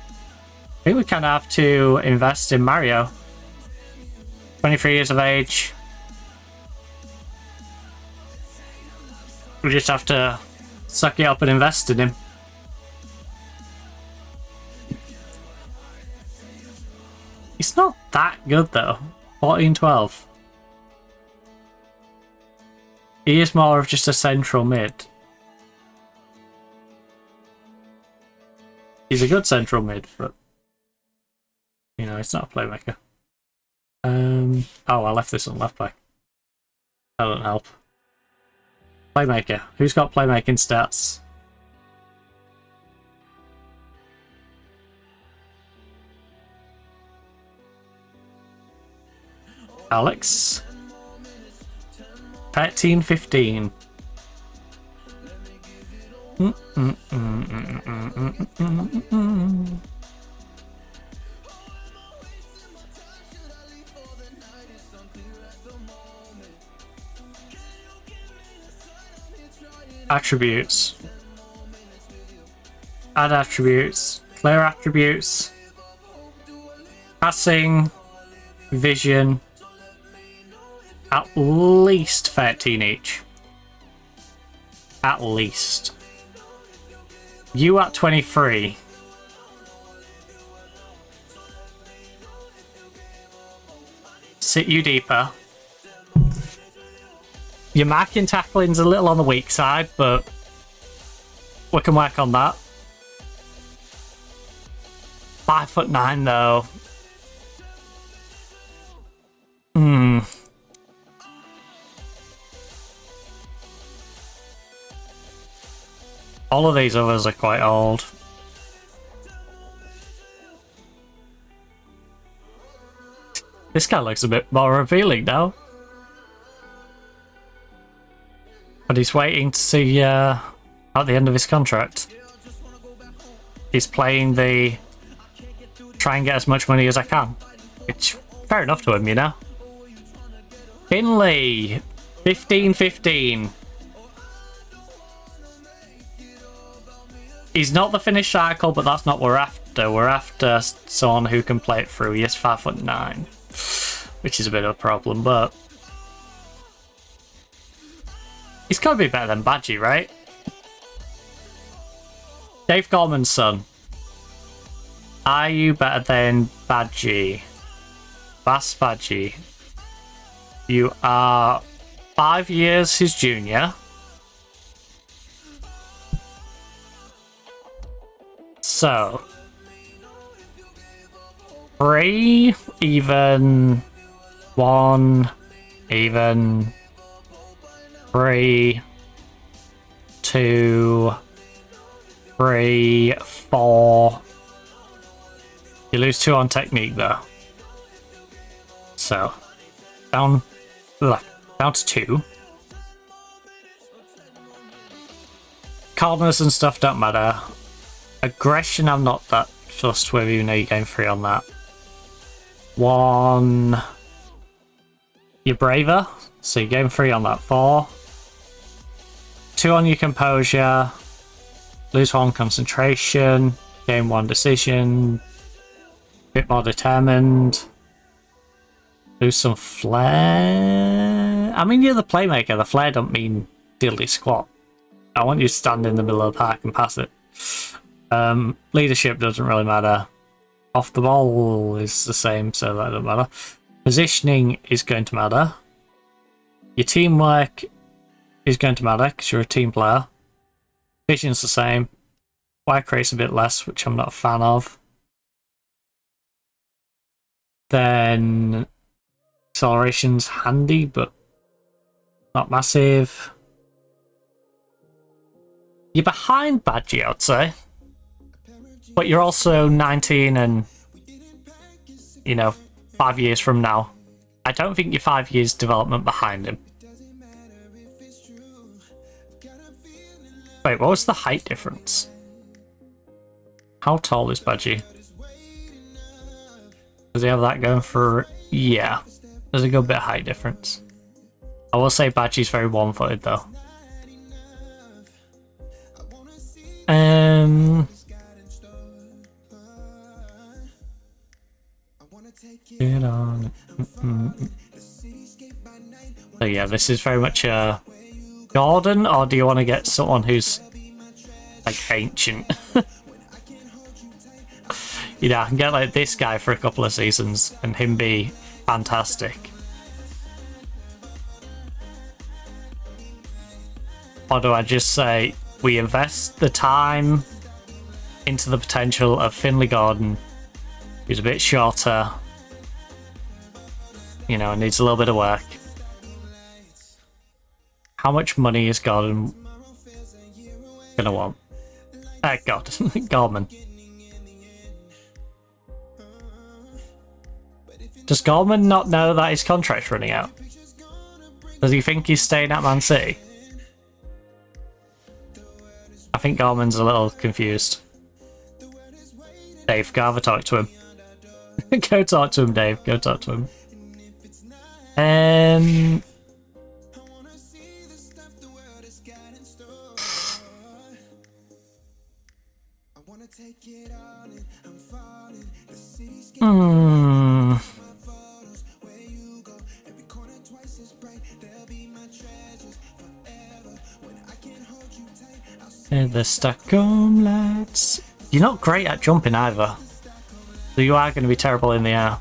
I think we kind of have to invest in Mario. 23 years of age. We just have to suck it up and invest in him. He's not that good though. 14-12. He is more of just a central mid. He's a good central mid, but you know, it's not a playmaker. Oh, I left this on left back. That doesn't help. Playmaker. Who's got playmaking stats? Alex. 13-15. Attributes. Add attributes. Clear attributes. Passing. Vision. at least 13 each. At least. You at 23. Sit you deeper. Your marking tackling's a little on the weak side, but we can work on that. 5'9" though. All of these others are quite old. This guy looks a bit more appealing now. But he's waiting to see at the end of his contract. He's playing the try and get as much money as I can. Which, fair enough to him, you know. Finley, 15-15. He's not the finished cycle, but that's not what we're after. We're after someone who can play it through. He is 5'9", which is a bit of a problem, but he's got to be better than Badgie, right? Dave Gorman's son. Are you better than Badgie? Bass Badgie. You are 5 years his junior. So 3 even 1 even 3 2 3 4. You lose 2 on technique though. So down to 2. Calmness and stuff don't matter. Aggression, I'm not that fussed with, even though you gain 3 on that. 1. You're braver, so you gain 3 on that. 4. 2 on your composure. Lose 1 concentration. Gain 1 decision. Bit more determined. Lose some flair. I mean, you're the playmaker. The flair don't mean diddly squat. I want you to stand in the middle of the park and pass it. Leadership doesn't really matter. Off the ball is the same, so that doesn't matter. Positioning is going to matter. Your teamwork is going to matter because you're a team player. Vision's the same. Work rate's a bit less, which I'm not a fan of. Then acceleration's handy, but not massive. You're behind Badgie, I'd say. But you're also 19 and, you know, 5 years from now. I don't think you're 5 years development behind him. Wait, what was the height difference? How tall is Badgie? Does he have that going for... Yeah. There's a good bit of height difference. I will say Badgie's very one-footed though. Get on. So yeah, this is very much a Gordon, or do you want to get someone who's like ancient? You know, I can get like this guy for a couple of seasons and him be fantastic. Or do I just say we invest the time into the potential of Finley Gordon, who's a bit shorter, you know, needs a little bit of work. How much money is Gordon gonna want? Gorman. Does Gorman not know that his contract's running out? Does he think he's staying at Man City? I think Gorman's a little confused. Dave, go have a talk to him. Go talk to him, Dave. Go talk to him. The Stockholm Lights. You're not great at jumping either. So you are going to be terrible in the air.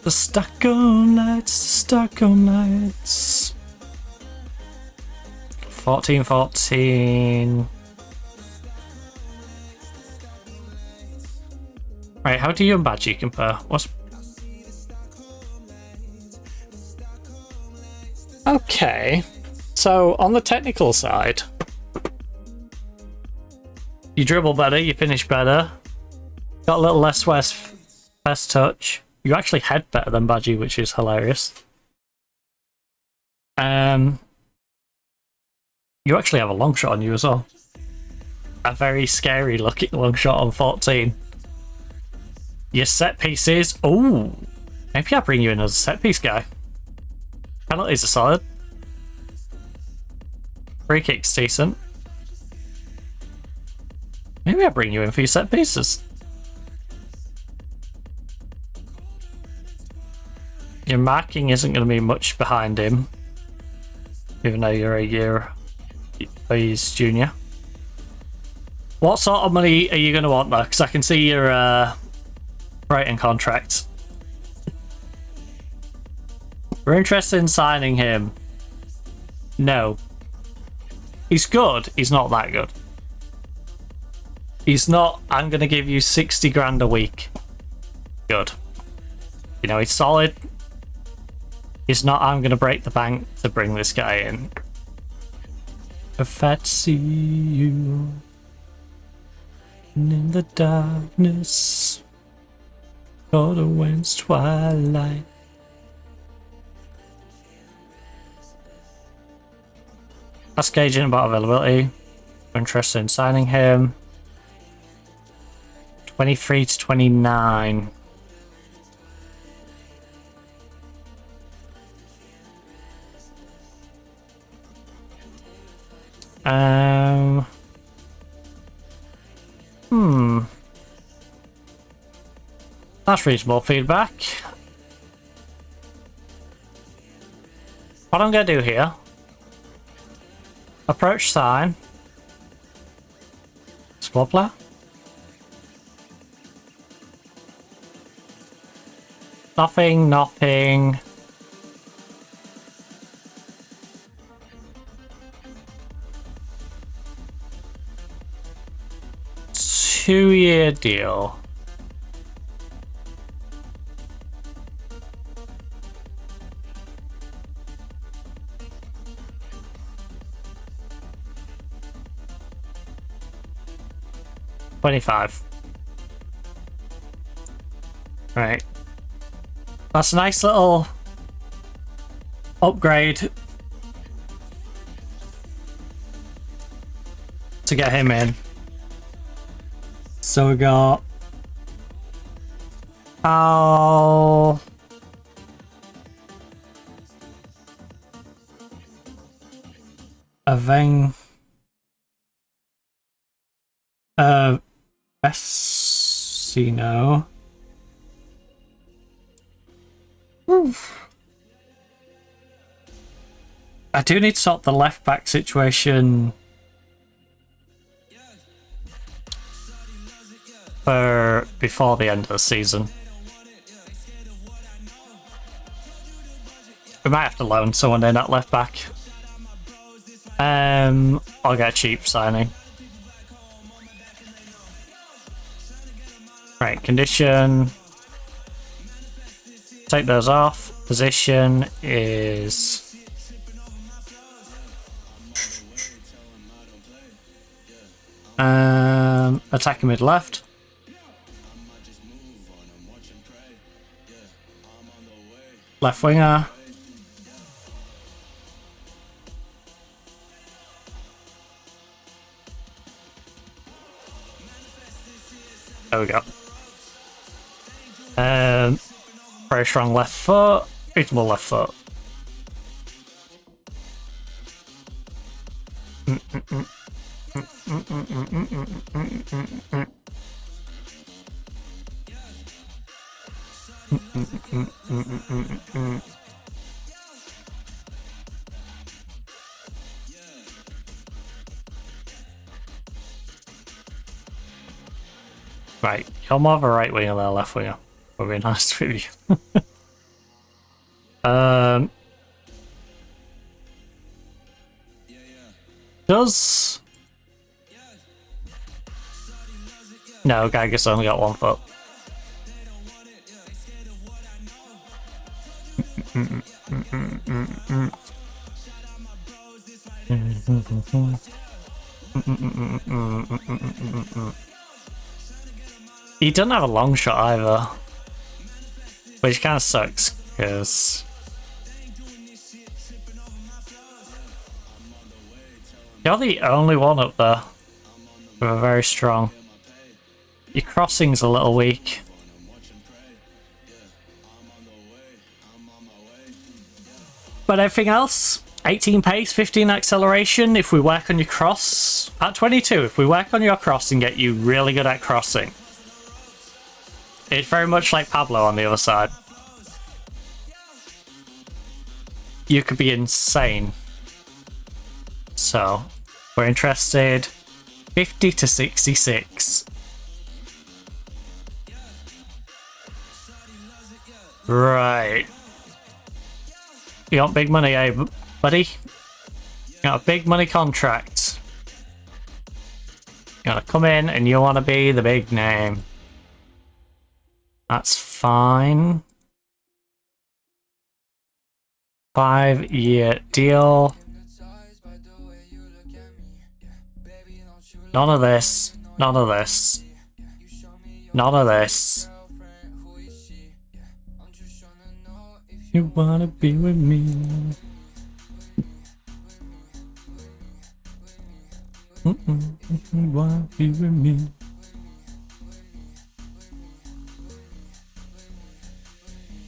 The Stockholm Lights, the Stockholm Lights. 14-14. Right, how do you and Badgie compare? What's... Okay, so on the technical side, you dribble better, you finish better, got a little less touch. You actually head better than Badgie, which is hilarious. You actually have a long shot on you as well. A very scary looking long shot on 14. Your set pieces. Oh, maybe I'll bring you in as a set piece guy. Penalties are solid. Free kick's decent. Maybe I'll bring you in for your set pieces. Your marking isn't going to be much behind him, even though you're a year he's junior. What sort of money are you going to want though? Because I can see your Brighton contract. We're interested in signing him. No. He's good. He's not that good. He's not, I'm going to give you 60 grand a week. Good. You know, he's solid. He's not, I'm going to break the bank to bring this guy in. If I see you in the darkness, for the wind's twilight. That's gauging about availability. We're interested in signing him. 23 to 29. That's reasonable feedback. What I'm going to do here, approach sign, squad player. Nothing. Two-year deal. $25. Right. That's a nice little upgrade to get him in. So we got Al, Aveng, Vecino. Oof. I do need to sort the left back situation for before the end of the season. We might have to loan someone in at left back. I'll get a cheap signing. Right, condition. Take those off. Position is attacking mid left. Left winger. There we go. Very strong left foot. Reasonable left foot. Right, you're more of a right winger than a left winger. We're being honest with you. Does... No, Geiger's only got 1 foot. He doesn't have a long shot either, which kind of sucks because you're the only one up there with a very strong. Your crossing's a little weak. But everything else, 18 pace, 15 acceleration, if we work on your cross, at 22, if we work on your cross and get you really good at crossing, it's very much like Pablo on the other side. You could be insane. So, we're interested, 50 to 66. Right. You want big money, eh, buddy? You got a big money contract. You gotta come in and you wanna be the big name. That's fine. 5-year deal. None of this. None of this. None of this. You wanna be with me? You wanna be with me?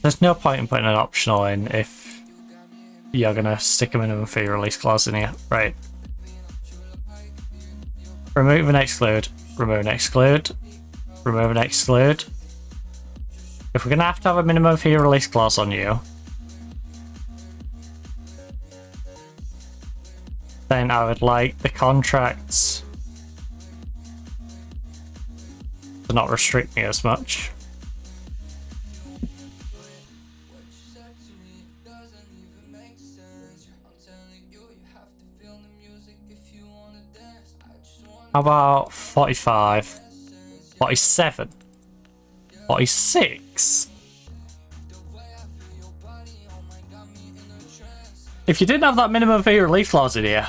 There's no point in putting an optional in if you're gonna stick a minimum fee release clause in here, right? Remove and exclude. Remove and exclude. Remove and exclude. If we're gonna have to have a minimum fee release clause on you, then I would like the contracts to not restrict me as much. How about 45? 47? 46? If you didn't have that minimum fee relief clause in here,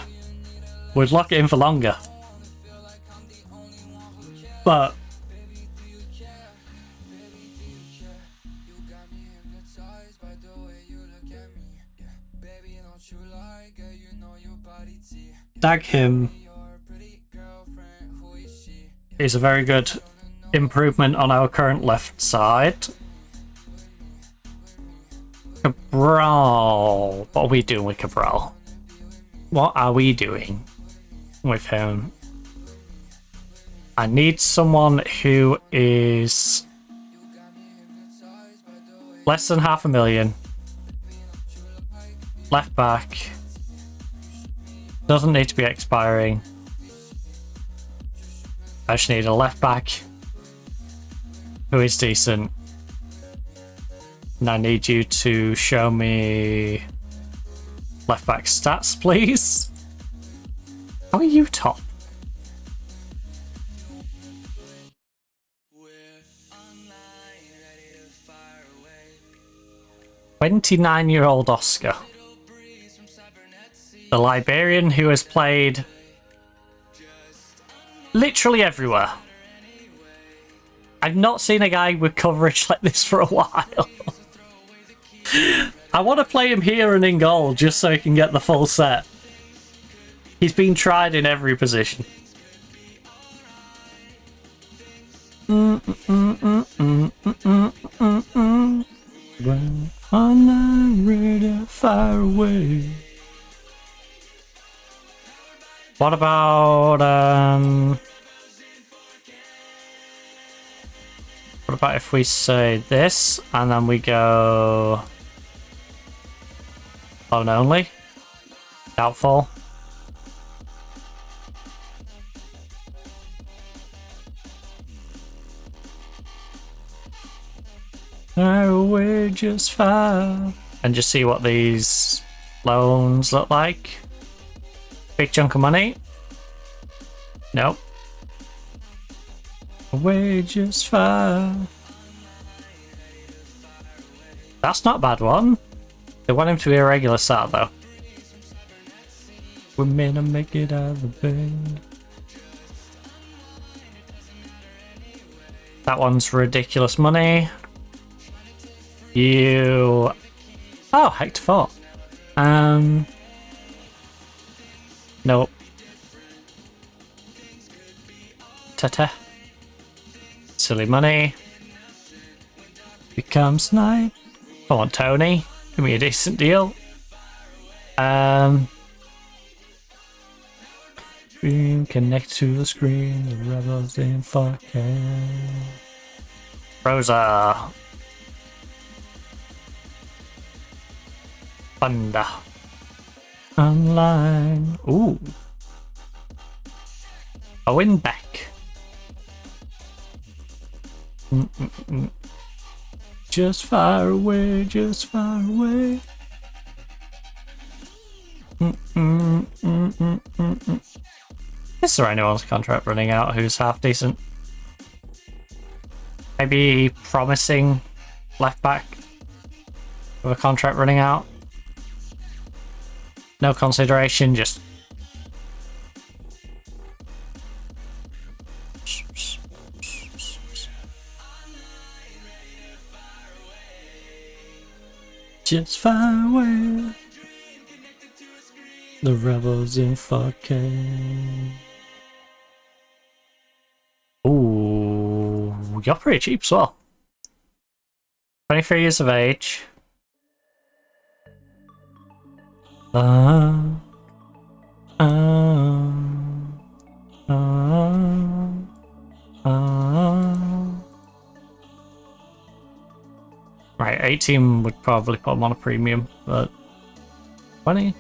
we'd lock it in for longer. But Dag him is a very good improvement on our current left side. Cabral. What are we doing with Cabral? What are we doing with him? I need someone who is less than 500,000. Left back. Doesn't need to be expiring. I just need a left back who is decent. And I need you to show me left back stats, please. How are you top? 29-year-old Oscar. The Liberian who has played literally everywhere. I've not seen a guy with coverage like this for a while. I want to play him here and in goal just so he can get the full set. He's been tried in every position. When I'm ready, far away. What about if we say this and then we go phone only? Doubtful. far away, just far. And just see what these loans look like. Big chunk of money. Nope. Away just far. That's not a bad one. They want him to be a regular star though. We may not make it out of the bed. That one's ridiculous money. You... Oh, Hector 4. Nope. Tata. Silly money. Becomes night. Come on, Tony. Give me a decent deal. Screen connect to the screen. The rebels in fucking. Rosa. Thunder. Online. Ooh. A win back. Just far away, just far away. Is there anyone's contract running out who's half decent? Maybe promising left back with a contract running out. No consideration, just far away. The rebels in fucking. Ooh, you're pretty cheap as well. 23 years of age. Right, 18 would probably put him on a premium, but 20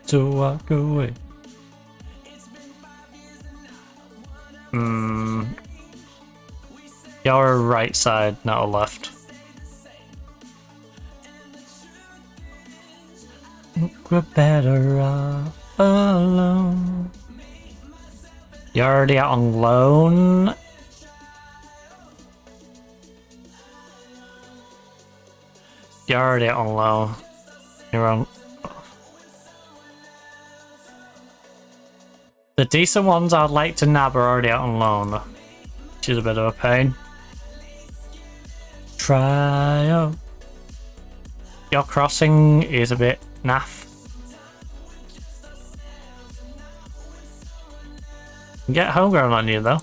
to walk away. You're right side, not a left. We're better off alone. You're already out on loan. You're already out on loan. You're on. The decent ones I'd like to nab are already out on loan, which is a bit of a pain. Trio. Your crossing is a bit naff. Get homegrown on you though.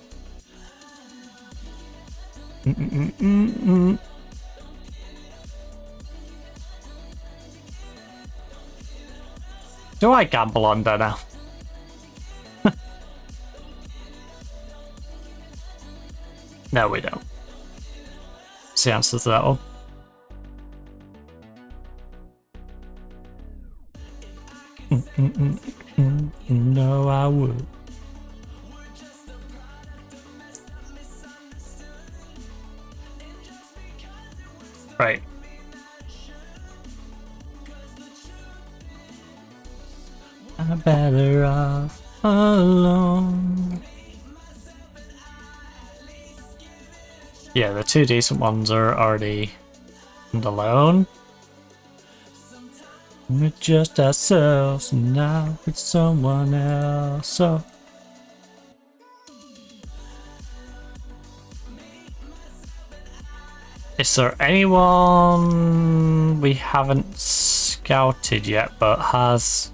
Do I gamble on that now? No, we don't. That's the answer to that one. No, I would. Right. I'm better off alone. Yeah, the two decent ones are already alone. We're just ourselves, and now it's someone else. So. Is there anyone we haven't scouted yet, but has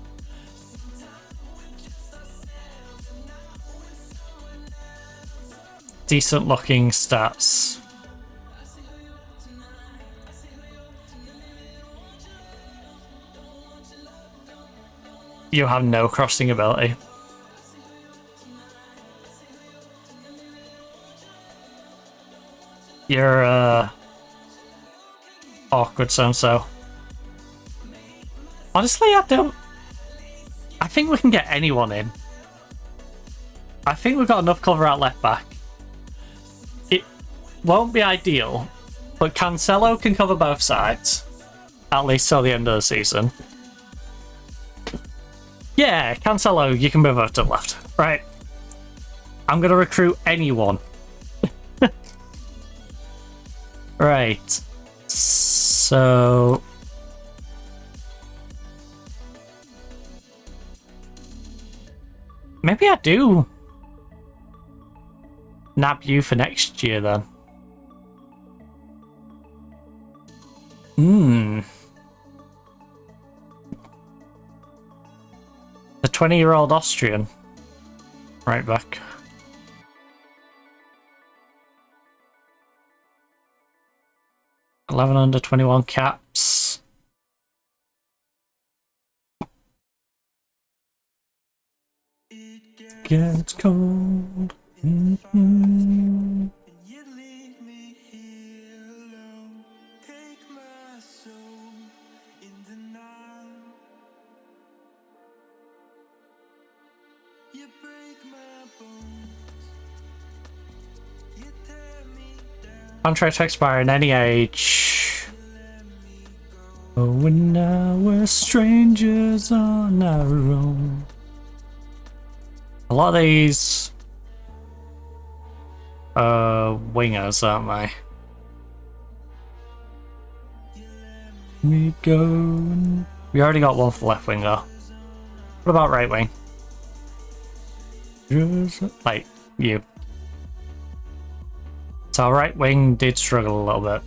decent looking stats? You have no crossing ability. You're awkward so. Honestly, I think we can get anyone in. I think we've got enough cover at left back. won't be ideal, but Cancelo can cover both sides, at least till the end of the season. Yeah, Cancelo, you can move over to the left. Right. I'm going to recruit anyone. Right. So... maybe I do nab you for next year then. The 20-year-old Austrian. Right back. $11 under 21 caps. Gets cold. Mm-hmm. Contract expire in any age. Oh, when now we're strangers on our own. A lot of these wingers, aren't they? Me go. We already got one for left winger. What about right wing? Just like you. So our right wing did struggle a little bit.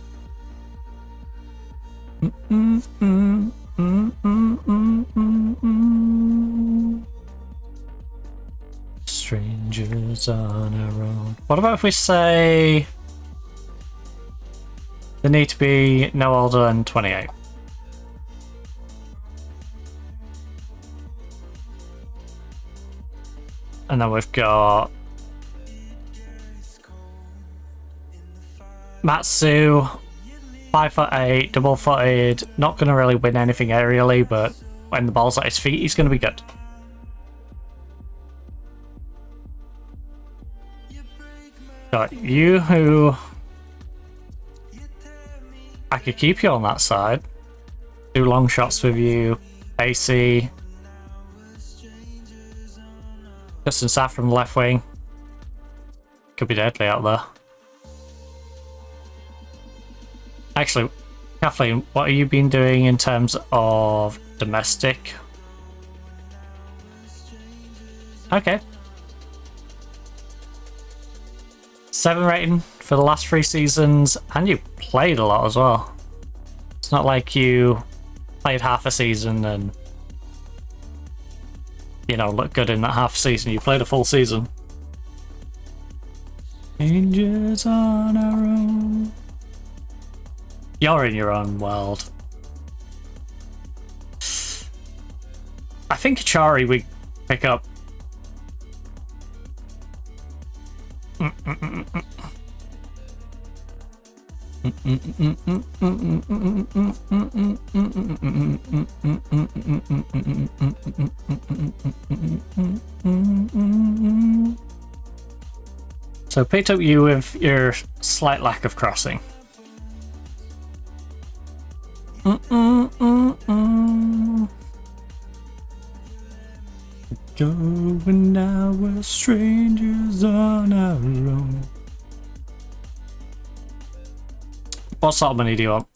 Strangers on our own. What about if we say they need to be no older than 28? And then we've got Matsu, 5'8", double-footed, not going to really win anything aerially, but when the ball's at his feet, he's going to be good. Got you, who I could keep you on that side, do long shots with you, AC, Justin Saff from the left wing, could be deadly out there. Actually, Kathleen, what have you been doing in terms of domestic? Okay. 7 rating for the last 3 seasons, and you played a lot as well. It's not like you played half a season and, you know, looked good in that half season. You played a full season. Changes on our own. You're in your own world. I think Achari we pick up. So picked up you with your slight lack of crossing. Going now, we're strangers on our own. What sort of money do you want?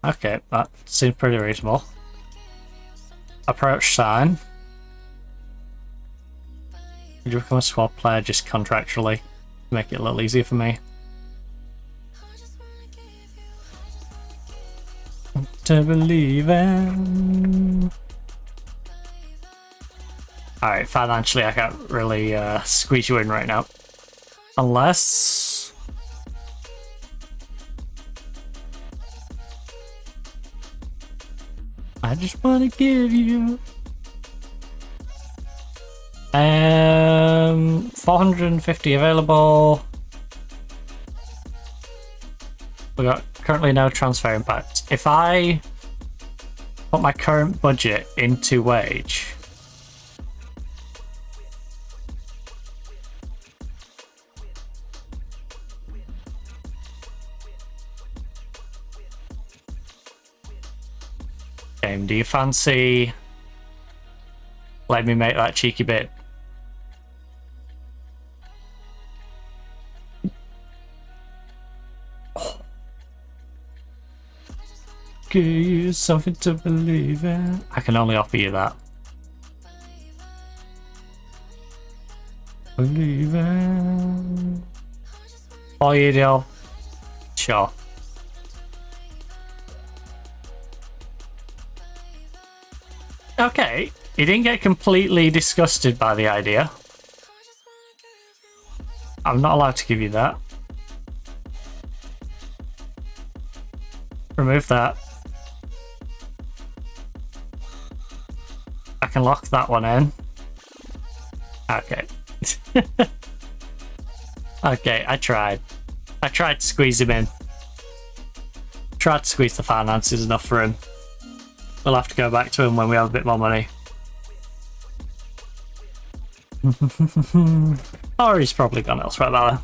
Okay, that seems pretty reasonable. Approach sign. Would you become a squad player just contractually to make it a little easier for me? To believe in. Alright, financially I can't really squeeze you in right now. Unless... I just want to give you 450 available. We got currently no transfer impact. If I put my current budget into wage, game, do you fancy let me make that cheeky bit? Give you something to believe in. I can only offer you that. Believe in. Oh, you do. Sure. Okay, he didn't get completely disgusted by the idea. I'm not allowed to give you that. Remove that. I can lock that one in. Okay. Okay, I tried. I tried to squeeze him in. Tried to squeeze the finances enough for him. We'll have to go back to him when we have a bit more money. Or he's probably gone elsewhere about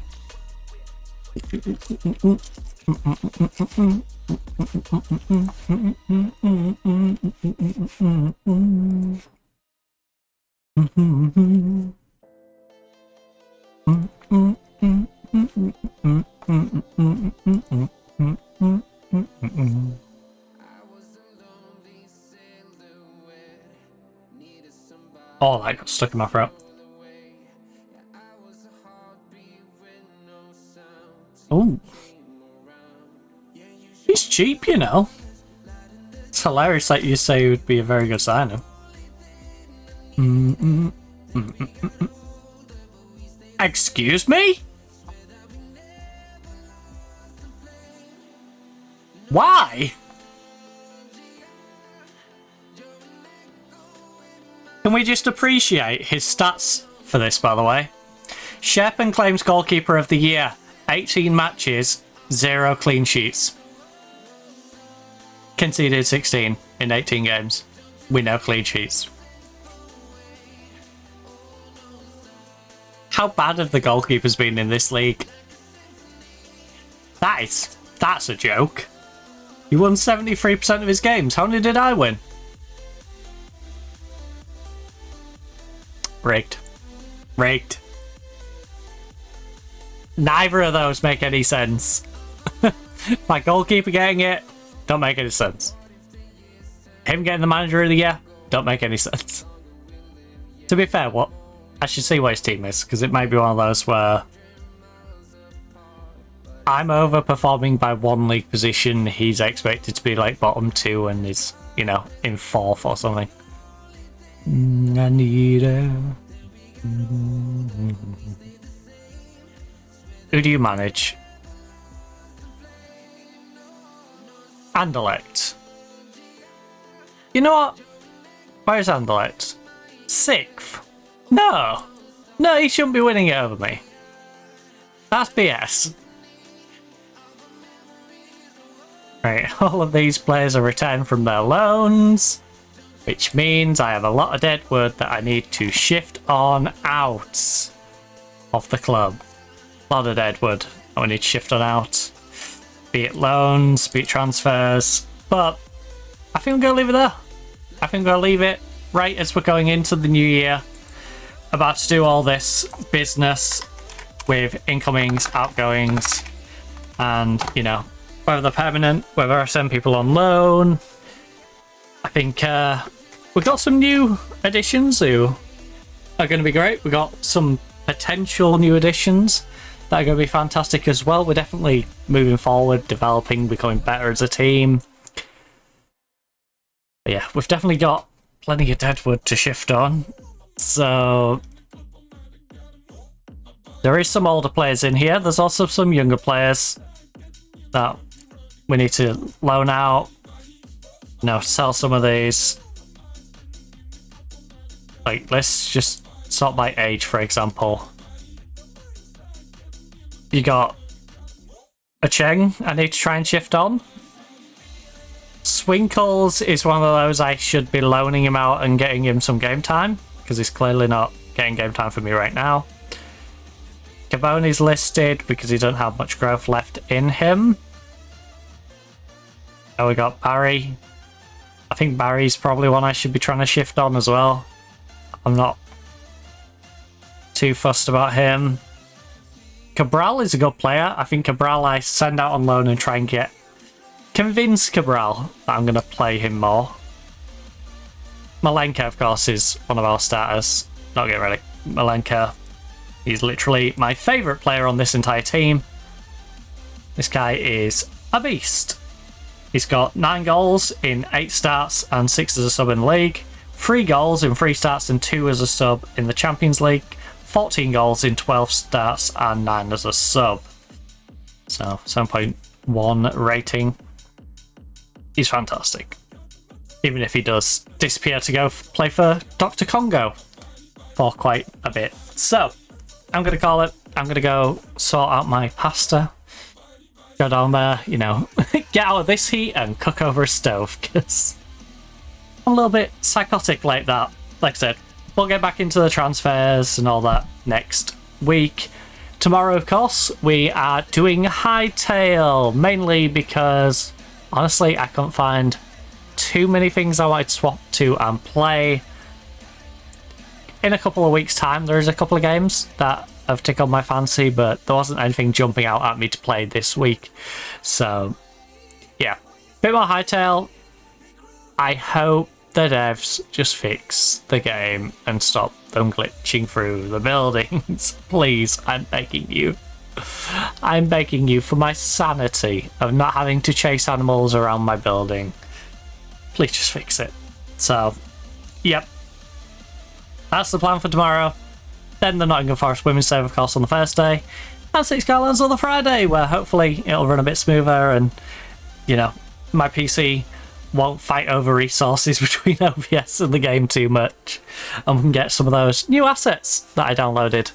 Oh, that got stuck in my throat. Oh. He's cheap, you know. It's hilarious that you say it would be a very good signing. Excuse me? Why? Can we just appreciate his stats for this, by the way? Shepard claims goalkeeper of the year. 18 matches, 0 clean sheets. Conceded 16 in 18 games. With no clean sheets. How bad have the goalkeepers been in this league? That's a joke. He won 73% of his games. How many did I win? Rigged. Rigged. Neither of those make any sense. My goalkeeper getting it, don't make any sense. Him getting the manager of the year, don't make any sense. To be fair, what I should see what his team is, because it might be one of those where I'm overperforming by 1 league position, he's expected to be like bottom 2 and is, you know, in 4th or something. I need a... Who do you manage? Anderlecht. You know what? Where's Anderlecht? 6th. No. No, he shouldn't be winning it over me. That's BS. Right, all of these players are returned from their loans, which means I have a lot of deadwood that I need to shift on out of the club. A lot of deadwood that we need to shift on out. Be it loans, be it transfers, but I think I'm going to leave it there. I think I'm going to leave it right as we're going into the new year. About to do all this business with incomings, outgoings, and, you know, whether they're permanent, whether I send people on loan. I think we've got some new additions who are going to be great. We've got some potential new additions that are going to be fantastic as well. We're definitely moving forward, developing, becoming better as a team. But yeah, we've definitely got plenty of deadwood to shift on. So there is some older players in here. There's also some younger players that we need to loan out. You know, sell some of these. Like, let's just sort by age, for example. You got a Cheng I need to try and shift on. Swinkles is one of those I should be loaning him out and getting him some game time, because he's clearly not getting game time for me right now. Caboni's listed because he doesn't have much growth left in him. And we got Barry. I think Barry's probably one I should be trying to shift on as well. I'm not too fussed about him. Cabral is a good player. I think Cabral I send out on loan and try and convince Cabral that I'm going to play him more. Malenka, of course, is one of our starters. Not getting ready. Malenka, he's literally my favourite player on this entire team. This guy is a beast. He's got 9 goals in 8 starts and 6 as a sub in the league, 3 goals in 3 starts and 2 as a sub in the Champions League, 14 goals in 12 starts and 9 as a sub. So 7.1 rating. He's fantastic. Even if he does disappear to go play for Dr. Congo for quite a bit. So, I'm going to call it. I'm going to go sort out my pasta. Go down there, you know, get out of this heat and cook over a stove, because I'm a little bit psychotic like that. Like I said, we'll get back into the transfers and all that next week. Tomorrow, of course, we are doing Hightail, mainly because, honestly, I couldn't find too many things I wanted to swap to and play. In a couple of weeks' time, there is a couple of games that have tickled my fancy, but there wasn't anything jumping out at me to play this week. So, yeah. Bit more Hightail. I hope the devs just fix the game and stop them glitching through the buildings. Please, I'm begging you. I'm begging you for my sanity of not having to chase animals around my building. Please just fix it. So, yep. That's the plan for tomorrow. Then the Nottingham Forest Women's Save, of course, on the Thursday. And Six Garlands on the Friday, where hopefully it'll run a bit smoother and, you know, my PC won't fight over resources between OBS and the game too much. And we can get some of those new assets that I downloaded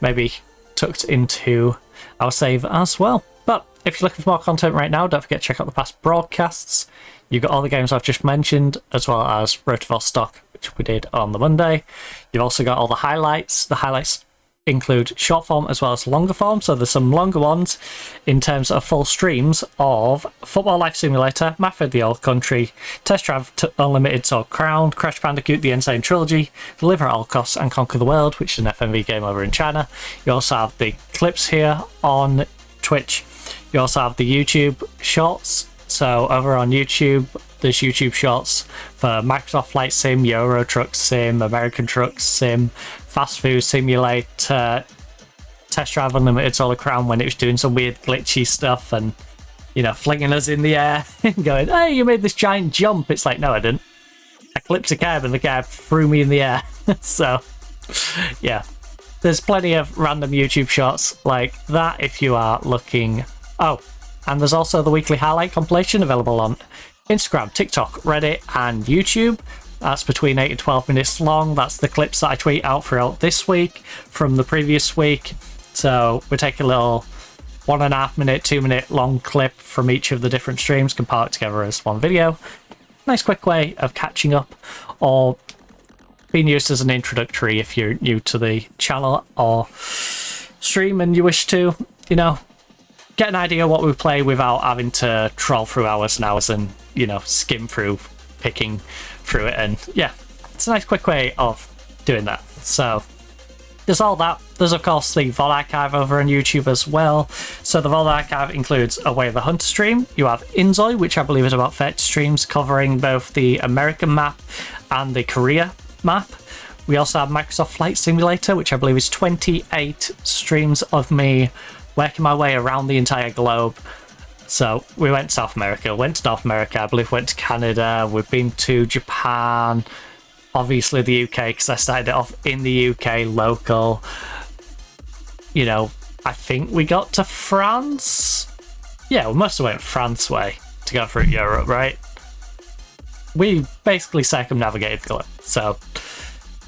maybe tucked into our save as well. But if you're looking for more content right now, don't forget to check out the past broadcasts. You've got all the games I've just mentioned, as well as Rotoval Stock, which we did on the Monday. You've also got all the highlights. The highlights include short form as well as longer form, so there's some longer ones in terms of full streams of Football Life Simulator, Mafia the Old Country, Test Drive Unlimited Sword Crown, Crash Bandicoot The Insane Trilogy, Deliver at All Costs and Conquer the World, which is an FMV game over in China. You also have the clips here on Twitch. You also have the YouTube shorts. So over on YouTube, there's YouTube shorts for Microsoft Flight Sim, Euro Truck Sim, American Truck Sim, Fast Food Simulator, Test Drive Unlimited Solar Crown when it was doing some weird glitchy stuff and, you know, flinging us in the air and going, hey, you made this giant jump. It's like, no, I didn't. I clipped a cab and the cab threw me in the air. So, yeah. There's plenty of random YouTube shots like that if you are looking. Oh, and there's also the weekly highlight compilation available on Instagram, TikTok, Reddit, and YouTube. That's between 8 and 12 minutes long. That's the clips that I tweet out throughout this week from the previous week. So we take a little 1.5 minute, 2 minute long clip from each of the different streams, compile it together as one video. Nice quick way of catching up or being used as an introductory if you're new to the channel or stream and you wish to, you know, get an idea of what we play without having to troll through hours and hours and, you know, skim through, picking through it. And yeah, it's a nice quick way of doing that. So there's all that. There's of course the VOD archive over on YouTube as well. So the VOD archive includes A Way of the Hunter stream. You have Inzoi, which I believe is about 30 streams covering both the American map and the Korea map. We also have Microsoft Flight Simulator, which I believe is 28 streams of me working my way around the entire globe. So we went to South America, went to North America, I believe went to Canada, we've been to Japan, obviously the UK because I started it off in the UK local. You know, I think we got to France. Yeah, we must have went France way to go through Europe, right? We basically circumnavigated the globe, so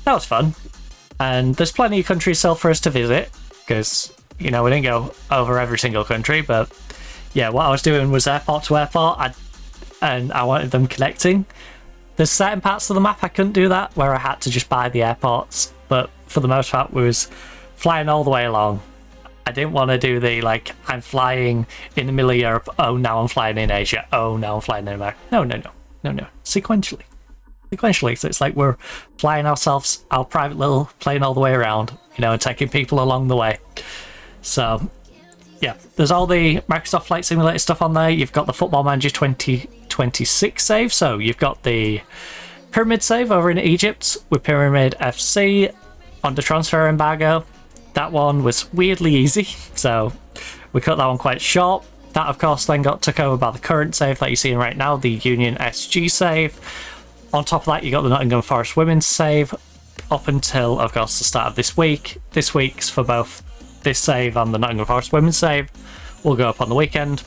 that was fun. And there's plenty of countries still for us to visit because, you know, we didn't go over every single country, but yeah, what I was doing was airport to airport, and I wanted them connecting. There's certain parts of the map I couldn't do that, where I had to just buy the airports, but for the most part, we was flying all the way along. I didn't want to do the, like, I'm flying in the middle of Europe, oh, now I'm flying in Asia, oh, now I'm flying in America. No. Sequentially. So it's like we're flying ourselves, our private little plane all the way around, and taking people along the way. So, yeah, there's all the Microsoft Flight Simulator stuff on there. You've got the Football Manager 2026 save, so you've got the Pyramid save over in Egypt with Pyramid FC under transfer embargo. That one was weirdly easy, so we cut that one quite short. That, of course, then got took over by the current save that you're seeing right now, the Union SG save. On top of that, you got the Nottingham Forest Women's save up until, of course, the start of this week. This week's for both this save and the Nottingham Forest Women's save will go up on the weekend.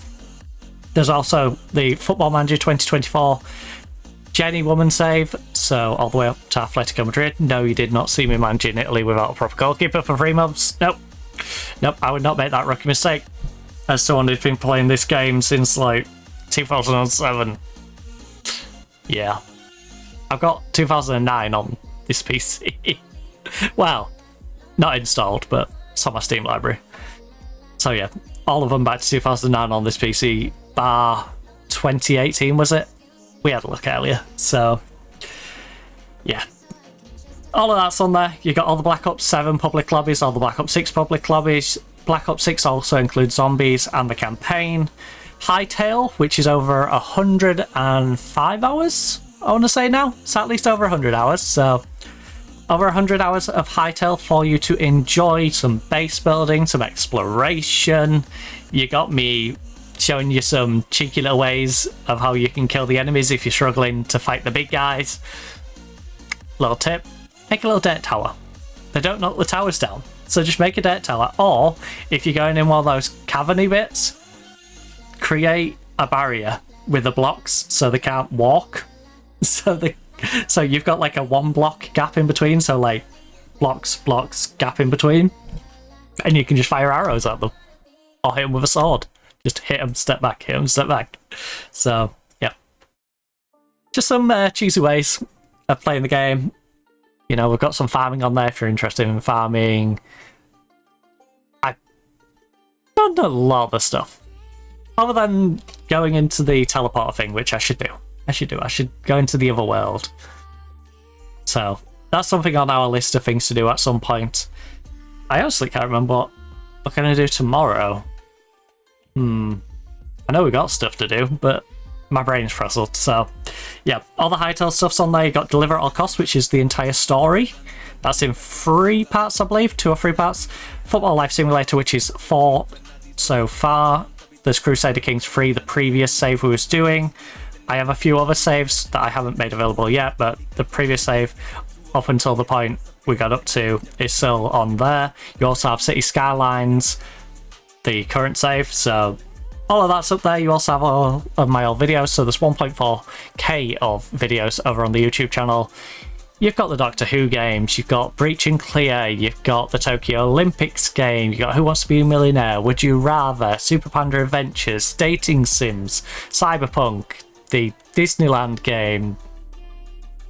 There's also the Football Manager 2024 Jenny Woman save, so all the way up to Atletico Madrid. No, you did not see me managing Italy without a proper goalkeeper for 3 months. Nope, I would not make that rookie mistake. As someone who's been playing this game since, like, 2007. Yeah. I've got 2009 on this PC. Well, not installed, but it's on my Steam library. So yeah, all of them back to 2009 on this PC, bar 2018, was it? We had a look earlier, so yeah. All of that's on there. You got all the Black Ops 7 public lobbies, all the Black Ops 6 public lobbies. Black Ops 6 also includes zombies and the campaign. Hightail, which is over 105 hours, I want to say now. It's at least over 100 hours, so over 100 hours of Hightail for you to enjoy some base building, some exploration. You got me showing you some cheeky little ways of how you can kill the enemies if you're struggling to fight the big guys. Little tip, make a little dirt tower. They don't knock the towers down, so just make a dirt tower. Or, if you're going in one of those caverny bits, create a barrier with the blocks so they can't walk. So you've got like a 1 block gap in between, so like blocks, gap in between, and you can just fire arrows at them or hit them with a sword. Just hit them, step back, hit them, step back. So yeah, just some cheesy ways of playing the game. We've got some farming on there if you're interested in farming. I've done a lot of the stuff other than going into the teleporter thing, which I should do. I should go into the other world. So that's something on our list of things to do at some point. I honestly can't remember what we're going to do tomorrow. I know we got stuff to do, but my brain's frazzled. So yeah, all the Hightail stuff's on there. You got Deliver at All Costs, which is the entire story. That's in 3 parts, I believe, 2 or 3 parts. Football Life Simulator, which is 4 so far. There's Crusader Kings 3, the previous save we was doing. I have a few other saves that I haven't made available yet, but the previous save, up until the point we got up to, is still on there. You also have City Skylines, the current save, so all of that's up there. You also have all of my old videos, so there's 1.4k of videos over on the YouTube channel. You've got the Doctor Who games, you've got Breach and Clear, you've got the Tokyo Olympics game, you've got Who Wants to Be a Millionaire, Would You Rather, Super Panda Adventures, Dating Sims, Cyberpunk, the Disneyland game.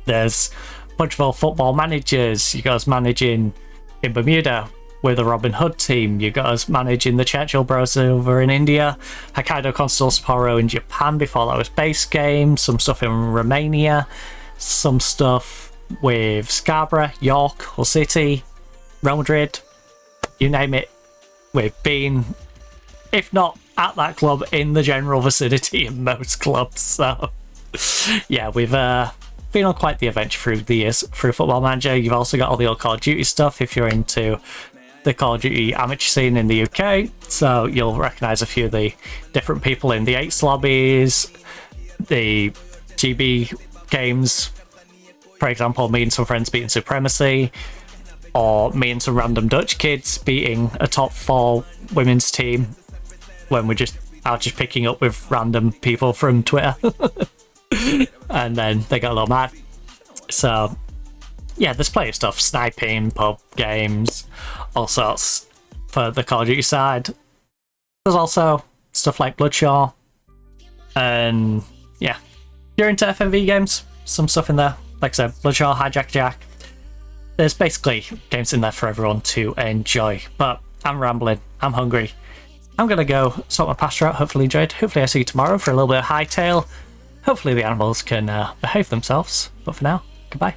There's a bunch of old football managers. You got us managing in Bermuda with the Robin Hood team. You got us managing the Churchill Bros over in India. Hokkaido Constable Sapporo in Japan before that was base game. Some stuff in Romania. Some stuff with Scarborough, York, Hull City, Real Madrid. You name it. We've been, if not at that club, in the general vicinity in most clubs. So yeah, we've been on quite the adventure through the years through Football Manager. You've also got all the old Call of Duty stuff if you're into the Call of Duty amateur scene in the UK, so you'll recognise a few of the different people in the 8s lobbies, the GB games, for example, me and some friends beating Supremacy, or me and some random Dutch kids beating a top 4 women's team when we're just picking up with random people from Twitter. And then they got a little mad. So yeah, there's plenty of stuff. Sniping, pub games, all sorts for the Call of Duty side. There's also stuff like Bloodshaw, and yeah, if you're into FMV games, some stuff in there. Like I said, Bloodshaw, Hijack Jack. There's basically games in there for everyone to enjoy. But I'm rambling. I'm hungry. I'm gonna go sort my pasture out. Hopefully enjoyed. Hopefully I see you tomorrow for a little bit of hightail. Hopefully the animals can behave themselves. But for now, goodbye.